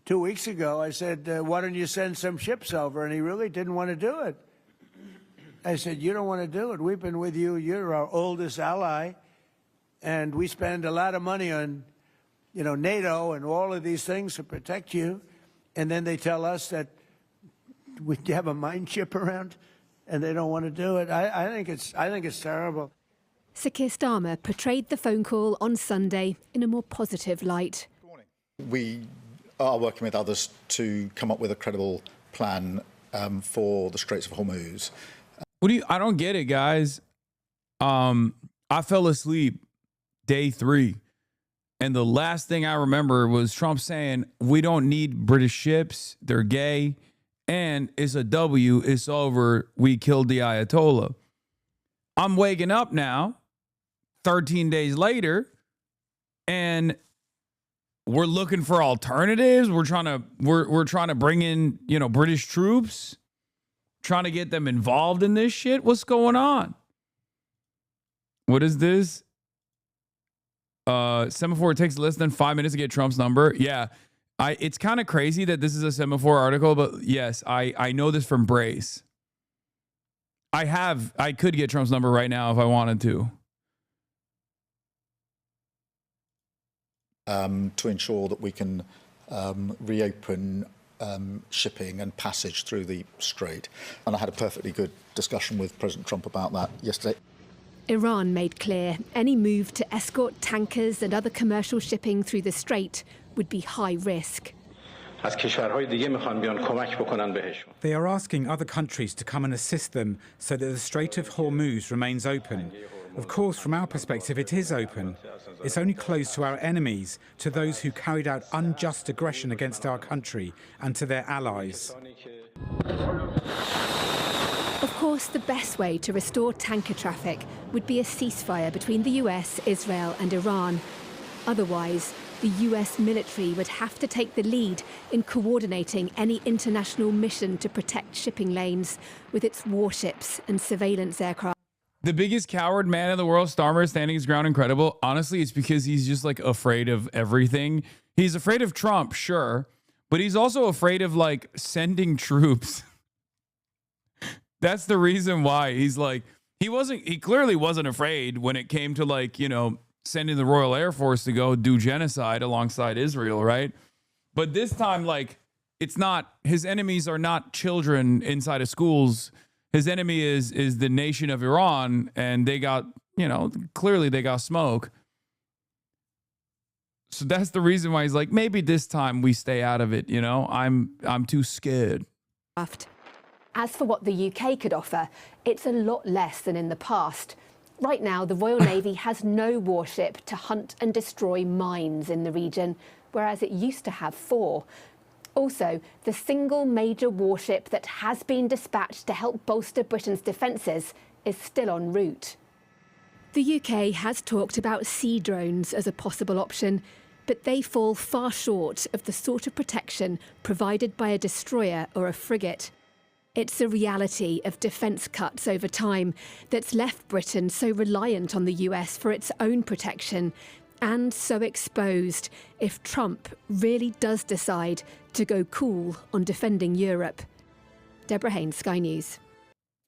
2 weeks ago, I said, why don't you send some ships over? And he really didn't want to do it. I said, you don't want to do it. We've been with you. You're our oldest ally. And we spend a lot of money on, you know, NATO and all of these things to protect you. And then they tell us that we have a mine ship around and they don't want to do it. I think it's terrible. Sir Keir Starmer portrayed the phone call on Sunday in a more positive light. We are working with others to come up with a credible plan for the Straits of Hormuz. I don't get it, guys. I fell asleep day 3. And the last thing I remember was Trump saying, we don't need British ships. They're gay. And it's a W. It's over. We killed the Ayatollah. I'm waking up now, 13 days later, and we're looking for alternatives. We're trying to bring in, you know, British troops, trying to get them involved in this shit. What's going on? What is this? Semaphore, it takes less than 5 minutes to get Trump's number. Yeah. It's kind of crazy that this is a Semaphore article, but yes, I know this from Brace. I could get Trump's number right now if I wanted to. To ensure that we can reopen shipping and passage through the strait. And I had a perfectly good discussion with President Trump about that yesterday. Iran made clear any move to escort tankers and other commercial shipping through the strait would be high risk. They are asking other countries to come and assist them so that the Strait of Hormuz remains open. Of course, from our perspective, it is open. It's only closed to our enemies, to those who carried out unjust aggression against our country, and to their allies. Of course, the best way to restore tanker traffic would be a ceasefire between the US, Israel and Iran. Otherwise, the US military would have to take the lead in coordinating any international mission to protect shipping lanes with its warships and surveillance aircraft. The biggest coward man in the world, Starmer, is standing his ground incredible. Honestly, it's because he's just like afraid of everything. He's afraid of Trump, sure, but he's also afraid of like sending troops. That's the reason why he's like, He clearly wasn't afraid when it came to, like, you know, sending the Royal Air Force to go do genocide alongside Israel, right? But this time, like, it's not, his enemies are not children inside of schools. His enemy is the nation of Iran, and they got, you know, clearly they got smoke. So that's the reason why he's like, maybe this time we stay out of it, you know? I'm too scared. As for what the UK could offer, it's a lot less than in the past. Right now, the Royal Navy has no warship to hunt and destroy mines in the region, whereas it used to have 4. Also, the single major warship that has been dispatched to help bolster Britain's defences is still en route. The UK has talked about sea drones as a possible option, but they fall far short of the sort of protection provided by a destroyer or a frigate. It's the reality of defence cuts over time that's left Britain so reliant on the US for its own protection, and so exposed if Trump really does decide to go cool on defending Europe. Deborah Haynes, Sky News.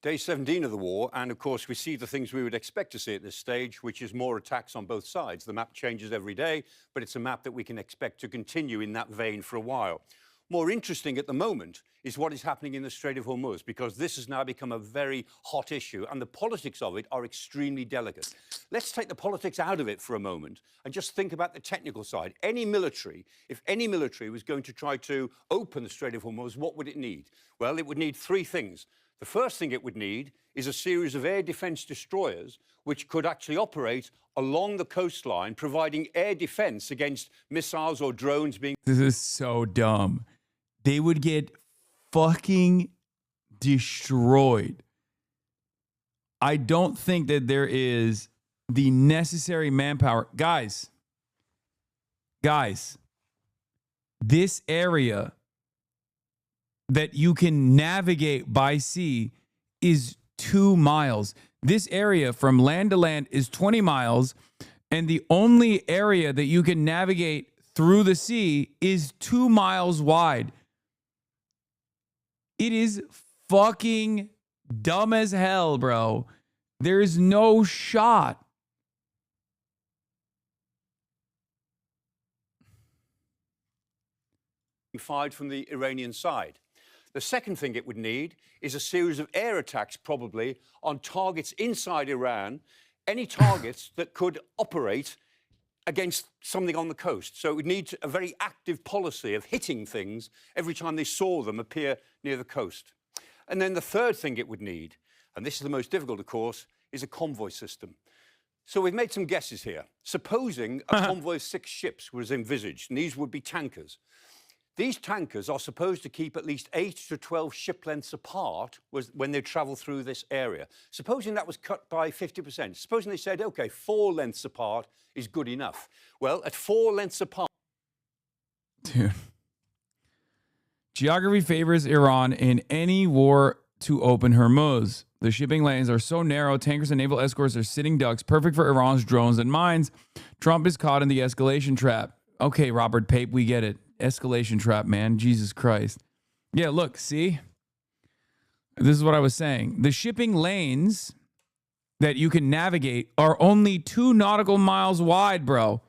Day 17 of the war, and of course we see the things we would expect to see at this stage, which is more attacks on both sides. The map changes every day, but it's a map that we can expect to continue in that vein for a while. More interesting at the moment is what is happening in the Strait of Hormuz, because this has now become a very hot issue, and the politics of it are extremely delicate. Let's take the politics out of it for a moment and just think about the technical side. If any military was going to try to open the Strait of Hormuz, what would it need? Well, it would need 3 things. The first thing it would need is a series of air defense destroyers which could actually operate along the coastline, providing air defense against missiles or drones being... This is so dumb. They would get fucking destroyed. I don't think that there is the necessary manpower. Guys, this area that you can navigate by sea is 2 miles. This area from land to land is 20 miles, and the only area that you can navigate through the sea is 2 miles wide. It is fucking dumb as hell, bro. There's no shot. ...fired from the Iranian side. The second thing it would need is a series of air attacks, probably, on targets inside Iran, any targets that could operate against something on the coast. So it would need a very active policy of hitting things every time they saw them appear near the coast. And then the third thing it would need, and this is the most difficult, of course, is a convoy system. So we've made some guesses here. Supposing a convoy of 6 ships was envisaged, and these would be tankers. These tankers are supposed to keep at least 8 to 12 ship lengths apart when they travel through this area. Supposing that was cut by 50%. Supposing they said, OK, 4 lengths apart is good enough. Well, at 4 lengths apart... Dude. Geography favors Iran in any war to open Hormuz. The shipping lanes are so narrow, tankers and naval escorts are sitting ducks, perfect for Iran's drones and mines. Trump is caught in the escalation trap. Okay, Robert Pape, we get it. Escalation trap, man. Jesus Christ. Yeah, look, see? This is what I was saying. The shipping lanes that you can navigate are only 2 nautical miles wide, bro.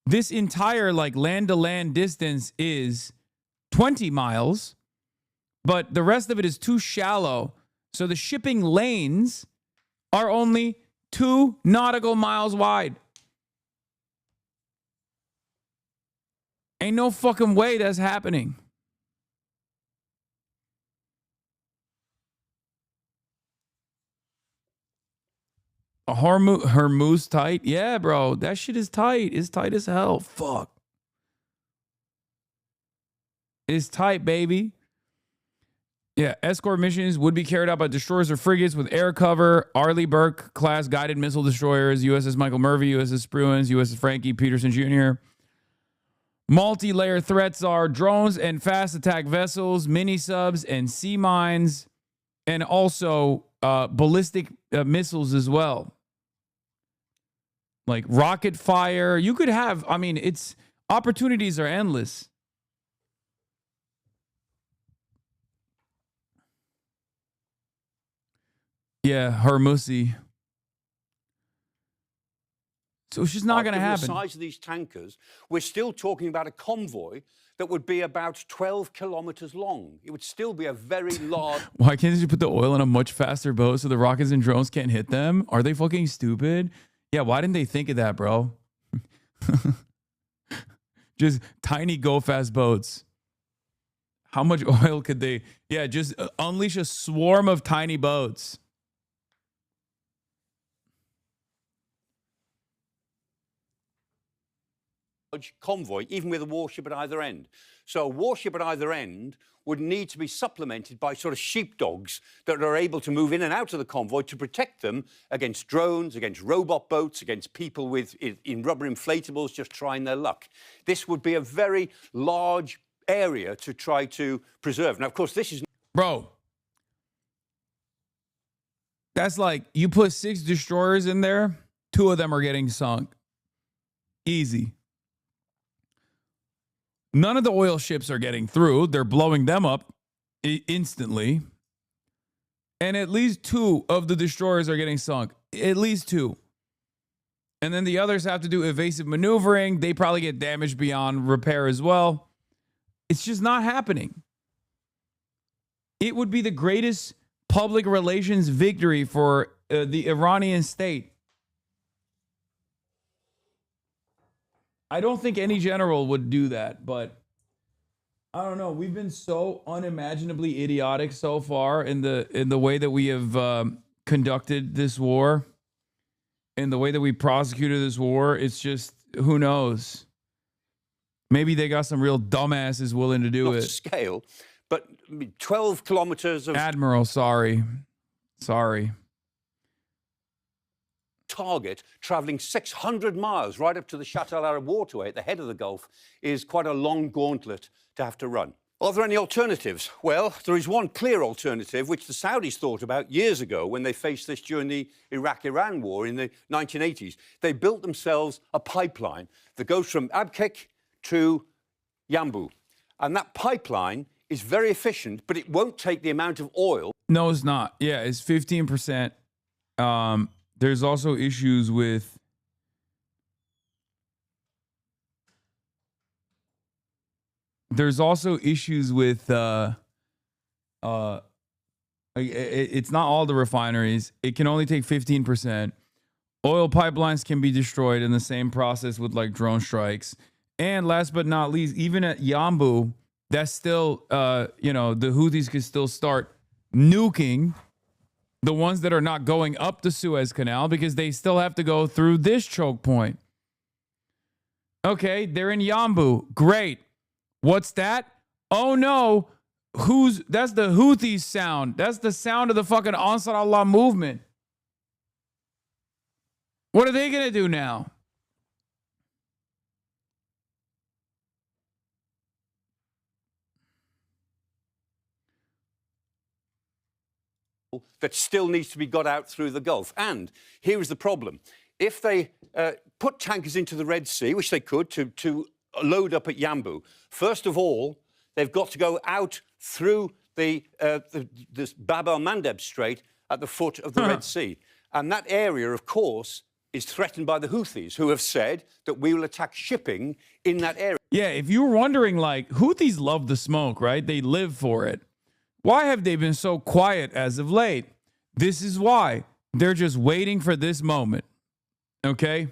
This entire, like, land-to-land distance is 20 miles, but the rest of it is too shallow. So the shipping lanes are only 2 nautical miles wide. Ain't no fucking way that's happening. A Hormuz tight? Yeah, bro. That shit is tight. It's tight as hell. Fuck. It's tight, baby. Yeah, escort missions would be carried out by destroyers or frigates with air cover, Arleigh Burke class guided missile destroyers, USS Michael Murphy, USS Spruance, USS Frankie Peterson Jr. Multi-layer threats are drones and fast attack vessels, mini-subs and sea mines, and also ballistic missiles as well. Like rocket fire. You could have, I mean, it's opportunities are endless. Yeah, Hormuzi. So it's just not going to happen. The size of these tankers, we're still talking about a convoy that would be about 12 kilometers long. It would still be a very large... Why can't you put the oil in a much faster boat so the rockets and drones can't hit them? Are they fucking stupid? Yeah, why didn't they think of that, bro? Just tiny go-fast boats. How much oil could they... Yeah, just unleash a swarm of tiny boats. Convoy, even with a warship at either end. So a warship at either end would need to be supplemented by sort of sheepdogs that are able to move in and out of the convoy to protect them against drones, against robot boats, against people with in rubber inflatables just trying their luck. This would be a very large area to try to preserve. Now, of course, this is... Bro, that's like you put 6 destroyers in there, 2 of them are getting sunk. Easy. None of the oil ships are getting through. They're blowing them up instantly. And at least 2 of the destroyers are getting sunk. At least 2. And then the others have to do evasive maneuvering. They probably get damaged beyond repair as well. It's just not happening. It would be the greatest public relations victory for the Iranian state. I don't think any general would do that, but I don't know. We've been so unimaginably idiotic so far in the way that we have conducted this war, in the way that we prosecuted this war. It's just, who knows? Maybe they got some real dumbasses willing to do it. Scale, but 12 kilometers of... Admiral, sorry. Target traveling 600 miles right up to the Shatt al Arab waterway at the head of the Gulf is quite a long gauntlet to have to run. Are there any alternatives? Well, there is one clear alternative, which the Saudis thought about years ago when they faced this during the Iraq-Iran war in the 1980s. They built themselves a pipeline that goes from Abqaiq to Yanbu. And that pipeline is very efficient, but it won't take the amount of oil. No, it's not. Yeah, it's 15%. There's also issues with it's not all the refineries. It can only take 15%. Oil pipelines can be destroyed in the same process with like drone strikes. And last but not least, even at Yanbu, that's still the Houthis could still start nuking the ones that are not going up the Suez Canal because they still have to go through this choke point. Okay, they're in Yanbu. Great. What's that? Oh no. That's the Houthis sound. That's the sound of the fucking Ansar Allah movement. What are they going to do now? That still needs to be got out through the Gulf. And here is the problem. If they put tankers into the Red Sea, which they could, to load up at Yanbu, first of all, they've got to go out through this Bab el-Mandeb Strait at the foot of the Red Sea. And that area, of course, is threatened by the Houthis, who have said that we will attack shipping in that area. Yeah, if you were wondering, like, Houthis love the smoke, right? They live for it. Why have they been so quiet as of late? This is why. They're just waiting for this moment. Okay?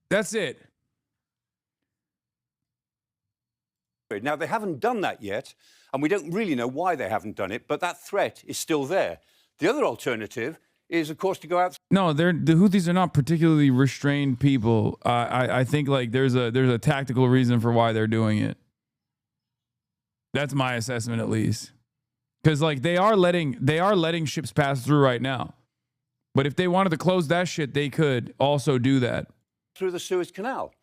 That's it. Now, they haven't done that yet, and we don't really know why they haven't done it, but that threat is still there. The other alternative is, of course, to go out... No, the Houthis are not particularly restrained people. I think like there's a tactical reason for why they're doing it. That's my assessment, at least. Because like they are letting ships pass through right now. But if they wanted to close that shit, they could also do that. Through the Suez Canal.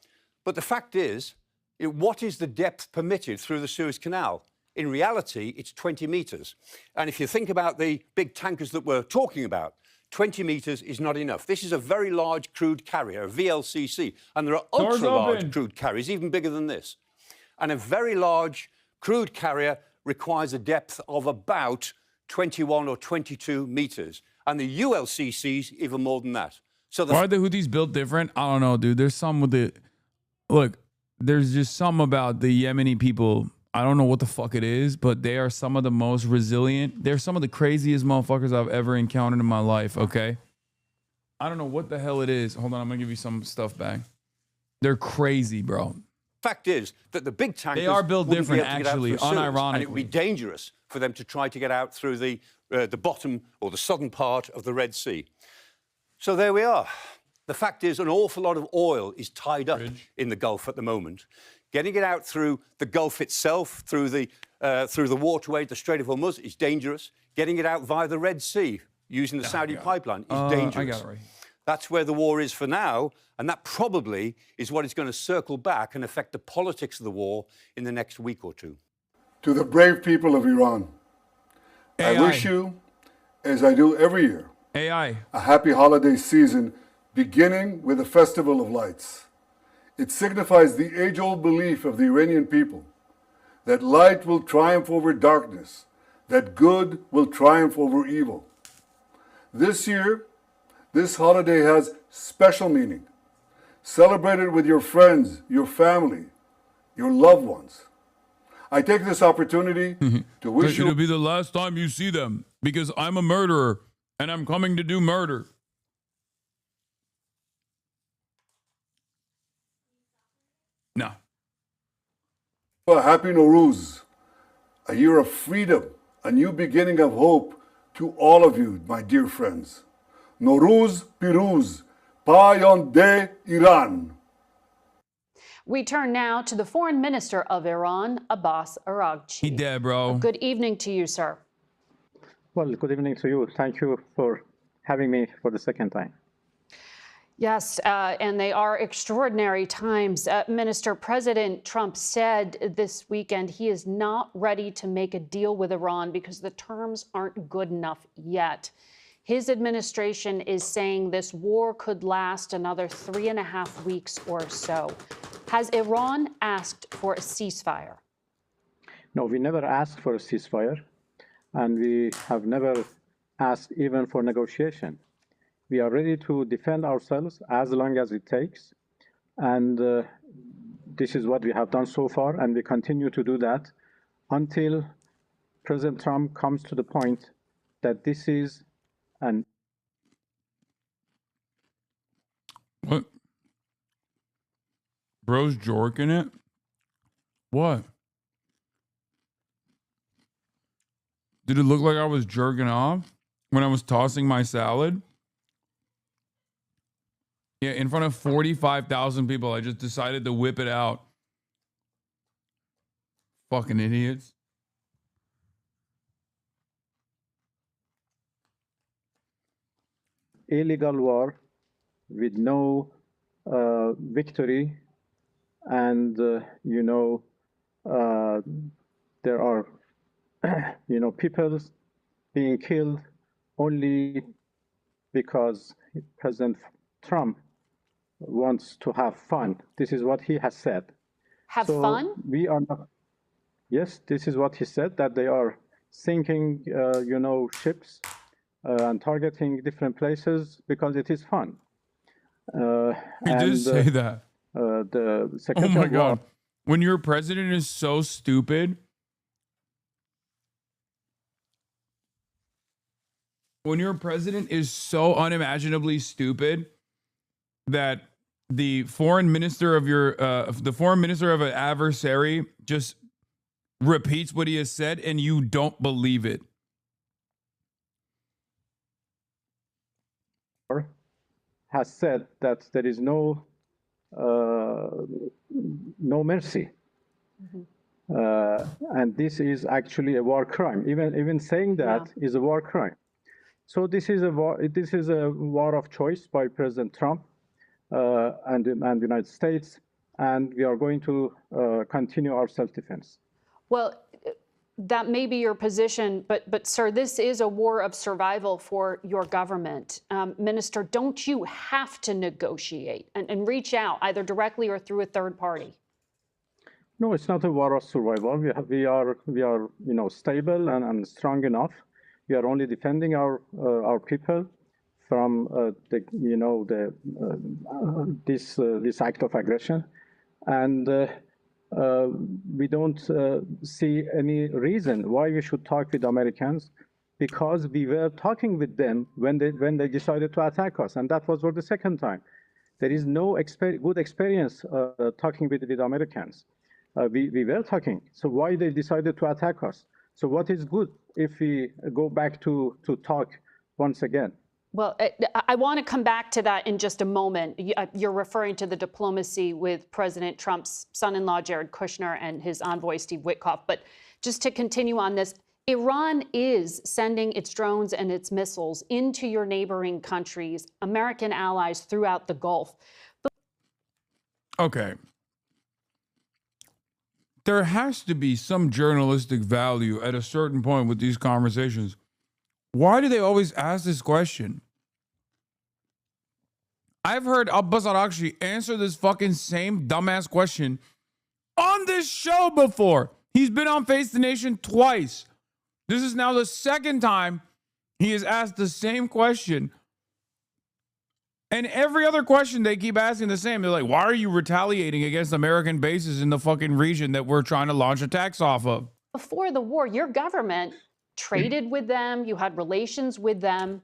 But the fact is, what is the depth permitted through the Suez Canal? In reality, it's 20 meters. And if you think about the big tankers that we're talking about, 20 meters is not enough. This is a very large crude carrier, a VLCC. And there are ultra-large crude carriers, even bigger than this. And a very large crude carrier requires a depth of about 21 or 22 meters, and the ULCC's even more than that. So Why are the Houthis built different? I don't know, dude. There's some with the look. There's just some about the Yemeni people. I don't know what the fuck it is, but they are some of the most resilient. They're some of the craziest motherfuckers I've ever encountered in my life. Okay, I don't know what the hell it is. Hold on, I'm gonna give you some stuff back. They're crazy, bro. Fact is that the big tankers They are built wouldn't be different, able to get out actually, through Suez, unironically. and it would be dangerous for them to try to get out through the bottom or the southern part of the Red Sea. So there we are. The fact is, an awful lot of oil is tied up in the Gulf at the moment. Getting it out through the Gulf itself, through the waterway, the Strait of Hormuz, is dangerous. Getting it out via the Red Sea using the Saudi pipeline is dangerous. I got it right. That's where the war is for now, and that probably is what is going to circle back and affect the politics of the war in the next week or two. To the brave people of Iran, I wish you, as I do every year, a happy holiday season beginning with the Festival of Lights. It signifies the age-old belief of the Iranian people that light will triumph over darkness, that good will triumph over evil. This year, this holiday has special meaning. Celebrate it with your friends, your family, your loved ones. I take this opportunity to wish you... It'll be the last time you see them because I'm a murderer and I'm coming to do murder. No. A happy Nowruz, a year of freedom, a new beginning of hope to all of you, my dear friends. Nowruz Piruz, Payande Iran. We turn now to the Foreign Minister of Iran, Abbas Araghchi. He dead, bro. Good evening to you, sir. Well, good evening to you. Thank you for having me for the second time. Yes, and they are extraordinary times. Minister, President Trump said this weekend he is not ready to make a deal with Iran because the terms aren't good enough yet. His administration is saying this war could last another 3.5 weeks or so. Has Iran asked for a ceasefire? No, we never asked for a ceasefire, and we have never asked even for negotiation. We are ready to defend ourselves as long as it takes, and this is what we have done so far, and we continue to do that until President Trump comes to the point that this is an... What? Bro's jorking it? What? Did it look like I was jerking off when I was tossing my salad? Yeah, in front of 45,000 people, I just decided to whip it out. Fucking idiots. Illegal war with no victory, and there are people being killed only because President Trump wants to have fun. This is what he has said. Have fun? We are not. Yes, this is what he said, that they are sinking, ships and targeting different places because it is fun. He did say that. The Secretary oh my God. When your president is so stupid, when your president is so unimaginably stupid that the foreign minister of an adversary just repeats what he has said and you don't believe it. Has said that there is no mercy. And this is actually a war crime. Even saying that is a war crime. So this is a war. This is a war of choice by President Trump and the United States, and we are going to continue our self-defense. Well, that may be your position, but sir, this is a war of survival for your government. Minister, don't you have to negotiate and reach out either directly or through a third party? No, it's not a war of survival. We are stable and strong enough. We are only defending our people from this act of aggression, and we don't see any reason why we should talk with Americans, because we were talking with them when they decided to attack us, and that was for the second time. There is no good experience talking with Americans. We were talking, so why they decided to attack us? So what is good if we go back to talk once again? Well, I want to come back to that in just a moment. You're referring to the diplomacy with President Trump's son-in-law, Jared Kushner, and his envoy, Steve Witkoff. But just to continue on this, Iran is sending its drones and its missiles into your neighboring countries, American allies throughout the Gulf. Okay. There has to be some journalistic value at a certain point with these conversations. Why do they always ask this question? I've heard Abbas Arakshi answer this fucking same dumbass question on this show before. He's been on Face the Nation twice. This is now the second time he has asked the same question. And every other question they keep asking the same. They're like, why are you retaliating against American bases in the fucking region that we're trying to launch attacks off of? Before the war, your government traded with them, you had relations with them.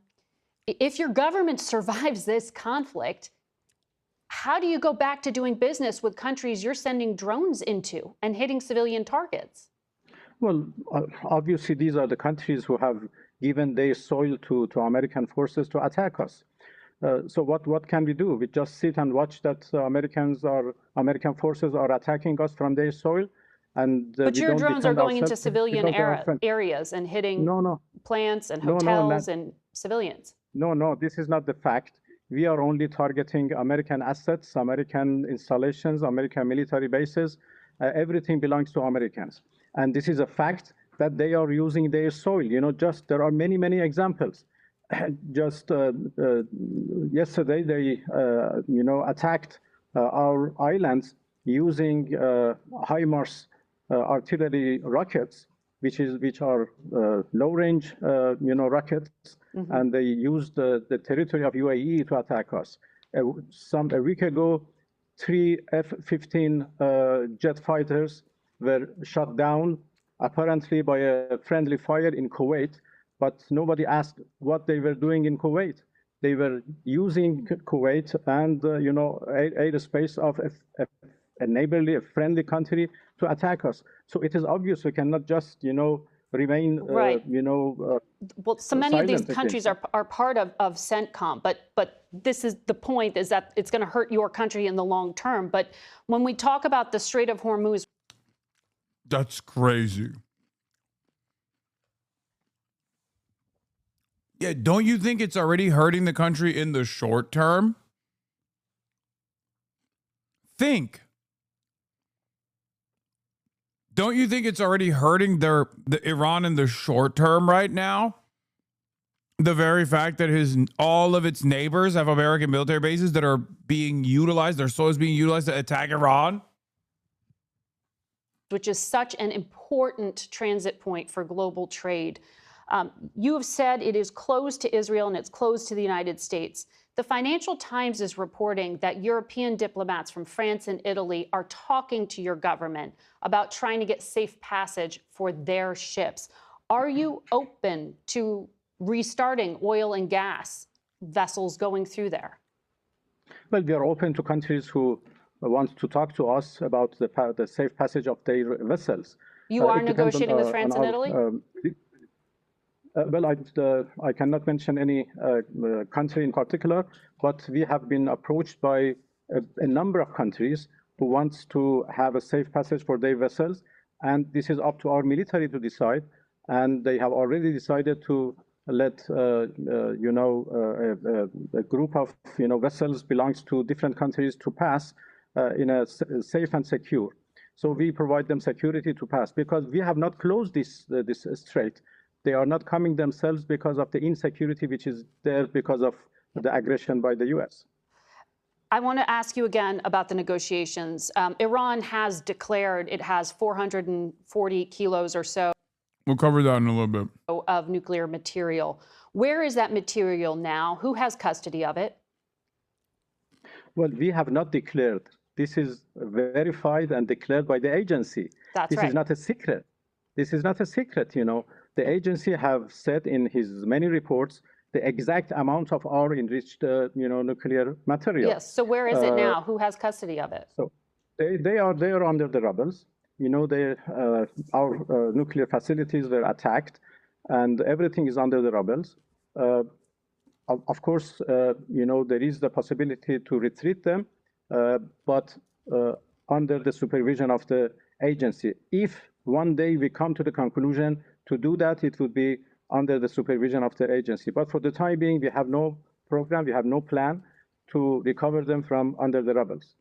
If your government survives this conflict, how do you go back to doing business with countries you're sending drones into and hitting civilian targets? Well, obviously, these are the countries who have given their soil to American forces to attack us. So what can we do? We just sit and watch that American forces are attacking us from their soil, and but your drones are going into civilian areas and hitting plants and hotels and civilians. No, this is not the fact. We are only targeting American assets, American installations, American military bases. Everything belongs to Americans. And this is a fact that they are using their soil. There are many examples. Just yesterday, they attacked our islands using HIMARS artillery rockets, which are low-range rockets, and they used the territory of UAE to attack us. A week ago, 3 F-15 jet fighters were shot down, apparently by a friendly fire in Kuwait, but nobody asked what they were doing in Kuwait. They were using Kuwait and airspace of a neighborly, a friendly country to attack us. So it is obvious we cannot just remain right. Well, so many of these countries are part of CENTCOM, but this is the point, is that it's going to hurt your country in the long term. But when we talk about the Strait of Hormuz, that's crazy. Yeah, don't you think it's already hurting the country in the short term? Think. Don't you think it's already hurting the Iran in the short term right now? The very fact that all of its neighbors have American military bases that are being utilized, their soil is being utilized to attack Iran? Which is such an important transit point for global trade. You have said it is closed to Israel and it's closed to the United States. The Financial Times is reporting that European diplomats from France and Italy are talking to your government about trying to get safe passage for their ships. Are you open to restarting oil and gas vessels going through there? Well, we are open to countries who want to talk to us about the safe passage of their vessels. You are negotiating with France and Italy? Well, I cannot mention any country in particular, but we have been approached by a number of countries who want to have a safe passage for their vessels, and this is up to our military to decide. And they have already decided to let a group of vessels belongs to different countries to pass in a safe and secure. So we provide them security to pass, because we have not closed this strait. They are not coming themselves because of the insecurity which is there because of the aggression by the U.S. I want to ask you again about the negotiations. Iran has declared it has 440 kilos or so. We'll cover that in a little bit. Of nuclear material. Where is that material now? Who has custody of it? Well, we have not declared. This is verified and declared by the agency. This is not a secret. This is not a secret, you know. The agency have said in his many reports the exact amount of our enriched, nuclear material. Yes. So where is it now? Who has custody of it? So they are under the rubbles. You know, our nuclear facilities were attacked, and everything is under the rubbles. Of course, there is the possibility to retreat them, but under the supervision of the agency. If one day we come to the conclusion to do that, it would be under the supervision of the agency. But for the time being, we have no program, we have no plan to recover them from under the rubbles.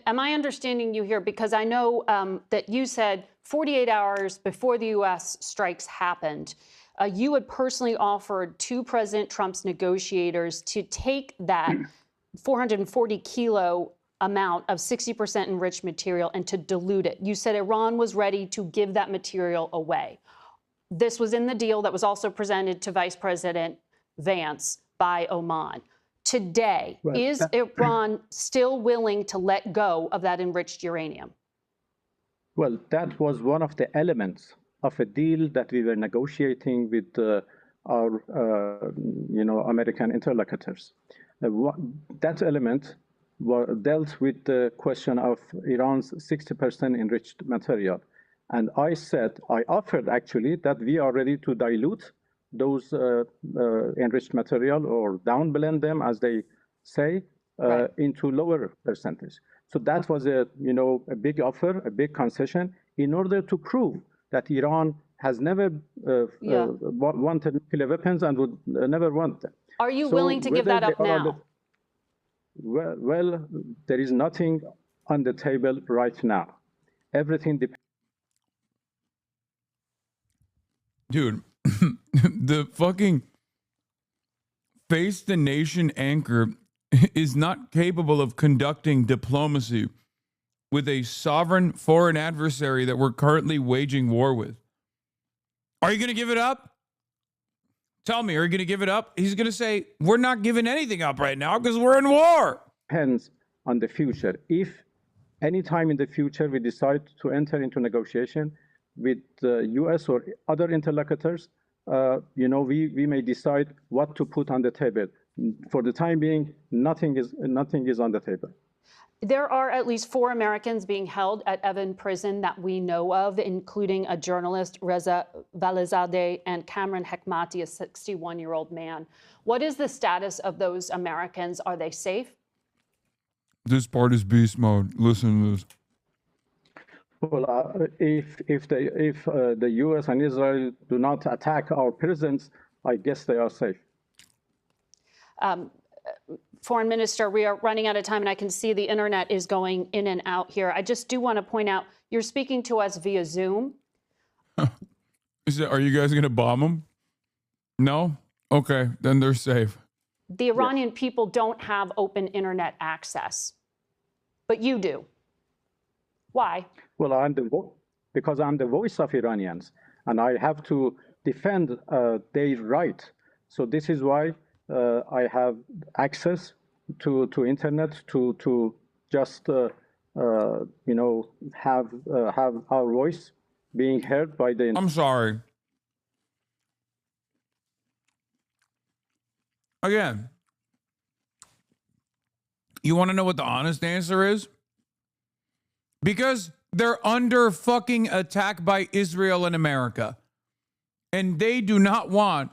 Am I understanding you here? Because I know that you said 48 hours before the U.S. strikes happened, you had personally offered to President Trump's negotiators to take that 440 kilo amount of 60% enriched material and to dilute it. You said Iran was ready to give that material away. This was in the deal that was also presented to Vice President Vance by Oman. Today, is Iran still willing to let go of that enriched uranium? Well, that was one of the elements of a deal that we were negotiating with our, American interlocutors. That element dealt with the question of Iran's 60% enriched material. And I offered actually that we are ready to dilute those enriched material or downblend them, as they say, into lower percentage. So that was a big offer, a big concession, in order to prove that Iran has never wanted nuclear weapons and would never want them. Are you willing to give that up now? Well, there is nothing on the table right now. Everything depends. Dude, the fucking face the nation anchor is not capable of conducting diplomacy with a sovereign foreign adversary that we're currently waging war with. Are you going to give it up? Tell me, are you going to give it up? He's going to say, we're not giving anything up right now because we're in war. Depends on the future. If any time in the future we decide to enter into negotiation with the U.S. or other interlocutors, we may decide what to put on the table. For the time being, nothing is on the table. There are at least 4 Americans being held at Evin prison that we know of, including a journalist, Reza Valizadeh, and Cameron Hekmati, a 61-year-old man. What is the status of those Americans? Are they safe? This part is beast mode. Listen to this. Well, if the U.S. and Israel do not attack our prisons, I guess they are safe. Foreign Minister, we are running out of time, and I can see the internet is going in and out here. I just do want to point out, you're speaking to us via Zoom. Are you guys going to bomb them? No? Okay, then they're safe. The Iranian people don't have open internet access, but you do. Why? Well, because I'm the voice of Iranians, and I have to defend their right. So this is why I have access to internet to just have our voice being heard by the. I'm sorry. Again, you want to know what the honest answer is? Because they're under fucking attack by Israel and America. And they do not want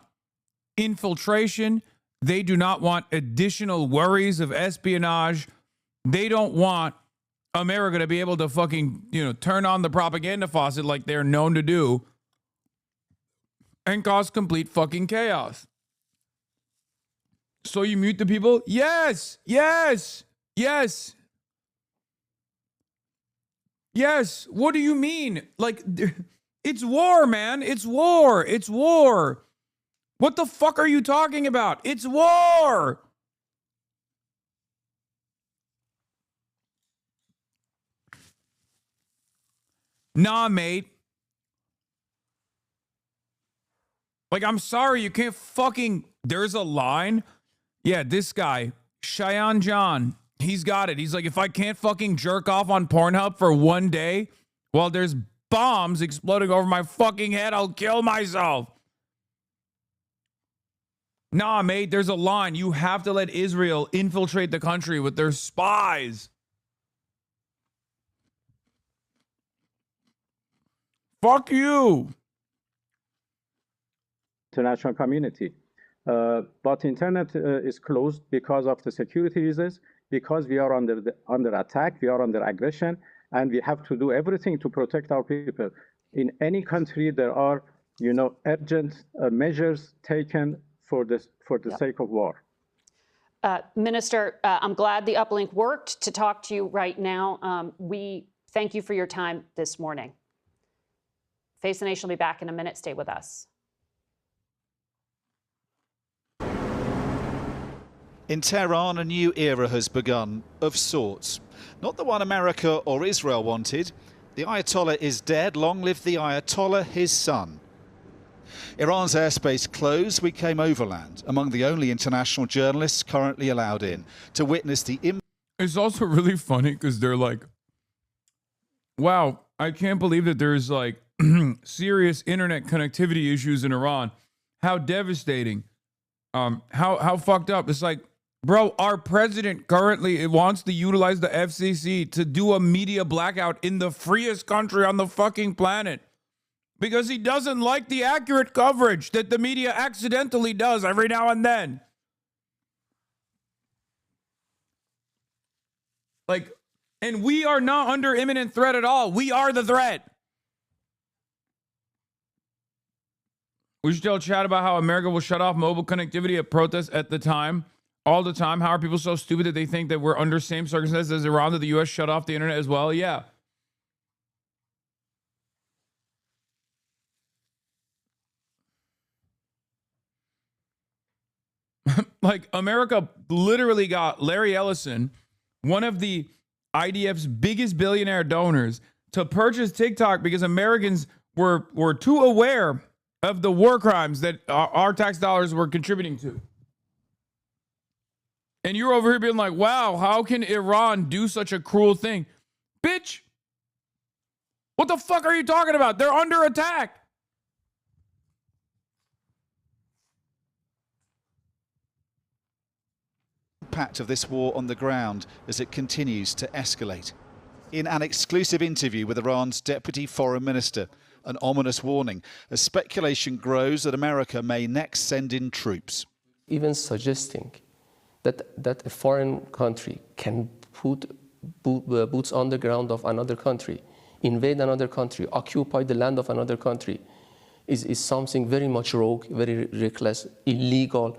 infiltration. They do not want additional worries of espionage. They don't want America to be able to fucking, turn on the propaganda faucet like they're known to do and cause complete fucking chaos. So you mute the people? Yes, yes, yes. Yes, what do you mean? Like, it's war, man. It's war. It's war. What the fuck are you talking about? It's war. Nah, mate. Like, I'm sorry, you can't fucking... There's a line. Yeah, this guy, Cheyenne John, he's got it. He's like, if I can't fucking jerk off on Pornhub for one day while there's bombs exploding over my fucking head, I'll kill myself. Nah, mate, there's a line. You have to let Israel infiltrate the country with their spies. Fuck you. International community. But internet is closed because of the security reasons, because we are under attack, we are under aggression, and we have to do everything to protect our people. In any country, there are, urgent measures taken for the sake of war. Minister, I'm glad the uplink worked to talk to you right now. We thank you for your time this morning. Face the Nation will be back in a minute. Stay with us. In Tehran, a new era has begun, of sorts. Not the one America or Israel wanted. The Ayatollah is dead. Long live the Ayatollah, his son. Iran's airspace closed. We came overland, among the only international journalists currently allowed in, to witness the... It's also really funny because they're like, wow, I can't believe that there's like serious internet connectivity issues in Iran. How devastating. How fucked up. It's like, bro, our president currently wants to utilize the FCC to do a media blackout in the freest country on the fucking planet because he doesn't like the accurate coverage that the media accidentally does every now and then. Like, and we are not under imminent threat at all. We are the threat. We should tell Chad about how America will shut off mobile connectivity at protests at the time, all the time. How are people so stupid that they think that we're under same circumstances as Iran, that the U.S. shut off the internet as well? Yeah. Like, America literally got Larry Ellison, one of the IDF's biggest billionaire donors, to purchase TikTok because Americans were too aware of the war crimes that our tax dollars were contributing to. And you're over here being like, wow, how can Iran do such a cruel thing? Bitch, what the fuck are you talking about? They're under attack. Impact of this war on the ground as it continues to escalate. In an exclusive interview with Iran's deputy foreign minister, an ominous warning as speculation grows that America may next send in troops. Even suggesting that a foreign country can put boots on the ground of another country, invade another country, occupy the land of another country, is something very much rogue, very reckless, illegal,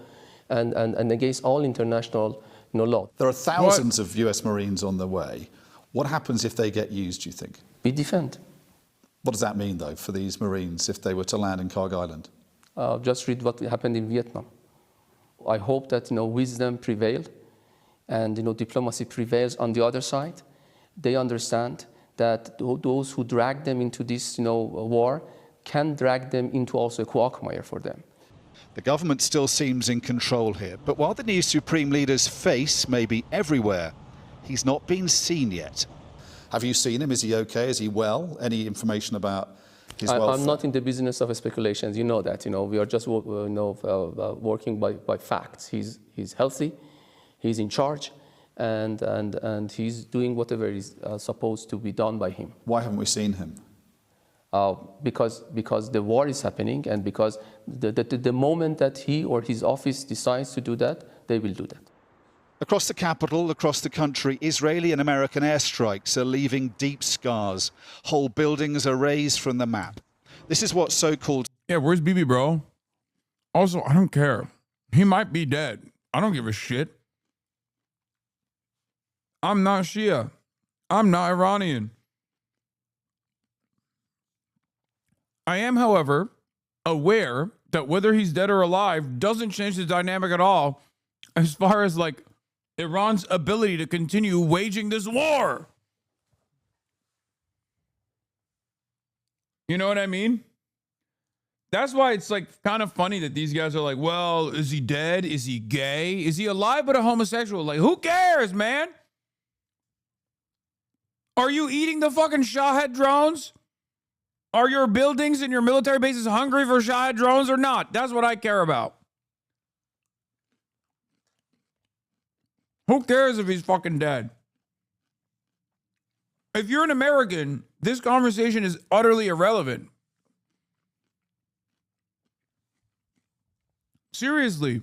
and against all international law. There are thousands of US Marines on the way. What happens if they get used, do you think? We defend. What does that mean, though, for these Marines if they were to land in Kharg Island? Just read what happened in Vietnam. I hope that wisdom prevailed and diplomacy prevails on the other side. They understand that those who drag them into this war can drag them into also a quagmire for them. The government still seems in control here, but while the new supreme leader's face may be everywhere, he's not been seen yet. Have you seen him? Is he okay? Is he well? Any information about his welfare? I'm not in the business of speculations. You know that. We are just working by facts. He's healthy, he's in charge, and he's doing whatever is supposed to be done by him. Why haven't we seen him? Because the war is happening, and because the moment that he or his office decides to do that, they will do that. Across the capital, across the country, Israeli and American airstrikes are leaving deep scars. Whole buildings are razed from the map. This is what so-called... Yeah, where's Bibi, bro? Also, I don't care. He might be dead. I don't give a shit. I'm not Shia. I'm not Iranian. I am, however, aware that whether he's dead or alive doesn't change the dynamic at all as far as, like, Iran's ability to continue waging this war. You know what I mean? That's why it's like kind of funny that these guys are like, well, is he dead? Is he gay? Is he alive but a homosexual? Like, who cares, man? Are you eating the fucking Shahed drones? Are your buildings and your military bases hungry for Shahed drones or not? That's what I care about. Who cares if he's fucking dead? If you're an American, this conversation is utterly irrelevant. Seriously.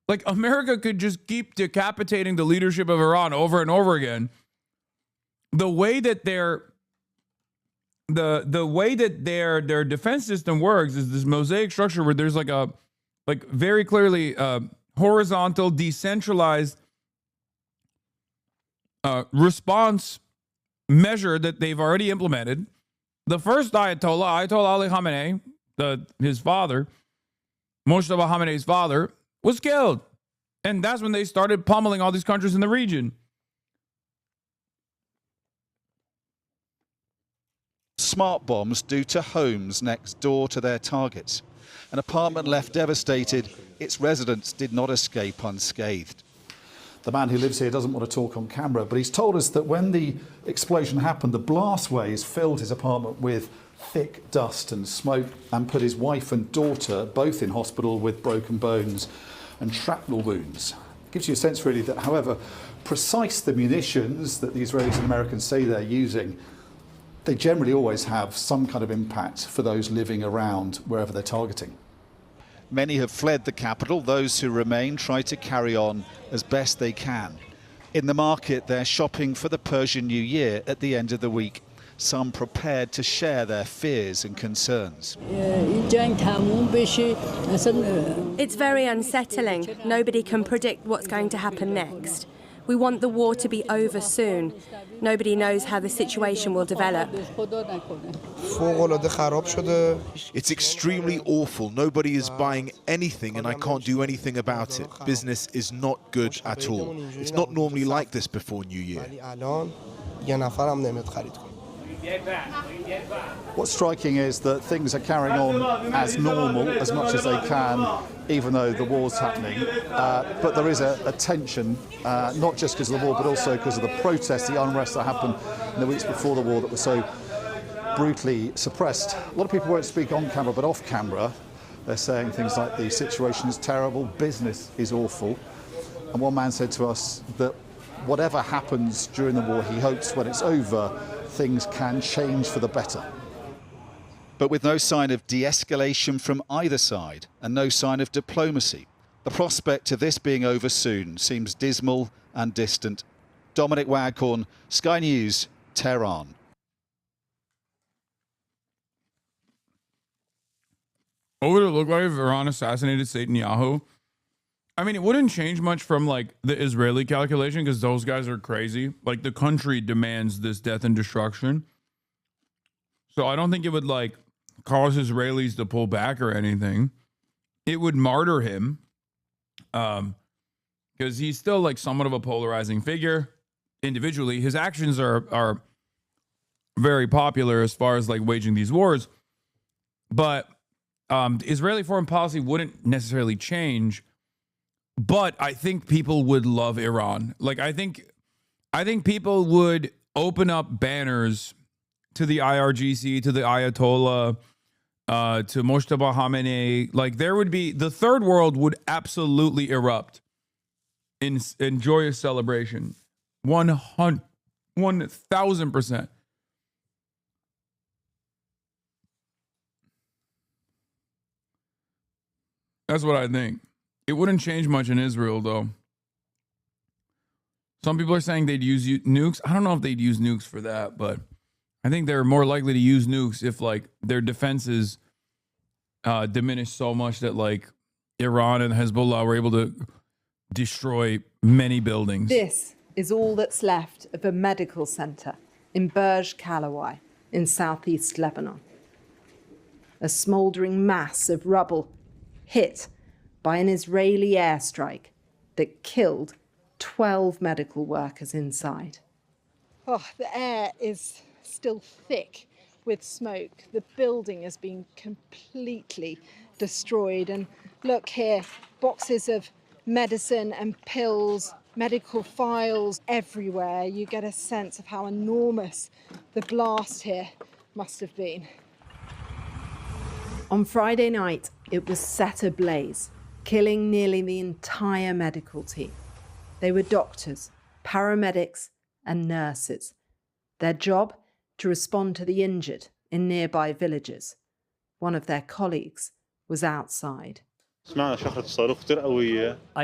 Like, America could just keep decapitating the leadership of Iran over and over again. The way that their defense system works is this mosaic structure where there's like a very clearly horizontal, decentralized response measure that they've already implemented. The first Ayatollah Ali Khamenei, his father, Moshtaba Khamenei's father, was killed. And that's when they started pummeling all these countries in the region. Smart bombs due to homes next door to their targets. An apartment left devastated. Its residents did not escape unscathed. The man who lives here doesn't want to talk on camera, but he's told us that when the explosion happened, the blast waves filled his apartment with thick dust and smoke and put his wife and daughter both in hospital with broken bones and shrapnel wounds. It gives you a sense, really, that however precise the munitions that the Israelis and Americans say they're using, they generally always have some kind of impact for those living around wherever they're targeting. Many have fled the capital. Those who remain try to carry on as best they can. In the market, they're shopping for the Persian New Year at the end of the week. Some prepared to share their fears and concerns. It's very unsettling. Nobody can predict what's going to happen next. We want the war to be over soon. Nobody knows how the situation will develop. It's extremely awful. Nobody is buying anything and I can't do anything about it. Business is not good at all. It's not normally like this before New Year. What's striking is that things are carrying on as normal, as much as they can, even though the war's happening. But there is a tension, not just because of the war, but also because of the protests, the unrest that happened in the weeks before the war that was so brutally suppressed. A lot of people won't speak on camera, but off camera, they're saying things like the situation is terrible, business is awful. And one man said to us that whatever happens during the war, he hopes when it's over, things can change for the better. But with no sign of de-escalation from either side and no sign of diplomacy, the prospect of this being over soon seems dismal and distant. Dominic Waghorn, Sky News, Tehran. What would it look like if Iran assassinated Netanyahu? I mean, it wouldn't change much from like the Israeli calculation because those guys are crazy. Like the country demands this death and destruction. So I don't think it would like cause Israelis to pull back or anything. It would martyr him because he's still like somewhat of a polarizing figure individually. His actions are very popular as far as like waging these wars. But Israeli foreign policy wouldn't necessarily change. But I think people would love Iran. Like, I think people would open up banners to the IRGC, to the Ayatollah, to Moshtaba Khamenei. Like, there would be, the third world would absolutely erupt in joyous celebration. 1,000%. That's what I think. It wouldn't change much in Israel, though. Some people are saying they'd use nukes. I don't know if they'd use nukes for that, but I think they're more likely to use nukes if, like, their defenses diminish so much that, like, Iran and Hezbollah were able to destroy many buildings. This is all that's left of a medical center in Burj Kalawai in southeast Lebanon. A smoldering mass of rubble hit by an Israeli airstrike that killed 12 medical workers inside. Oh, the air is still thick with smoke. The building has been completely destroyed. And look here, boxes of medicine and pills, medical files everywhere. You get a sense of how enormous the blast here must have been. On Friday night, it was set ablaze, killing nearly the entire medical team. They were doctors, paramedics, and nurses. Their job, to respond to the injured in nearby villages. One of their colleagues was outside. I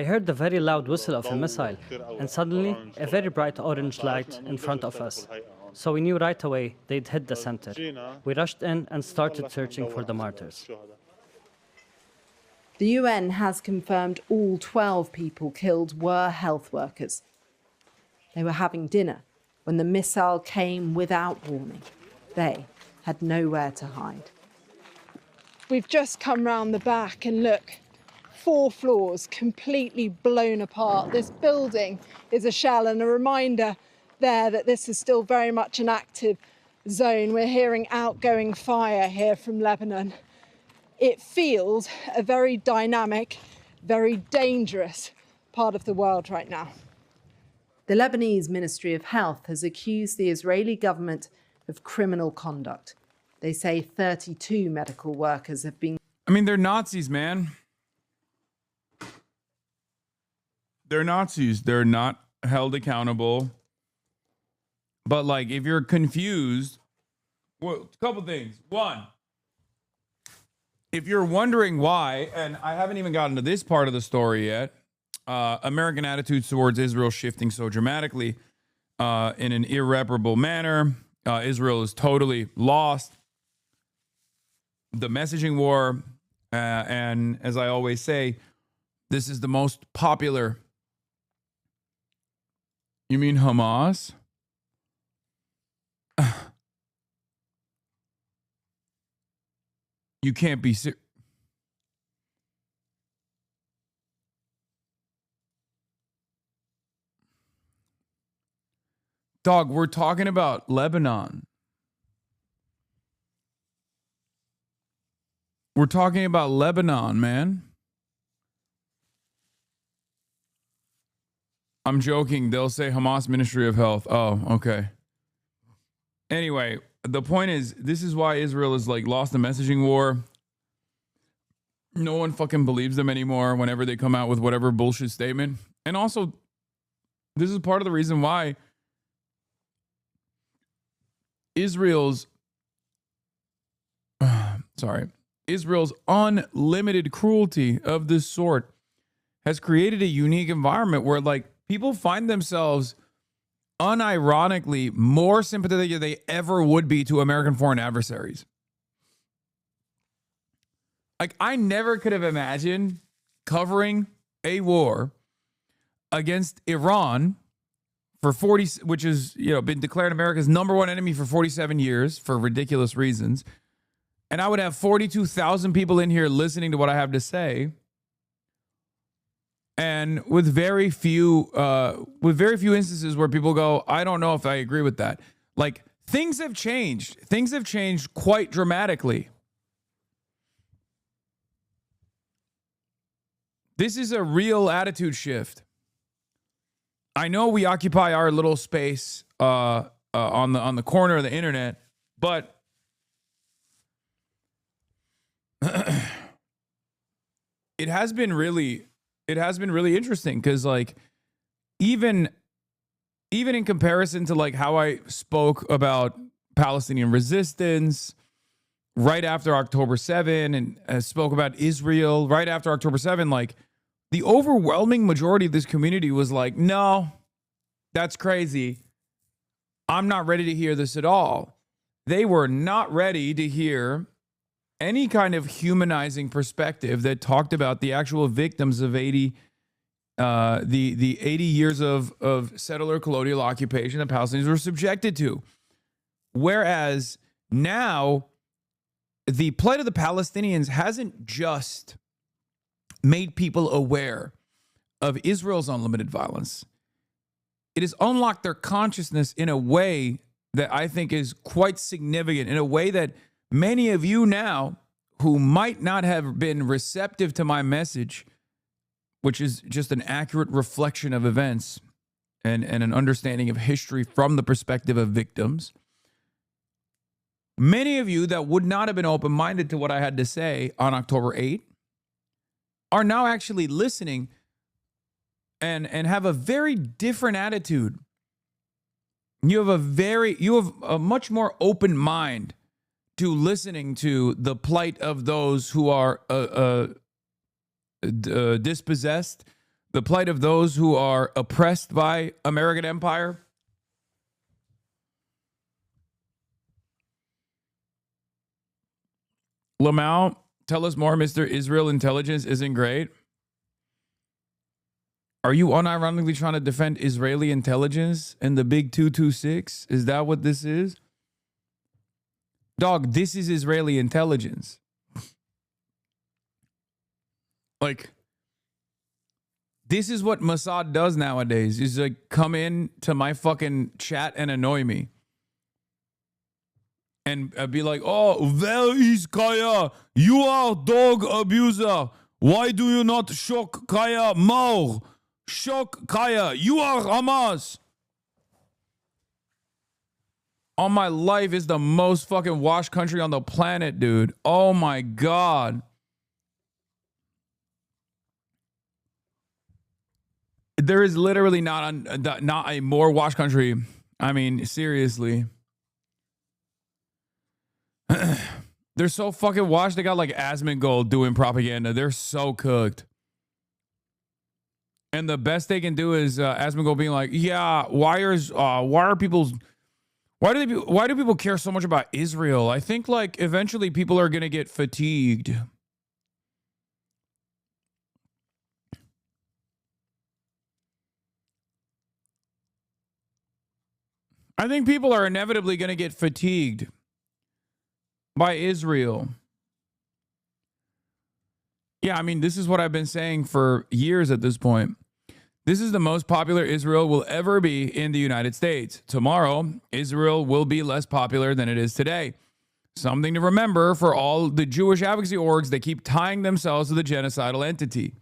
heard the very loud whistle of a missile, and suddenly a very bright orange light in front of us. So we knew right away they'd hit the center. We rushed in and started searching for the martyrs. The UN has confirmed all 12 people killed were health workers. They were having dinner when the missile came without warning. They had nowhere to hide. We've just come round the back and look, 4 floors completely blown apart. This building is a shell, and a reminder there that this is still very much an active zone. We're hearing outgoing fire here from Lebanon. It feels a very dynamic, very dangerous part of the world right now. The Lebanese Ministry of Health has accused the Israeli government of criminal conduct. They say 32 medical workers have been... I mean, they're Nazis, man. They're Nazis. They're not held accountable. But, like, if you're confused... Well, a couple things. One, if you're wondering why, and I haven't even gotten to this part of the story yet, American attitudes towards Israel shifting so dramatically in an irreparable manner. Israel is totally lost. The messaging war, and as I always say, this is the most popular. You mean Hamas? You can't be serious. Dog, we're talking about Lebanon. We're talking about Lebanon, man. I'm joking. They'll say Hamas Ministry of Health. Oh, okay. Anyway, the point is, this is why Israel is like lost the messaging war. No one fucking believes them anymore whenever they come out with whatever bullshit statement. And also, this is part of the reason why Israel's unlimited cruelty of this sort has created a unique environment where, like, people find themselves unironically more sympathetic than they ever would be to American foreign adversaries. Like, I never could have imagined covering a war against Iran for 40, which has, you know, been declared America's #1 enemy for 47 years for ridiculous reasons. And I would have 42,000 people in here listening to what I have to say. And with very few instances where people go, I don't know if I agree with that. Like, things have changed. Things have changed quite dramatically. This is a real attitude shift. I know we occupy our little space on the corner of the internet, but it has been really interesting because, like, even in comparison to like how I spoke about Palestinian resistance right after October 7 and spoke about Israel right after October 7, like, the overwhelming majority of this community was like, no, that's crazy. I'm not ready to hear this at all. They were not ready to hear any kind of humanizing perspective that talked about the actual victims of the 80 years of settler colonial occupation that Palestinians were subjected to. Whereas now, the plight of the Palestinians hasn't just made people aware of Israel's unlimited violence. It has unlocked their consciousness in a way that I think is quite significant in a way that many of you now who might not have been receptive to my message, which is just an accurate reflection of events and an understanding of history from the perspective of victims. Many of you that would not have been open-minded to what I had to say on October 8th are now actually listening and have a very different attitude. You have a much more open mind to listening to the plight of those who are dispossessed, the plight of those who are oppressed by American empire. Lamau, tell us more, Mr. Israel intelligence isn't great. Are you unironically trying to defend Israeli intelligence and the big 226? Is that what this is? Dog, this is Israeli intelligence. Like, this is what Mossad does nowadays. Is like come in to my fucking chat and annoy me. And be like, oh, where is Kaya? You are dog abuser. Why do you not shock Kaya more? Shock Kaya. You are Hamas. All my life is the most fucking washed country on the planet, dude. Oh my God. There is literally not a more washed country. I mean, seriously. They're so fucking washed. They got like Asmongold doing propaganda. They're so cooked. And the best they can do is Asmongold being like, yeah, why do people care so much about Israel? I think like eventually people are going to get fatigued. I think people are inevitably going to get fatigued by Israel. Yeah, I mean, this is what I've been saying for years at this point. This is the most popular Israel will ever be in the United States. Tomorrow, Israel will be less popular than it is today. Something to remember for all the Jewish advocacy orgs that keep tying themselves to the genocidal entity.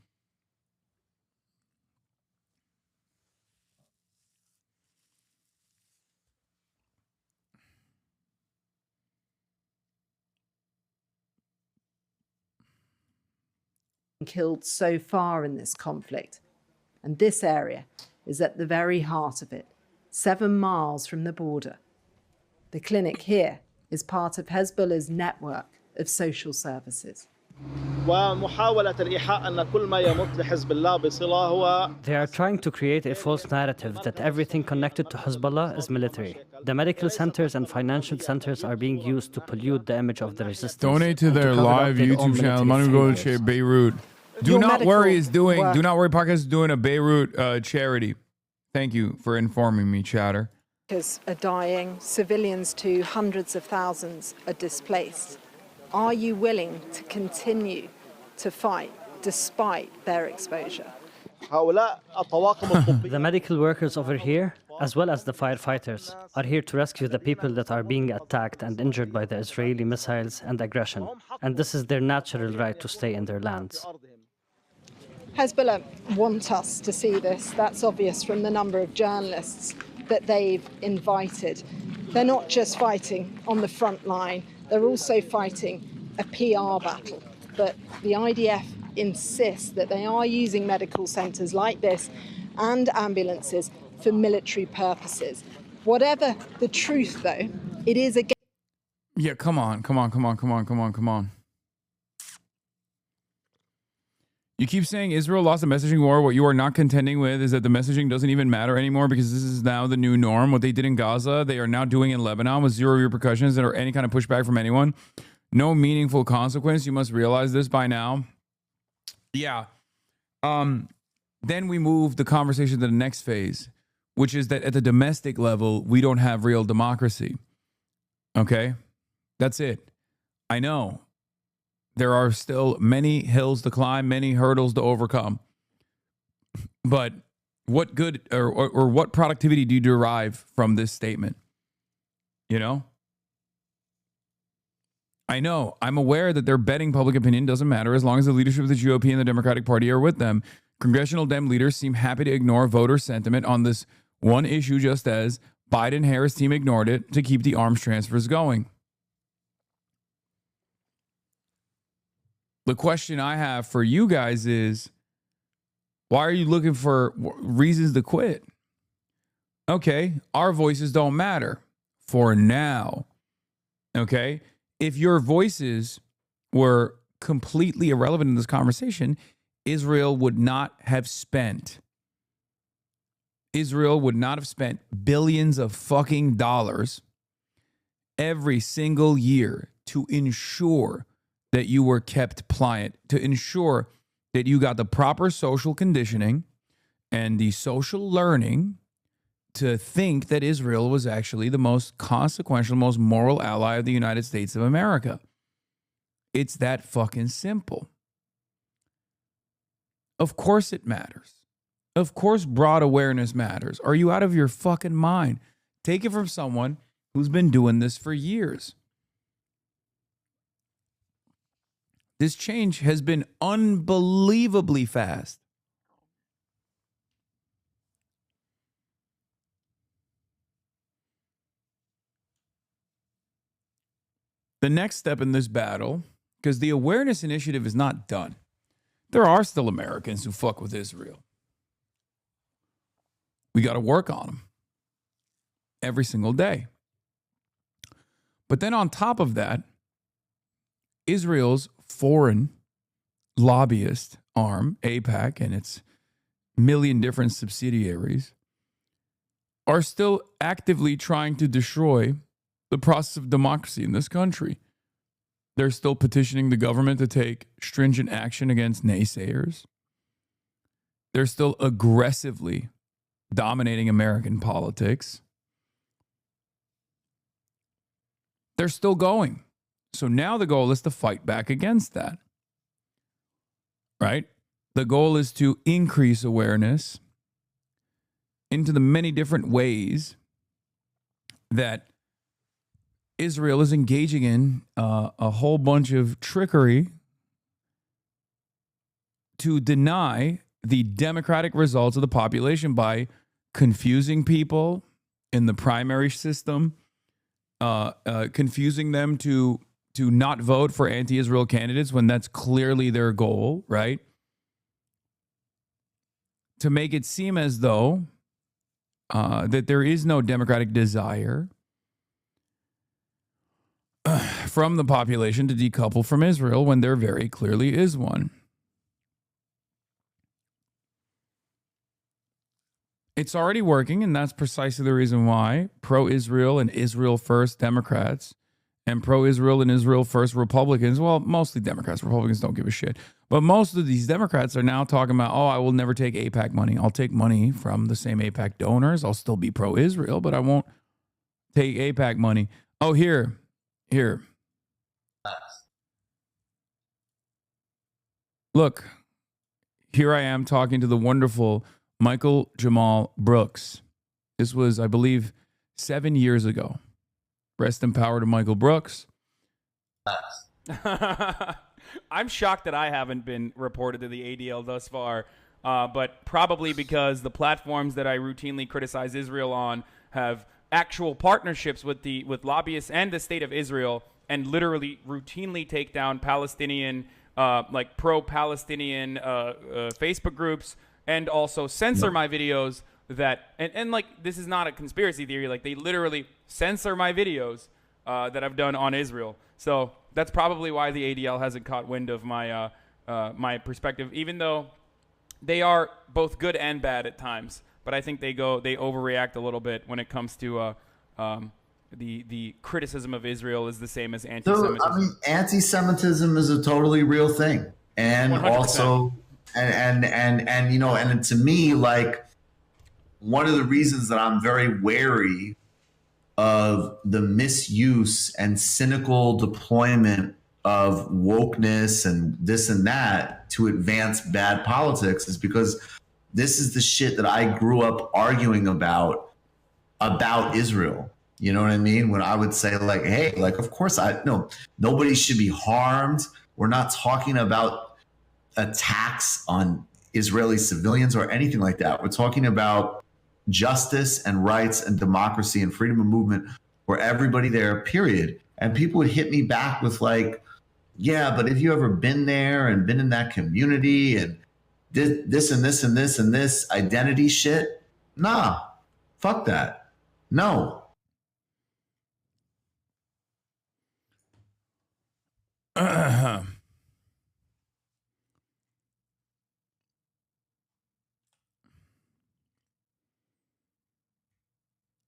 Killed so far in this conflict. And this area is at the very heart of it, 7 miles from the border. The clinic here is part of Hezbollah's network of social services. They are trying to create a false narrative that everything connected to Hezbollah is military. The medical centers and financial centers are being used to pollute the image of the resistance. Donate to their live YouTube channel. Money go to Beirut. Do not worry podcast is doing a Beirut charity. Thank you for informing me, chatter. Are dying, civilians too, hundreds of thousands are displaced. Are you willing to continue to fight despite their exposure? The medical workers over here, as well as the firefighters, are here to rescue the people that are being attacked and injured by the Israeli missiles and aggression. And this is their natural right to stay in their lands. Hezbollah want us to see this. That's obvious from the number of journalists that they've invited. They're not just fighting on the front line, they're also fighting a PR battle. But the IDF insists that they are using medical centres like this and ambulances for military purposes. Whatever the truth, though, it is again. Yeah, come on. You keep saying Israel lost a messaging war. What you are not contending with is that the messaging doesn't even matter anymore because this is now the new norm. What they did in Gaza, they are now doing in Lebanon with zero repercussions or any kind of pushback from anyone. No meaningful consequence. You must realize this by now. Yeah. Then we move the conversation to the next phase, which is that at the domestic level, we don't have real democracy. Okay? That's it. I know. There are still many hills to climb, many hurdles to overcome. But what good or what productivity do you derive from this statement? You know? I know. I'm aware that their betting public opinion doesn't matter as long as the leadership of the GOP and the Democratic Party are with them. Congressional Dem leaders seem happy to ignore voter sentiment on this one issue, just as Biden-Harris team ignored it to keep the arms transfers going. The question I have for you guys is, why are you looking for reasons to quit? Okay, our voices don't matter for now. Okay? If your voices were completely irrelevant in this conversation, Israel would not have spent billions of fucking dollars every single year to ensure that you were kept pliant, to ensure that you got the proper social conditioning and the social learning to think that Israel was actually the most consequential, most moral ally of the United States of America. It's that fucking simple. Of course it matters. Of course broad awareness matters. Are you out of your fucking mind? Take it from someone who's been doing this for years. This change has been unbelievably fast. The next step in this battle, because the awareness initiative is not done. There are still Americans who fuck with Israel. We got to work on them every single day. But then on top of that, Israel's foreign lobbyist arm, AIPAC, and its million different subsidiaries are still actively trying to destroy the process of democracy in this country. They're still petitioning the government to take stringent action against naysayers. They're still aggressively dominating American politics. They're still going. So now the goal is to fight back against that. Right? The goal is to increase awareness into the many different ways that Israel is engaging in a whole bunch of trickery to deny the democratic results of the population by confusing people in the primary system, confusing them to not vote for anti-Israel candidates when that's clearly their goal, right? To make it seem as though that there is no democratic desire from the population to decouple from Israel when there very clearly is one. It's already working, and that's precisely the reason why pro-Israel and Israel first Democrats and pro-Israel and Israel first Republicans, well, mostly Democrats, Republicans don't give a shit, but most of these Democrats are now talking about, oh, I will never take AIPAC money. I'll take money from the same AIPAC donors. I'll still be pro-Israel, but I won't take AIPAC money. Oh, here. Look, here I am talking to the wonderful Michael Jamal Brooks. This was, I believe, 7 years ago. Rest in power to Michael Brooks. I'm shocked that I haven't been reported to the ADL thus far, but probably because the platforms that I routinely criticize Israel on have actual partnerships with lobbyists and the state of Israel, and literally routinely take down Palestinian, like pro-Palestinian Facebook groups, and also censor my videos that, and like, this is not a conspiracy theory, like they literally censor my videos that I've done on Israel. So that's probably why the ADL hasn't caught wind of my my perspective, even though they are both good and bad at times. But I think they overreact a little bit when it comes to the criticism of Israel is the same as anti-Semitism. So, I mean, anti-Semitism is a totally real thing, and 100%. Also, and you know, and to me, like, one of the reasons that I'm very wary of the misuse and cynical deployment of wokeness and this and that to advance bad politics is because this is the shit that I grew up arguing about Israel. You know what I mean? When I would say like, hey, like, of course nobody should be harmed. We're not talking about attacks on Israeli civilians or anything like that. We're talking about justice and rights and democracy and freedom of movement for everybody there, period. And people would hit me back with like, yeah, but have you ever been there and been in that community and this and this and this and this identity shit? Nah, fuck that. No.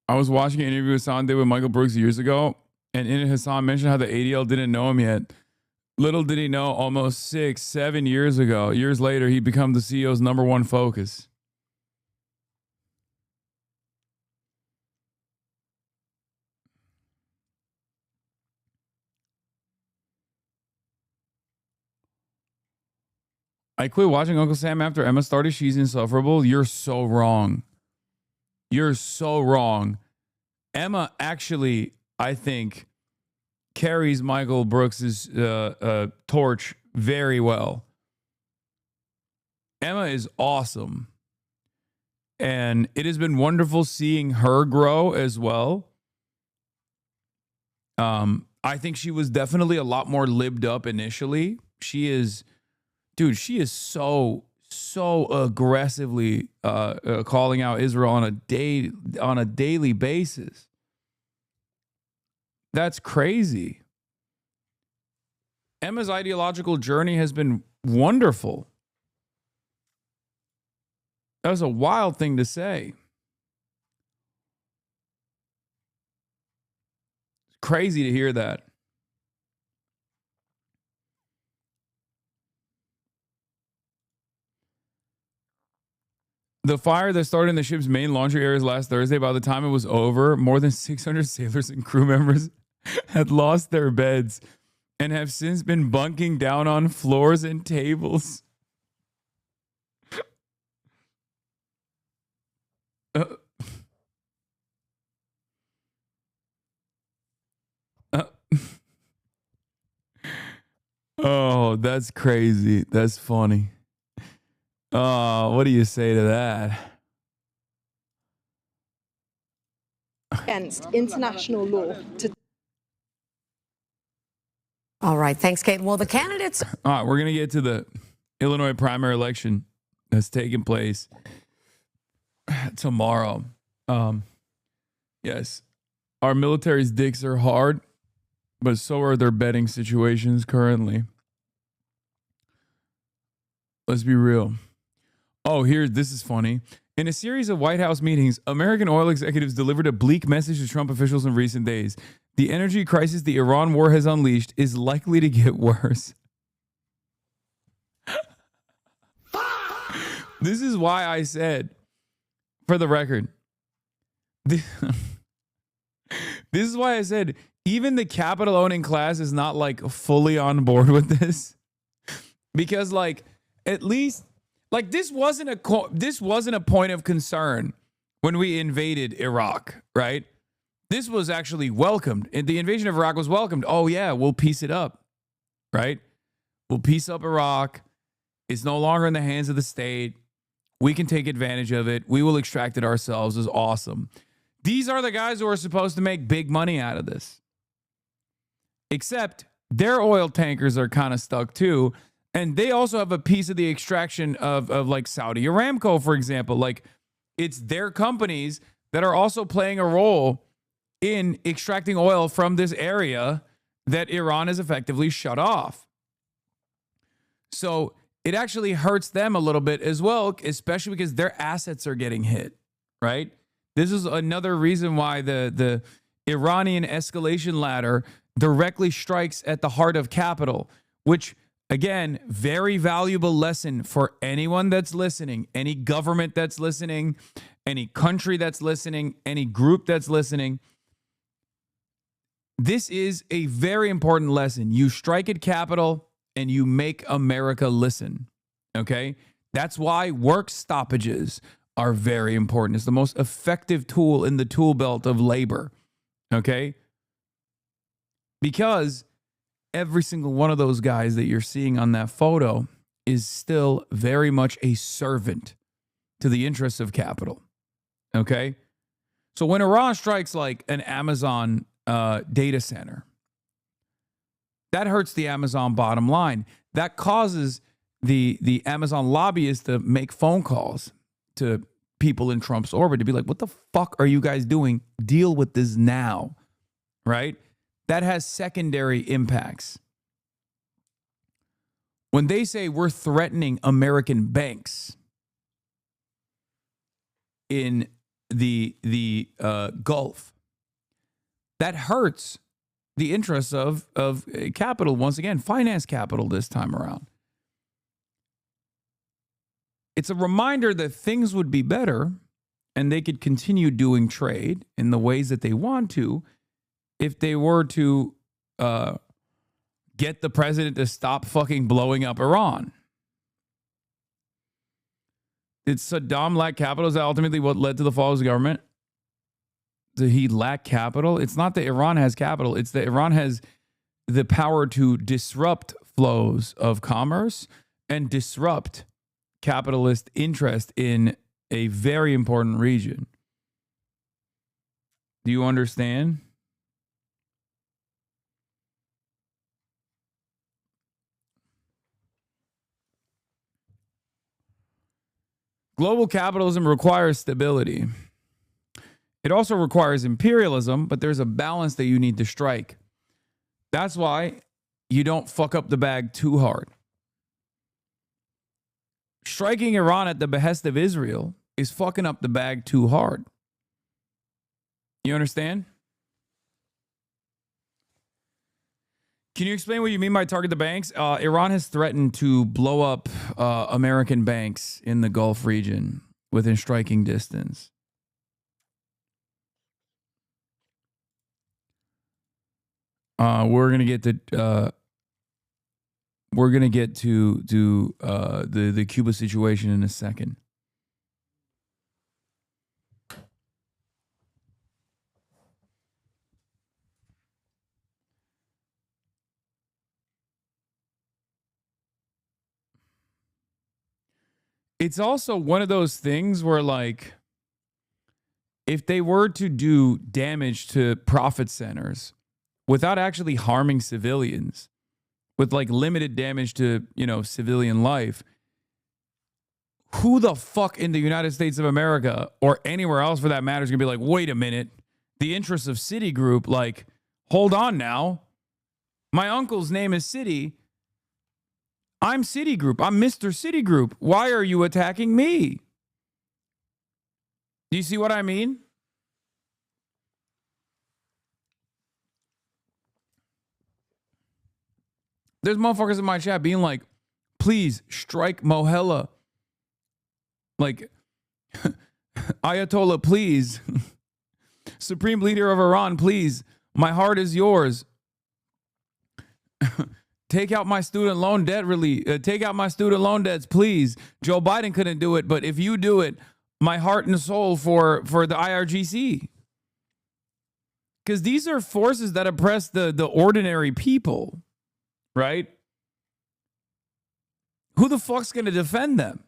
I was watching an interview Hassan did with Michael Brooks years ago, and in it, Hassan mentioned how the ADL didn't know him yet. Little did he know, almost 6, 7 years later, he'd become the CEO's #1 focus. I quit watching Uncle Sam after Emma started. She's insufferable. You're so wrong. You're so wrong. Emma actually, I think, carries Michael Brooks's torch very well. Emma is awesome. And it has been wonderful seeing her grow as well. I think she was definitely a lot more libbed up initially. She is so aggressively calling out Israel on a daily basis. That's crazy. Emma's ideological journey has been wonderful. That was a wild thing to say. It's crazy to hear that. The fire that started in the ship's main laundry areas last Thursday, by the time it was over, more than 600 sailors and crew members had lost their beds and have since been bunking down on floors and tables. Oh, that's crazy. That's funny. Oh, what do you say to that? Against international law to. All right. Thanks, Kate. Well, the candidates. All right. We're going to get to the Illinois primary election that's taking place tomorrow. Yes. Our military's dicks are hard, but so are their betting situations currently. Let's be real. Oh, this is funny. In a series of White House meetings, American oil executives delivered a bleak message to Trump officials in recent days. The energy crisis the Iran war has unleashed is likely to get worse. This is why I said, for the record, this is why I said, even the capital owning class is not like fully on board with this. Because like, at least, like this wasn't a point of concern when we invaded Iraq, right? This was actually welcomed. The invasion of Iraq was welcomed. Oh yeah, we'll piece it up, right? We'll piece up Iraq. It's no longer in the hands of the state. We can take advantage of it. We will extract it ourselves. It's awesome. These are the guys who are supposed to make big money out of this. Except their oil tankers are kind of stuck too. And they also have a piece of the extraction of like Saudi Aramco, for example. Like it's their companies that are also playing a role in extracting oil from this area that Iran has effectively shut off. So it actually hurts them a little bit as well, especially because their assets are getting hit, right? This is another reason why the Iranian escalation ladder directly strikes at the heart of capital, which, again, very valuable lesson for anyone that's listening, any government that's listening, any country that's listening, any group that's listening. This is a very important lesson. You strike at capital and you make America listen, okay? That's why work stoppages are very important. It's the most effective tool in the tool belt of labor, Okay? Because every single one of those guys that you're seeing on that photo is still very much a servant to the interests of capital. Okay? So when Iran strikes like an Amazon data center, that hurts the Amazon bottom line. That causes the Amazon lobbyists to make phone calls to people in Trump's orbit to be like, what the fuck are you guys doing? Deal with this now, right? That has secondary impacts. When they say we're threatening American banks in the Gulf, that hurts the interests of capital, once again, finance capital this time around. It's a reminder that things would be better and they could continue doing trade in the ways that they want to if they were to get the president to stop fucking blowing up Iran. Did Saddam lack capital? Is that ultimately what led to the fall of his government? Did he lack capital? It's not that Iran has capital. It's that Iran has the power to disrupt flows of commerce and disrupt capitalist interest in a very important region. Do you understand? Global capitalism requires stability. It also requires imperialism, but there's a balance that you need to strike. That's why you don't fuck up the bag too hard. Striking Iran at the behest of Israel is fucking up the bag too hard. You understand? Can you explain what you mean by target the banks? Iran has threatened to blow up American banks in the Gulf region within striking distance. We're gonna get to the Cuba situation in a second. It's also one of those things where, like, if they were to do damage to profit centers without actually harming civilians, with like limited damage to, you know, civilian life, who the fuck in the United States of America or anywhere else for that matter is gonna be like, wait a minute, the interests of Citigroup, like, hold on now. My uncle's name is Citi. I'm Citigroup. I'm Mr. Citigroup. Why are you attacking me? Do you see what I mean? There's motherfuckers in my chat being like, please strike Mohela. Like, Ayatollah, please. Supreme leader of Iran, please. My heart is yours. Take out my student loan debt relief. Take out my student loan debts, please. Joe Biden couldn't do it, but if you do it, my heart and soul for the IRGC. Because these are forces that oppress the ordinary people, right? Who the fuck's going to defend them?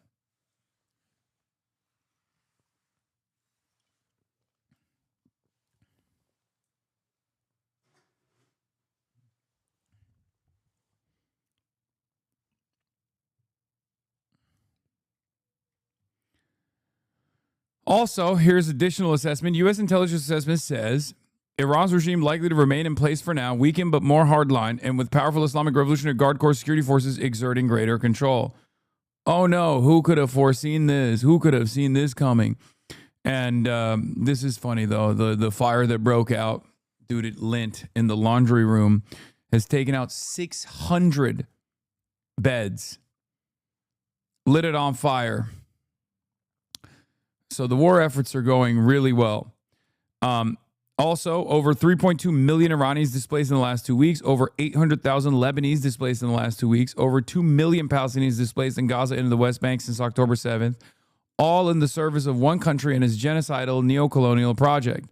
Also, here's additional assessment. U.S. intelligence assessment says Iran's regime likely to remain in place for now, weakened but more hardline, and with powerful Islamic Revolutionary Guard Corps security forces exerting greater control. Oh no, who could have foreseen this? Who could have seen this coming? And this is funny, though. The fire that broke out, dude, at Lint in the laundry room has taken out 600 beds, lit it on fire. So the war efforts are going really well. Also, over 3.2 million Iranis displaced in the last 2 weeks, over 800,000 Lebanese displaced in the last 2 weeks, over 2 million Palestinians displaced in Gaza and the West Bank since October 7th, all in the service of one country and its genocidal neo-colonial project.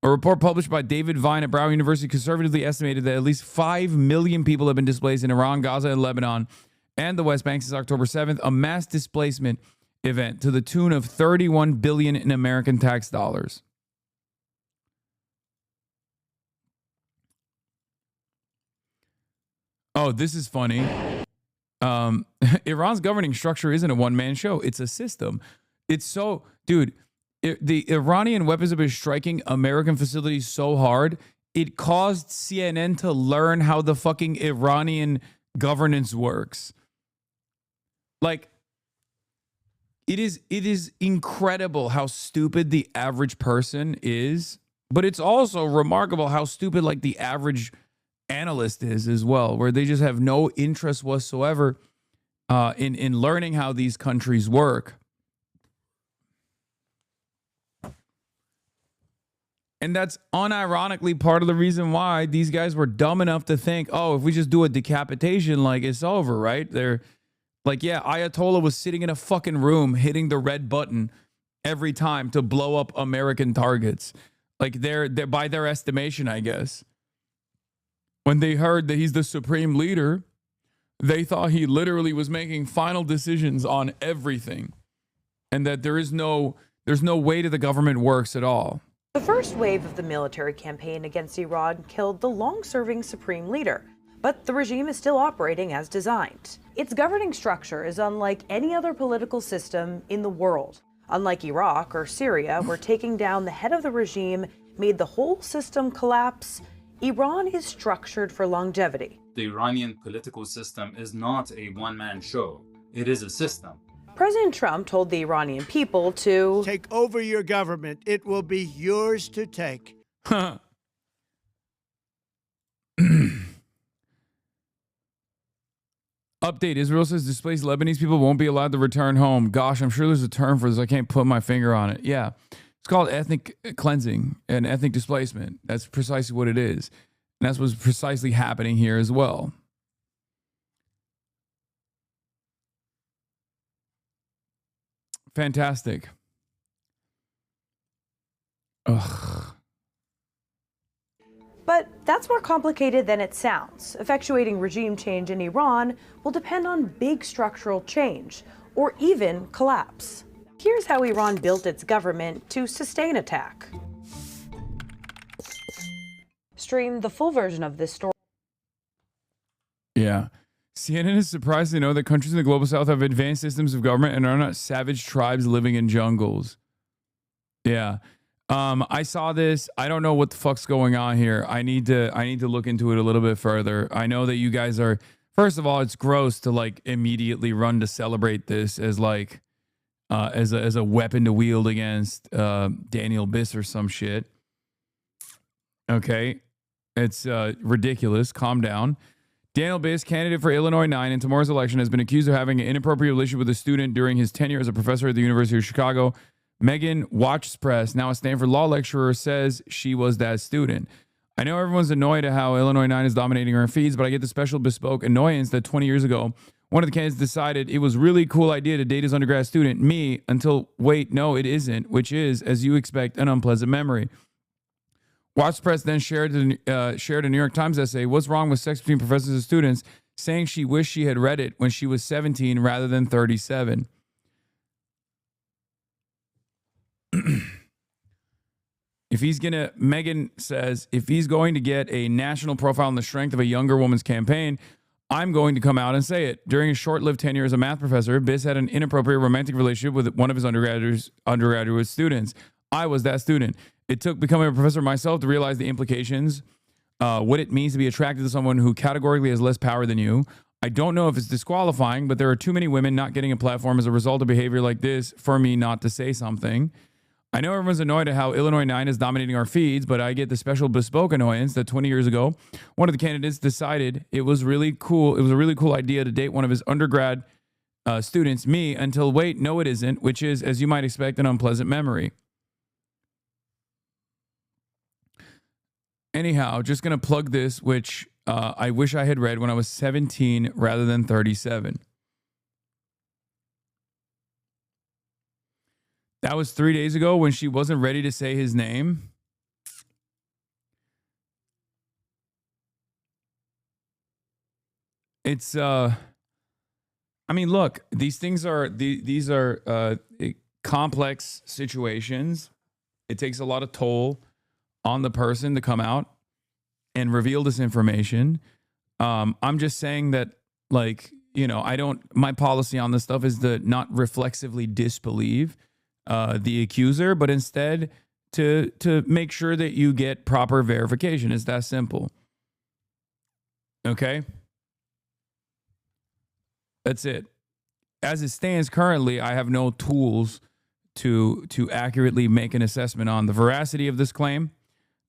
A report published by David Vine at Broward University conservatively estimated that at least 5 million people have been displaced in Iran, Gaza, and Lebanon, and the West Bank since October 7th, a mass displacement event to the tune of $31 billion in American tax dollars. Oh, this is funny. Iran's governing structure isn't a one-man show. It's a system. It's so, dude, the Iranian weapons have been striking American facilities so hard, it caused CNN to learn how the fucking Iranian governance works. Like, it is incredible how stupid the average person is, but it's also remarkable how stupid, like, the average analyst is as well, where they just have no interest whatsoever in learning how these countries work. And that's unironically part of the reason why these guys were dumb enough to think, oh, if we just do a decapitation, like, it's over, right? They're like, yeah, Ayatollah was sitting in a fucking room hitting the red button every time to blow up American targets. Like, they're by their estimation, I guess. When they heard that he's the supreme leader, they thought he literally was making final decisions on everything, and that there's no way that the government works at all. The first wave of the military campaign against Iran killed the long-serving supreme leader, but the regime is still operating as designed. Its governing structure is unlike any other political system in the world. Unlike Iraq or Syria, where taking down the head of the regime made the whole system collapse, Iran is structured for longevity. The Iranian political system is not a one-man show. It is a system. President Trump told the Iranian people to take over your government. It will be yours to take. Update. Israel says displaced Lebanese people won't be allowed to return home. Gosh, I'm sure there's a term for this. I can't put my finger on it. Yeah. It's called ethnic cleansing and ethnic displacement. That's precisely what it is. And that's what's precisely happening here as well. Fantastic. Ugh. But that's more complicated than it sounds. Effectuating regime change in Iran will depend on big structural change, or even collapse. Here's how Iran built its government to sustain attack. Stream the full version of this story. Yeah. CNN is surprised to know that countries in the global south have advanced systems of government and are not savage tribes living in jungles. Yeah. I saw this. I don't know what the fuck's going on here. I need to look into it a little bit further. I know that you guys are, first of all, it's gross to like immediately run to celebrate this as like as a weapon to wield against Daniel Biss or some shit. Okay. It's ridiculous. Calm down. Daniel Biss, candidate for Illinois 9 in tomorrow's election, has been accused of having an inappropriate relationship with a student during his tenure as a professor at the University of Chicago. Megan Watchspress, now a Stanford law lecturer, says she was that student. I know everyone's annoyed at how Illinois 9 is dominating our feeds, but I get the special bespoke annoyance that 20 years ago, one of the candidates decided it was a really cool idea to date his undergrad student, me, until, wait, no, it isn't, which is, as you expect, an unpleasant memory. Watchspress then shared a New York Times essay, What's Wrong with Sex Between Professors and Students?, saying she wished she had read it when she was 17 rather than 37. Megan says, if he's going to get a national profile on the strength of a younger woman's campaign, I'm going to come out and say it. During his short-lived tenure as a math professor, Biss had an inappropriate romantic relationship with one of his undergraduate students. I was that student. It took becoming a professor myself to realize the implications, what it means to be attracted to someone who categorically has less power than you. I don't know if it's disqualifying, but there are too many women not getting a platform as a result of behavior like this for me not to say something. I know everyone's annoyed at how Illinois 9 is dominating our feeds, but I get the special bespoke annoyance that 20 years ago, one of the candidates decided it was really cool. It was a really cool idea to date one of his undergrad students, me, until, wait, no, it isn't, which is, as you might expect, an unpleasant memory. Anyhow, just going to plug this, which I wish I had read when I was 17 rather than 37. That was 3 days ago when she wasn't ready to say his name. it's I mean, look, these things are these are complex situations. It takes a lot of toll on the person to come out and reveal this information. I'm just saying that, like, you know, my policy on this stuff is to not reflexively disbelieve the accuser, but instead to make sure that you get proper verification. It's that simple. Okay? That's it. As it stands currently, I have no tools to accurately make an assessment on the veracity of this claim.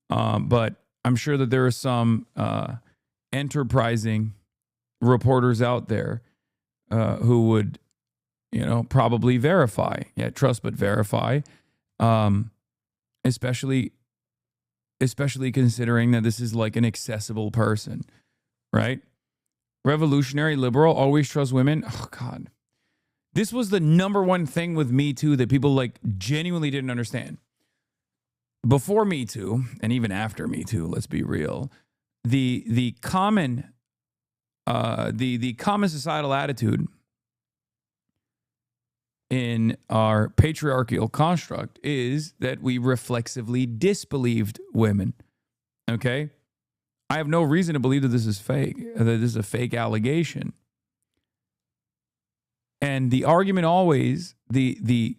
But I'm sure that there are some enterprising reporters out there who would, you know, probably verify. Yeah, trust but verify. Especially considering that this is like an accessible person, right? Revolutionary liberal, always trust women. Oh, God. This was the number one thing with Me Too that people like genuinely didn't understand. Before Me Too, and even after Me Too, let's be real, the common societal attitude in our patriarchal construct is that we reflexively disbelieved women. Okay? I have no reason to believe that this is fake, that this is a fake allegation. And the argument always, the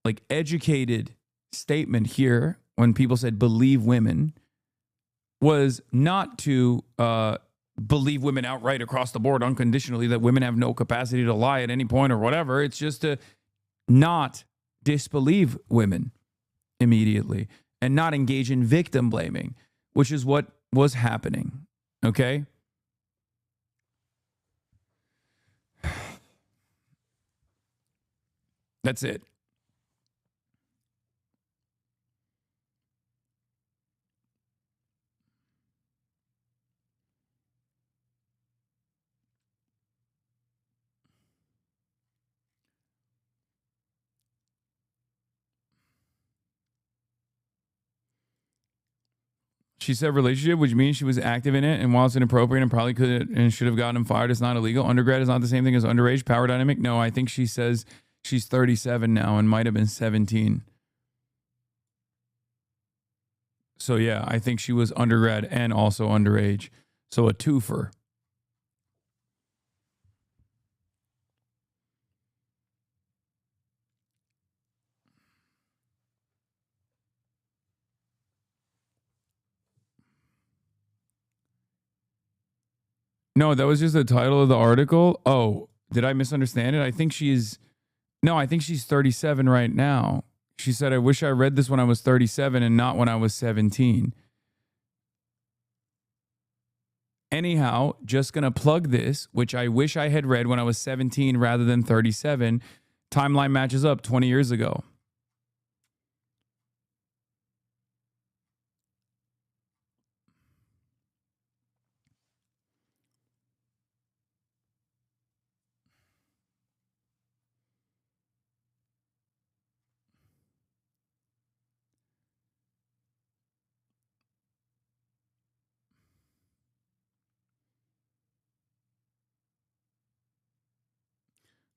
like educated statement here when people said believe women was not to believe women outright across the board unconditionally, that women have no capacity to lie at any point or whatever. It's just to not disbelieve women immediately and not engage in victim blaming, which is what was happening. Okay? That's it. She said relationship, which means she was active in it, and while it's inappropriate and probably could and should have gotten him fired, it's not illegal. Undergrad is not the same thing as underage. Power dynamic? No, I think she says she's 37 now and might have been 17. So yeah, I think she was undergrad and also underage. So a twofer. No, that was just the title of the article. Oh, did I misunderstand it? I think she's 37 right now. She said, I wish I read this when I was 37 and not when I was 17. Anyhow, just going to plug this, which I wish I had read when I was 17 rather than 37. Timeline matches up 20 years ago.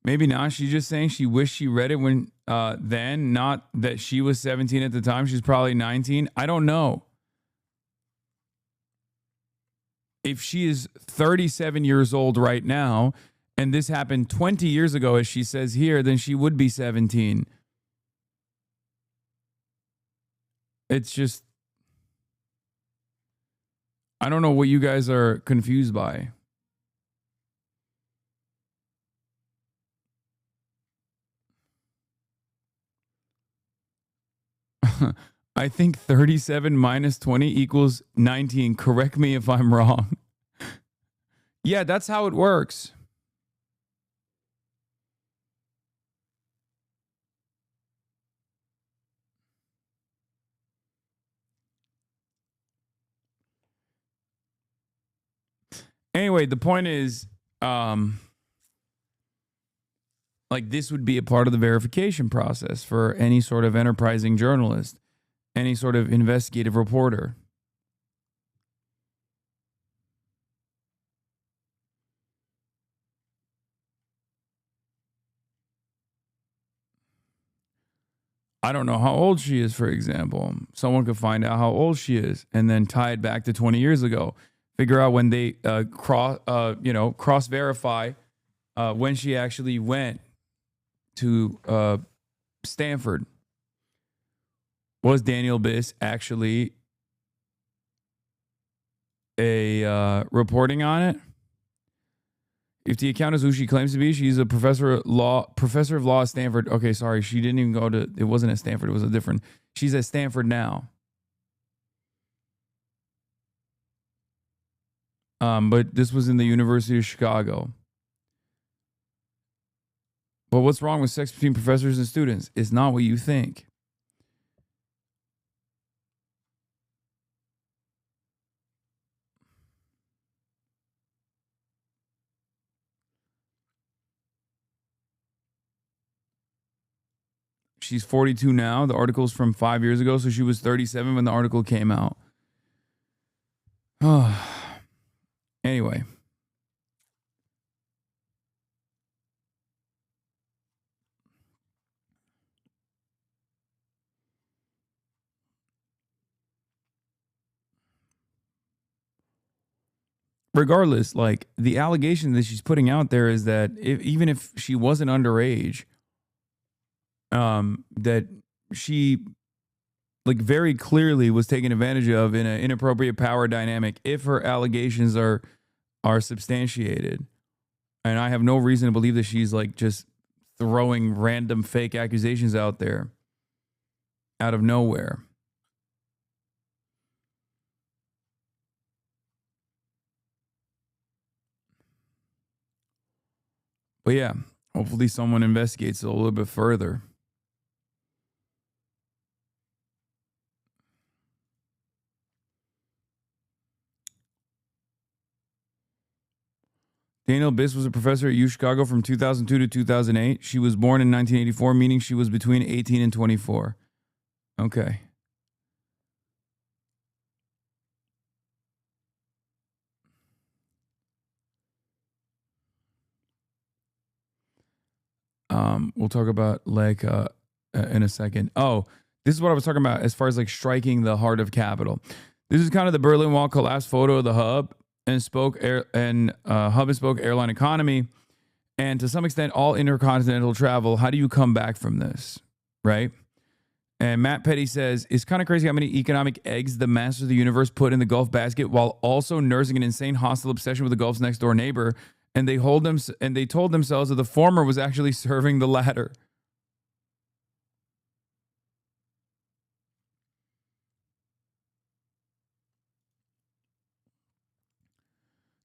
Maybe not. She's just saying she wished she read it when then, not that she was 17 at the time. She's probably 19. I don't know. If she is 37 years old right now, and this happened 20 years ago, as she says here, then she would be 17. It's just, I don't know what you guys are confused by. I think 37 minus 20 equals 19. Correct me if I'm wrong. Yeah, that's how it works. Anyway, the point is, like, this would be a part of the verification process for any sort of enterprising journalist, any sort of investigative reporter. I don't know how old she is, for example. Someone could find out how old she is and then tie it back to 20 years ago. Figure out when they cross verify when she actually went to Stanford. Was Daniel Biss actually reporting on it? If the account is who she claims to be, she's a professor of law at Stanford. Okay, sorry, she didn't even go to. It wasn't at Stanford. It was a different. She's at Stanford now. But this was in the University of Chicago. But what's wrong with sex between professors and students? It's not what you think. She's 42 now. The article's from 5 years ago, so she was 37 when the article came out. Anyway. Regardless, like, the allegation that she's putting out there is that even if she wasn't underage, that she, like, very clearly was taken advantage of in an inappropriate power dynamic if her allegations are substantiated. And I have no reason to believe that she's, like, just throwing random fake accusations out there out of nowhere. But yeah, hopefully someone investigates it a little bit further. Daniel Biss was a professor at U Chicago from 2002 to 2008. She was born in 1984, meaning she was between 18 and 24. Okay. We'll talk about, like, in a second. Oh, this is what I was talking about as far as, like, striking the heart of capital. This is kind of the Berlin Wall collapse photo of the hub and spoke airline economy, and to some extent all intercontinental travel. How do you come back from this, right? And Matt Petty says, it's kind of crazy how many economic eggs the masters of the universe put in the Gulf basket while also nursing an insane hostile obsession with the Gulf's next door neighbor. And they told themselves that the former was actually serving the latter.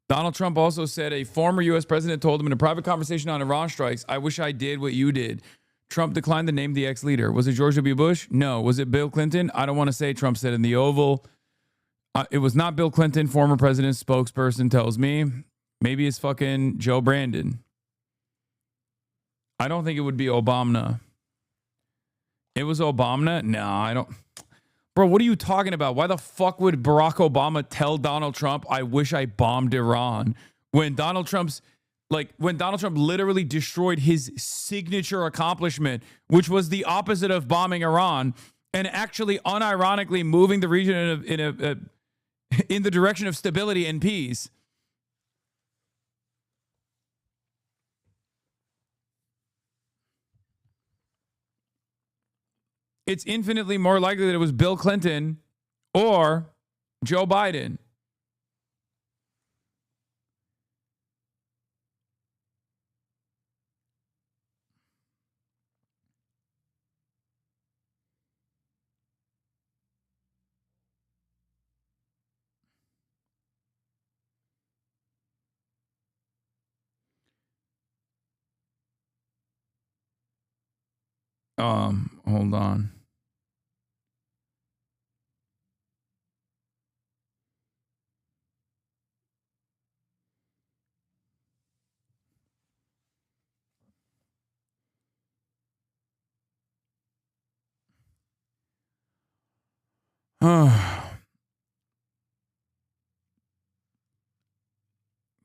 Donald Trump also said a former U.S. president told him in a private conversation on Iran strikes, "I wish I did what you did." Trump declined to name the ex-leader. Was it George W. Bush? No. Was it Bill Clinton? I don't want to say. Trump said in the Oval. It was not Bill Clinton, former president's spokesperson tells me. Maybe it's fucking Joe Brandon. I don't think it would be Obama. It was Obama? No, I don't. Bro, what are you talking about? Why the fuck would Barack Obama tell Donald Trump, "I wish I bombed Iran," when Donald Trump literally destroyed his signature accomplishment, which was the opposite of bombing Iran, and actually unironically moving the region in the direction of stability and peace? It's infinitely more likely that it was Bill Clinton or Joe Biden. Hold on.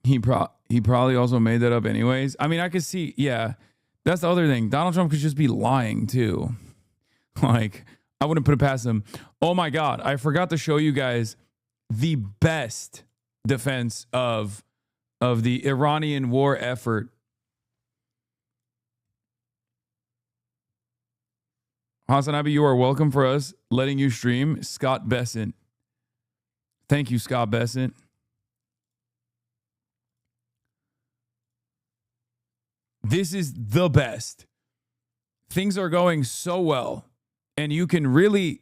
He probably also made that up anyways. I mean, I could see, yeah. That's the other thing. Donald Trump could just be lying too. Like, I wouldn't put it past him. Oh my God, I forgot to show you guys the best defense of the Iranian war effort. Hasanabi, you are welcome for us letting you stream. Scott Besant. Thank you, Scott Besant. This is the best. Things are going so well, and you can really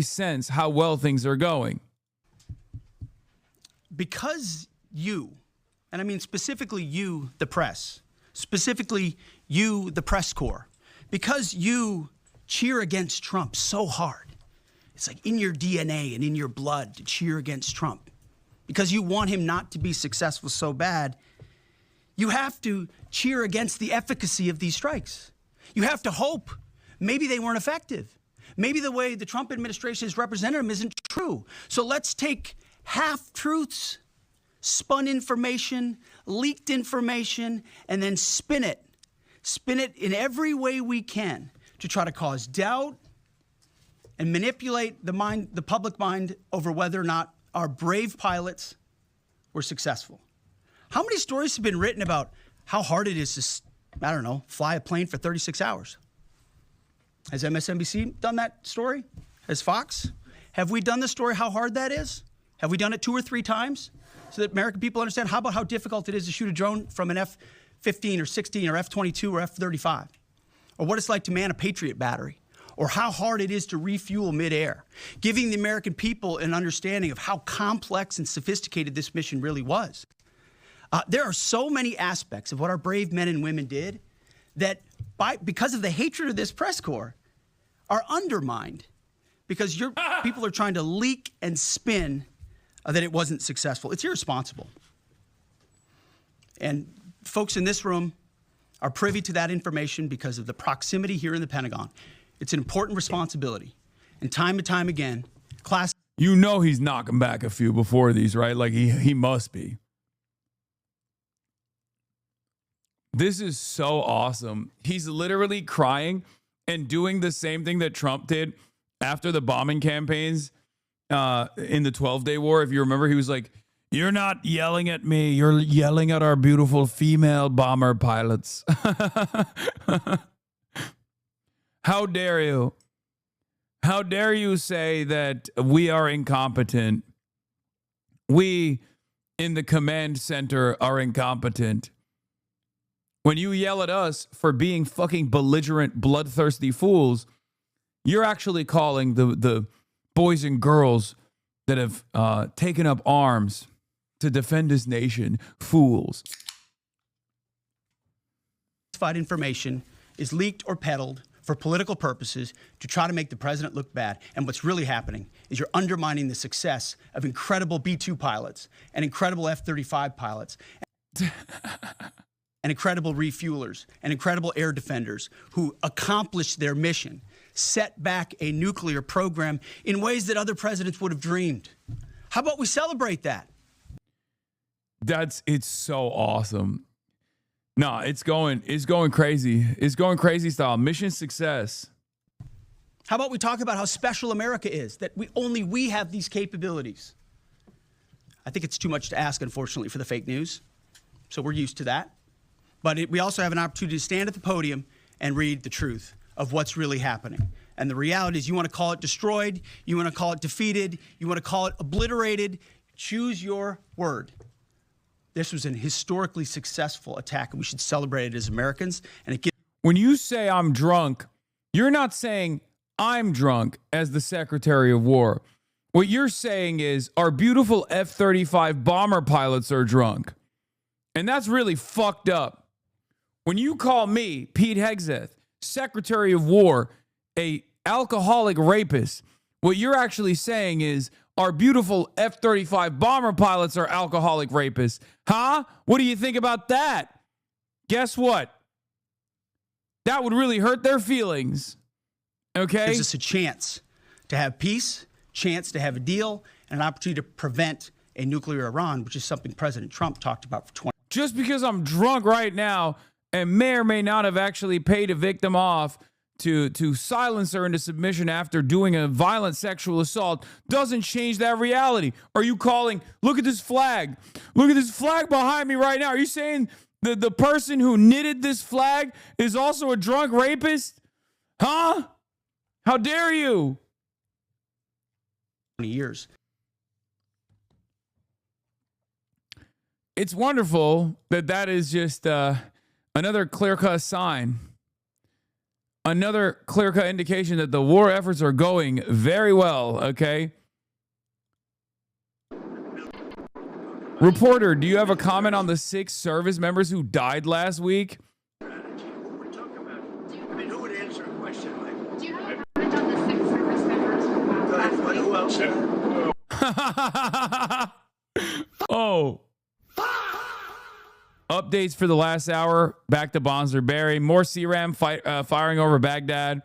sense how well things are going. Because you, and I mean specifically you, the press, specifically you, the press corps, because you cheer against Trump so hard. It's like in your DNA and in your blood to cheer against Trump. Because you want him not to be successful so bad, you have to cheer against the efficacy of these strikes. You have to hope maybe they weren't effective. Maybe the way the Trump administration has represented them isn't true. So let's take half-truths, spun information, leaked information, and then spin it. Spin it in every way we can to try to cause doubt and manipulate the public mind over whether or not our brave pilots were successful. How many stories have been written about how hard it is to, I don't know, fly a plane for 36 hours? Has MSNBC done that story? Has Fox? Have we done the story how hard that is? Have we done it 2 or 3 times so that American people understand? How about how difficult it is to shoot a drone from an F-15 or 16 or F-22 or F-35? Or what it's like to man a Patriot battery? Or how hard it is to refuel midair? Giving the American people an understanding of how complex and sophisticated this mission really was. There are so many aspects of what our brave men and women did that because of the hatred of this press corps are undermined because your people are trying to leak and spin that it wasn't successful. It's irresponsible. And folks in this room are privy to that information because of the proximity here in the Pentagon. It's an important responsibility. And time and time again, You know he's knocking back a few before these, right? Like he must be. This is so awesome. He's literally crying and doing the same thing that Trump did after the bombing campaigns in the 12-day war. If you remember, he was like, "You're not yelling at me. You're yelling at our beautiful female bomber pilots." How dare you? How dare you say that we are incompetent? We in the command center are incompetent. When you yell at us for being fucking belligerent, bloodthirsty fools, you're actually calling the boys and girls that have taken up arms to defend this nation fools. Classified information is leaked or peddled for political purposes to try to make the president look bad. And what's really happening is you're undermining the success of incredible B-2 pilots and incredible F-35 pilots and incredible refuelers and incredible air defenders who accomplished their mission, set back a nuclear program in ways that other presidents would have dreamed. How about we celebrate that? It's so awesome. No, it's going crazy. It's going crazy style. Mission success. How about we talk about how special America is, that we have these capabilities? I think it's too much to ask, unfortunately, for the fake news. So we're used to that. But we also have an opportunity to stand at the podium and read the truth of what's really happening. And the reality is you want to call it destroyed, you want to call it defeated, you want to call it obliterated. Choose your word. This was an historically successful attack, and we should celebrate it as Americans. And when you say I'm drunk, you're not saying I'm drunk as the Secretary of War. What you're saying is our beautiful F-35 bomber pilots are drunk. And that's really fucked up. When you call me, Pete Hegseth, Secretary of War, a alcoholic rapist, what you're actually saying is our beautiful F-35 bomber pilots are alcoholic rapists. Huh? What do you think about that? Guess what? That would really hurt their feelings. Okay? Gives us a chance to have peace, chance to have a deal, and an opportunity to prevent a nuclear Iran, which is something President Trump talked about for 20 years. Just because I'm drunk right now and may or may not have actually paid a victim off to silence her into submission after doing a violent sexual assault doesn't change that reality. Are you calling, look at this flag. Look at this flag behind me right now. Are you saying that the person who knitted this flag is also a drunk rapist? Huh? How dare you? 20 years. It's wonderful that is just another clear-cut sign. Another clear-cut indication that the war efforts are going very well, okay? Reporter, do you have a comment on the 6 service members who died last week? I mean, who would answer a question like, Do you have a comment on the 6 service members who last week? Who else? Oh. Updates for the last hour. Back to Bonzer Berry. More CRAM firing over Baghdad.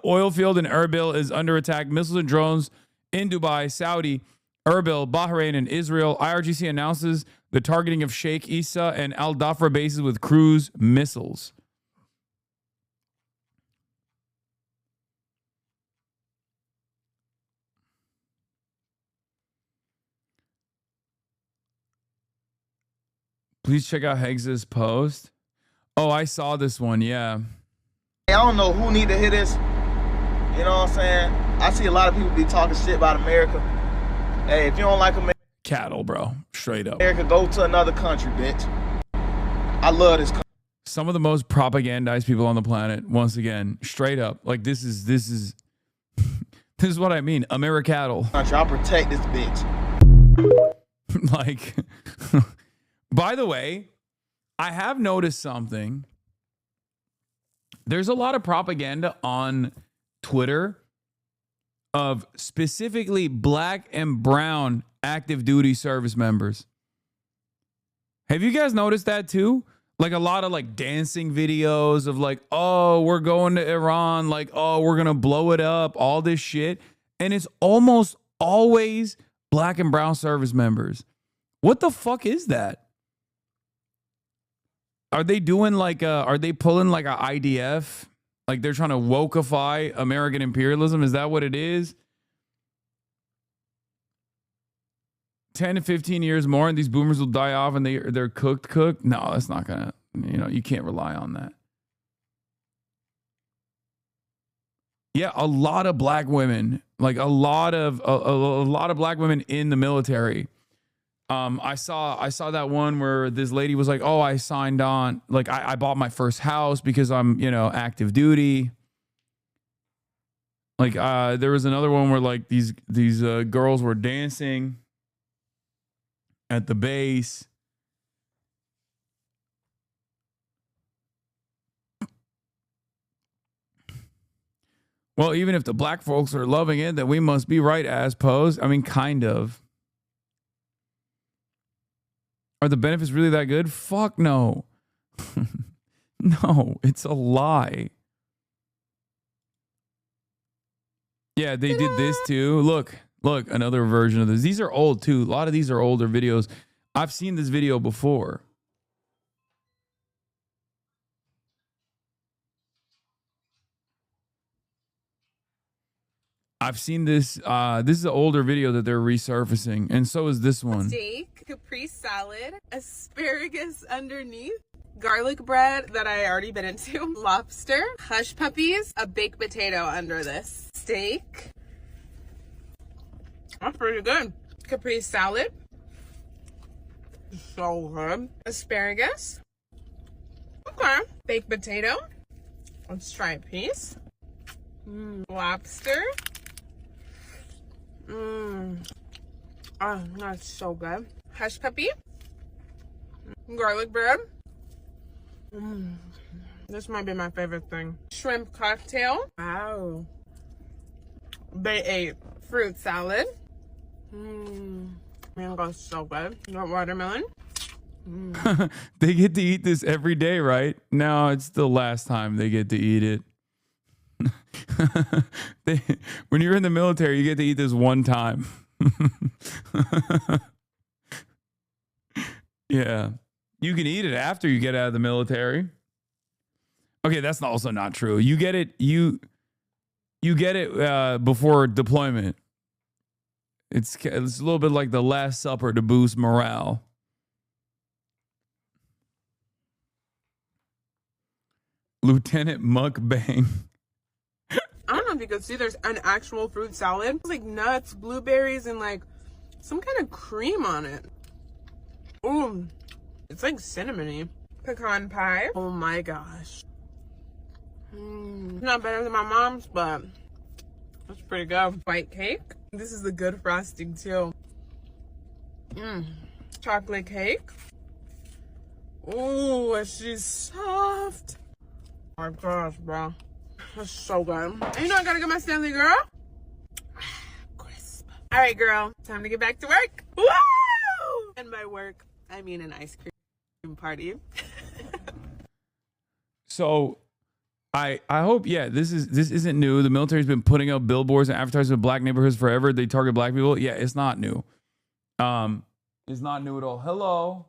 Oil field in Erbil is under attack. Missiles and drones in Dubai, Saudi, Erbil, Bahrain, and Israel. IRGC announces the targeting of Sheikh Issa and Al Dhafra bases with cruise missiles. Please check out Heggs's post. Oh, I saw this one. Yeah. I don't know who need to hear this. You know what I'm saying? I see a lot of people be talking shit about America. Hey, if you don't like America, cattle, bro. Straight up. America, go to another country, bitch. I love this country. Some of the most propagandized people on the planet. Once again, straight up. Like this is this is what I mean. Americattle. I'll protect this bitch. Like. By the way, I have noticed something. There's a lot of propaganda on Twitter of specifically black and brown active duty service members. Have you guys noticed that too? Like a lot of like dancing videos of like, oh, we're going to Iran. Like, oh, we're going to blow it up. All this shit. And it's almost always black and brown service members. What the fuck is that? Are they doing like are they pulling like a IDF? Like they're trying to wokeify American imperialism? Is that what it is? 10 to 15 years more and these boomers will die off and they're cooked? No, that's not gonna, you can't rely on that. Yeah, a lot of black women, like a lot of black women in the military. I saw that one where this lady was like, oh, I signed on, like I bought my first house because I'm, active duty. Like there was another one where like these girls were dancing at the base. Well, even if the black folks are loving it, then we must be right as posed. I mean, kind of. Are the benefits really that good? Fuck no. No, it's a lie. Yeah, they did this too. Look, another version of this. These are old too. A lot of these are older videos. I've seen this video before. I've seen this. This is an older video that they're resurfacing, and so is this one. Steak, Capri salad, asparagus underneath, garlic bread that I already been into, lobster, hush puppies, a baked potato under this. Steak. That's pretty good. Capri salad. So good. Asparagus. Okay. Baked potato. Let's try a piece. Lobster. Oh, that's so good. Hush puppy. Garlic bread. This might be my favorite thing. Shrimp cocktail. Wow. They ate fruit salad. Mango's so good. Got watermelon. They get to eat this every day, right? No, it's the last time they get to eat it. When you're in the military, you get to eat this one time. Yeah. You can eat it after you get out of the military. Okay, that's also not true. You get it. You get it before deployment. It's a little bit like the Last Supper to boost morale. Lieutenant Mukbang. I don't know if you could see there's an actual fruit salad. It's like nuts, blueberries, and like some kind of cream on it. Ooh, it's like cinnamony. Pecan pie. Oh my gosh. Not better than my mom's, but that's pretty good. White cake. This is the good frosting too. Chocolate cake. Ooh, she's soft. Oh my gosh, bro. That's so good. And you know I gotta get my Stanley, girl. Crisp. All right, girl. Time to get back to work. Woo! And by work, I mean an ice cream party. So, I hope, yeah, this isn't new. The military's been putting up billboards and advertising in black neighborhoods forever. They target black people. Yeah, it's not new. It's not new at all. Hello.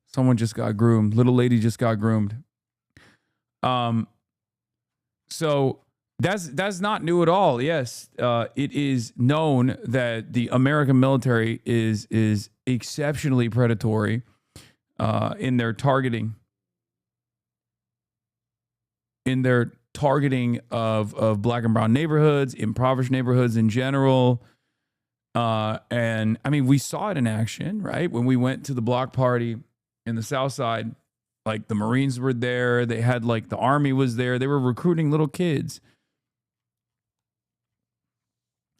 Someone just got groomed. Little lady just got groomed. So that's not new at all. Yes, it is known that the American military is exceptionally predatory in their targeting. Of black and brown neighborhoods, impoverished neighborhoods in general. And I mean, we saw it in action, right? When we went to the block party in the South Side, like the Marines were there. They had like the Army was there. They were recruiting little kids.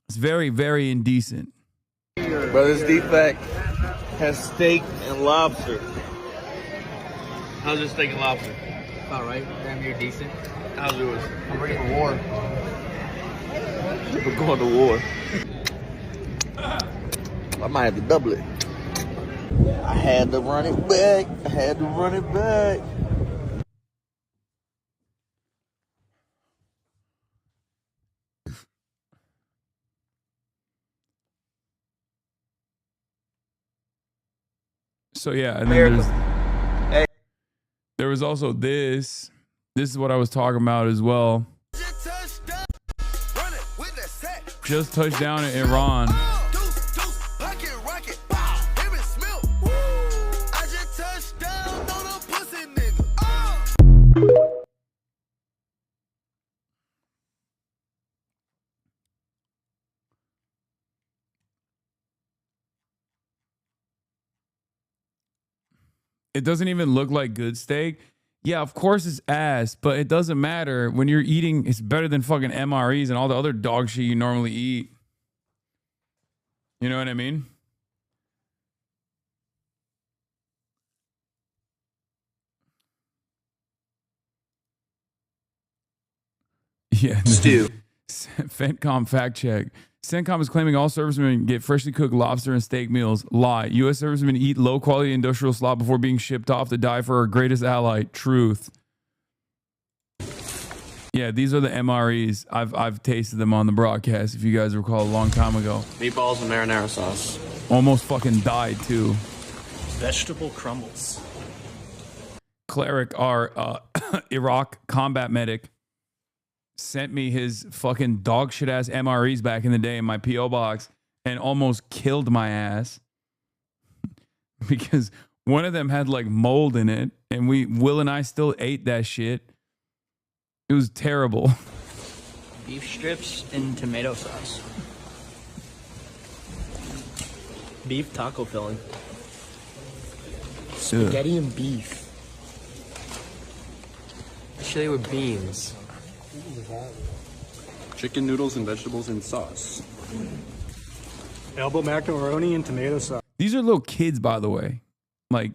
It's very, very indecent. Brothers Defect has steak and lobster. How's your steak and lobster? All right. Damn, you're decent. How's yours? I'm ready for war. We're going to war. I might have to double it. I had to run it back. So yeah, and then there was also this. This is what I was talking about as well. Just touched down in Iran. It doesn't even look like good steak. Yeah, of course it's ass, but it doesn't matter. When you're eating, it's better than fucking MREs and all the other dog shit you normally eat. You know what I mean? Yeah. Stew. FENTCOM fact check. CENTCOM is claiming all servicemen get freshly cooked lobster and steak meals. Lie. U.S. servicemen eat low-quality industrial slop before being shipped off to die for our greatest ally. Truth. Yeah, these are the MREs. I've tasted them on the broadcast, if you guys recall, a long time ago. Meatballs and marinara sauce. Almost fucking died, too. Vegetable crumbles. Cleric, our Iraq combat medic, sent me his fucking dog shit ass MREs back in the day in my P.O. box and almost killed my ass because one of them had like mold in it, and Will and I still ate that shit. It was terrible. Beef strips and tomato sauce. Beef taco filling. Spaghetti and beef. Chili with beans. Chicken noodles and vegetables and sauce. Elbow macaroni and tomato sauce. These are little kids, by the way. I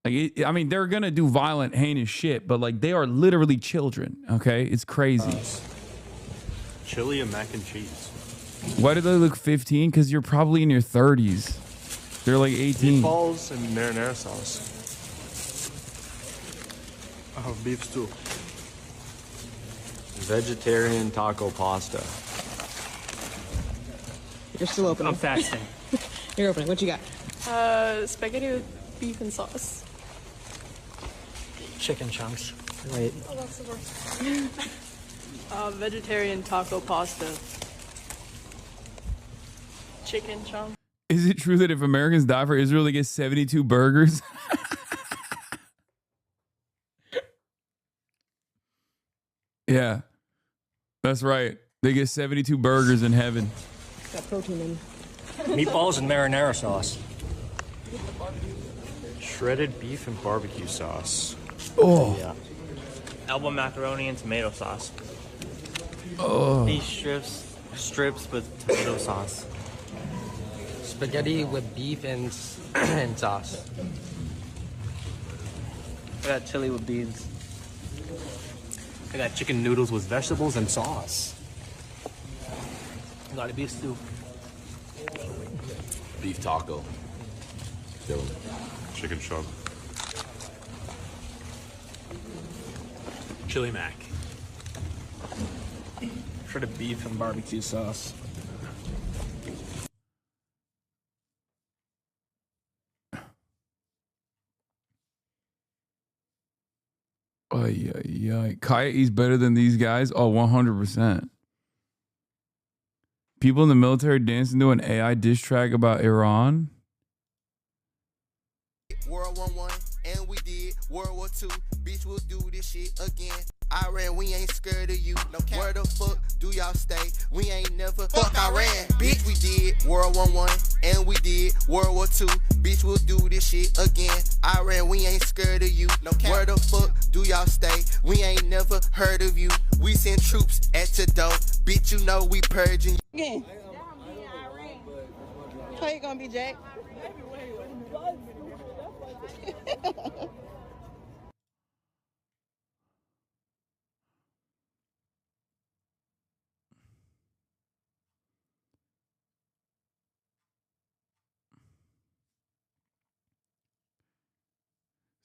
mean, they're gonna do violent, heinous shit, but like they are literally children. Okay, it's crazy. Chili and mac and cheese. Why do they look 15? Because you're probably in your 30s. They're like 18. Meatballs and marinara sauce. I have beef stew. Vegetarian taco pasta. You're still opening. I'm fasting. You're opening. What you got? Spaghetti with beef and sauce. Chicken chunks. Wait. Oh, that's the worst. Vegetarian taco pasta. Chicken chunk. Is it true that if Americans die for Israel, they get 72 burgers? Yeah, that's right. They get 72 burgers in heaven. Got protein in. Meatballs and marinara sauce. Shredded beef and barbecue sauce. Oh. Yeah. Elbow macaroni and tomato sauce. Oh. Beef strips with tomato sauce. Spaghetti with beef and sauce. I got chili with beans. I got chicken noodles with vegetables and sauce. I got a beef stew. Beef taco. Killed. Chicken chunk. Chili mac. Shredded beef and barbecue sauce. Kaya eats better than these guys? Oh, 100%. People in the military dancing to an AI diss track about Iran? World War I, and we did World War II. Bitch, we'll do this shit again. Iran, we ain't scared of you. No cap. Where the fuck do y'all stay? We ain't never fuck Iran. Bitch, we did World War I, and we did World War II. Bitch, we'll do this shit again. Iran, we ain't scared of you. No cap. Where the fuck do y'all stay? We ain't never heard of you. We send troops at your door. Bitch, you know we purging. Again. How you gonna be, Jack?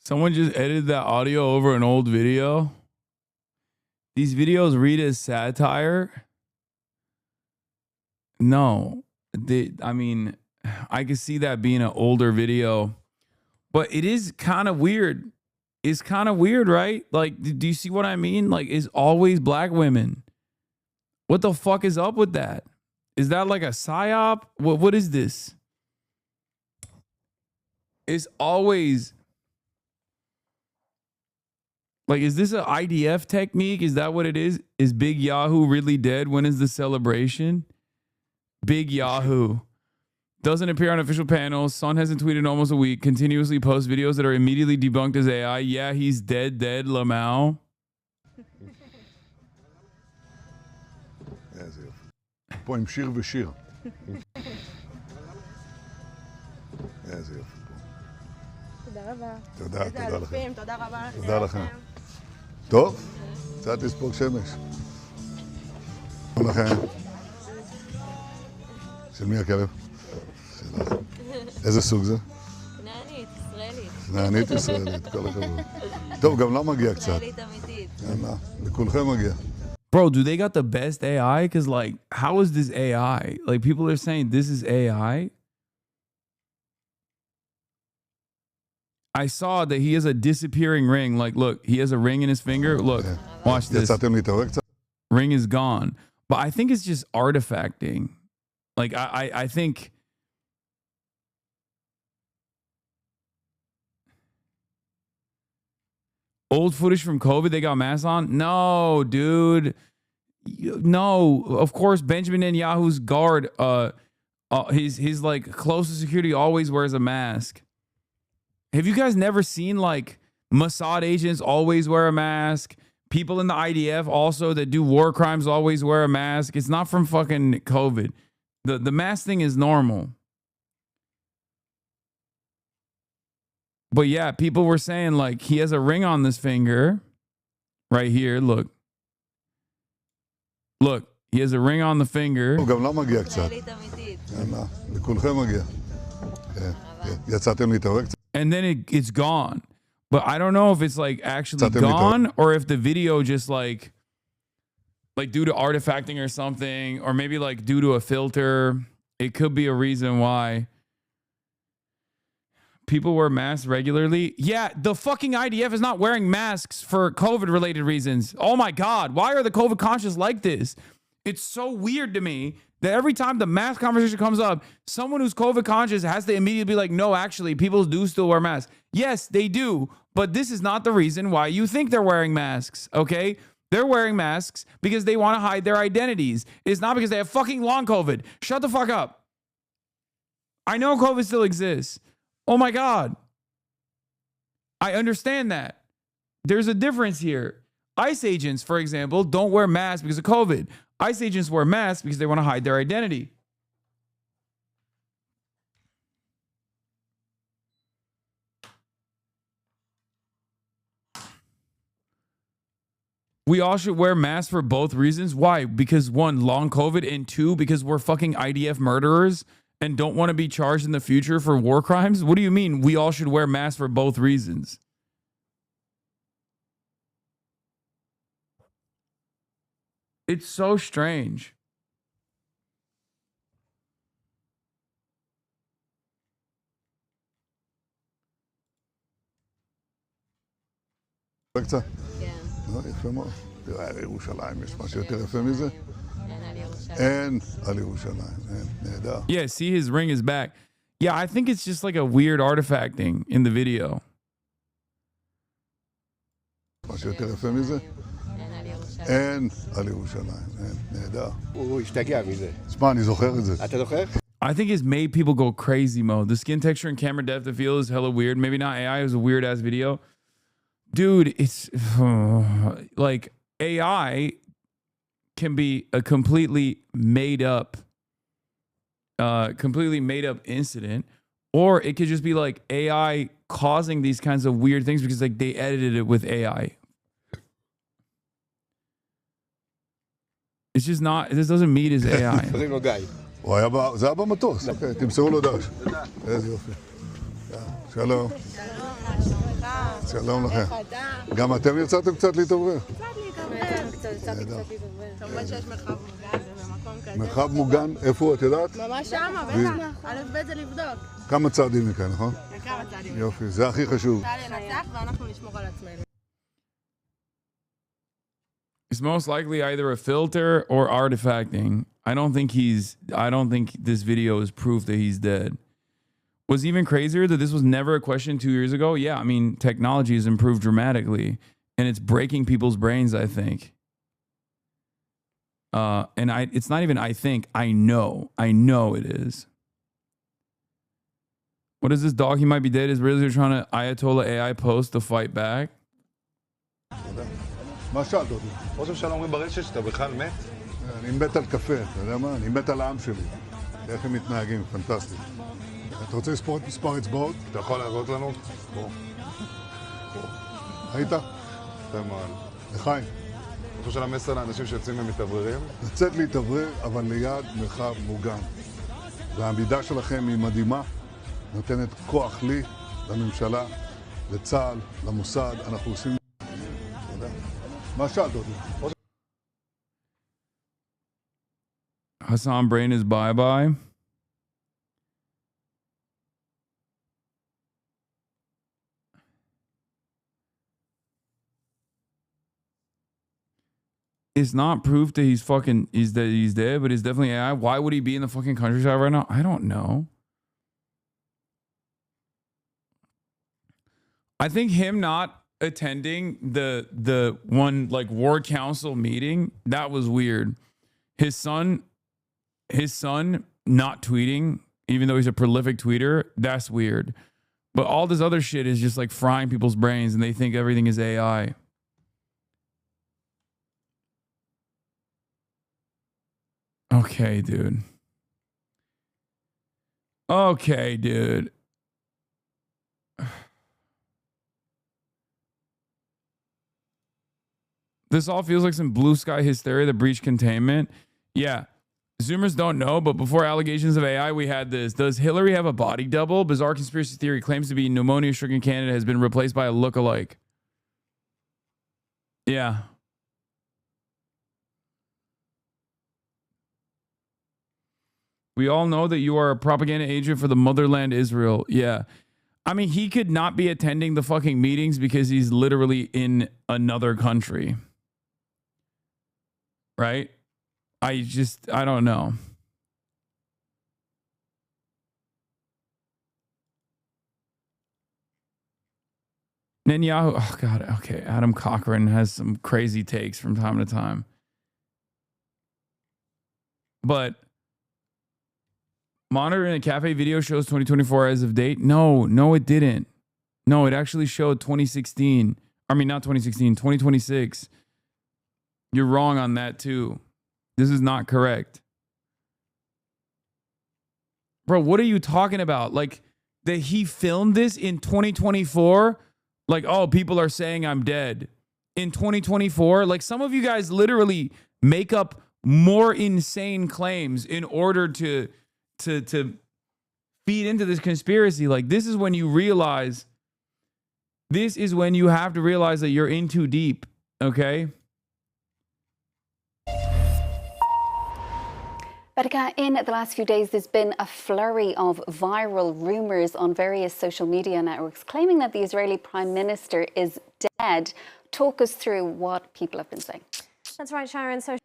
Someone just edited that audio over an old video. These videos read as satire. No, I mean, I can see that being an older video, but it is kind of weird. It's kind of weird, right? Like, do you see what I mean? Like, it's always black women. What the fuck is up with that? Is that like a psyop? What is this? It's always... Like, is this an IDF technique? Is that what it is? Is Big Yahoo really dead? When is the celebration? Big Yahoo. Doesn't appear on official panels. Son hasn't tweeted in almost a week. Continuously posts videos that are immediately debunked as AI. Yeah, he's dead, Lamau. איזה יופי. פה עם שיר ושיר. איזה יופי פה. תודה רבה. תודה, איזה תודה אלופים, לכם. תודה רבה. תודה לכם. טוב, קצת לספוג שמש. תודה לכם. של מי הכלב? שלך. איזה סוג זה? נענית, ישראלית. נענית ישראלית, כל הכבוד. טוב, גם לה מגיע קצת. ישראלית אמיתית. יאללה, לכולכם מגיע. Bro, do they got the best AI? Because, like, how is this AI? Like, people are saying this is AI. I saw that he has a disappearing ring. Like, look, he has a ring in his finger. Look, watch this. Ring is gone. But I think it's just artifacting. Like, I think... Old footage from COVID, they got masks on? No, dude. No. Of course, Benjamin Netanyahu's guard, his like closest security always wears a mask. Have you guys never seen like Mossad agents always wear a mask? People in the IDF also that do war crimes always wear a mask. It's not from fucking COVID. The mask thing is normal. But yeah, people were saying like he has a ring on this finger right here. Look, he has a ring on the finger. גם לה מגיע קצת. יאללה, לכולכם מגיע. יצאתם להתעורר קצת. And then it's gone. But I don't know if it's like actually gone or if the video just like due to artifacting or something, or maybe like due to a filter. It could be a reason why. People wear masks regularly. Yeah, the fucking IDF is not wearing masks for COVID-related reasons. Oh my God, why are the COVID conscious like this? It's so weird to me that every time the mask conversation comes up, someone who's COVID conscious has to immediately be like, no, actually, people do still wear masks. Yes, they do, but this is not the reason why you think they're wearing masks, okay? They're wearing masks because they want to hide their identities. It's not because they have fucking long COVID. Shut the fuck up. I know COVID still exists. Oh my God. I understand that. There's a difference here. ICE agents, for example, don't wear masks because of COVID. ICE agents wear masks because they want to hide their identity. We all should wear masks for both reasons. Why? Because one, long COVID, and two, because we're fucking IDF murderers and don't want to be charged in the future for war crimes? What do you mean we all should wear masks for both reasons? It's so strange. קצת? כן. יפה מאוד. תראה, על ירושלים יש משהו יותר יפה מזה? אין על ירושלים. אין, נהדר. Yeah, see, his ring is back. Yeah, I think it's just like a weird artifact thing in the video. משהו יותר יפה מזה? אין על ירושלים. אין, נהדר. הוא השתגע מזה. שמע, אני זוכר את זה. אתה זוכר? I think it's made people go crazy mode. The skin texture and camera depth of field is hella weird. Maybe not AI, it was a weird ass video. Dude, it's like AI can be a completely made up incident, or it could just be like AI causing these kinds of weird things because like they edited it with AI. It's just not, this doesn't meet his AI. הוא היה, זה היה במטוס. תמסרו לו דש. איזה יופי. שלום. שלום לכם. גם אתם יצאתם קצת להתעורר? קצת להתעורר. כמובן שיש מרחב מוגן במקום כזה. מרחב מוגן, איפה את יודעת? ממש שמה, בטח. א' ב' זה לבדוק. כמה צעדים מכאן, נכון? כמה צעדים. יופי, זה הכי חשוב. צה"ל ינצח ואנחנו נשמור על עצמנו. It's most likely either a filter or artifacting. I don't think this video is proof that he's dead. What's even crazier that this was never a question 2 years ago. Yeah, I mean, technology has improved dramatically and it's breaking people's brains, I think. It's not even I think, I know it is. What is this dog? He might be dead. Is really trying to Ayatollah AI post to fight back? מה שאלת אותי? ראש הממשלה אומרים ברשת שאתה בכלל מת? אני מת על קפה, אתה יודע מה? אני מת על העם שלי. איך הם מתנהגים, פנטסטי. אתה רוצה לספור את מספר אצבעות? אתה יכול להראות לנו? פה. היית? יפה מאוד. לחיים. אני חושב המסר לאנשים שיוצאים ומתאווררים? לצאת להתאוורר, אבל ליד מרחב מוגן. והעמידה שלכם היא מדהימה, נותנת כוח לי, לממשלה, לצה"ל, למוסד. אנחנו עושים... מה שאלת אותי? Hassan Brain is bye-bye. It's not proof that he's dead, but it's definitely AI. Why would he be in the fucking countryside right now? I don't know. I think him not attending the one like ward council meeting, that was weird. His son not tweeting, even though he's a prolific tweeter, that's weird. But all this other shit is just like frying people's brains and they think everything is AI. Okay, dude. Okay, dude. This all feels like some blue sky hysteria that breached containment. Yeah. Zoomers don't know, but before allegations of AI, we had this. Does Hillary have a body double? Bizarre conspiracy theory claims to be pneumonia-stricken candidate has been replaced by a look-alike. Yeah. We all know that you are a propaganda agent for the motherland Israel. Yeah. I mean, he could not be attending the fucking meetings because he's literally in another country. Right? I don't know. Netanyahu, oh God, okay. Adam Cochran has some crazy takes from time to time. But monitoring a cafe video shows 2024 as of date. No, it didn't. No, it actually showed 2016. I mean, not 2016, 2026. You're wrong on that too. This is not correct. Bro, what are you talking about? Like, that he filmed this in 2024? Like, oh, people are saying I'm dead. In 2024? Like, some of you guys literally make up more insane claims in order to feed into this conspiracy. Like, this is when you realize, this is when you have to realize that you're in too deep, okay? But in the last few days, there's been a flurry of viral rumors on various social media networks claiming that the Israeli Prime Minister is dead. Talk us through what people have been saying. That's right, Sharon. So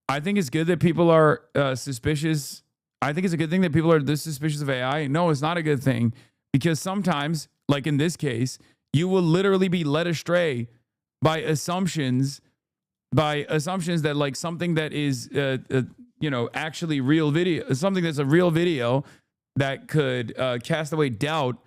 I think it's good that people are suspicious. I think it's a good thing that people are this suspicious of AI. No, it's not a good thing, because sometimes, like in this case, you will literally be led astray by assumptions that like something that is actually real video, something that's a real video that could cast away doubt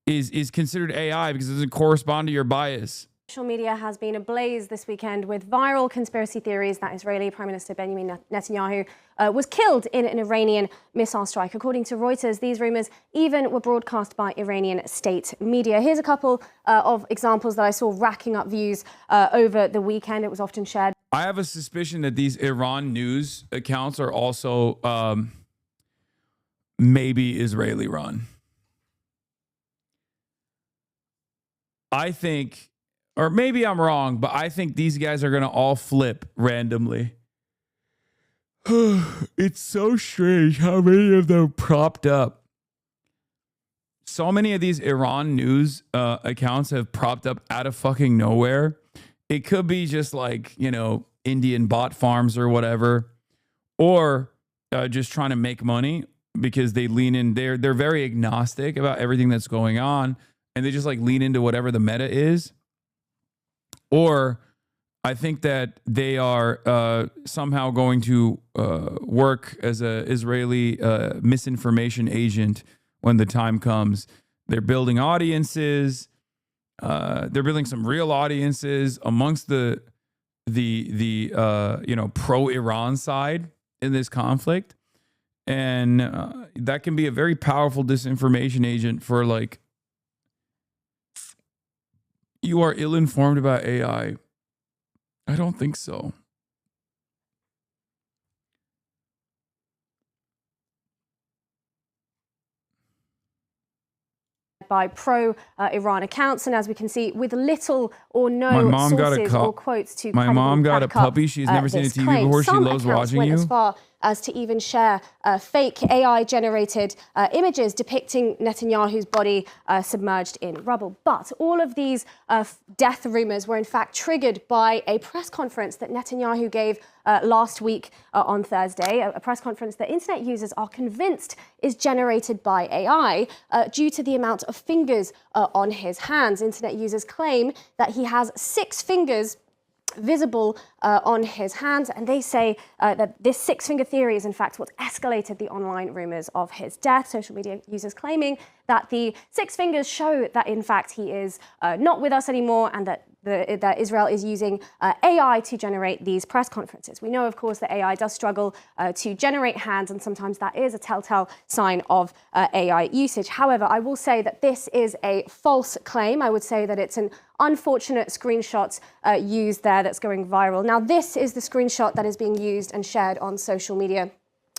is considered AI because it doesn't correspond to your bias. social media has been ablaze this weekend with viral conspiracy theories that Israeli Prime Minister Benjamin Netanyahu was killed in an Iranian missile strike. According to Reuters, these rumors even were broadcast by Iranian state media. Here's a couple of examples that I saw racking up views over the weekend. It was often shared. I have a suspicion that these Iran news accounts are also maybe Israeli run. I think, or maybe I'm wrong, but I think these guys are going to all flip randomly. It's so strange how many of them propped up. So many of these Iran news accounts have propped up out of fucking nowhere. It could be just like, Indian bot farms or whatever, or just trying to make money because they lean in. They're very agnostic about everything that's going on, and they just like lean into whatever the meta is. Or I think that they are somehow going to work as an Israeli misinformation agent when the time comes. They're building audiences. They're building some real audiences amongst the pro-Iran side in this conflict, and that can be a very powerful disinformation agent for like, you are ill-informed about AI. I don't think so. By pro-Iran accounts, and as we can see, with little or no sources or quotes to my mom got a puppy. She's never seen a TV before. She loves watching you. As far as to even share fake AI-generated images depicting Netanyahu's body submerged in rubble. But all of these death rumors were in fact triggered by a press conference that Netanyahu gave last week on Thursday, a press conference that internet users are convinced is generated by AI due to the amount of fingers on his hands. Internet users claim that he has 6 fingers visible on his hands, and they say that this 6-finger theory is in fact what escalated the online rumors of his death. Social media users claiming that the 6 fingers show that in fact he is not with us anymore, and that Israel is using AI to generate these press conferences. We know, of course, that AI does struggle to generate hands, and sometimes that is a telltale sign of AI usage. However, I will say that this is a false claim. I would say that it's an unfortunate screenshot used there that's going viral. Now, this is the screenshot that is being used and shared on social media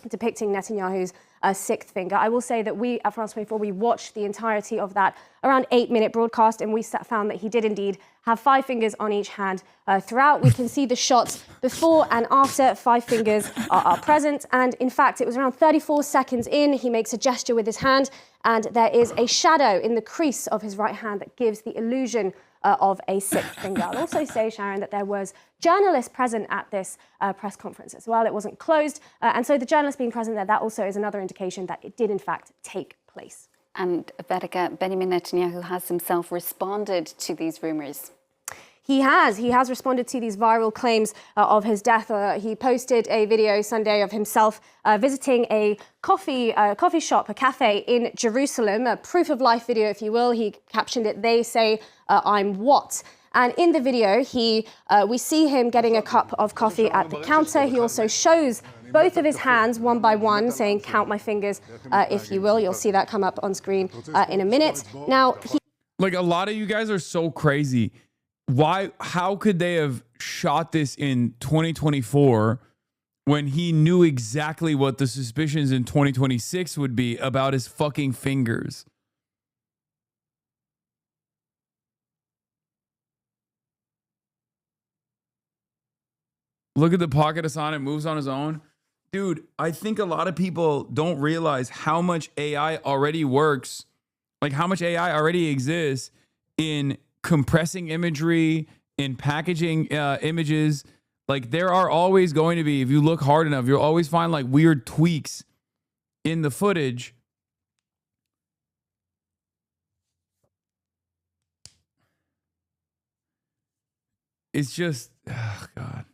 depicting Netanyahu's 6th finger. I will say that we at France 24, we watched the entirety of that around 8-minute broadcast, and we found that he did indeed have 5 fingers on each hand throughout. We can see the shots before and after 5 fingers are present. And in fact, it was around 34 seconds in, he makes a gesture with his hand, and there is a shadow in the crease of his right hand that gives the illusion of a sixth finger. I'll also say, Sharon, that there was journalists present at this press conference as well. It wasn't closed, and so the journalists being present there, that also is another indication that it did in fact take place. And Vedika, Benjamin Netanyahu has himself responded to these rumours. He has responded to these viral claims of his death. He posted a video Sunday of himself visiting a coffee shop, a cafe in Jerusalem, a proof of life video, if you will. He captioned it, "They say I'm what?" And in the video, we see him getting a cup of coffee at the counter. He also shows both of his hands one by one, saying, "Count my fingers," if you will. You'll see that come up on screen in a minute. Now, like, a lot of you guys are so crazy. How could they have shot this in 2024 when he knew exactly what the suspicions in 2026 would be about his fucking fingers? Look at the pocket Hassan, it moves on his own. Dude, I think a lot of people don't realize how much AI already works, like how much AI already exists in compressing imagery, in packaging images. Like, there are always going to be, if you look hard enough, you'll always find like weird tweaks in the footage. It's just, oh God.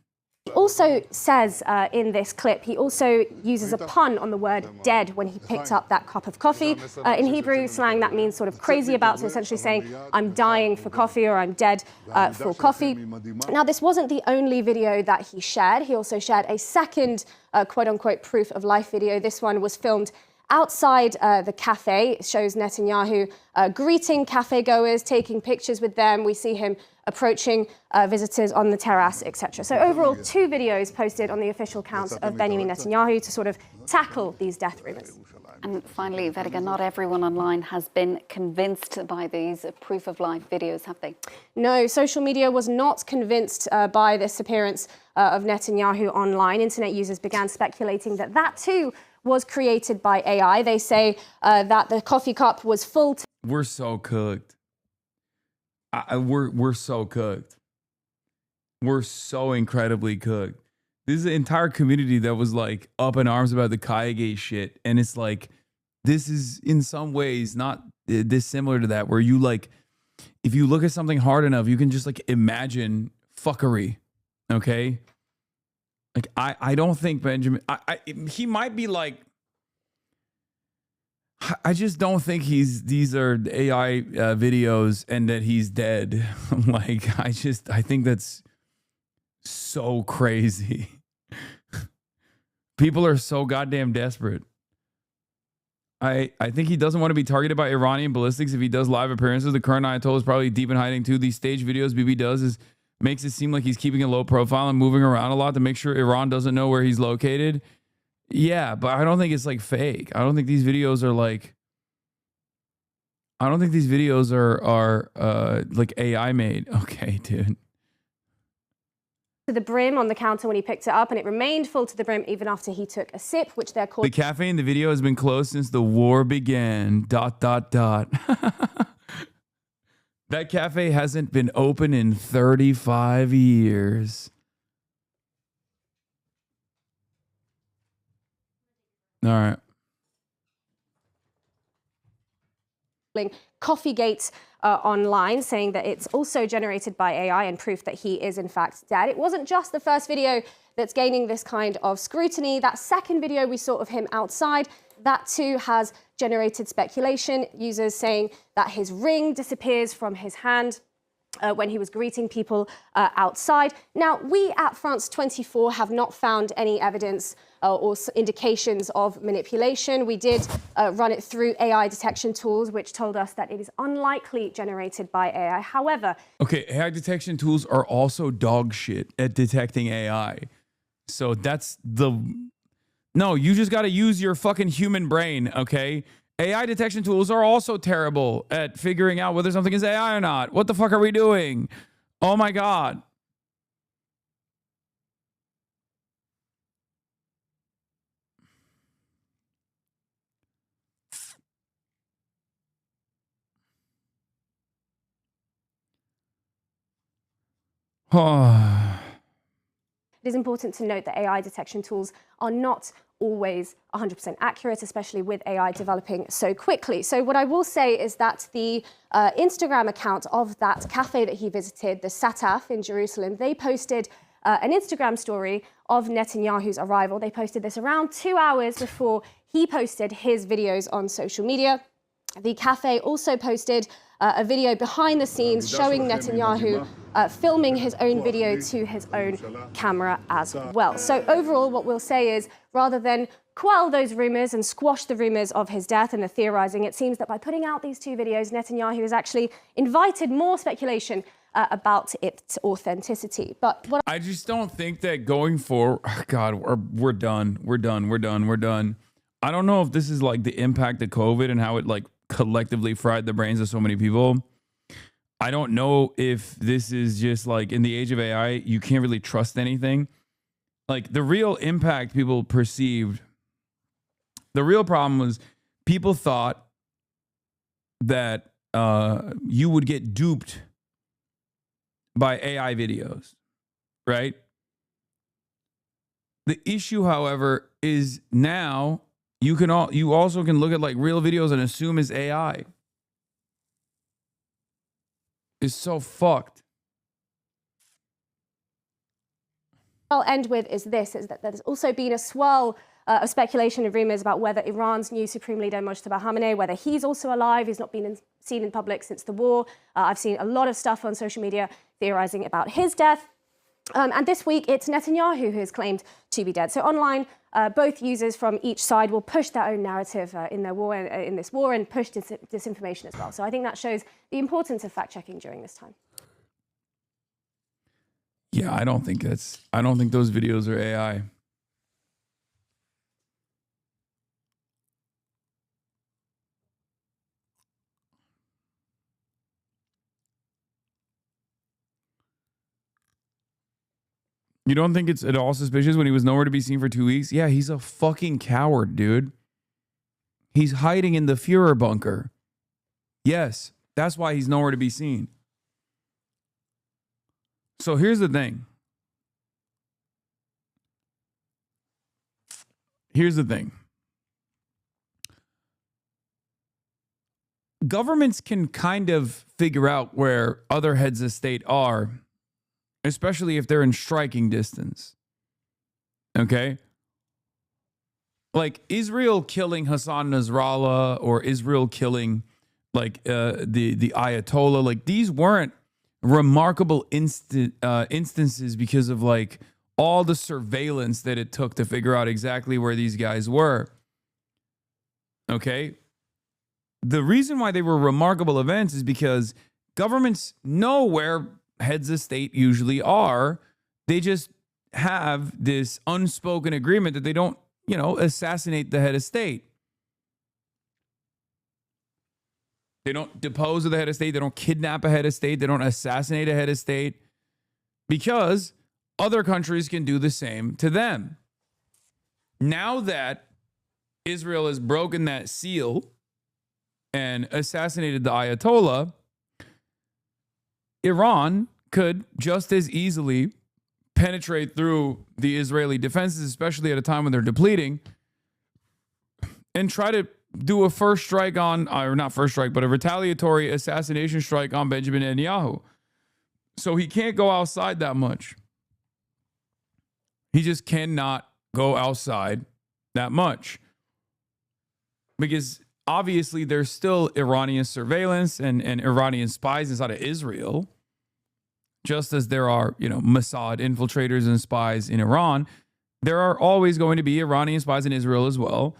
also says in this clip, he also uses a pun on the word dead when he picked up that cup of coffee. In Hebrew slang, that means sort of crazy about, so essentially saying, I'm dying for coffee or I'm dead for coffee. Now, this wasn't the only video that he shared. He also shared a second quote-unquote proof of life video. This one was filmed outside the cafe. It shows Netanyahu greeting cafe goers, taking pictures with them. We see him approaching visitors on the terrace, etc. So overall, 2 videos posted on the official accounts of Benjamin Netanyahu to sort of tackle these death rumors. And finally, Vedika, not everyone online has been convinced by these proof of life videos, have they? No, social media was not convinced by this appearance of Netanyahu online. Internet users began speculating that that too was created by AI. They say that the coffee cup was full. We're so cooked. We're so cooked. We're so incredibly cooked. This is an entire community that was like up in arms about the Kayagate shit. And it's like, this is in some ways not dissimilar to that, where you like, if you look at something hard enough, you can just like imagine fuckery. Okay. Like, I don't think Benjamin, he might be like, I just don't think these are AI videos and that he's dead. Like, I think that's so crazy. People are so goddamn desperate. I think he doesn't want to be targeted by Iranian ballistics if he does live appearances. The current Ayatollah is probably deep in hiding too. These stage videos Bibi does makes it seem like he's keeping a low profile and moving around a lot to make sure Iran doesn't know where he's located. Yeah, but I don't think it's like fake. I don't think these videos are like, I don't think these videos are like AI made. Okay, dude. To the brim on the counter when he picked it up, and it remained full to the brim even after he took a sip, which they're called. The cafe in the video has been closed since the war began. ... That cafe hasn't been open in 35 years. All right. Coffeegate online, saying that it's also generated by AI and proof that he is in fact dead. It wasn't just the first video that's gaining this kind of scrutiny. That second video we saw of him outside, that too has generated speculation. Users saying that his ring disappears from his hand when he was greeting people outside. Now, we at France 24 have not found any evidence or indications of manipulation. We did run it through AI detection tools, which told us that it is unlikely generated by AI. However... Okay, AI detection tools are also dog shit at detecting AI. So that's the... No, you just got to use your fucking human brain, okay? AI detection tools are also terrible at figuring out whether something is AI or not. What the fuck are we doing? Oh my God. It is important to note that AI detection tools are not always 100% accurate, especially with AI developing so quickly. So what I will say is that the Instagram account of that cafe that he visited, the Sataf in Jerusalem, they posted an Instagram story of Netanyahu's arrival. They posted this around 2 hours before he posted his videos on social media. The cafe also posted a video behind the scenes showing Netanyahu filming his own video to his own camera as well. So overall, what we'll say is, rather than quell those rumors and squash the rumors of his death and the theorizing, it seems that by putting out these two videos, Netanyahu has actually invited more speculation about its authenticity. But what I just don't think that going forward, God, we're done. We're done. I don't know if this is like the impact of COVID and how it like collectively fried the brains of so many people. I don't know if this is just like in the age of AI, you can't really trust anything. Like the real impact people perceived, the real problem was people thought that you would get duped by AI videos, right? The issue, however, is now you also can look at like real videos and assume it's AI. It's so fucked. I'll end with is that there's also been a swirl of speculation and rumors about whether Iran's new Supreme Leader Mojtaba Khamenei, whether he's also alive. He's not been seen in public since the war. I've seen a lot of stuff on social media theorizing about his death. And this week, it's Netanyahu who has claimed to be dead. So online, both users from each side will push their own narrative in this war and push disinformation as well. So I think that shows the importance of fact-checking during this time. Yeah, I don't think those videos are AI. You don't think it's at all suspicious when he was nowhere to be seen for 2 weeks? Yeah, he's a fucking coward, dude. He's hiding in the Führer bunker. Yes, that's why he's nowhere to be seen. So here's the thing. Governments can kind of figure out where other heads of state are, especially if they're in striking distance. Okay? Like Israel killing Hassan Nasrallah or Israel killing like the Ayatollah, like these weren't remarkable instances because of like all the surveillance that it took to figure out exactly where these guys were. Okay? The reason why they were remarkable events is because governments know where heads of state usually are. They just have this unspoken agreement that they don't, assassinate the head of state. They don't depose the head of state. They don't kidnap a head of state. They don't assassinate a head of state because other countries can do the same to them. Now that Israel has broken that seal and assassinated the Ayatollah, Iran could just as easily penetrate through the Israeli defenses, especially at a time when they're depleting, and try to do a first strike on, or not first strike, but a retaliatory assassination strike on Benjamin Netanyahu. So he can't go outside that much. He just cannot go outside that much. Because obviously there's still Iranian surveillance and Iranian spies inside of Israel. Just as there are, Mossad infiltrators and spies in Iran, there are always going to be Iranian spies in Israel as well.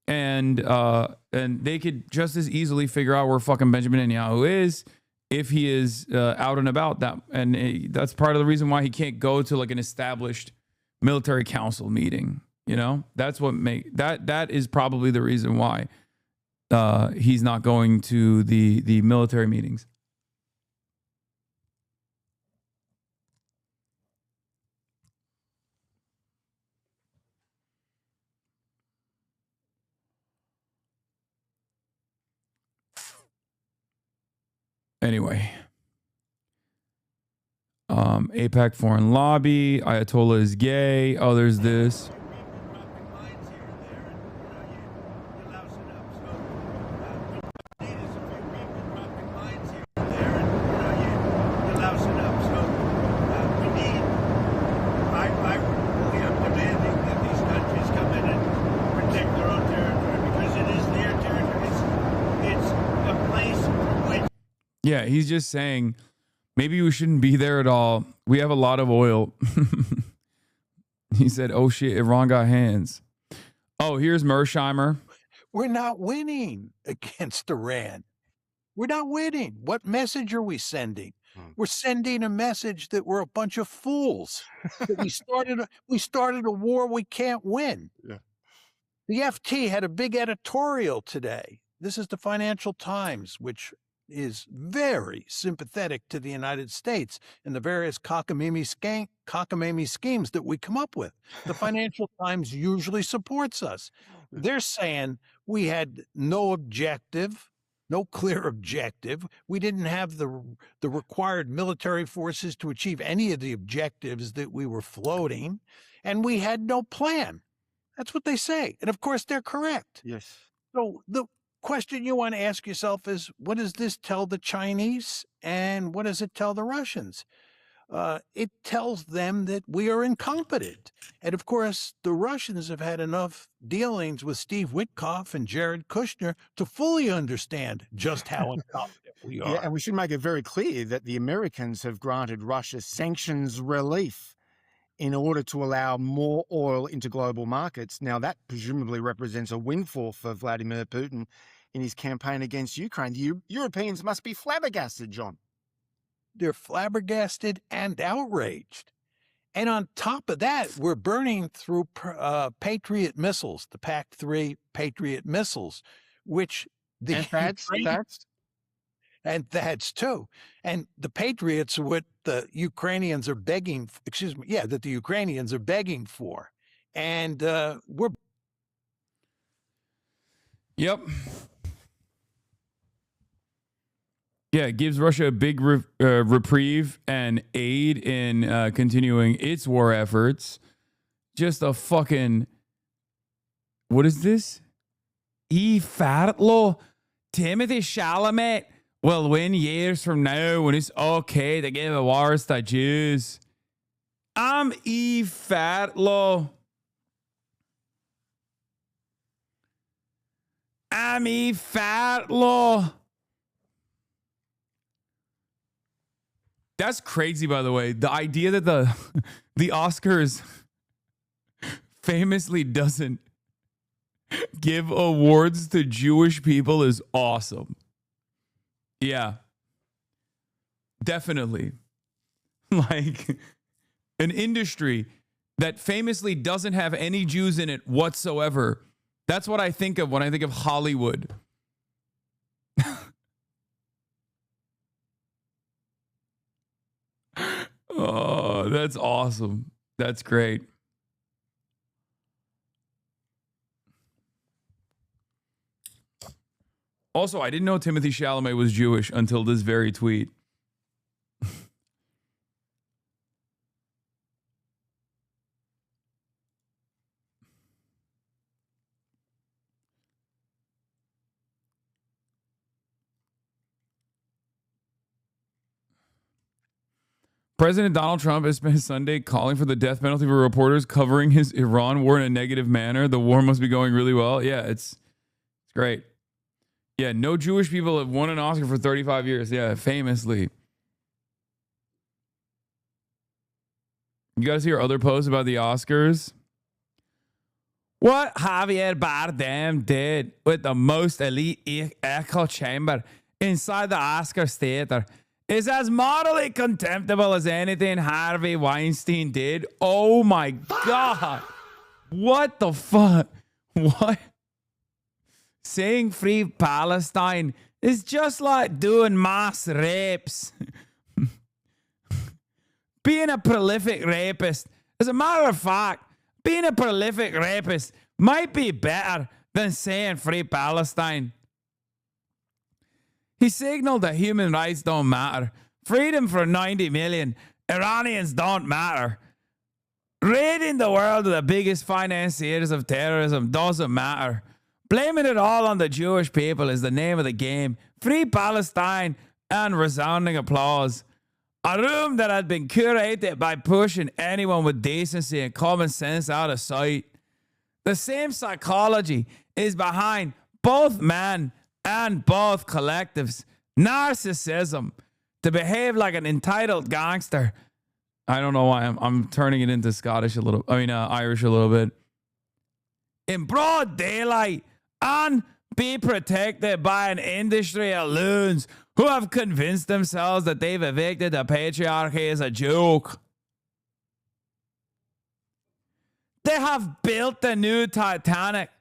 And they could just as easily figure out where fucking Benjamin Netanyahu is if he is out and about. That's part of the reason why he can't go to like an established military council meeting. That's what that is probably the reason why he's not going to the military meetings. Anyway, APAC foreign lobby. Ayatollah is gay. Oh, there's this. Yeah, he's just saying maybe we shouldn't be there at all. We have a lot of oil. He said, oh shit, Iran got hands. Oh, here's Mersheimer. We're not winning against Iran. We're not winning. What message are we sending? We're sending a message that we're a bunch of fools. That we started a war we can't win. Yeah. The FT had a big editorial today. This is the Financial Times, which is very sympathetic to the United States and the various cockamamie schemes that we come up with. The Financial Times usually supports us. They're saying we had no objective, no clear objective. We didn't have the required military forces to achieve any of the objectives that we were floating, and we had no plan. That's what they say. And of course, they're correct. Yes. So the question you want to ask yourself is, what does this tell the Chinese and what does it tell the Russians? It tells them that we are incompetent. And of course, the Russians have had enough dealings with Steve Witkoff and Jared Kushner to fully understand just how incompetent we are. Yeah, and we should make it very clear that the Americans have granted Russia sanctions relief in order to allow more oil into global markets. Now, that presumably represents a windfall for Vladimir Putin in his campaign against Ukraine. The Europeans must be flabbergasted, John. They're flabbergasted and outraged. And on top of that, we're burning through Patriot missiles, the PAC-3 Patriot missiles, which the and THAADs. And THAADs too. And the Patriots are what the Ukrainians are begging, that the Ukrainians are begging for. And we're... Yep. Yeah, it gives Russia a big reprieve and aid in continuing its war efforts. Just a fucking... What is this? Fartlo Timothy Chalamet will win years from now when it's okay to give awards to Jews. I'm Fartlo. I'm Fartlo. That's crazy, by the way. The idea that the Oscars famously doesn't give awards to Jewish people is awesome. Yeah. Definitely. Like an industry that famously doesn't have any Jews in it whatsoever. That's what I think of when I think of Hollywood. Oh, that's awesome. That's great. Also, I didn't know Timothy Chalamet was Jewish until this very tweet. President Donald Trump has spent Sunday calling for the death penalty for reporters covering his Iran war in a negative manner. The war must be going really well. Yeah, it's great. Yeah, no Jewish people have won an Oscar for 35 years. Yeah, famously. You guys hear other posts about the Oscars? What Javier Bardem did with the most elite echo chamber inside the Oscars theater is as morally contemptible as anything Harvey Weinstein did. Oh my God. What the fuck? What? Saying free Palestine is just like doing mass rapes. Being a prolific rapist, as a matter of fact, being a prolific rapist might be better than saying free Palestine. He signaled that human rights don't matter. Freedom for 90 million Iranians don't matter. Ridding the world of the biggest financiers of terrorism doesn't matter. Blaming it all on the Jewish people is the name of the game. Free Palestine and resounding applause. A room that had been curated by pushing anyone with decency and common sense out of sight. The same psychology is behind both men and both collectives. Narcissism. To behave like an entitled gangster. I don't know why I'm turning it into Scottish a little. Irish a little bit. In broad daylight and be protected by an industry of loons who have convinced themselves that they've evicted the patriarchy as a joke. They have built the new Titanic,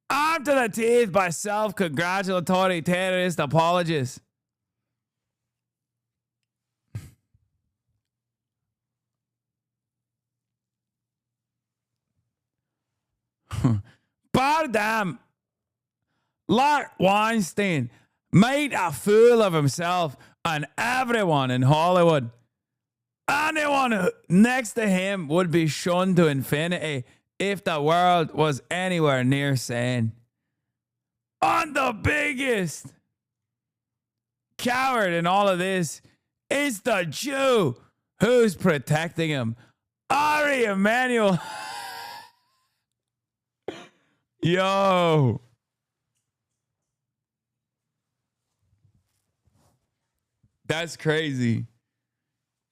armed to the teeth by self-congratulatory terrorist apologists. Bardam, like Weinstein, made a fool of himself and everyone in Hollywood. Anyone next to him would be shunned to infinity if the world was anywhere near sane. And the biggest coward in all of this is the Jew who's protecting him. Ari Emanuel. Yo. That's crazy.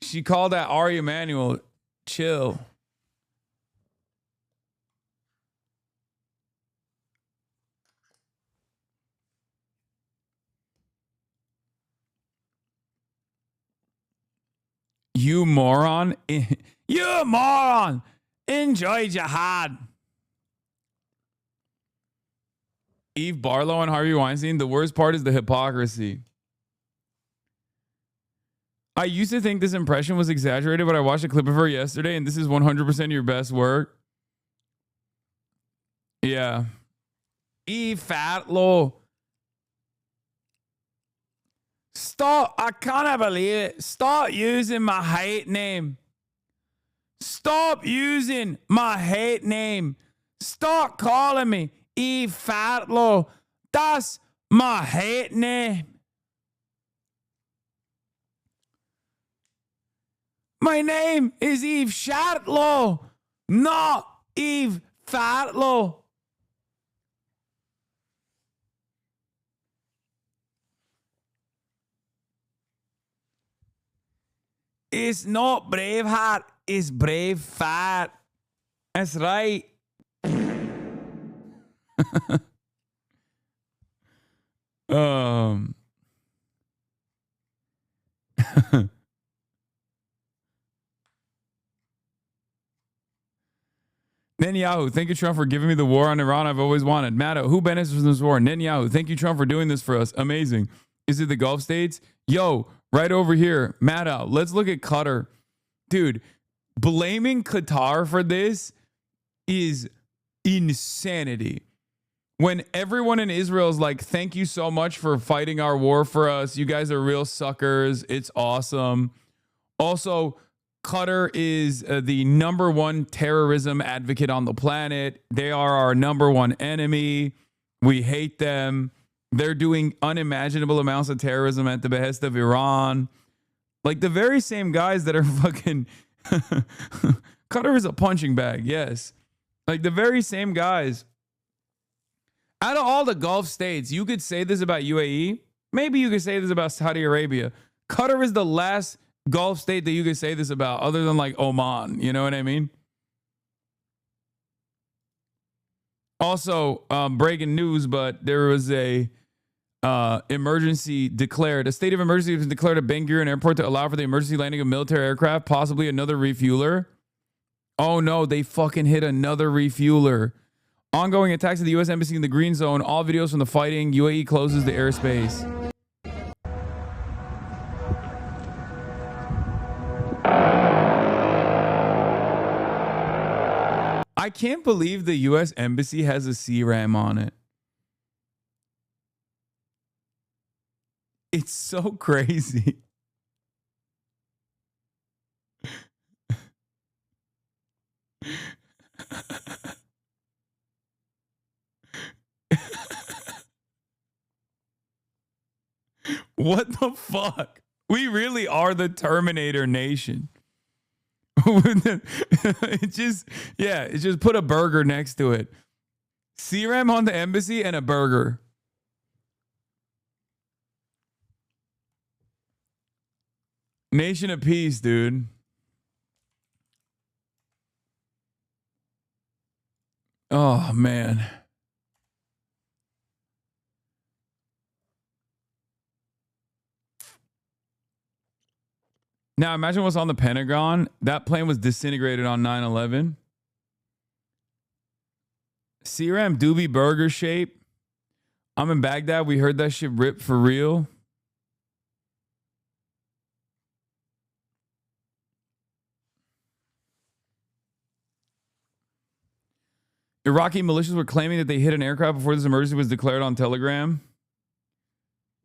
She called that Ari Emanuel chill. You moron. You moron. Enjoy jihad. Eve Barlow and Harvey Weinstein. The worst part is the hypocrisy. I used to think this impression was exaggerated, but I watched a clip of her yesterday, and this is 100% your best work. Yeah. Eve Fatlow. Stop. I can't believe it. Stop using my hate name. Stop using my hate name. Stop calling me Eve Fatlow. That's my hate name. My name is Eve Shatlow, not Eve Fatlow. It's not Braveheart, it's Brave Fat. That's right. Netanyahu, thank you, Trump, for giving me the war on Iran I've always wanted. Matto, who benefits from this war? Netanyahu, thank you, Trump, for doing this for us. Amazing. Is it the Gulf states? Yo, right over here. Matto, let's look at Qatar. Dude, blaming Qatar for this is insanity. When everyone in Israel is like, thank you so much for fighting our war for us. You guys are real suckers. It's awesome. Also, Qatar is the number one terrorism advocate on the planet. They are our number one enemy. We hate them. They're doing unimaginable amounts of terrorism at the behest of Iran. Like the very same guys that are fucking... Qatar is a punching bag, yes. Like the very same guys. Out of all the Gulf states, you could say this about UAE. Maybe you could say this about Saudi Arabia. Qatar is the last Gulf state that you could say this about, other than like Oman. You know what I mean? Also, breaking news, but there was a emergency declared. A state of emergency was declared at Ben Gurion Airport to allow for the emergency landing of military aircraft, possibly another refueler. Oh no, they fucking hit another refueler. Ongoing attacks at the U.S. Embassy in the Green Zone. All videos from the fighting. UAE closes the airspace. I can't believe the U.S. Embassy has a CRAM on it. It's so crazy. What the fuck? We really are the Terminator nation. It's just put a burger next to it. CRM on the embassy and a burger. Nation of peace, dude. Oh, man. Now, imagine what's on the Pentagon. That plane was disintegrated on 9/11. CRM doobie burger shape. I'm in Baghdad. We heard that shit ripped for real. Iraqi militias were claiming that they hit an aircraft before this emergency was declared on Telegram.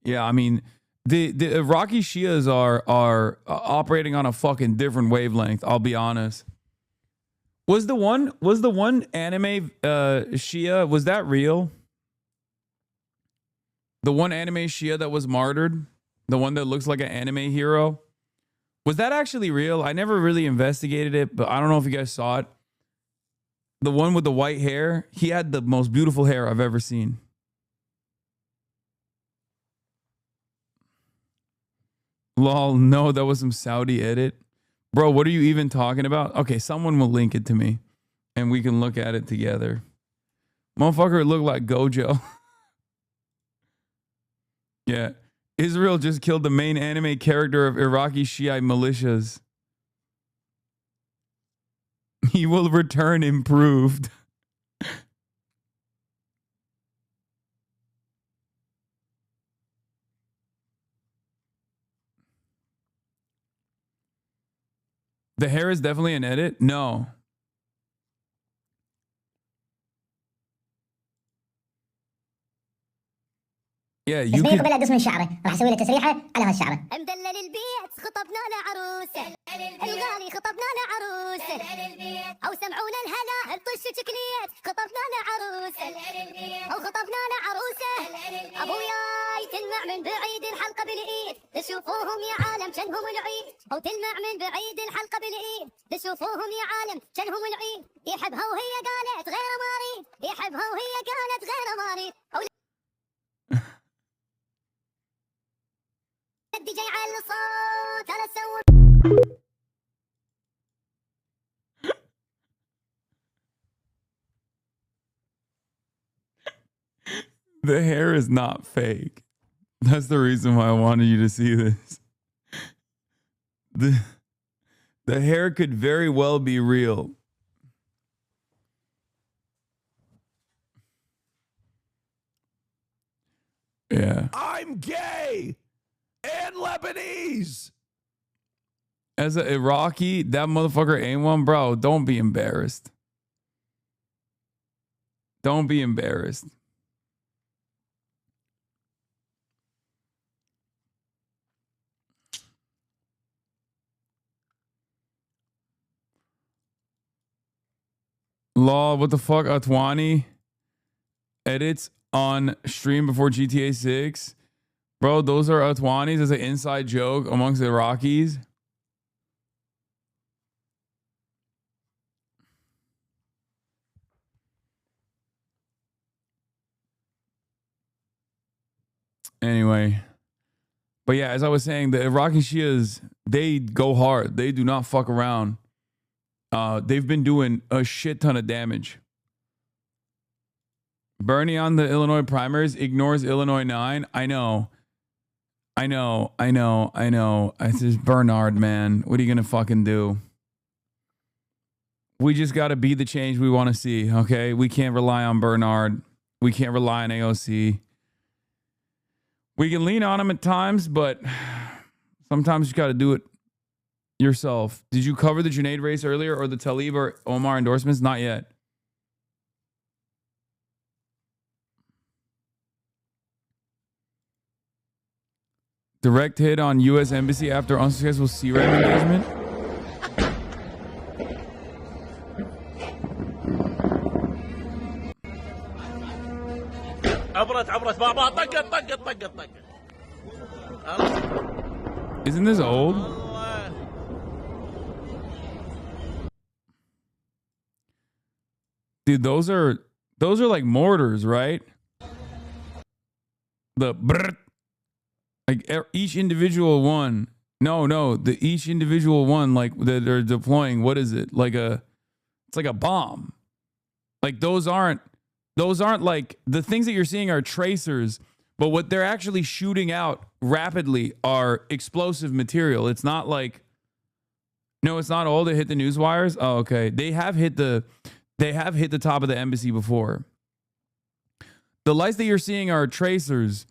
Yeah, I mean, the Iraqi Shias are operating on a fucking different wavelength. I'll be honest. Was the one anime Shia, was that real? The one anime Shia that was martyred, the one that looks like an anime hero, was that actually real? I never really investigated it, but I don't know if you guys saw it. The one with the white hair, he had the most beautiful hair I've ever seen. Lol, no, that was some Saudi edit. Bro, what are you even talking about? Okay, someone will link it to me and we can look at it together. Motherfucker looked like Gojo. Yeah. Israel just killed the main anime character of Iraqi Shiite militias. He will return improved. The hair is definitely an edit? No. Yeah, you بس could... قبل اقص من شعره راح اسوي له تسريحه على هالشعره مدلل البيت خطبنا له عروسه الغالي خطبنا له عروسه او سمعونا الهلا الطش شكليت خطبنا له عروسه او خطبنا له عروسه ابوياي تلمع من بعيد الحلقه بالايد تشوفوهم يا عالم كانهم العيد او تلمع من بعيد الحلقه بالايد تشوفوهم يا عالم كانهم العيد يحبها وهي قالت غير ماري يحبها وهي قالت غير ماري الدي جاي على الصوت انا اسوي The hair is not fake. That's the reason why I wanted you to see this. The hair could very well be real. Yeah. I'm gay and Lebanese. As an Iraqi, that motherfucker ain't one, bro. Don't be embarrassed. Don't be embarrassed. Law, what the fuck? Atwani edits on stream before GTA 6. Bro, those are Atwanis as an inside joke amongst the Iraqis. Anyway. But yeah, as I was saying, the Iraqi Shias, they go hard. They do not fuck around. They've been doing a shit ton of damage. Bernie on the Illinois primaries ignores Illinois 9. I know. It's just Bernard, man. What are you going to fucking do? We just got to be the change we want to see, okay? We can't rely on Bernard. We can't rely on AOC. We can lean on him at times, but sometimes you got to do it yourself. Did you cover the Junaid race earlier or the Talib or Omar endorsements? Not yet. Direct hit on U.S. Embassy after unsuccessful CRAM engagement. عبرت طقت. Isn't this old? Dude, those are like mortars, right? The brrrt, like each individual one. No, each individual one like that they're deploying. What is it? It's like a bomb. Like those aren't like the things that you're seeing are tracers, but what they're actually shooting out rapidly are explosive material. It's not like, no, it's not all that hit the news wires. Oh, okay. They have hit the top of the embassy before. The lights that you're seeing are tracers,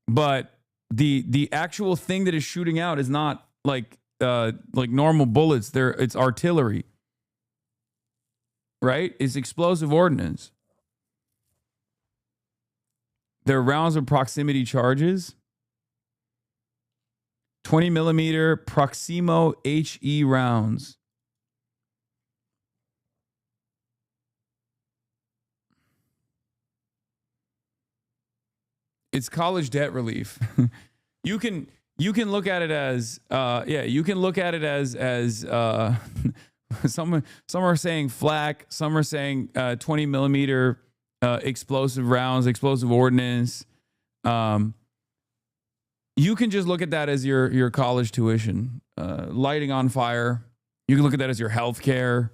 but the actual thing that is shooting out is not like normal bullets. It's artillery, right? It's explosive ordnance. They're rounds of proximity charges. 20 millimeter Proximo HE rounds. It's college debt relief. You can look at it as you can look at it as some are saying flak, some are saying 20 millimeter explosive rounds, explosive ordnance. You can just look at that as your college tuition, lighting on fire. You can look at that as your health care.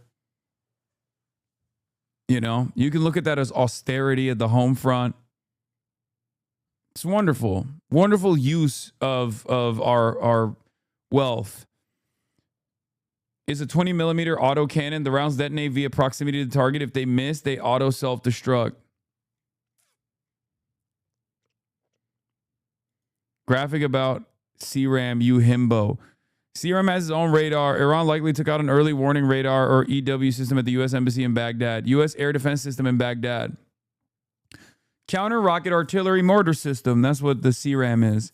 You know, you can look at that as austerity at the home front. It's wonderful, wonderful use of our wealth. It's a 20 millimeter auto cannon. The rounds detonate via proximity to the target. If they miss, they auto self-destruct. Graphic about China+Eu himbo. China has its own radar. Iran likely took out an early warning radar or EW system at the U.S. Embassy in Baghdad. U.S. air defense system in Baghdad. Counter rocket artillery mortar system. That's what the CRAM is.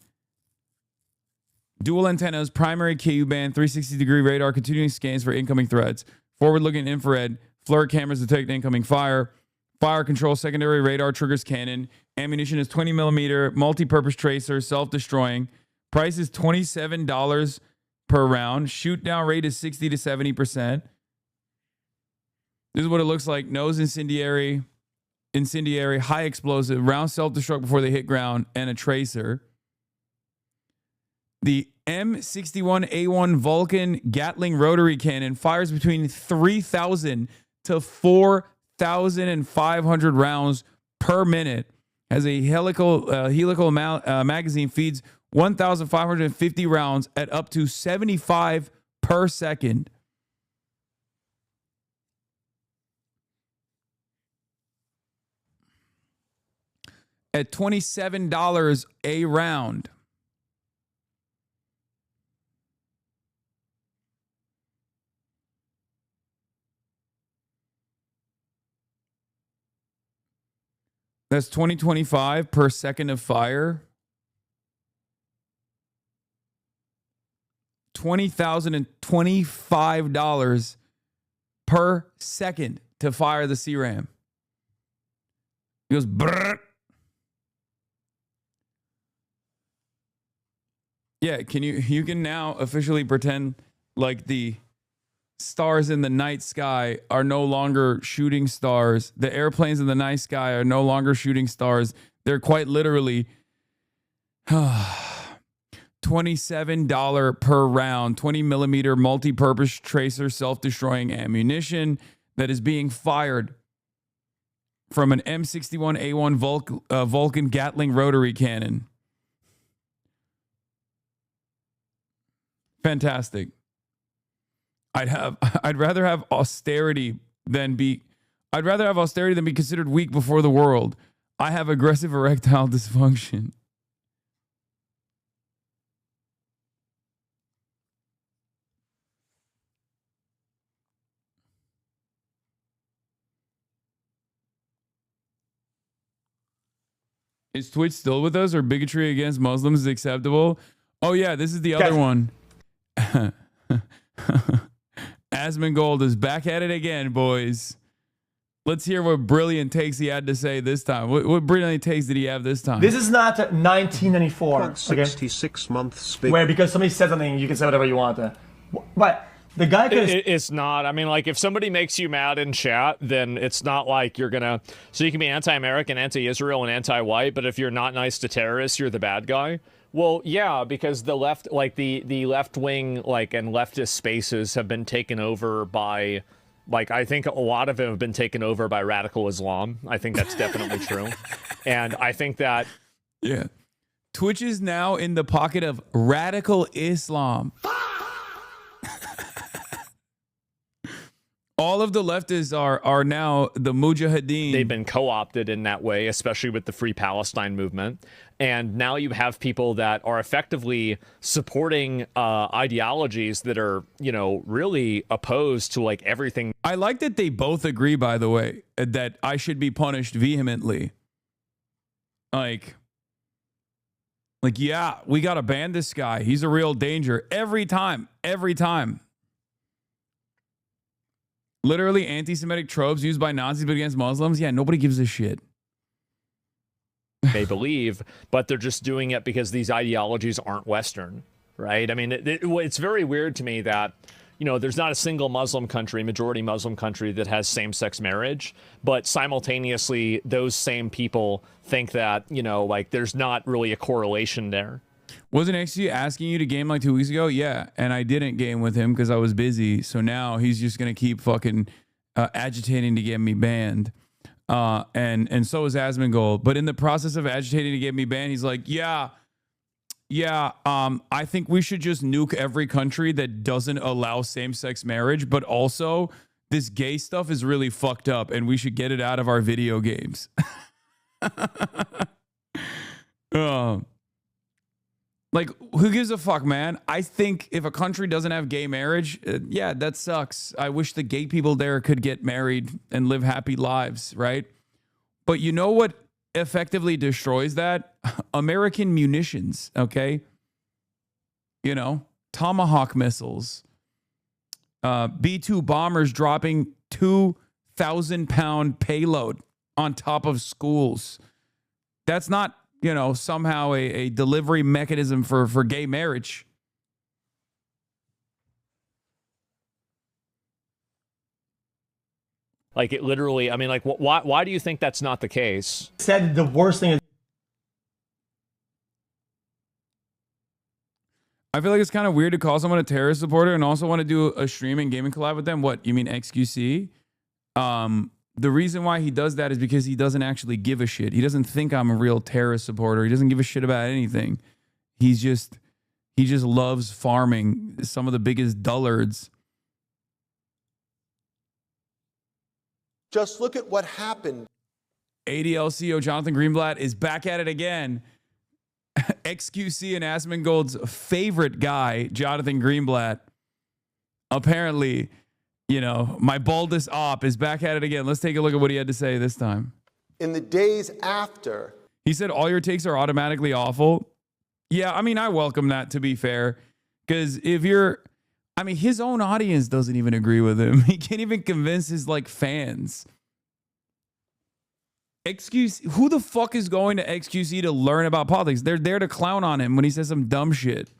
Dual antennas, primary KU band, 360-degree radar, continuing scans for incoming threats. Forward-looking infrared, FLIR cameras detect incoming fire. Fire control, secondary radar triggers cannon. Ammunition is 20 millimeter, multi-purpose tracer, self-destroying. Price is $27 per round. Shoot down rate is 60 to 70%. This is what it looks like. Nose incendiary, high explosive, round self-destruct before they hit ground, and a tracer. The M61A1 Vulcan Gatling rotary cannon fires between 3,000 to 4,500 rounds per minute. Has a helical magazine, feeds 1,550 rounds at up to 75 per second. At $27 a round. That's $20.25 per second of fire. $20,025 per second to fire the CRAM. He goes brrr. Yeah, you can now officially pretend like the stars in the night sky are no longer shooting stars. The airplanes in the night sky are no longer shooting stars. They're quite literally $27 per round, 20 millimeter multi-purpose tracer self-destroying ammunition that is being fired from an M61A1 Vulcan Gatling rotary cannon. Fantastic. I'd rather have austerity than be considered weak before the world. I have aggressive erectile dysfunction. Is Twitch still with us, or bigotry against Muslims is acceptable? Oh yeah, this is the other one. Asmongold is back at it again, boys. Let's hear what brilliant takes he had to say this time. What brilliant takes did he have this time? This is not 1994. 66 months. Where because somebody said something, you can say whatever you want. But the guy could. It's not. I mean, like, if somebody makes you mad in chat, then it's not like you're gonna. So you can be anti-American, anti-Israel, and anti-white, but if you're not nice to terrorists, you're the bad guy. Well, yeah, because the left, like the left wing, like, and leftist spaces have been taken over by. Like, I think a lot of them have been taken over by radical Islam. I think that's definitely true. And I think that... Yeah. Twitch is now in the pocket of radical Islam. All of the leftists are now the mujahideen. They've been co-opted in that way, especially with the Free Palestine movement. And now you have people that are effectively supporting ideologies that are, you know, really opposed to like everything. I like that they both agree, by the way, that I should be punished vehemently. Like, yeah, we got to ban this guy. He's a real danger every time. Literally anti-Semitic tropes used by Nazis but against Muslims. Yeah, nobody gives a shit. They believe, but they're just doing it because these ideologies aren't Western, right? I mean, it's very weird to me that, you know, there's not a single Muslim country, majority Muslim country, that has same-sex marriage, but simultaneously those same people think that, you know, like there's not really a correlation there. Wasn't XG asking you to game like 2 weeks ago? Yeah, and I didn't game with him because I was busy. So now he's just going to keep fucking agitating to get me banned. And so is Asmongold. But in the process of agitating to get me banned, he's like, yeah, I think we should just nuke every country that doesn't allow same-sex marriage. But also, this gay stuff is really fucked up, and we should get it out of our video games. Like, who gives a fuck, man? I think if a country doesn't have gay marriage, yeah, that sucks. I wish the gay people there could get married and live happy lives, right? But you know what effectively destroys that? American munitions, okay? You know, Tomahawk missiles, B-2 bombers dropping 2,000-pound payload on top of schools. That's not, you know, somehow a delivery mechanism for gay marriage. Like, it literally, I mean, like, why do you think that's not the case? Said the worst thing is... I feel like it's kind of weird to call someone a terrorist supporter and also want to do a stream and gaming collab with them. What, you mean XQC? The reason why he does that is because he doesn't actually give a shit. He doesn't think I'm a real terrorist supporter. He doesn't give a shit about anything. He just loves farming some of the biggest dullards. Just look at what happened. ADLCO Jonathan Greenblatt is back at it again. XQC and Asmongold's favorite guy, Jonathan Greenblatt, apparently, you know, my baldest op is back at it again. Let's take a look at what he had to say this time. In the days after. He said all your takes are automatically awful. Yeah, I mean, I welcome that, to be fair. Because if you're... I mean, his own audience doesn't even agree with him. He can't even convince his, like, fans. Who the fuck is going to XQC to learn about politics? They're there to clown on him when he says some dumb shit.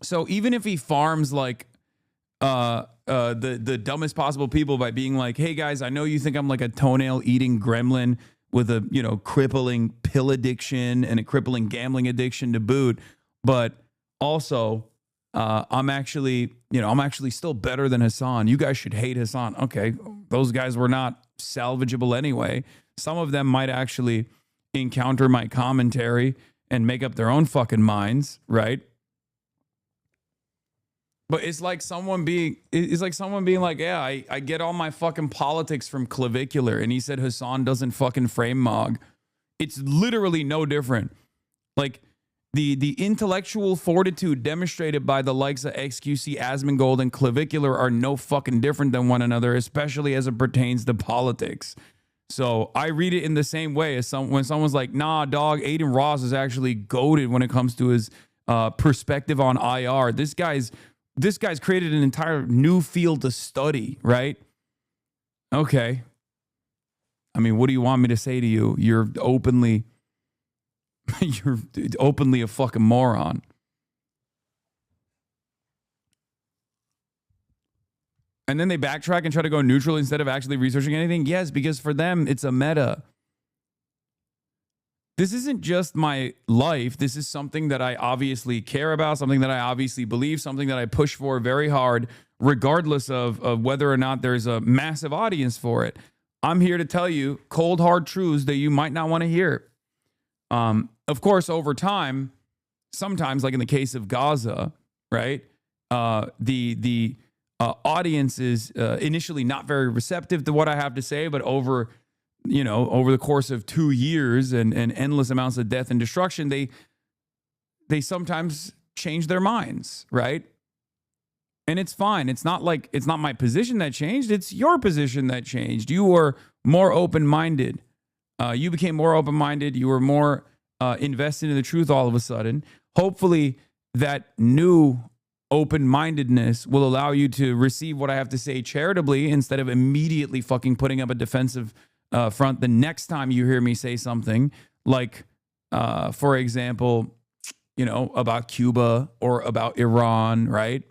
So even if he farms, like... the dumbest possible people by being like, hey guys, I know you think I'm like a toenail eating gremlin with a, you know, crippling pill addiction and a crippling gambling addiction to boot, but also I'm actually still better than Hasan. You guys should hate Hasan. Okay, those guys were not salvageable anyway. Some of them might actually encounter my commentary and make up their own fucking minds, right? But it's like someone being like, yeah, I get all my fucking politics from Clavicular. And he said Hasan doesn't fucking frame Mog. It's literally no different. Like the intellectual fortitude demonstrated by the likes of XQC, Asmongold, and Clavicular are no fucking different than one another, especially as it pertains to politics. So I read it in the same way as when someone's like, nah, dog, Aiden Ross is actually goated when it comes to his perspective on IR. This guy's created an entire new field to study, right? Okay. I mean, what do you want me to say to you? You're openly a fucking moron. And then they backtrack and try to go neutral instead of actually researching anything? Yes, because for them, it's a meta. This isn't just my life. This is something that I obviously care about, something that I obviously believe, something that I push for very hard, regardless of whether or not there's a massive audience for it. I'm here to tell you cold, hard truths that you might not want to hear. Of course, over time, sometimes, like in the case of Gaza, right, the audience is initially not very receptive to what I have to say, but over the course of 2 years and endless amounts of death and destruction, they sometimes change their minds, right? And it's fine. It's not my position that changed. It's your position that changed. You were more open-minded. You became more open-minded. You were more invested in the truth all of a sudden. Hopefully that new open-mindedness will allow you to receive what I have to say charitably instead of immediately fucking putting up a defensive front the next time you hear me say something like, for example, about Cuba or about Iran, right?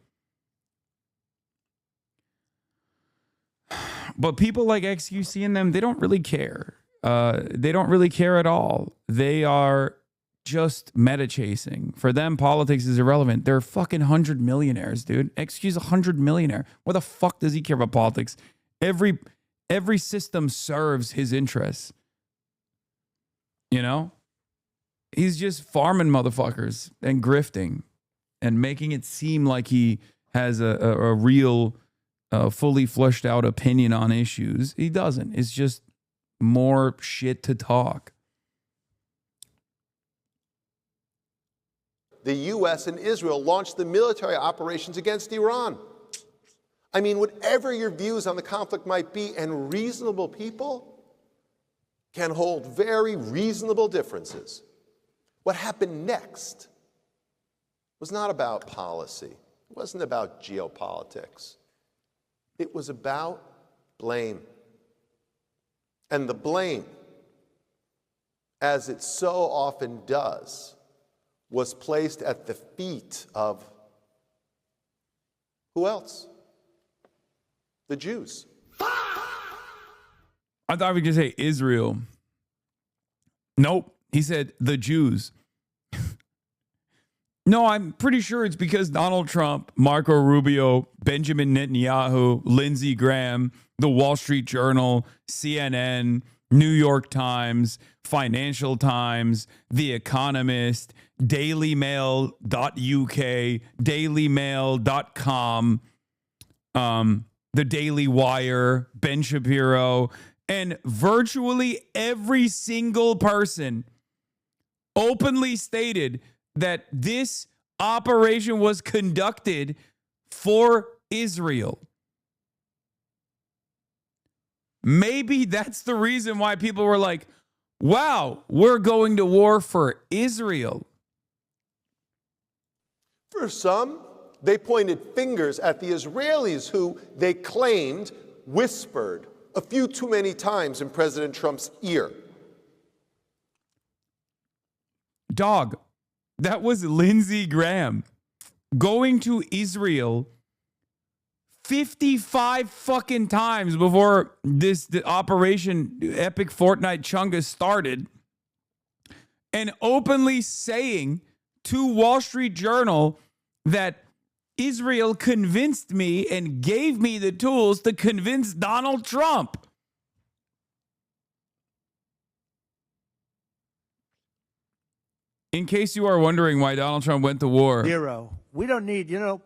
But people like XQC and them, they don't really care. They don't really care at all. They are just meta chasing. For them, politics is irrelevant. They're fucking 100 millionaires, dude. XQ's 100 millionaire. What the fuck does he care about politics? Every system serves his interests. He's just farming motherfuckers and grifting and making it seem like he has a real, fully fleshed out opinion on issues. He doesn't. It's just more shit to talk. The U.S. and Israel launched the military operations against Iran. I mean, whatever your views on the conflict might be, and reasonable people can hold very reasonable differences. What happened next was not about policy. It wasn't about geopolitics. It was about blame. And the blame, as it so often does, was placed at the feet of who else? The Jews. I thought we could say Israel. Nope. He said the Jews. No, I'm pretty sure it's because Donald Trump, Marco Rubio, Benjamin Netanyahu, Lindsey Graham, the Wall Street Journal, CNN, New York Times, Financial Times, The Economist, dailymail.uk, dailymail.com, the Daily Wire, Ben Shapiro, and virtually every single person openly stated that this operation was conducted for Israel. Maybe that's the reason why people were like, wow, we're going to war for Israel. For some, they pointed fingers at the Israelis who they claimed whispered a few too many times in President Trump's ear. Dog, that was Lindsey Graham going to Israel 55 fucking times before the Operation Epic Fortnite Chungus started, and openly saying to Wall Street Journal that Israel convinced me and gave me the tools to convince Donald Trump. In case you are wondering why Donald Trump went to war. Zero. We don't need oil.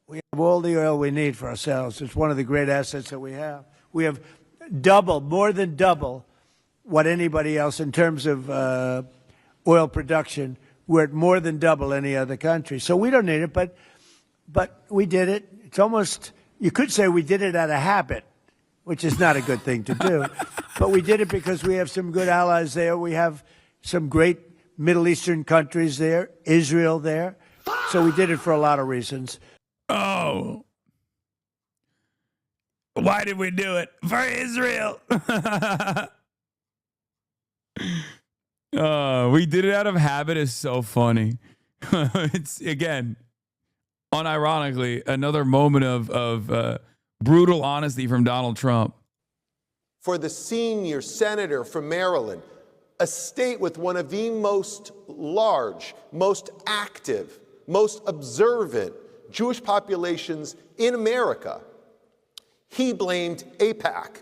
We have all the oil we need for ourselves. It's one of the great assets that we have. We have more than double what anybody else in terms of oil production. We're at more than double any other country. So we don't need it, but we did it. It's almost, you could say we did it out of habit, which is not a good thing to do. But we did it because we have some good allies there. We have some great Middle Eastern countries there, Israel there. So we did it for a lot of reasons. Oh. Why did we do it? For Israel. We did it out of habit is so funny. It's, again, unironically, another moment of brutal honesty from Donald Trump. For the senior senator from Maryland, a state with one of the most large, most active, most observant Jewish populations in America, he blamed AIPAC,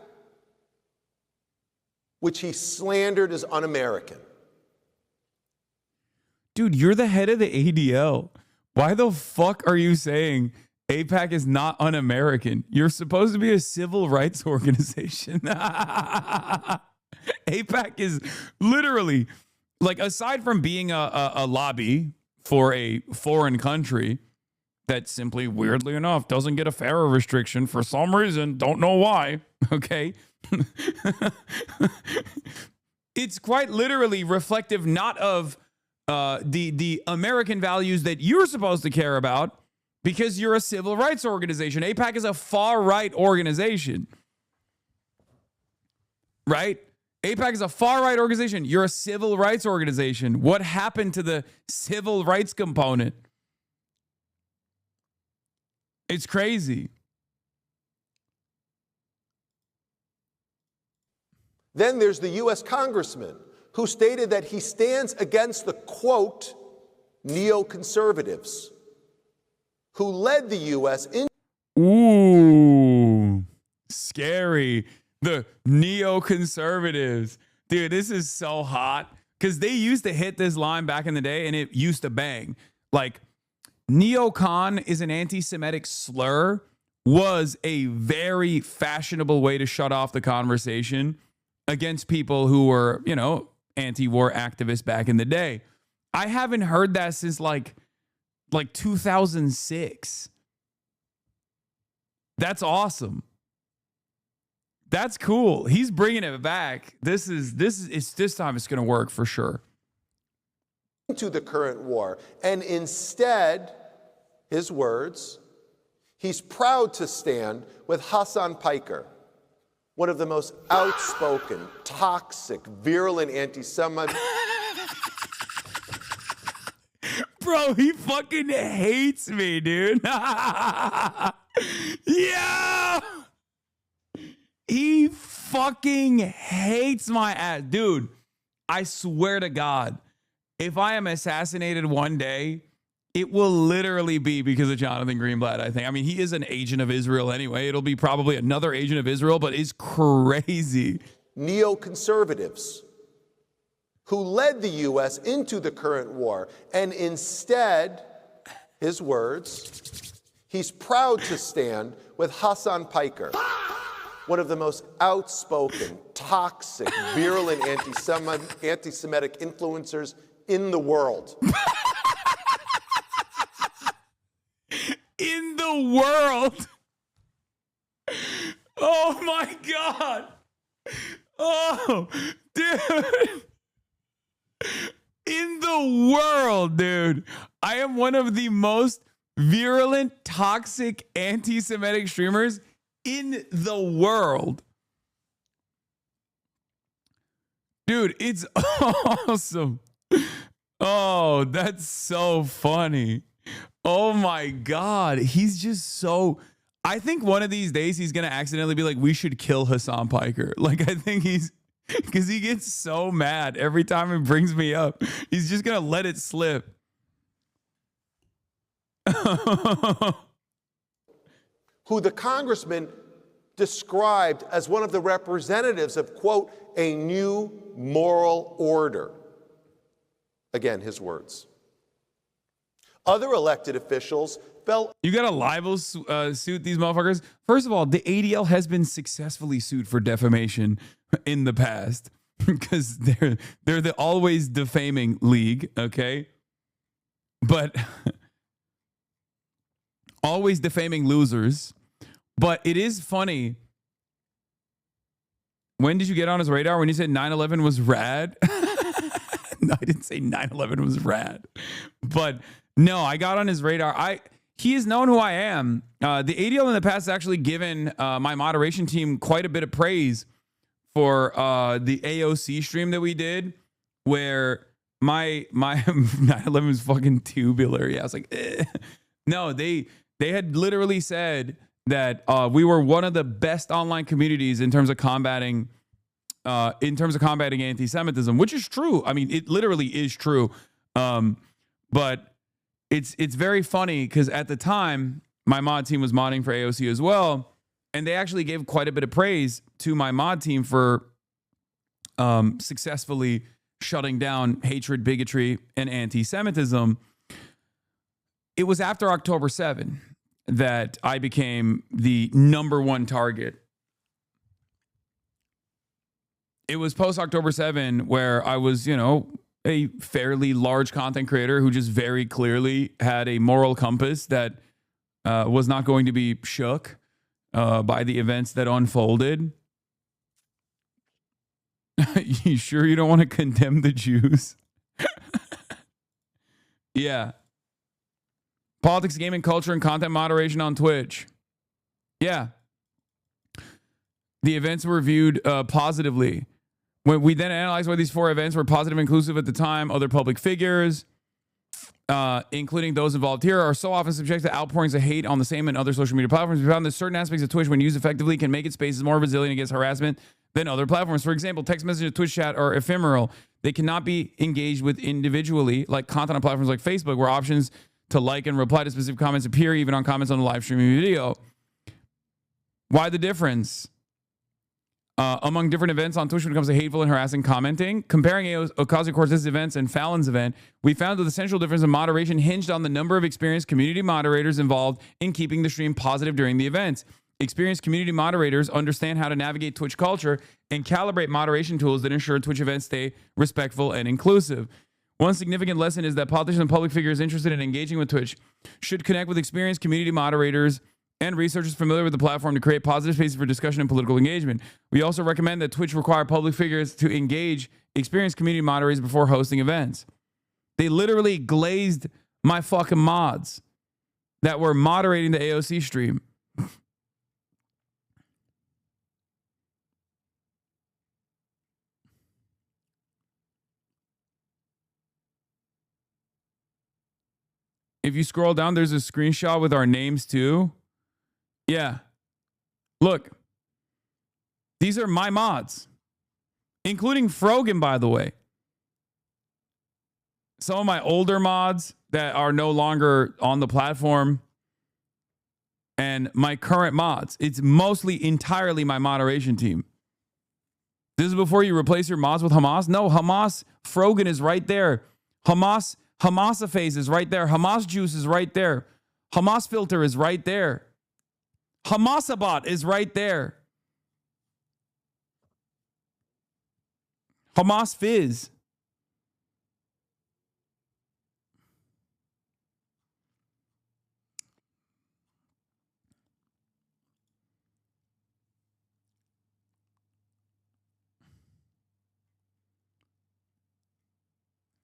which he slandered as un-American. Dude, you're the head of the ADL. Why the fuck are you saying AIPAC is not un-American? You're supposed to be a civil rights organization. AIPAC is literally, like, aside from being a lobby for a foreign country that simply, weirdly enough, doesn't get a FARA restriction for some reason, don't know why, okay? It's quite literally reflective not of the American values that you're supposed to care about, because you're a civil rights organization. AIPAC is a far-right organization, right? AIPAC is a far-right organization. You're a civil rights organization. What happened to the civil rights component? It's crazy. Then there's the U.S. congressman who stated that he stands against the, quote, neoconservatives who led the U.S. in. Ooh, scary. The neoconservatives. Dude, this is so hot because they used to hit this line back in the day and it used to bang. Like, neocon is an anti-Semitic slur, was a very fashionable way to shut off the conversation against people who were, you know, anti-war activists back in the day. I haven't heard that since like 2006. That's awesome. That's cool. He's bringing it back. This time it's going to work for sure. To the current war, and instead, his words, he's proud to stand with Hassan Piker, one of the most outspoken, toxic, virulent anti-Semites. Bro, he fucking hates me, dude. Yeah. He fucking hates my ass. Dude, I swear to God, if I am assassinated one day, it will literally be because of Jonathan Greenblatt, I think. I mean, he is an agent of Israel anyway. It'll be probably another agent of Israel, but it's crazy. Neoconservatives who led the U.S. into the current war, and instead, his words, he's proud to stand with Hassan Piker, one of the most outspoken, toxic, virulent anti-Semitic influencers in the world. In the world. Oh my God. Oh, dude. In the world, dude. I am one of the most virulent, toxic, anti-Semitic streamers in the world. Dude, it's awesome. Oh, that's so funny. Oh my God. He's just so... I think one of these days he's going to accidentally be like, we should kill Hassan Piker. Like, I think he's... Because he gets so mad every time it brings me up. He's just going to let it slip. Who the congressman described as one of the representatives of, quote, a new moral order. Again, his words. Other elected officials felt... You got to libel suit these motherfuckers? First of all, the ADL has been successfully sued for defamation in the past because they're the always defaming league, okay? But always defaming losers. But it is funny. When did you get on his radar? When you said 9/11 was rad? No, I didn't say 9/11 was rad. But no, I got on his radar. he has known who I am. The ADL in the past has actually given my moderation team quite a bit of praise for the AOC stream that we did, where my 9/11 was fucking tubular. Yeah, I was like, eh. No, they had literally said that we were one of the best online communities in terms of combating anti-Semitism, which is true. I mean, it literally is true. But it's very funny because at the time, my mod team was modding for AOC as well, and they actually gave quite a bit of praise to my mod team for successfully shutting down hatred, bigotry, and anti-Semitism. It was after October 7 that I became the #1 target. It was post October 7 where I was, a fairly large content creator who just very clearly had a moral compass that was not going to be shook by the events that unfolded. You sure you don't want to condemn the Jews? Yeah. Politics, gaming, culture, and content moderation on Twitch. Yeah. The events were viewed positively. When we then analyzed why these 4 events were positive and inclusive at the time, other public figures, including those involved here, are so often subject to outpourings of hate on the same and other social media platforms. We found that certain aspects of Twitch, when used effectively, can make its spaces more resilient against harassment than other platforms. For example, text message and Twitch chat are ephemeral. They cannot be engaged with individually, like content on platforms like Facebook, where options to like and reply to specific comments appear even on comments on the live streaming video. Why the difference? Among different events on Twitch when it comes to hateful and harassing commenting, comparing Ocasio-Cortez's events and Fallon's event, we found that the central difference in moderation hinged on the number of experienced community moderators involved in keeping the stream positive during the events. Experienced community moderators understand how to navigate Twitch culture and calibrate moderation tools that ensure Twitch events stay respectful and inclusive. One significant lesson is that politicians and public figures interested in engaging with Twitch should connect with experienced community moderators and researchers familiar with the platform to create positive spaces for discussion and political engagement. We also recommend that Twitch require public figures to engage experienced community moderators before hosting events. They literally glazed my fucking mods that were moderating the AOC stream. If you scroll down, there's a screenshot with our names too. Yeah. Look. These are my mods. Including Frogan, by the way. Some of my older mods that are no longer on the platform. And my current mods. It's mostly entirely my moderation team. This is before you replace your mods with Hamas? No, Hamas. Frogan is right there. Hamasaphase is right there. Hamas juice is right there. Hamas filter is right there. Hamasabot is right there. Hamas fizz.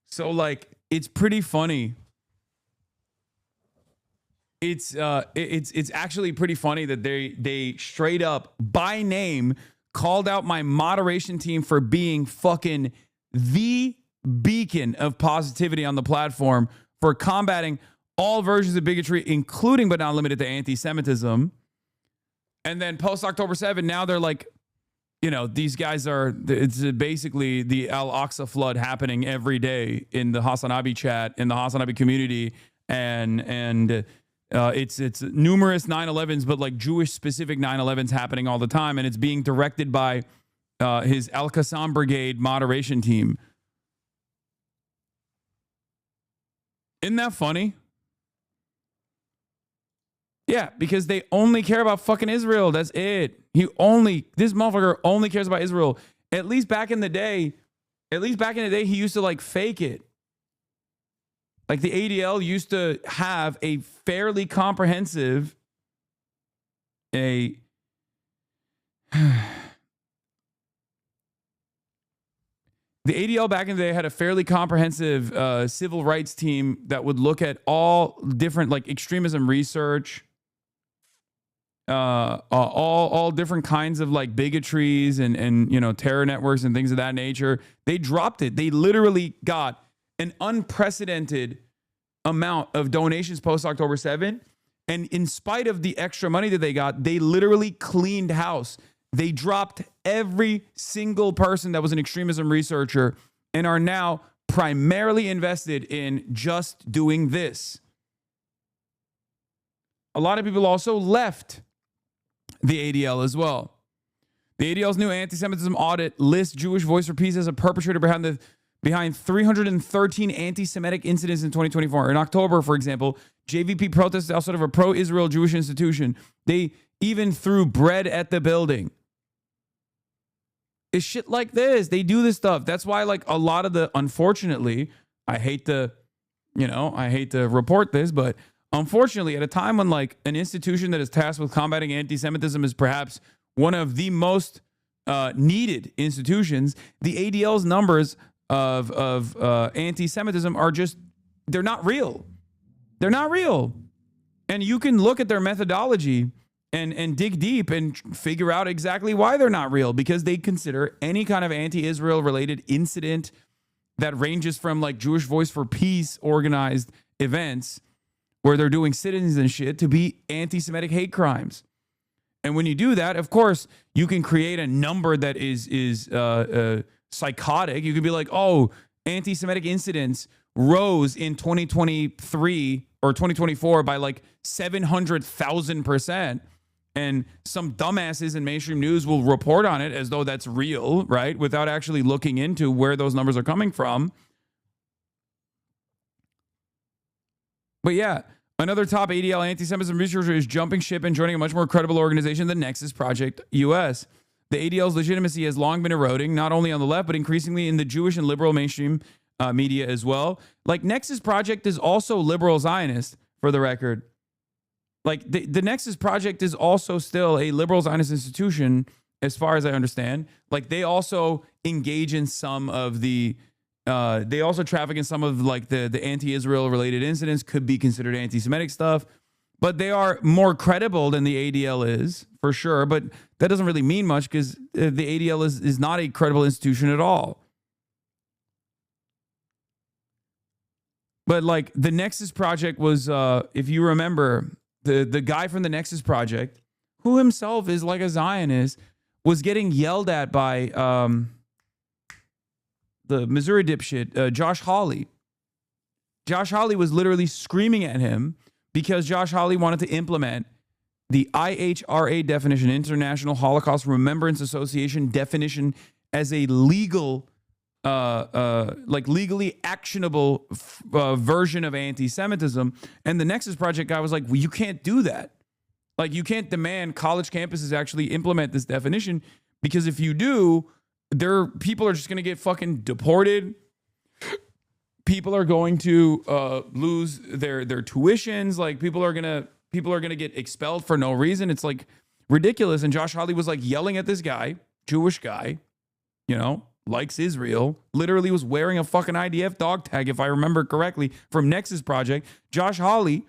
So like it's pretty funny. It's actually pretty funny that they straight up by name called out my moderation team for being fucking the beacon of positivity on the platform for combating all versions of bigotry, including but not limited to anti-Semitism. And then post October 7, now they're like, these guys are, it's basically the Al-Aqsa flood happening every day in the Hasanabi chat, in the Hasanabi community. And it's numerous 9/11s, but like Jewish specific 9/11s happening all the time. And it's being directed by his Al-Qassam Brigade moderation team. Isn't that funny? Yeah, because they only care about fucking Israel. That's it. This motherfucker only cares about Israel. At least back in the day, he used to like fake it. Like the ADL used to have a fairly comprehensive, they The ADL back in the day had a fairly comprehensive civil rights team that would look at all different like extremism research, all different kinds of like bigotries and you know terror networks and things of that nature. They dropped it. They literally got an unprecedented amount of donations post October 7. And in spite of the extra money that they got, they literally cleaned house. They dropped every single person that was an extremism researcher and are now primarily invested in just doing this. A lot of people also left the ADL as well. The ADL's new anti-Semitism audit lists Jewish Voice for Peace as a perpetrator behind 313 anti-Semitic incidents in 2024. In October, for example, JVP protested outside of a pro-Israel Jewish institution. They even threw bread at the building. It's shit like this. They do this stuff. That's why, like, a lot of the, unfortunately, I hate to report this, but unfortunately, at a time when, like, an institution that is tasked with combating anti-Semitism is perhaps one of the most needed institutions, the ADL's numbers of anti-Semitism are just, they're not real. They're not real. And you can look at their methodology and dig deep and figure out exactly why they're not real, because they consider any kind of anti-Israel related incident that ranges from like Jewish Voice for Peace organized events where they're doing sit-ins and shit to be anti-Semitic hate crimes. And when you do that, of course, you can create a number that is psychotic. You could be like, oh, anti-Semitic incidents rose in 2023 or 2024 by like 700,000%. And some dumbasses in mainstream news will report on it as though that's real, right? Without actually looking into where those numbers are coming from. But yeah, another top ADL anti-Semitism researcher is jumping ship and joining a much more credible organization, the Nexus Project US. The ADL's legitimacy has long been eroding, not only on the left, but increasingly in the Jewish and liberal mainstream media as well. Like, Nexus Project is also liberal Zionist, for the record. Like, the Nexus Project is also still a liberal Zionist institution, as far as I understand. Like, they also engage in some of the, they also traffic in some of, like, the anti-Israel related incidents, could be considered anti-Semitic stuff. But they are more credible than the ADL is, for sure. But that doesn't really mean much, because the ADL is not a credible institution at all. But like, the Nexus Project was, if you remember, the guy from the Nexus Project, who himself is like a Zionist, was getting yelled at by the Missouri dipshit, Josh Hawley. Josh Hawley was literally screaming at him because Josh Hawley wanted to implement the IHRA definition, International Holocaust Remembrance Association definition, as a legal, like legally actionable version of anti-Semitism. And the Nexus Project guy was like, well, you can't do that. Like, you can't demand college campuses actually implement this definition, because if you do, people are just going to get fucking deported. People are going to lose their tuitions. Like, people are gonna get expelled for no reason. It's like ridiculous. And Josh Hawley was like yelling at this guy, Jewish guy, you know, likes Israel, literally was wearing a fucking IDF dog tag, if I remember correctly, from Nexus Project. Josh Hawley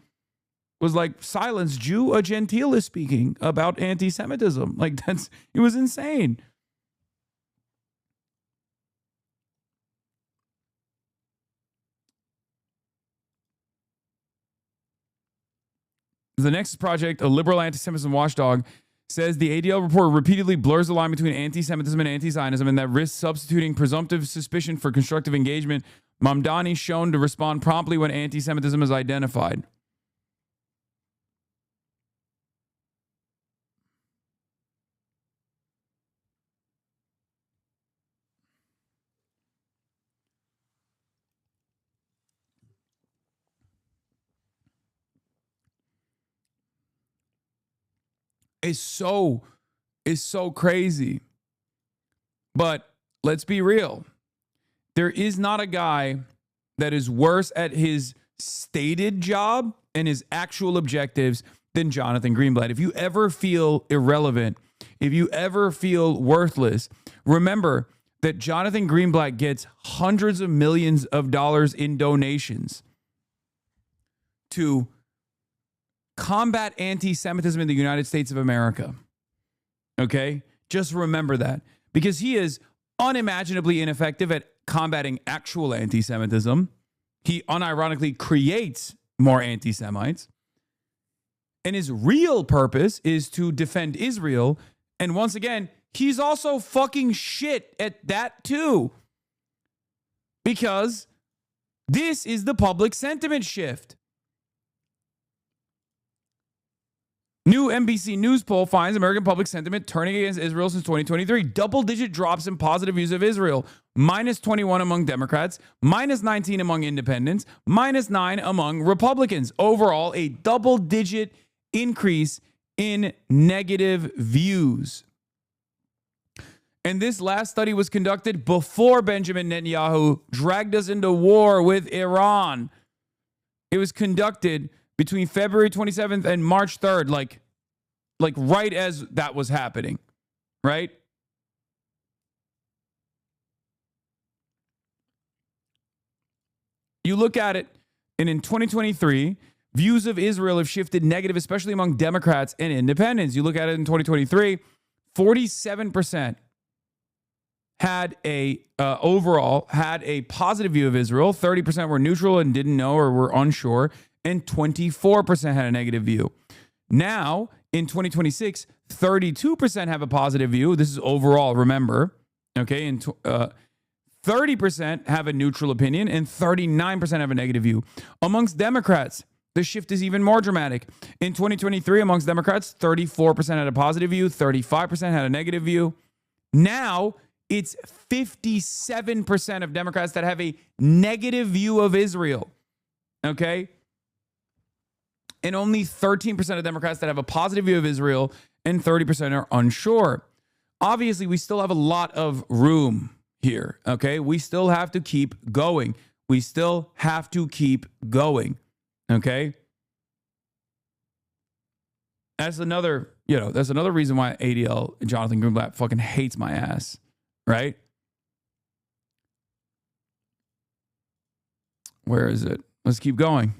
was like, silence, Jew, a Gentile is speaking about anti-Semitism. Like, it was insane. The Nexus Project, a liberal anti-Semitism watchdog, says the ADL report repeatedly blurs the line between anti-Semitism and anti-Zionism, and that risks substituting presumptive suspicion for constructive engagement. Mamdani shown to respond promptly when anti-Semitism is identified. Is so crazy. But let's be real. There is not a guy that is worse at his stated job and his actual objectives than Jonathan Greenblatt. If you ever feel irrelevant, if you ever feel worthless, remember that Jonathan Greenblatt gets hundreds of millions of dollars in donations to combat anti-Semitism in the United States of America. Okay? Just remember that. Because he is unimaginably ineffective at combating actual anti-Semitism. He unironically creates more anti-Semites. And his real purpose is to defend Israel. And once again, he's also fucking shit at that too. Because this is the public sentiment shift. New NBC News poll finds American public sentiment turning against Israel since 2023. Double-digit drops in positive views of Israel. -21 among Democrats, -19 among independents, -9 among Republicans. Overall, a double-digit increase in negative views. And this last study was conducted before Benjamin Netanyahu dragged us into war with Iran. It was conducted between February 27th and March 3rd, like right as that was happening, right? You look at it, and in 2023, views of Israel have shifted negative, especially among Democrats and independents. You look at it in 2023, 47% had overall had a positive view of Israel. 30% were neutral and didn't know or were unsure, and 24% had a negative view. Now, in 2026, 32% have a positive view. This is overall, remember. Okay, and 30% have a neutral opinion, and 39% have a negative view. Amongst Democrats, the shift is even more dramatic. In 2023, amongst Democrats, 34% had a positive view, 35% had a negative view. Now, it's 57% of Democrats that have a negative view of Israel. Okay? And only 13% of Democrats that have a positive view of Israel, and 30% are unsure. Obviously, we still have a lot of room here, okay? We still have to keep going. We still have to keep going, okay? That's another reason why ADL, Jonathan Greenblatt, fucking hates my ass, right? Where is it? Let's keep going.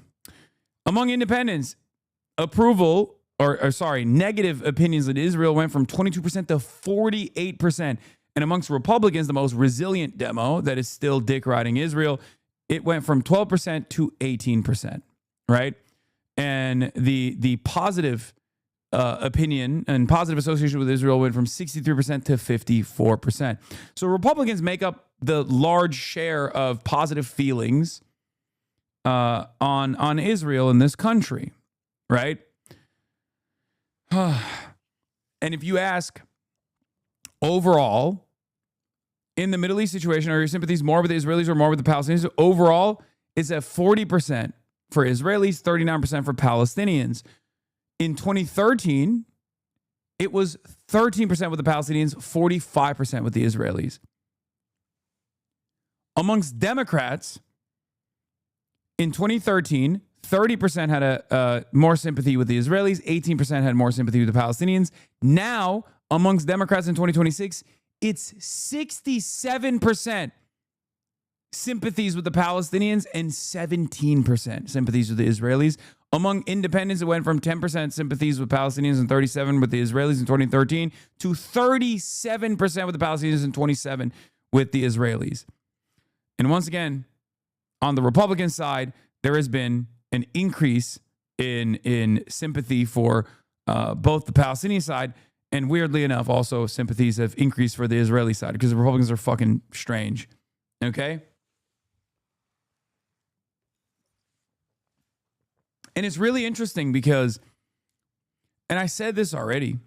Among independents, negative opinions of Israel went from 22% to 48%. And amongst Republicans, the most resilient demo that is still dick riding Israel, it went from 12% to 18%, right? And the positive opinion and positive association with Israel went from 63% to 54%. So Republicans make up the large share of positive feelings on Israel in this country, right? And if you ask, overall, in the Middle East situation, are your sympathies more with the Israelis or more with the Palestinians? Overall, it's at 40% for Israelis, 39% for Palestinians. In 2013, it was 13% with the Palestinians, 45% with the Israelis. Amongst Democrats, in 2013, 30% had a more sympathy with the Israelis, 18% had more sympathy with the Palestinians. Now, amongst Democrats in 2026, it's 67% sympathies with the Palestinians and 17% sympathies with the Israelis. Among independents, it went from 10% sympathies with Palestinians and 37% with the Israelis in 2013 to 37% with the Palestinians and 27% with the Israelis. And once again, on the Republican side, there has been an increase in sympathy for both the Palestinian side, and weirdly enough, also sympathies have increased for the Israeli side because the Republicans are fucking strange. Okay? And it's really interesting because, and I said this already,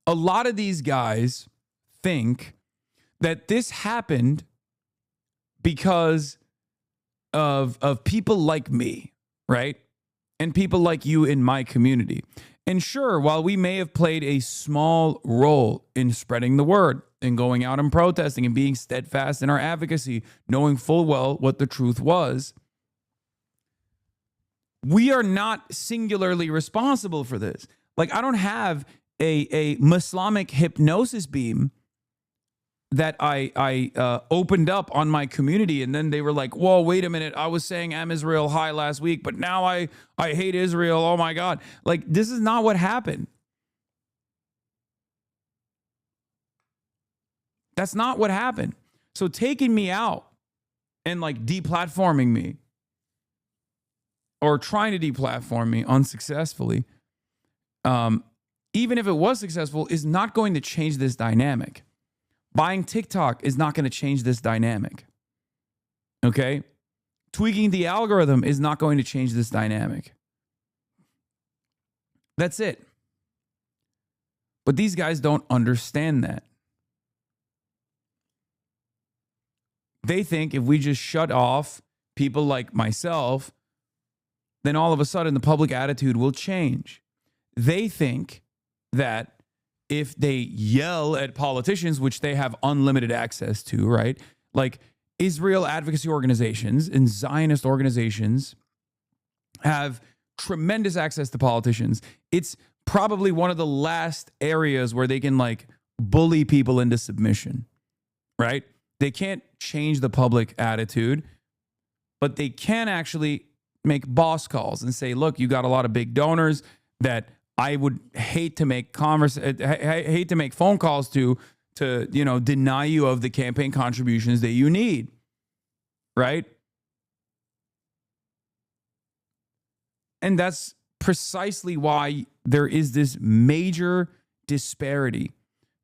a lot of these guys think that this happened because of people like me, right? And people like you in my community. And sure, while we may have played a small role in spreading the word and going out and protesting and being steadfast in our advocacy, knowing full well what the truth was, we are not singularly responsible for this. Like, I don't have a Islamic hypnosis beam that I opened up on my community, and then they were like, whoa, wait a minute, I was saying I'm Israel high last week, but now I hate Israel. Oh my God. Like, this is not what happened. That's not what happened. So taking me out and like deplatforming me or trying to deplatform me unsuccessfully, even if it was successful, is not going to change this dynamic. Buying TikTok is not going to change this dynamic. Okay? Tweaking the algorithm is not going to change this dynamic. That's it. But these guys don't understand that. They think if we just shut off people like myself, then all of a sudden the public attitude will change. They think that if they yell at politicians, which they have unlimited access to, right? Like Israel advocacy organizations and Zionist organizations have tremendous access to politicians. It's probably one of the last areas where they can like bully people into submission, right? They can't change the public attitude, but they can actually make boss calls and say, look, you got a lot of big donors that I would hate to make hate to make phone calls to deny you of the campaign contributions that you need, right? And that's precisely why there is this major disparity,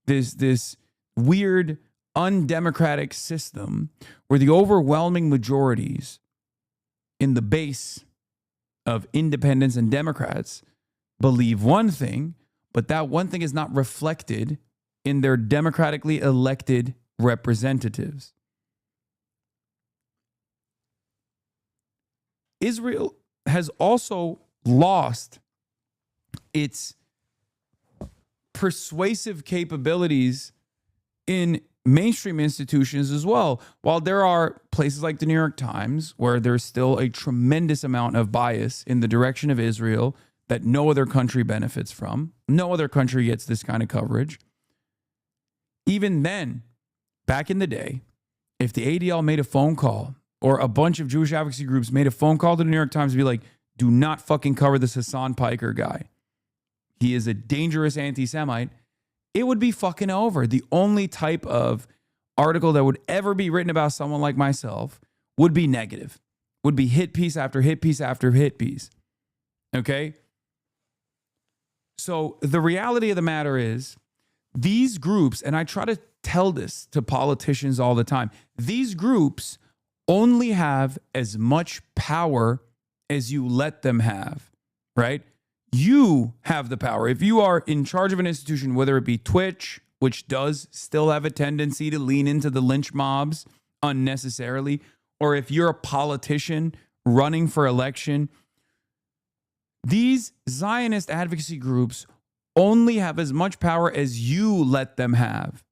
this weird, undemocratic system where the overwhelming majorities in the base of independents and Democrats believe one thing, but that one thing is not reflected in their democratically elected representatives. Israel has also lost its persuasive capabilities in mainstream institutions as well. While there are places like the New York Times where there's still a tremendous amount of bias in the direction of Israel that no other country benefits from. No other country gets this kind of coverage. Even then, back in the day, if the ADL made a phone call or a bunch of Jewish advocacy groups made a phone call to the New York Times to be like, do not fucking cover this Hassan Piker guy. He is a dangerous anti-Semite. It would be fucking over. The only type of article that would ever be written about someone like myself would be negative, would be hit piece after hit piece after hit piece. Okay? So the reality of the matter is these groups, and I try to tell this to politicians all the time, these groups only have as much power as you let them have, right? You have the power. If you are in charge of an institution, whether it be Twitch, which does still have a tendency to lean into the lynch mobs unnecessarily, or if you're a politician running for election, these Zionist advocacy groups only have as much power as you let them have.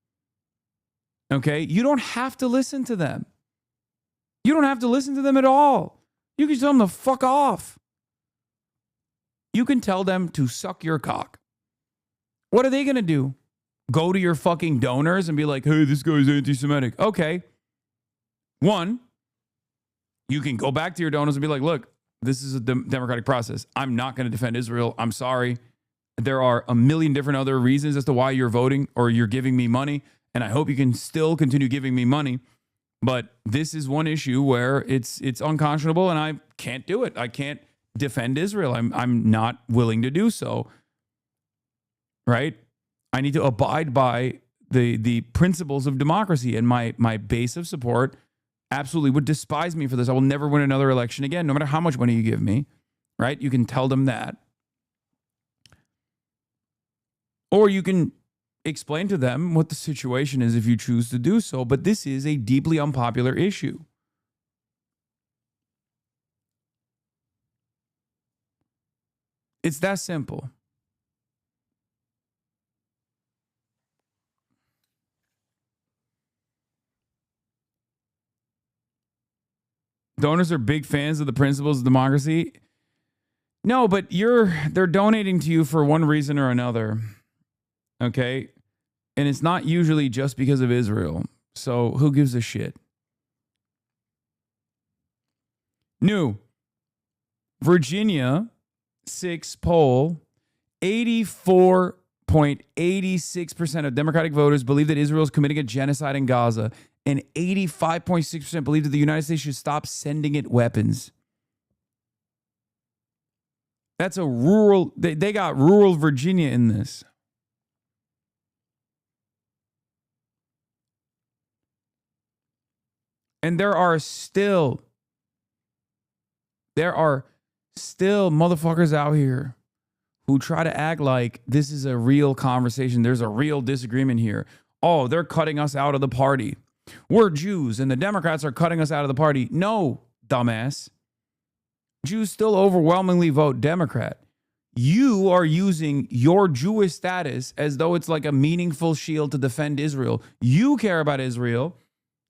Okay? You don't have to listen to them. You don't have to listen to them at all. You can tell them to fuck off. You can tell them to suck your cock. What are they going to do? Go to your fucking donors and be like, hey, this guy's anti-Semitic. Okay. One, you can go back to your donors and be like, look, this is a democratic process. I'm not going to defend Israel. I'm sorry. There are a million different other reasons as to why you're voting or you're giving me money. And I hope you can still continue giving me money. But this is one issue where it's unconscionable and I can't do it. I can't defend Israel. I'm not willing to do so. Right? I need to abide by the principles of democracy, and my base of support absolutely would despise me for this. I will never win another election again, no matter how much money you give me, right? You can tell them that. Or you can explain to them what the situation is if you choose to do so, but this is a deeply unpopular issue. It's that simple. Donors are big fans of the principles of democracy. No, but they're donating to you for one reason or another. Okay? And it's not usually just because of Israel. So who gives a shit? New. Virginia 6 poll, 84.86% of Democratic voters believe that Israel is committing a genocide in Gaza, and 85.6% believe that the United States should stop sending it weapons. That's a rural, they got rural Virginia in this. And there are still motherfuckers out here who try to act like this is a real conversation. There's a real disagreement here. Oh, they're cutting us out of the party. We're Jews and the Democrats are cutting us out of the party. No, dumbass. Jews still overwhelmingly vote Democrat. You are using your Jewish status as though it's like a meaningful shield to defend Israel. You care about Israel,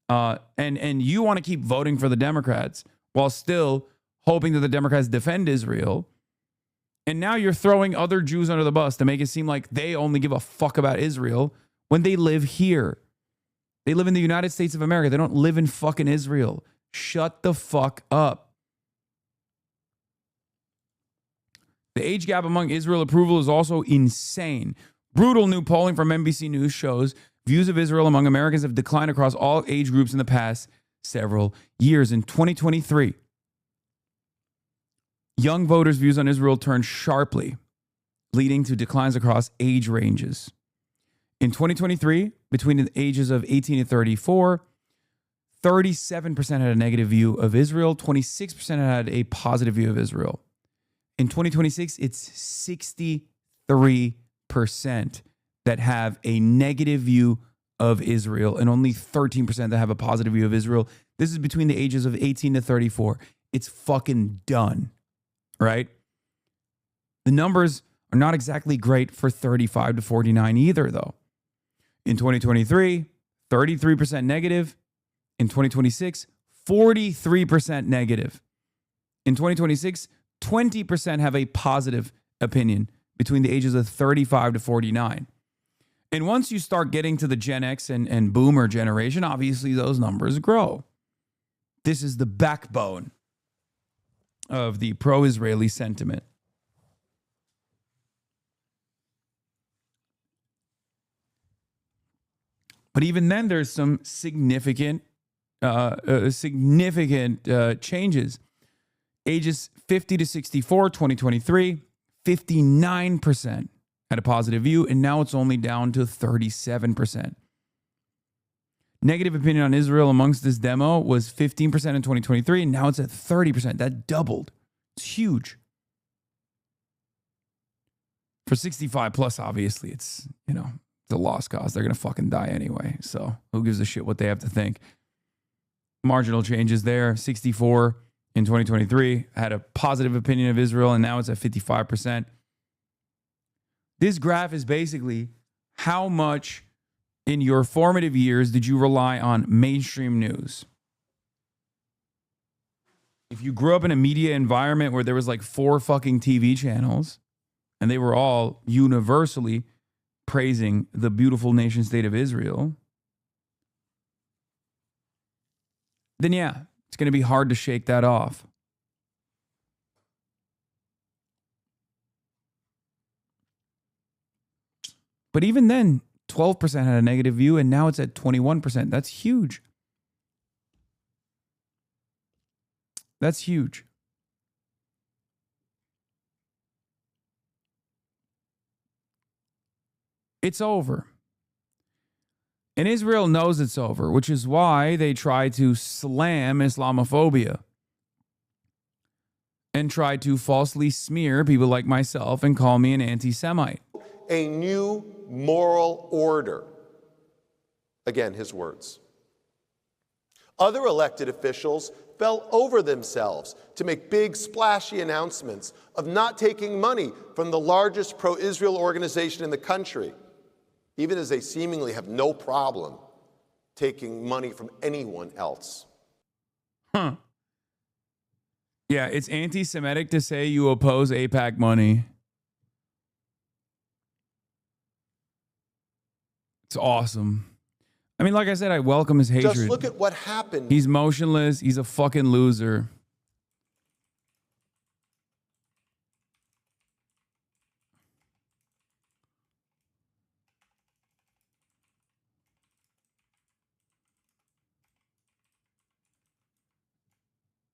and you want to keep voting for the Democrats while still hoping that the Democrats defend Israel. And now you're throwing other Jews under the bus to make it seem like they only give a fuck about Israel when they live here. They live in the United States of America. They don't live in fucking Israel. Shut the fuck up. The age gap among Israel approval is also insane. Brutal new polling from NBC News shows views of Israel among Americans have declined across all age groups in the past several years. In 2023, young voters' views on Israel turned sharply, leading to declines across age ranges. In 2023, between the ages of 18 and 34, 37% had a negative view of Israel, 26% had a positive view of Israel. In 2026, it's 63% that have a negative view of Israel and only 13% that have a positive view of Israel. This is between the ages of 18 to 34. It's fucking done, right? The numbers are not exactly great for 35 to 49 either, though. In 2023, 33% negative. In 2026, 43% negative. In 2026, 20% have a positive opinion between the ages of 35 to 49. And once you start getting to the Gen X and Boomer generation, obviously those numbers grow. This is the backbone of the pro-Israeli sentiment. But even then, there's some significant changes. Ages 50 to 64, 2023, 59% had a positive view, and now it's only down to 37%. Negative opinion on Israel amongst this demo was 15% in 2023, and now it's at 30%. That doubled. It's huge. For 65 plus, obviously, it's, it's a lost cause. They're going to fucking die anyway. So who gives a shit what they have to think? Marginal changes there. 64 in 2023 had a positive opinion of Israel, and now it's at 55%. This graph is basically how much in your formative years did you rely on mainstream news? If you grew up in a media environment where there was like 4 fucking TV channels and they were all universally praising the beautiful nation state of Israel, then yeah, it's going to be hard to shake that off. But even then, 12% had a negative view, and now it's at 21%. That's huge. That's huge. It's over. And Israel knows it's over, which is why they try to slam Islamophobia and try to falsely smear people like myself and call me an anti-Semite. A new moral order. Again, his words. Other elected officials fell over themselves to make big, splashy announcements of not taking money from the largest pro-Israel organization in the country, even as they seemingly have no problem taking money from anyone else. Huh. Yeah, it's anti-Semitic to say you oppose AIPAC money. It's awesome. I mean, like I said, I welcome his hatred. Just look at what happened. He's motionless. He's a fucking loser.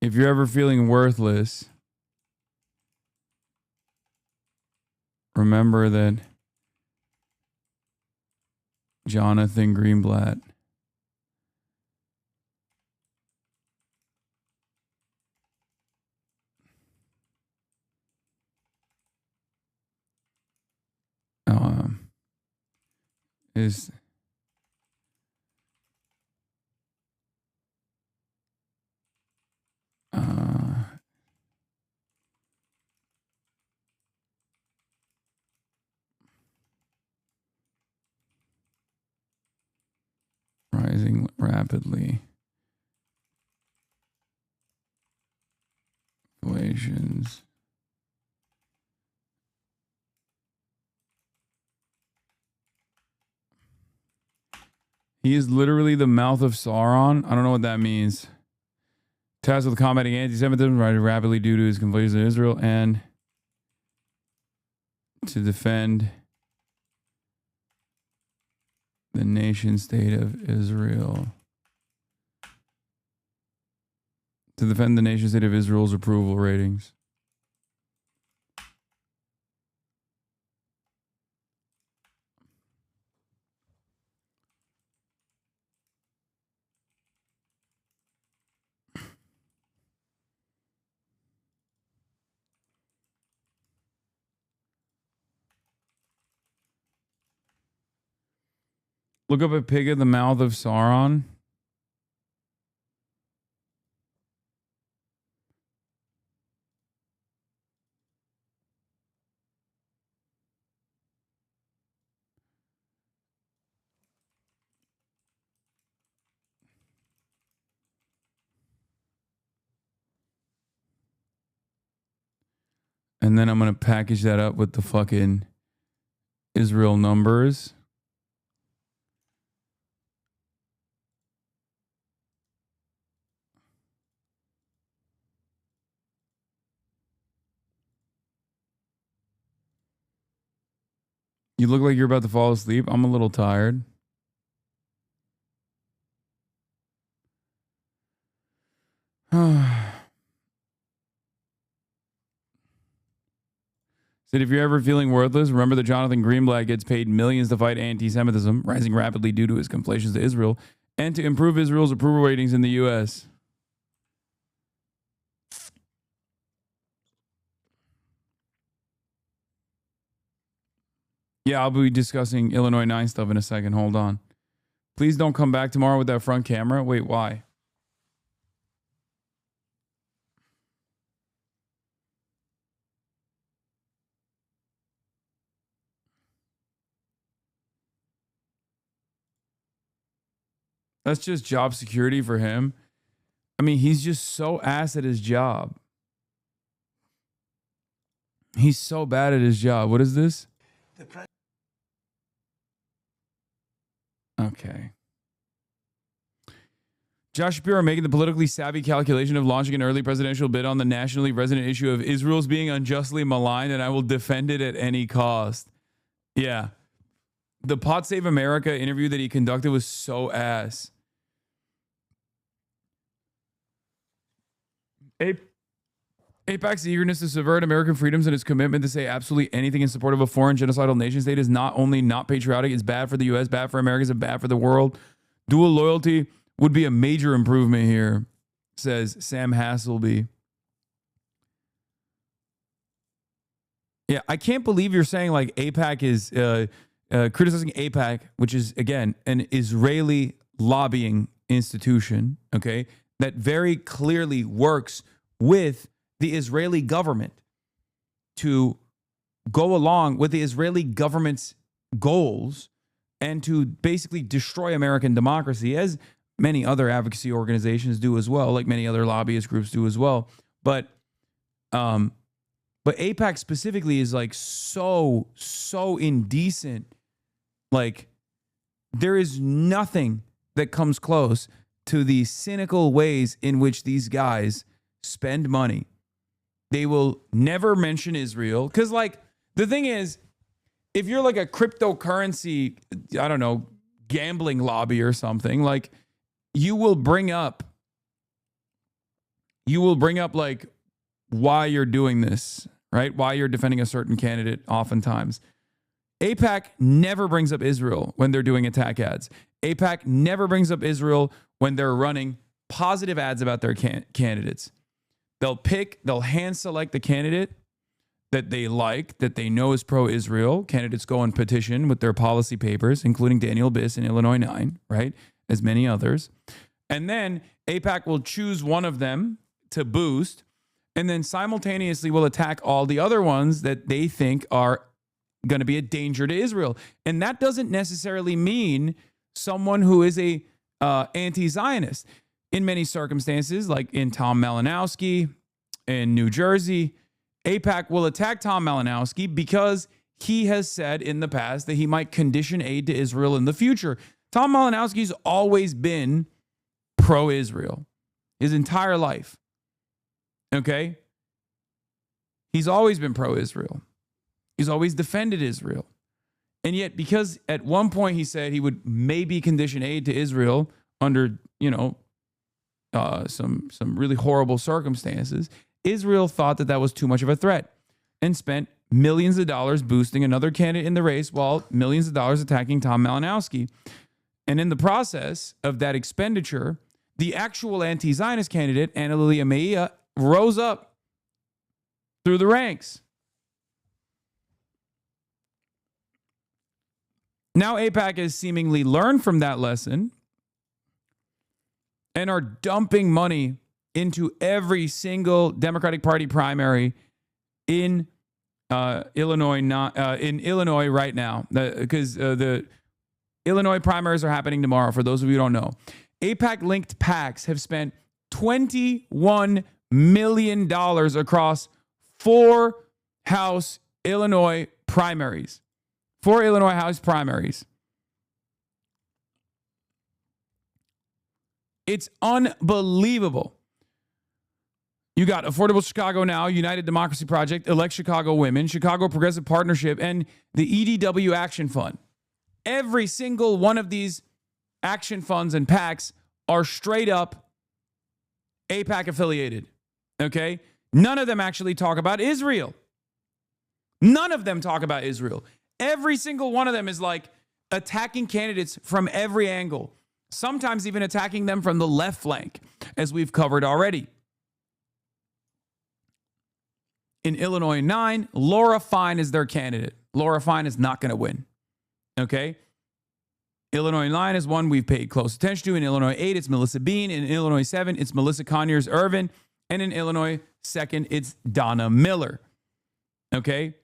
If you're ever feeling worthless, remember that Jonathan Greenblatt is rising rapidly. Relations. He is literally the mouth of Sauron. I don't know what that means. Tasked with combating anti-Semitism, rising rapidly due to his conflicts in Israel, and to defend the nation state of Israel. To defend the nation state of Israel's approval ratings. Look up a pig in the mouth of Sauron. And then I'm going to package that up with the fucking Israel numbers. You look like you're about to fall asleep. I'm a little tired. Said if you're ever feeling worthless, remember that Jonathan Greenblatt gets paid millions to fight anti-Semitism, rising rapidly due to his conflations to Israel, and to improve Israel's approval ratings in the U.S. Yeah, I'll be discussing Illinois 9 stuff in a second. Hold on. Please don't come back tomorrow with that front camera. Wait, why? That's just job security for him. I mean, he's just so ass at his job. He's so bad at his job. What is this? Okay. Josh Shapiro making the politically savvy calculation of launching an early presidential bid on the nationally resonant issue of Israel's being unjustly maligned, and I will defend it at any cost. Yeah. The Pot Save America interview that he conducted was so ass. AIPAC's eagerness to subvert American freedoms and its commitment to say absolutely anything in support of a foreign genocidal nation state is not only not patriotic, it's bad for the U.S., bad for Americans, and bad for the world. Dual loyalty would be a major improvement here, says Sam Hasselby. Yeah, I can't believe you're saying like AIPAC is criticizing AIPAC, which is, again, an Israeli lobbying institution, okay, that very clearly works with the Israeli government to go along with the Israeli government's goals and to basically destroy American democracy, as many other advocacy organizations do as well, like many other lobbyist groups do as well. But AIPAC specifically is like so indecent, like There is nothing that comes close to the cynical ways in which these guys spend money. They will never mention Israel. Because, like, the thing is, if you're like a cryptocurrency, I don't know, gambling lobby or something, like, you will bring up like why you're doing this, right? Why you're defending a certain candidate oftentimes. AIPAC never brings up Israel when they're doing attack ads. AIPAC never brings up Israel when they're running positive ads about their candidates. They'll hand select the candidate that they like, that they know is pro-Israel. Candidates go and petition with their policy papers, including Daniel Biss in Illinois 9, right? As many others. And then AIPAC will choose one of them to boost, and then simultaneously will attack all the other ones that they think are going to be a danger to Israel. And that doesn't necessarily mean someone who is a anti-Zionist. In many circumstances, like in Tom Malinowski in New Jersey, AIPAC will attack Tom Malinowski because he has said in the past that he might condition aid to Israel in the future. Tom Malinowski's always been pro-Israel his entire life. Okay? He's always been pro-Israel. He's always defended Israel. And yet, because at one point he said he would maybe condition aid to Israel under, some really horrible circumstances, Israel thought that was too much of a threat and spent millions of dollars boosting another candidate in the race while millions of dollars attacking Tom Malinowski. And in the process of that expenditure, the actual anti-Zionist candidate, Anna Lilia Meia, rose up through the ranks. Now AIPAC has seemingly learned from that lesson and are dumping money into every single Democratic Party primary in Illinois right now, because the Illinois primaries are happening tomorrow. For those of you who don't know, AIPAC-linked PACs have spent $21 million across 4 House Illinois primaries. 4 Illinois House primaries. It's unbelievable. You got Affordable Chicago Now, United Democracy Project, Elect Chicago Women, Chicago Progressive Partnership, and the EDW Action Fund. Every single one of these action funds and PACs are straight up AIPAC affiliated. Okay? None of them actually talk about Israel. None of them talk about Israel. Every single one of them is like attacking candidates from every angle. Sometimes even attacking them from the left flank, as we've covered already. In Illinois 9, Laura Fine is their candidate. Laura Fine is not going to win. Okay? Illinois 9 is one we've paid close attention to. In Illinois 8, it's Melissa Bean. In Illinois 7, it's Melissa Conyers Irvin. And in Illinois 2nd, it's Donna Miller. Okay?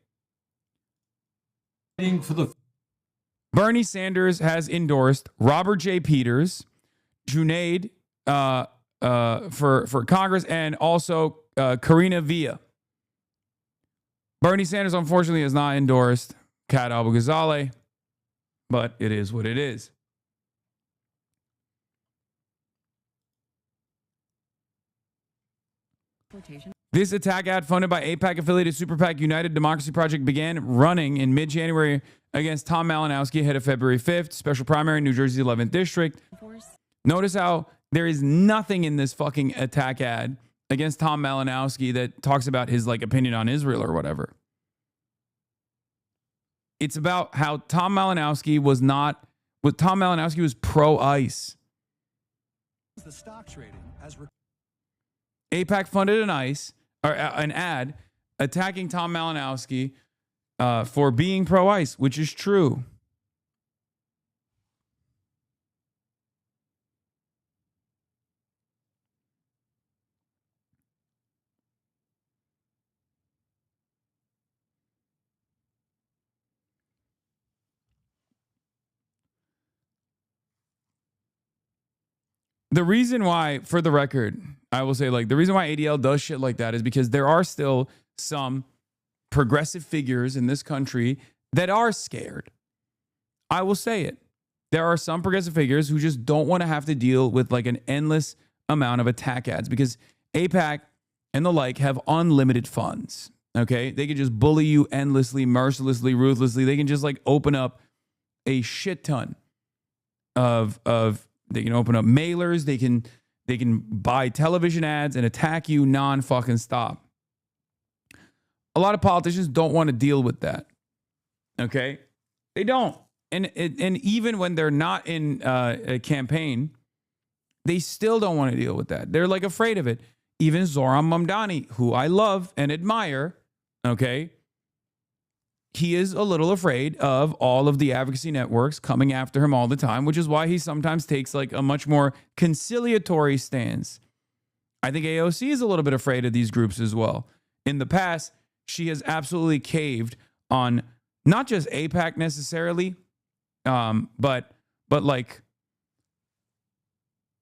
Bernie Sanders has endorsed Robert J. Peters, Junaid for Congress, and also Karina Villa. Bernie Sanders, unfortunately, has not endorsed Kat Abu-Ghazaleh, but it is what it is. This attack ad funded by AIPAC-affiliated Super PAC United Democracy Project began running in mid-January against Tom Malinowski ahead of February 5th, special primary in New Jersey's 11th District. Notice how there is nothing in this fucking attack ad against Tom Malinowski that talks about his opinion on Israel or whatever. It's about how Tom Malinowski was pro-ICE. The stock trading as AIPAC funded an ad attacking Tom Malinowski for being pro-ICE, which is true. The reason why, for the record, I will say, the reason why ADL does shit like that is because there are still some progressive figures in this country that are scared. I will say it. there are some progressive figures who just don't want to have to deal with like an endless amount of attack ads because AIPAC and the like have unlimited funds. Okay. They can just bully you endlessly, mercilessly, ruthlessly. They can just like open up a shit ton of they can open up mailers. They can buy television ads and attack you non-fucking stop. A lot of politicians don't want to deal with that. Okay. They don't. And even when they're not in a campaign, they still don't want to deal with that. They're like afraid of it. Even Zoran Mamdani, who I love and admire, okay, he is a little afraid of all of the advocacy networks coming after him all the time, which is why he sometimes takes like a much more conciliatory stance. I think AOC is a little bit afraid of these groups as well. In the past, she has absolutely caved on not just AIPAC necessarily, but like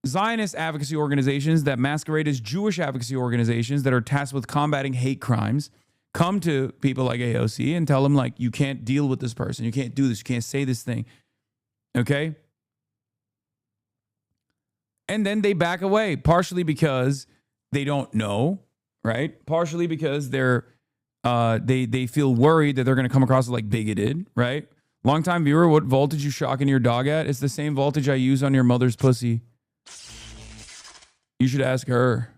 Zionist advocacy organizations that masquerade as Jewish advocacy organizations that are tasked with combating hate crimes come to people like AOC and tell them like, you can't deal with this person. You can't do this. You can't say this thing. Okay. And then they back away, partially because they don't know, right? Partially because they feel worried that they're going to come across as like bigoted, right? Longtime viewer, what voltage you shocking your dog at? It's the same voltage I use on your mother's pussy. You should ask her.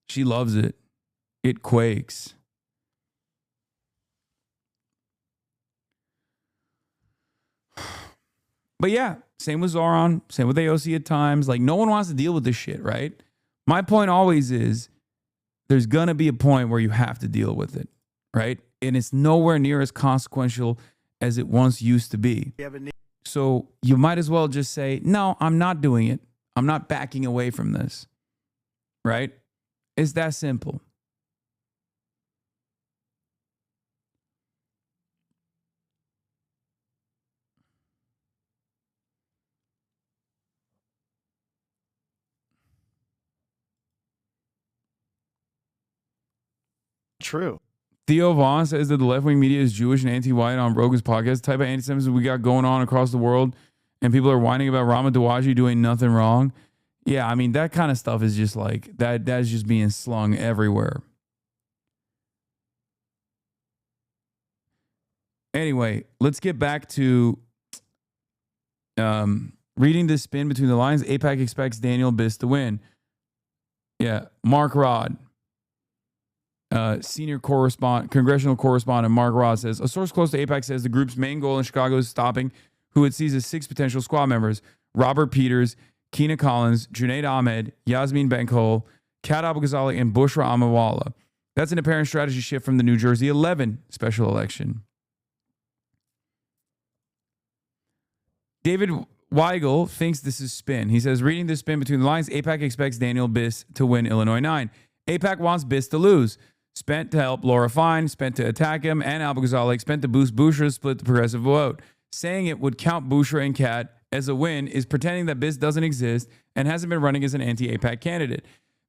She loves it. It quakes. But yeah, same with Zoran, same with AOC at times. Like, no one wants to deal with this shit, right? My point always is there's going to be a point where you have to deal with it, right? And it's nowhere near as consequential as it once used to be. So you might as well just say, no, I'm not doing it. I'm not backing away from this, right? It's that simple. True. Theo Vaughn says that the left-wing media is Jewish and anti-white on Rogan's podcast. The type of anti-Semitism we got going on across the world, and people are whining about Rama Dawaji doing nothing wrong. Yeah, I mean, that kind of stuff is just like, that's just being slung everywhere. Anyway, let's get back to reading this spin between the lines. AIPAC expects Daniel Biss to win. Yeah, Mark Rod. Senior congressional correspondent Mark Rod says, a source close to AIPAC says the group's main goal in Chicago is stopping who it sees as 6 potential squad members: Robert Peters, Keena Collins, Junaid Ahmed, Yasmin Benkhol, Kat Abu-Ghazali, and Bushra Amawala. That's an apparent strategy shift from the New Jersey 11 special election. David Weigel thinks this is spin. He says, reading this spin between the lines, AIPAC expects Daniel Biss to win Illinois 9. AIPAC wants Biss to lose. Spent to help Laura Fine, spent to attack him, and Abu-Ghazali spent to boost Bushra, split the progressive vote. Saying it would count Bushra and Kat as a win is pretending that Biss doesn't exist and hasn't been running as an anti-AIPAC candidate.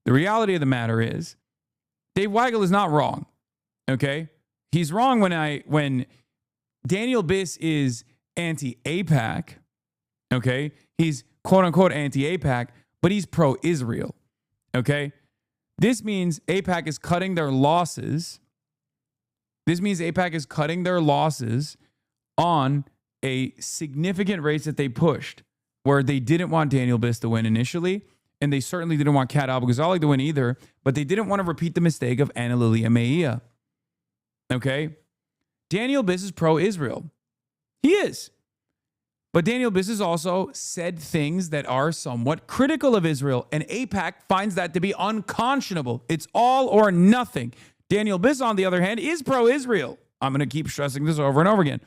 The reality of the matter is, Dave Weigel is not wrong. Okay? He's wrong when Daniel Biss is anti-AIPAC. Okay? He's quote-unquote anti-AIPAC, but he's pro-Israel. Okay? This means AIPAC is cutting their losses. This means AIPAC is cutting their losses on a significant race that they pushed, where they didn't want Daniel Biss to win initially, and they certainly didn't want Kat Abu-Ghazali to win either, but they didn't want to repeat the mistake of Ana Lilia Meia. Okay? Daniel Biss is pro-Israel. He is. But Daniel Biss has also said things that are somewhat critical of Israel, and AIPAC finds that to be unconscionable. It's all or nothing. Daniel Biss, on the other hand, is pro-Israel. I'm going to keep stressing this over and over again.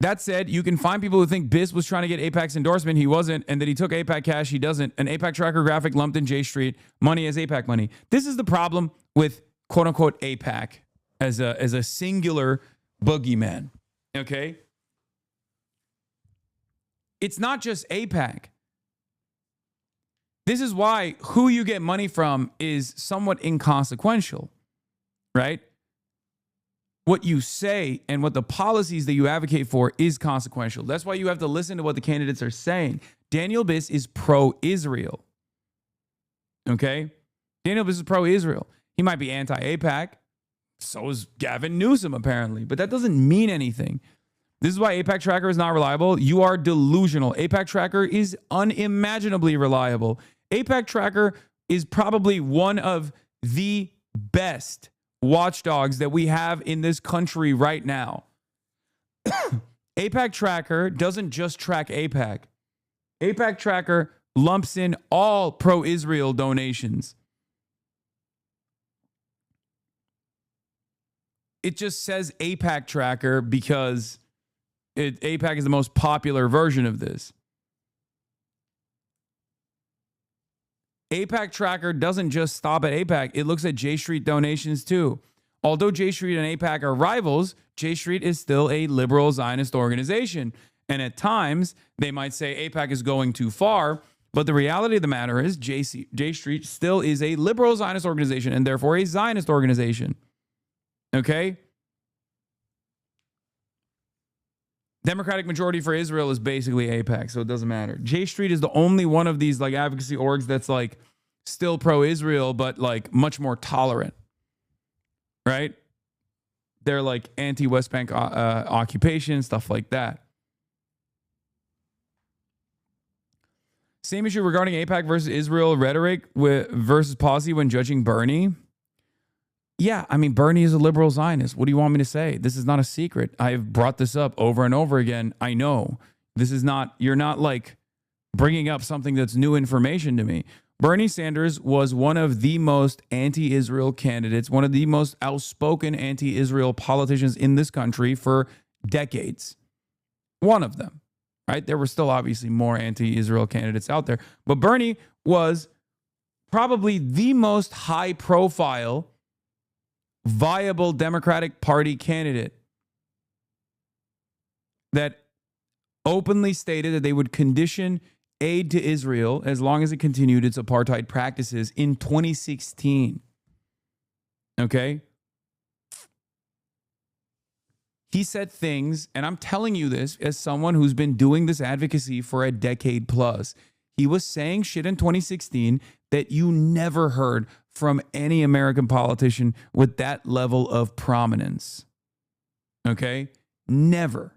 That said, you can find people who think Biss was trying to get AIPAC's endorsement. He wasn't, and that he took AIPAC cash. He doesn't. An AIPAC tracker graphic lumped in J Street. Money as AIPAC money. This is the problem with quote-unquote AIPAC as a singular boogeyman. Okay? It's not just AIPAC. This is why who you get money from is somewhat inconsequential, right? what you say and what the policies that you advocate for is consequential. That's why you have to listen to what the candidates are saying. Daniel Biss is pro-Israel. Okay? Daniel Biss is pro-Israel. He might be anti-AIPAC. So is Gavin Newsom, apparently. But that doesn't mean anything. This is why AIPAC Tracker is not reliable. You are delusional. AIPAC Tracker is unimaginably reliable. AIPAC Tracker is probably one of the best watchdogs that we have in this country right now. AIPAC Tracker doesn't just track AIPAC. AIPAC Tracker lumps in all pro-Israel donations. It just says AIPAC Tracker because AIPAC is the most popular version of this. AIPAC Tracker doesn't just stop at AIPAC. It looks at J Street donations too. Although J Street and AIPAC are rivals, J Street is still a liberal Zionist organization. And at times, they might say AIPAC is going too far. But the reality of the matter is J Street still is a liberal Zionist organization and therefore a Zionist organization. Okay? Democratic majority for Israel is basically AIPAC, so it doesn't matter. J Street is the only one of these like advocacy orgs that's like still pro-Israel, but like much more tolerant, right? They're like anti-West Bank occupation, stuff like that. Same issue regarding AIPAC versus Israel rhetoric versus policy when judging Bernie. Yeah, I mean, Bernie is a liberal Zionist. What do you want me to say? This is not a secret. I've brought this up over and over again. I know. This is not, you're not like bringing up something that's new information to me. Bernie Sanders was one of the most anti-Israel candidates, one of the most outspoken anti-Israel politicians in this country for decades. One of them, right? There were still obviously more anti-Israel candidates out there. But Bernie was probably the most high-profile viable Democratic Party candidate that openly stated that they would condition aid to Israel as long as it continued its apartheid practices in 2016. Okay? He said things, and I'm telling you this as someone who's been doing this advocacy for a decade plus. He was saying shit in 2016 that you never heard from any American politician with that level of prominence. Okay? Never.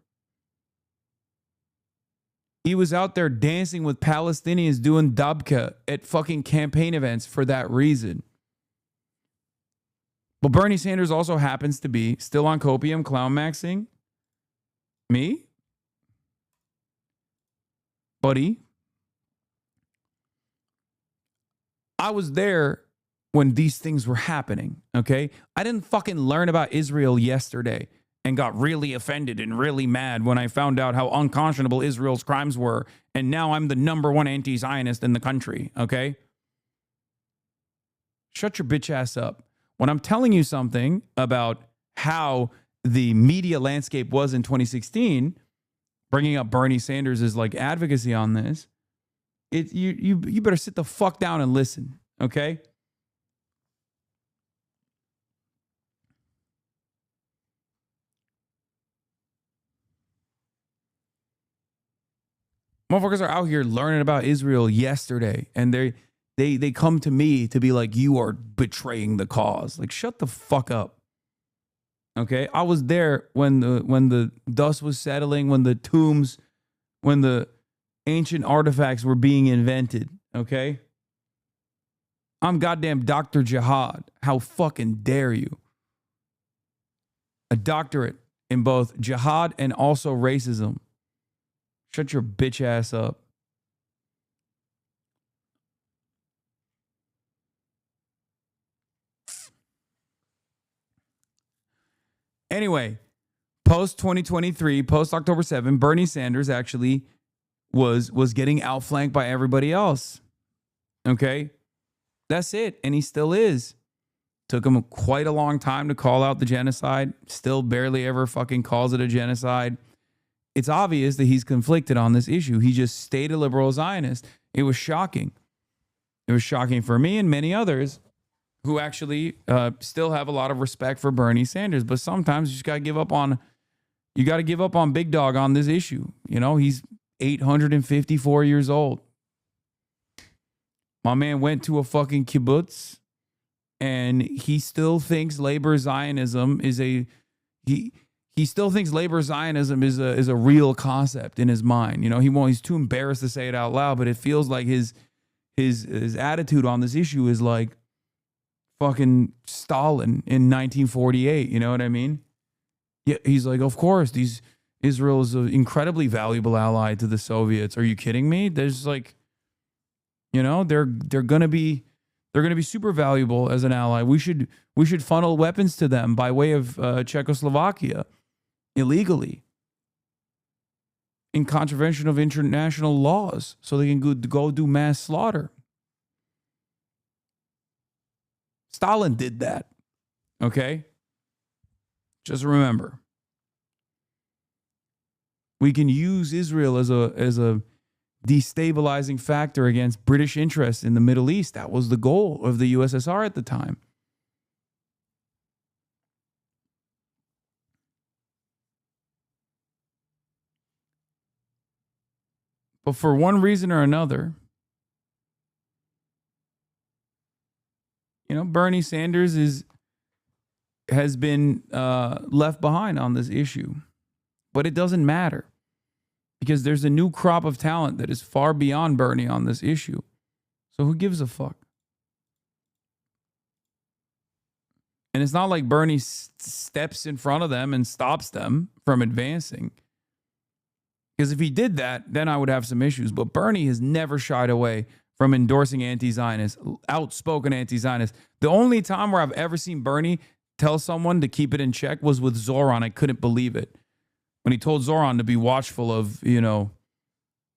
He was out there dancing with Palestinians doing dabka at fucking campaign events for that reason. But Bernie Sanders also happens to be still on copium, clown maxing. Me? Buddy? I was there when these things were happening, okay? I didn't fucking learn about Israel yesterday and got really offended and really mad when I found out how unconscionable Israel's crimes were, and now I'm the #1 anti-Zionist in the country, okay? Shut your bitch ass up. When I'm telling you something about how the media landscape was in 2016, bringing up Bernie Sanders' like advocacy on this, you better sit the fuck down and listen, okay? Motherfuckers are out here learning about Israel yesterday, and they come to me to be like, you are betraying the cause. Like, shut the fuck up. Okay? I was there when the dust was settling, when the tombs, when the ancient artifacts were being invented. Okay? I'm goddamn Dr. Jihad. How fucking dare you? A doctorate in both jihad and also racism. Shut your bitch ass up. Anyway, post 2023, post October 7, Bernie Sanders actually was getting outflanked by everybody else. Okay? That's it. And he still is. Took him quite a long time to call out the genocide. Still barely ever fucking calls it a genocide. It's obvious that he's conflicted on this issue. He just stayed a liberal Zionist. It was shocking. It was shocking for me and many others who actually still have a lot of respect for Bernie Sanders. But sometimes you just got to give up on, big dog on this issue. You know, he's 854 years old. My man went to a fucking kibbutz, and he still thinks labor Zionism is a real concept in his mind. You know, he's too embarrassed to say it out loud, but it feels like his attitude on this issue is like fucking Stalin in 1948. You know what I mean? Yeah, he's like, of course, Israel is an incredibly valuable ally to the Soviets. Are you kidding me? There's like, you know, they're gonna be super valuable as an ally. We should funnel weapons to them by way of Czechoslovakia illegally, in contravention of international laws, so they can go do mass slaughter. Stalin did that. Okay? Just remember, we can use Israel as a destabilizing factor against British interests in the Middle East. That was the goal of the USSR at the time. But for one reason or another, you know, Bernie Sanders has been left behind on this issue. But it doesn't matter, because there's a new crop of talent that is far beyond Bernie on this issue. So who gives a fuck? And it's not like Bernie steps in front of them and stops them from advancing. Because if he did that, then I would have some issues. But Bernie has never shied away from endorsing anti-Zionists, outspoken anti-Zionists. The only time where I've ever seen Bernie tell someone to keep it in check was with Zoran. I couldn't believe it. When he told Zoran to be watchful of, you know,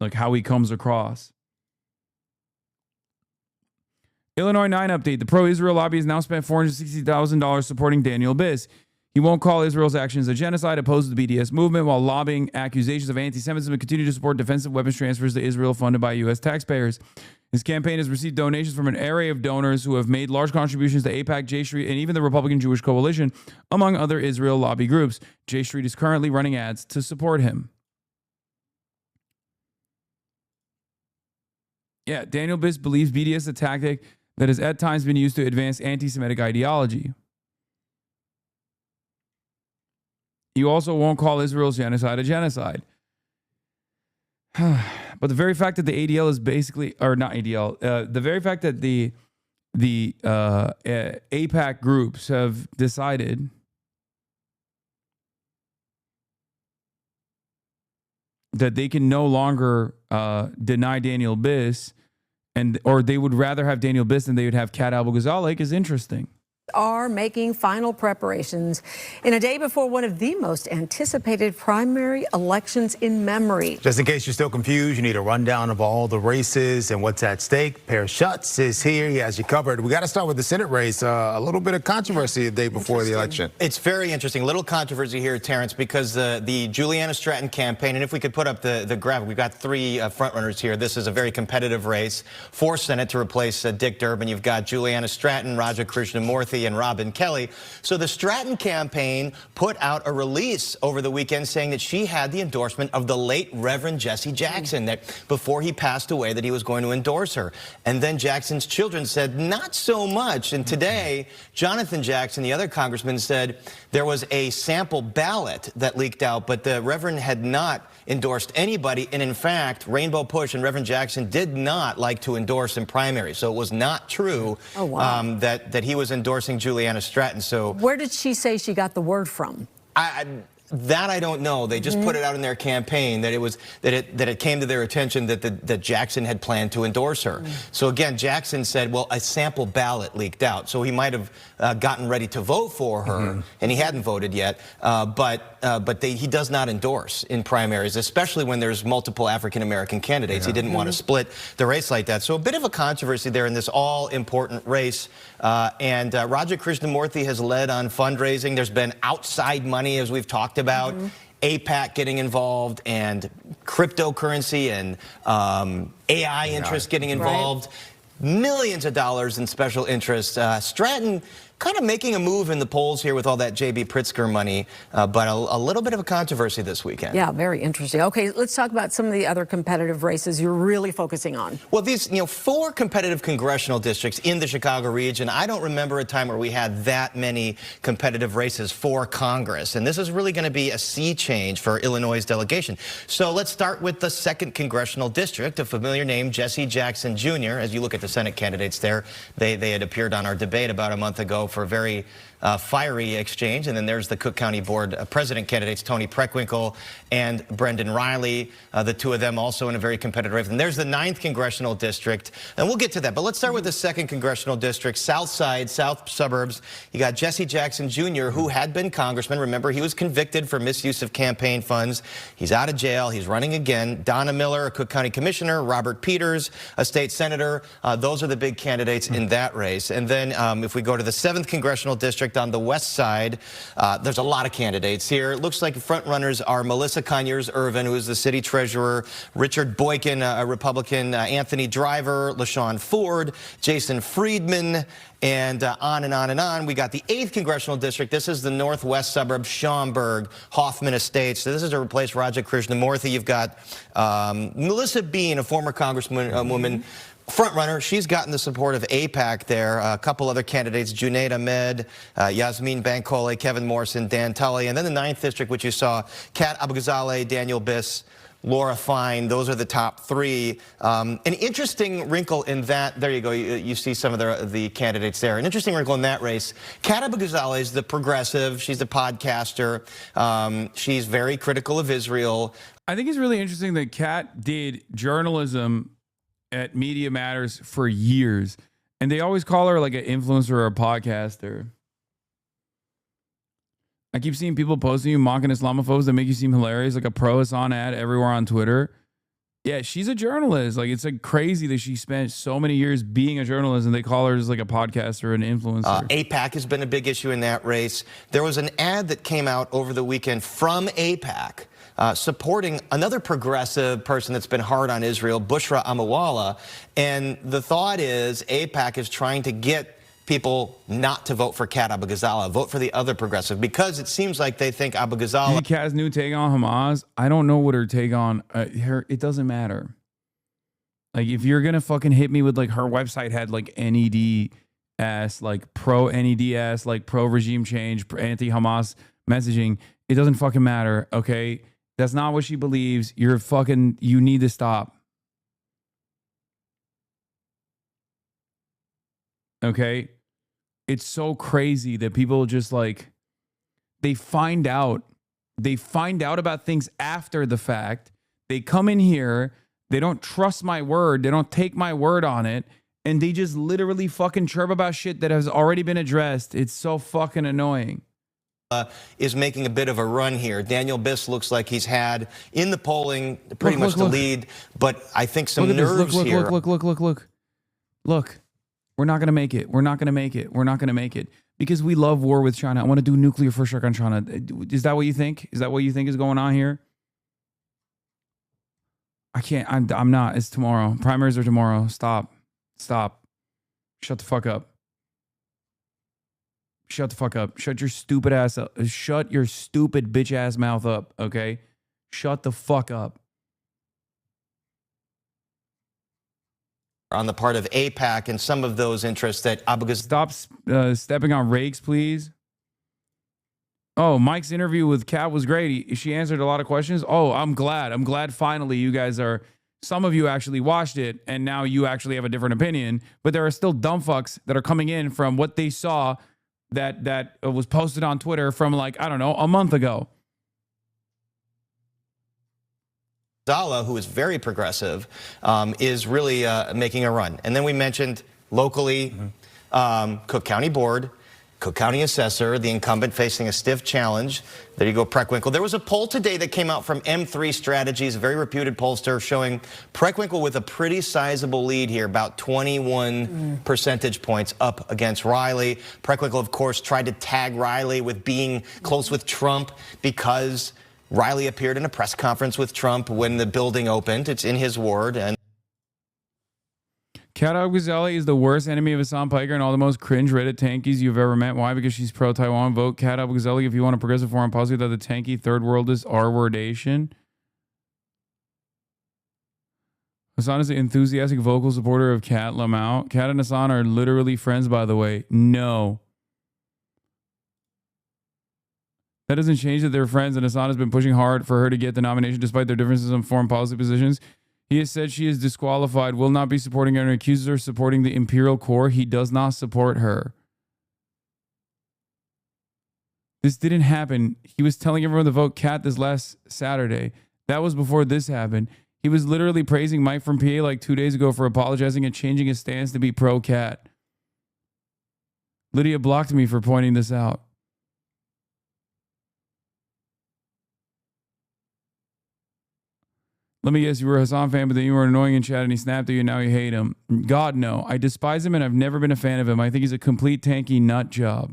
like how he comes across. Illinois 9 update. The pro-Israel lobby has now spent $460,000 supporting Daniel Biss. He won't call Israel's actions a genocide, opposes the BDS movement, while lobbying accusations of anti-Semitism, and continue to support defensive weapons transfers to Israel funded by U.S. taxpayers. His campaign has received donations from an array of donors who have made large contributions to AIPAC, J Street, and even the Republican Jewish Coalition, among other Israel lobby groups. J Street is currently running ads to support him. Yeah, Daniel Biss believes BDS is a tactic that has at times been used to advance anti-Semitic ideology. He also won't call Israel's genocide a genocide. But the very fact that the ADL is basically, or not ADL, the very fact that the AIPAC groups have decided that they can no longer deny Daniel Biss, or they would rather have Daniel Biss than they would have Kat Abu-Ghazaleh is interesting. Are making final preparations in a day before one of the most anticipated primary elections in memory. Just in case you're still confused, you need a rundown of all the races and what's at stake. Per Schutz is here. He has you covered. We got to start with the Senate race. A little bit of controversy the day before the election. It's very interesting. Little controversy here, Terrence, because the Juliana Stratton campaign, and if we could put up the graphic, we've got three frontrunners here. This is a very competitive race for Senate to replace Dick Durbin. You've got Juliana Stratton, Raja Krishnamurthy, and Robin Kelly. So the Stratton campaign put out a release over the weekend saying that she had the endorsement of the late Reverend Jesse Jackson, that before he passed away that he was going to endorse her. And then Jackson's children said not so much. And today, Jonathan Jackson, the other congressman, said there was a sample ballot that leaked out, but the Reverend had not endorsed anybody. And in fact, Rainbow Push and Reverend Jackson did not like to endorse in primaries. So it was not true that he was endorsing Juliana Stratton. So where did she say she got the word from? That I don't know. They just put it out in their campaign that it came to their attention that Jackson had planned to endorse her. So again, Jackson said, well, a sample ballot leaked out, so he might have gotten ready to vote for her, and he hadn't voted yet. But he does not endorse in primaries, especially when there's multiple African American candidates. He didn't want to split the race like that. So a bit of a controversy there in this all-important race. And Raja Krishnamurthy has led on fundraising. There's been outside money, as we've talked about, AIPAC getting involved, and cryptocurrency and AI interest getting involved. millions of dollars in special interest. Stratton kind of making a move in the polls here with all that J.B. Pritzker money, but a little bit of a controversy this weekend. Yeah, very interesting. Okay, let's talk about some of the other competitive races you're really focusing on. Well, these, 4 competitive congressional districts in the Chicago region. I don't remember a time where we had that many competitive races for Congress, and this is really going to be a sea change for Illinois' delegation. So let's start with the 2nd congressional district, a familiar name, Jesse Jackson Jr. As you look at the Senate candidates there, they had appeared on our debate about a month ago for a very fiery exchange. And then there's the Cook County Board President candidates, Tony Preckwinkle and Brendan Riley, the 2 of them also in a very competitive race. And there's the 9th congressional district, and we'll get to that. But let's start with the 2nd congressional district, South Side, South Suburbs. You got Jesse Jackson Jr., who had been congressman. Remember, he was convicted for misuse of campaign funds. He's out of jail. He's running again. Donna Miller, a Cook County commissioner. Robert Peters, a state senator. Those are the big candidates in that race. And then if we go to the 7th congressional district on the west side, there's a lot of candidates here. It looks like front runners are Melissa Conyers-Irvin, who is the city treasurer, Richard Boykin, a Republican, Anthony Driver, LaShawn Ford, Jason Friedman, and on and on and on. We got the 8th congressional district. This is the northwest suburb, Schaumburg, Hoffman Estates. So this is to replace Raja Krishnamurthy. You've got Melissa Bean, a former congresswoman, front runner. She's gotten the support of AIPAC there. A couple other candidates, Junaid Ahmed, Yasmin Bankole, Kevin Morrison, Dan Tully. And then the 9th district, which you saw, Kat Abou-Ghazaleh, Daniel Biss, Laura Fine. Those are the top 3. An interesting wrinkle in that, there you go, you see some of the candidates there. An interesting wrinkle in that race. Kat Abou-Ghazaleh is the progressive. She's the podcaster. She's very critical of Israel. I think it's really interesting that Kat did journalism at Media Matters for years, and they always call her like an influencer or a podcaster. I keep seeing people posting you mocking Islamophobes that make you seem hilarious, like a pro-Hassan ad everywhere on Twitter. Yeah, she's a journalist. Like, it's like crazy that she spent so many years being a journalist, and they call her just like a podcaster and influencer. AIPAC has been a big issue in that race. There was an ad that came out over the weekend from AIPAC supporting another progressive person that's been hard on Israel, Bushra Amawala. And the thought is AIPAC is trying to get people not to vote for Kat Abou-Ghazaleh, vote for the other progressive, because it seems like they think Abou-Ghazaleh... Kat's new take on Hamas, I don't know what her take on... it doesn't matter. Like, if you're gonna fucking hit me with, like, her website had, like, NED-ass, like, pro-NED-ass, like, pro-regime change, anti-Hamas messaging, it doesn't fucking matter, okay? That's not what she believes. You're fucking... You need to stop. Okay? It's so crazy that people just like, they find out about things after the fact. They come in here, they don't trust my word, they don't take my word on it, and they just literally fucking chirp about shit that has already been addressed. It's so fucking annoying. Is making a bit of a run here. Daniel Biss looks like he's had in the polling pretty much the lead, but I think some nerves here. Look. We're not going to make it. We're not going to make it. We're not going to make it. Because we love war with China. I want to do nuclear first strike on China. Is that what you think? Is that what you think is going on here? I can't. I'm not. It's tomorrow. Primaries are tomorrow. Stop. Shut the fuck up. Shut the fuck up. Shut your stupid ass up. Shut your stupid bitch ass mouth up, okay? Shut the fuck up. On the part of AIPAC and some of those interests that Stop stepping on rakes, please. Oh, Mike's interview with Kat was great. She answered a lot of questions. Oh, I'm glad. I'm glad finally you guys are... Some of you actually watched it, and now you actually have a different opinion. But there are still dumb fucks that are coming in from what they saw that was posted on Twitter from, like, I don't know, a month ago. Zala, who is very progressive, is really making a run. And then we mentioned locally, Cook County Board, Cook County Assessor, the incumbent facing a stiff challenge. There you go, Preckwinkle. There was a poll today that came out from M3 Strategies, a very reputed pollster, showing Preckwinkle with a pretty sizable lead here, about 21 percentage points up against Riley. Preckwinkle, of course, tried to tag Riley with being close with Trump because Riley appeared in a press conference with Trump when the building opened. It's in his ward. And Kat Al-Ghazali is the worst enemy of Hassan Piker and all the most cringe Reddit tankies you've ever met. Why? Because she's pro-Taiwan. Vote Kat Al-Ghazali if you want a progressive foreign policy without the tanky third worldist R-wordation. Hassan is an enthusiastic vocal supporter of Kat Lamau. Kat and Hassan are literally friends, by the way. No. That doesn't change that they're friends, and Hassan has been pushing hard for her to get the nomination despite their differences on foreign policy positions. He has said she is disqualified, will not be supporting her, and accuses her of supporting the Imperial Core. He does not support her. This didn't happen. He was telling everyone to vote Kat this last Saturday. That was before this happened. He was literally praising Mike from PA like 2 days ago for apologizing and changing his stance to be pro-Kat. Lydia blocked me for pointing this out. Let me guess, you were a Hassan fan, but then you were annoying in chat and he snapped at you and now you hate him. God, no. I despise him and I've never been a fan of him. I think he's a complete tanky nut job.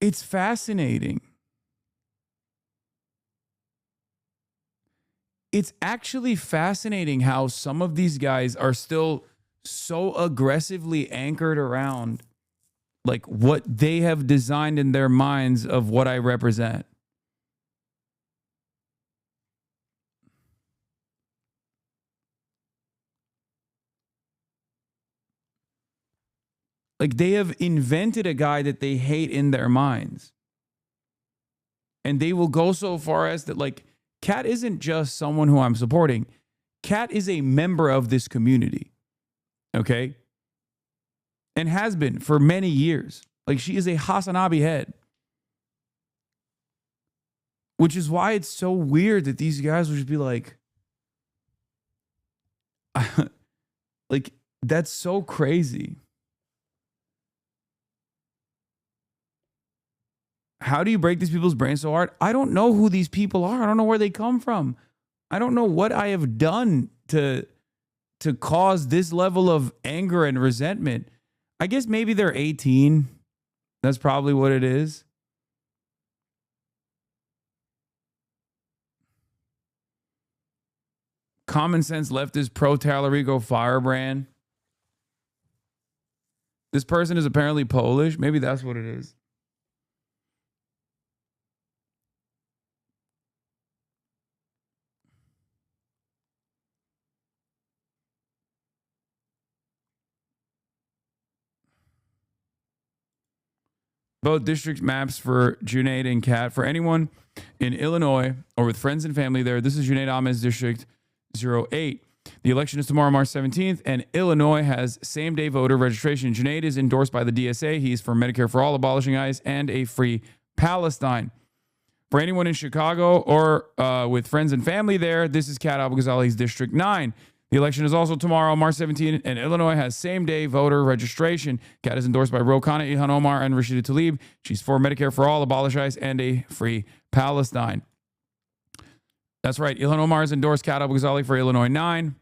It's fascinating. It's actually fascinating how some of these guys are still so aggressively anchored around like what they have designed in their minds of what I represent. Like they have invented a guy that they hate in their minds. And they will go so far as that, like, Kat isn't just someone who I'm supporting. Kat is a member of this community. Okay? And has been for many years. Like, she is a Hasanabi head. Which is why it's so weird that these guys would just be like, like, that's so crazy. How do you break these people's brains so hard? I don't know who these people are. I don't know where they come from. I don't know what I have done to cause this level of anger and resentment. I guess maybe they're 18. That's probably what it is. Common sense leftist pro-Talarico firebrand. This person is apparently Polish. Maybe that's what it is. Both district maps for Junaid and Kat. For anyone in Illinois or with friends and family there, this is Junaid Ahmed's District 08. The election is tomorrow, March 17th, and Illinois has same-day voter registration. Junaid is endorsed by the DSA. He's for Medicare for All, abolishing ICE, and a free Palestine. For anyone in Chicago or with friends and family there, this is Kat Al-Ghazali's District 9. The election is also tomorrow, March 17th, and Illinois has same-day voter registration. Kat is endorsed by Ro Khanna, Ilhan Omar, and Rashida Tlaib. She's for Medicare for All, abolish ICE, and a free Palestine. That's right. Ilhan Omar has endorsed Kat Al-Ghazali for Illinois 9.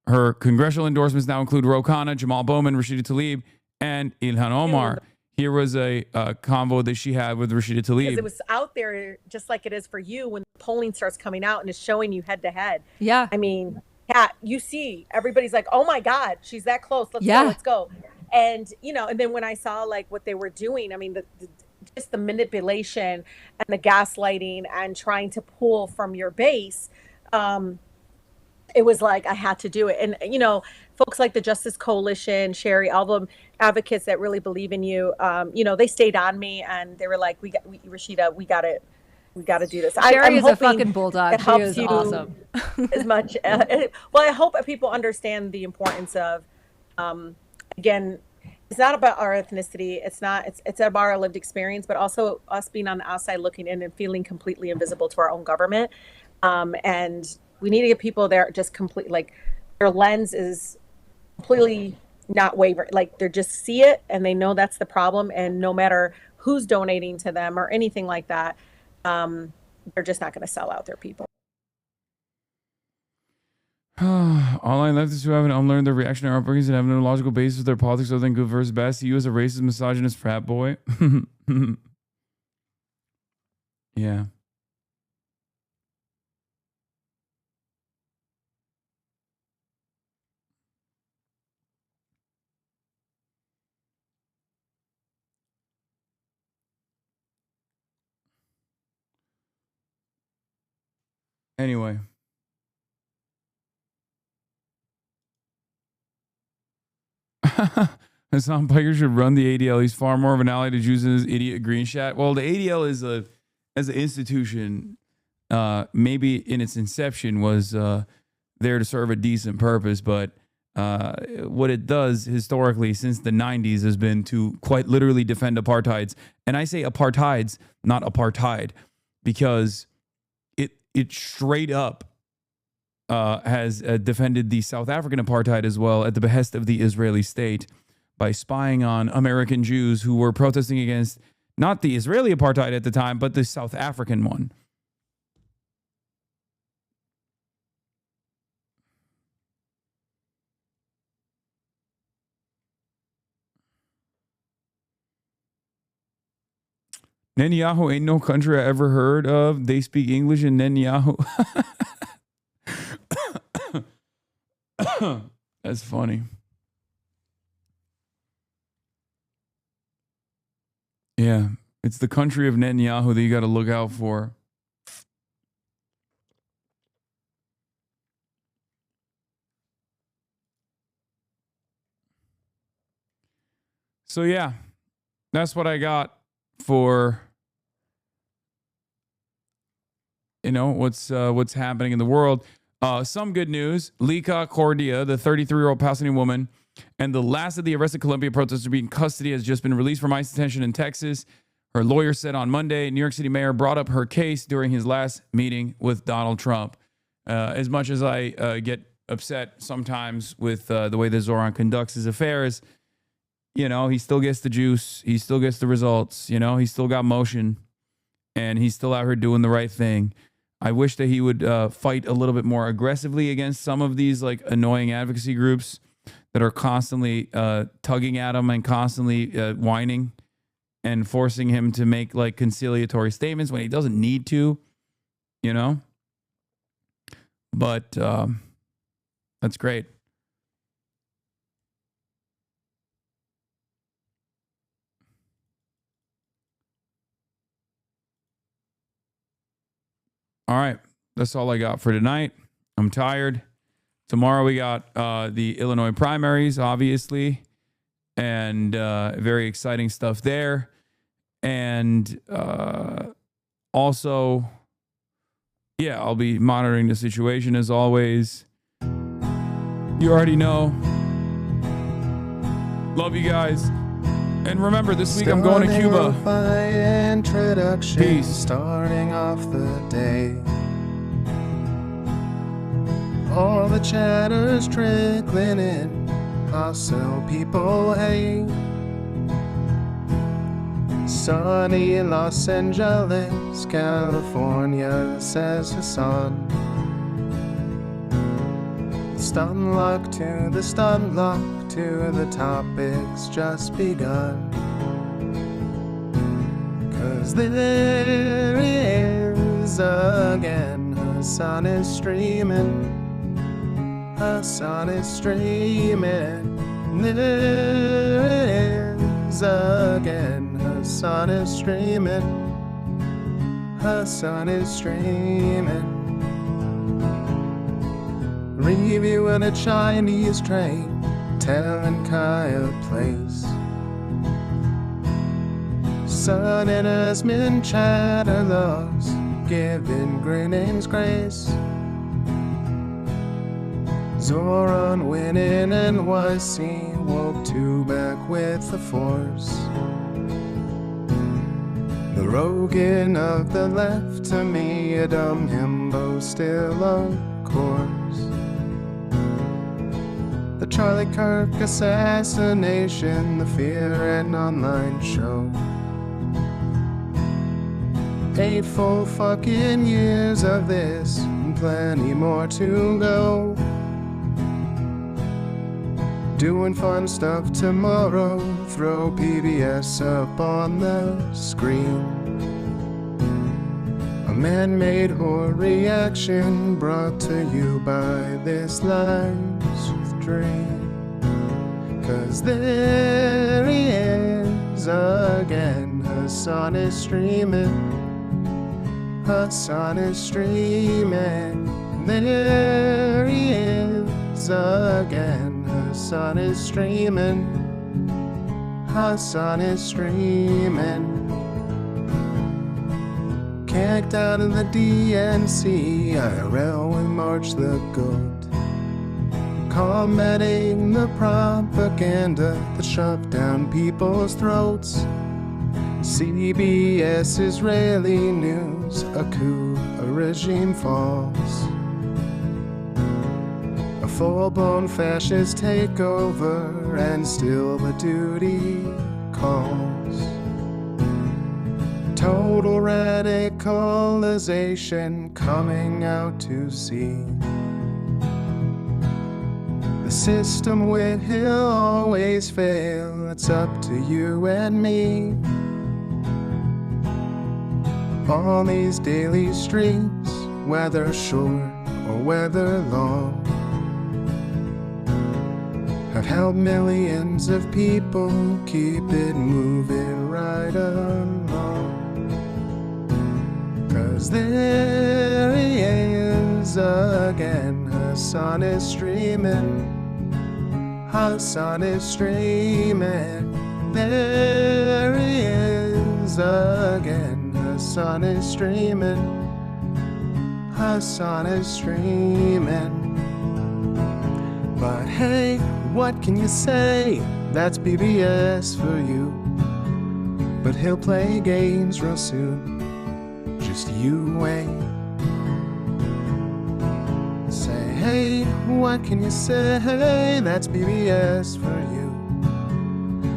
Her congressional endorsements now include Ro Khanna, Jamal Bowman, Rashida Tlaib, and Ilhan Omar. Here was a convo that she had with Rashida Tlaib. Because it was out there just like it is for you when the polling starts coming out and it's showing you head to head. Yeah. I mean, Kat, you see, everybody's like, oh my God, she's that close. Let's go. And, you know, and then when I saw like what they were doing, I mean, just the manipulation and the gaslighting and trying to pull from your base, it was like, I had to do it. And, you know, folks like the Justice Coalition, Sherry, all the advocates that really believe in you, you know, they stayed on me and they were like, Rashida, we got to do this. Sherry is a fucking bulldog. She is awesome. As much. Well, I hope people understand the importance of, again, it's not about our ethnicity. It's about our lived experience, but also us being on the outside looking in and feeling completely invisible to our own government. And we need to get people there just complete, like their lens is completely not wavering. Like they just see it and they know that's the problem. And no matter who's donating to them or anything like that, they're just not going to sell out their people. Online leftists who haven't unlearned their reactionary upbringings and have no logical basis for their politics other than good versus bad see you as a racist, misogynist frat boy. Yeah. Anyway. Hassan Piker should run the ADL. He's far more of an ally to Jews than his idiot green chat. Well, the ADL is as an institution, maybe in its inception was there to serve a decent purpose, but what it does historically since the 90s has been to quite literally defend apartheids. And I say apartheids, not apartheid, because it straight up has defended the South African apartheid as well at the behest of the Israeli state by spying on American Jews who were protesting against not the Israeli apartheid at the time, but the South African one. Netanyahu ain't no country I ever heard of. They speak English in Netanyahu. That's funny. Yeah, it's the country of Netanyahu that you got to look out for. So yeah, that's what I got for what's happening in the world. Some good news. Lika Cordia, the 33-year-old Palestinian woman, and the last of the arrested Colombia protesters to be in custody has just been released from ICE detention in Texas. Her lawyer said on Monday, New York City mayor brought up her case during his last meeting with Donald Trump. As much as I get upset sometimes with the way that Zoran conducts his affairs, he still gets the juice. He still gets the results. He's still got motion, and he's still out here doing the right thing. I wish that he would fight a little bit more aggressively against some of these annoying advocacy groups that are constantly tugging at him and constantly whining and forcing him to make conciliatory statements when he doesn't need to, But that's great. All right. That's all I got for tonight. I'm tired. Tomorrow we got the Illinois primaries, obviously, and very exciting stuff there. And also, I'll be monitoring the situation as always. You already know. Love you guys. And remember, this week I'm going to Cuba. Peace. Starting off the day. All the chatter's trickling in. Hostile people hate. Sunny Los Angeles, California, says Hassan. Stun lock to the stun lock to the topics just begun. 'Cause there is again, Hassan is streaming. Hassan is streaming. There is again, Hassan is streaming. Hassan is streaming. Reviewing a Chinese train, telling Kaya place. Sun and Asmin chatter loves, giving grinnings grace. Zoran winning NYC, woke two back with the force. The Rogan of the left, to me a dumb himbo still on course. The Charlie Kirk assassination, the Fear and Online show. 8 full fucking years of this, and plenty more to go. Doing fun stuff tomorrow, throw PBS up on the screen. man-made horror reaction brought to you by this life's dream. 'Cause there he is again, Hasan is streaming, Hasan is streaming. There he is again, Hasan is streaming, Hasan is streaming. Kicked out of the DNC, IRL with March the Goat, combating the propaganda that shoved down people's throats. CBS Israeli news, a coup, a regime falls. A full-blown fascist takeover, and still the duty calls. Total radicalization coming out to sea. The system will always fail, it's up to you and me. On these daily streets, whether short or whether long, have helped millions of people keep it moving right along. 'Cause there he is again, Hasan is streaming, Hasan is streaming. There he is again, Hasan is streaming, Hasan is streaming. But hey, what can you say? That's BBS for you. But he'll play games real soon, just you wait. Say, hey, what can you say? That's BBS for you.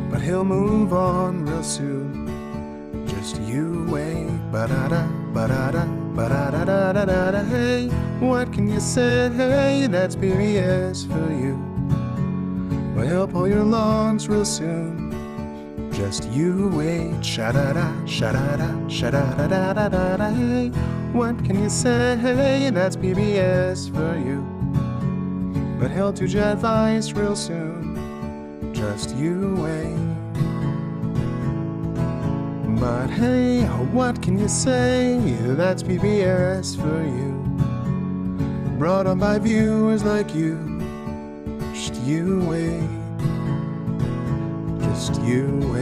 But he'll move on real soon, just you wait. Ba-da-da, ba-da-da, ba-da-da-da-da-da. Hey, what can you say? That's BBS for you. But he'll pull your lungs real soon, just you wait. Sha-da-da, sha-da-da, sha-da-da-da-da-da. Hey, what can you say? That's BBS for you. But he'll do jet advice real soon, just you wait. But hey, what can you say? That's PBS for you. Brought on by viewers like you. Just you wait. Just you wait.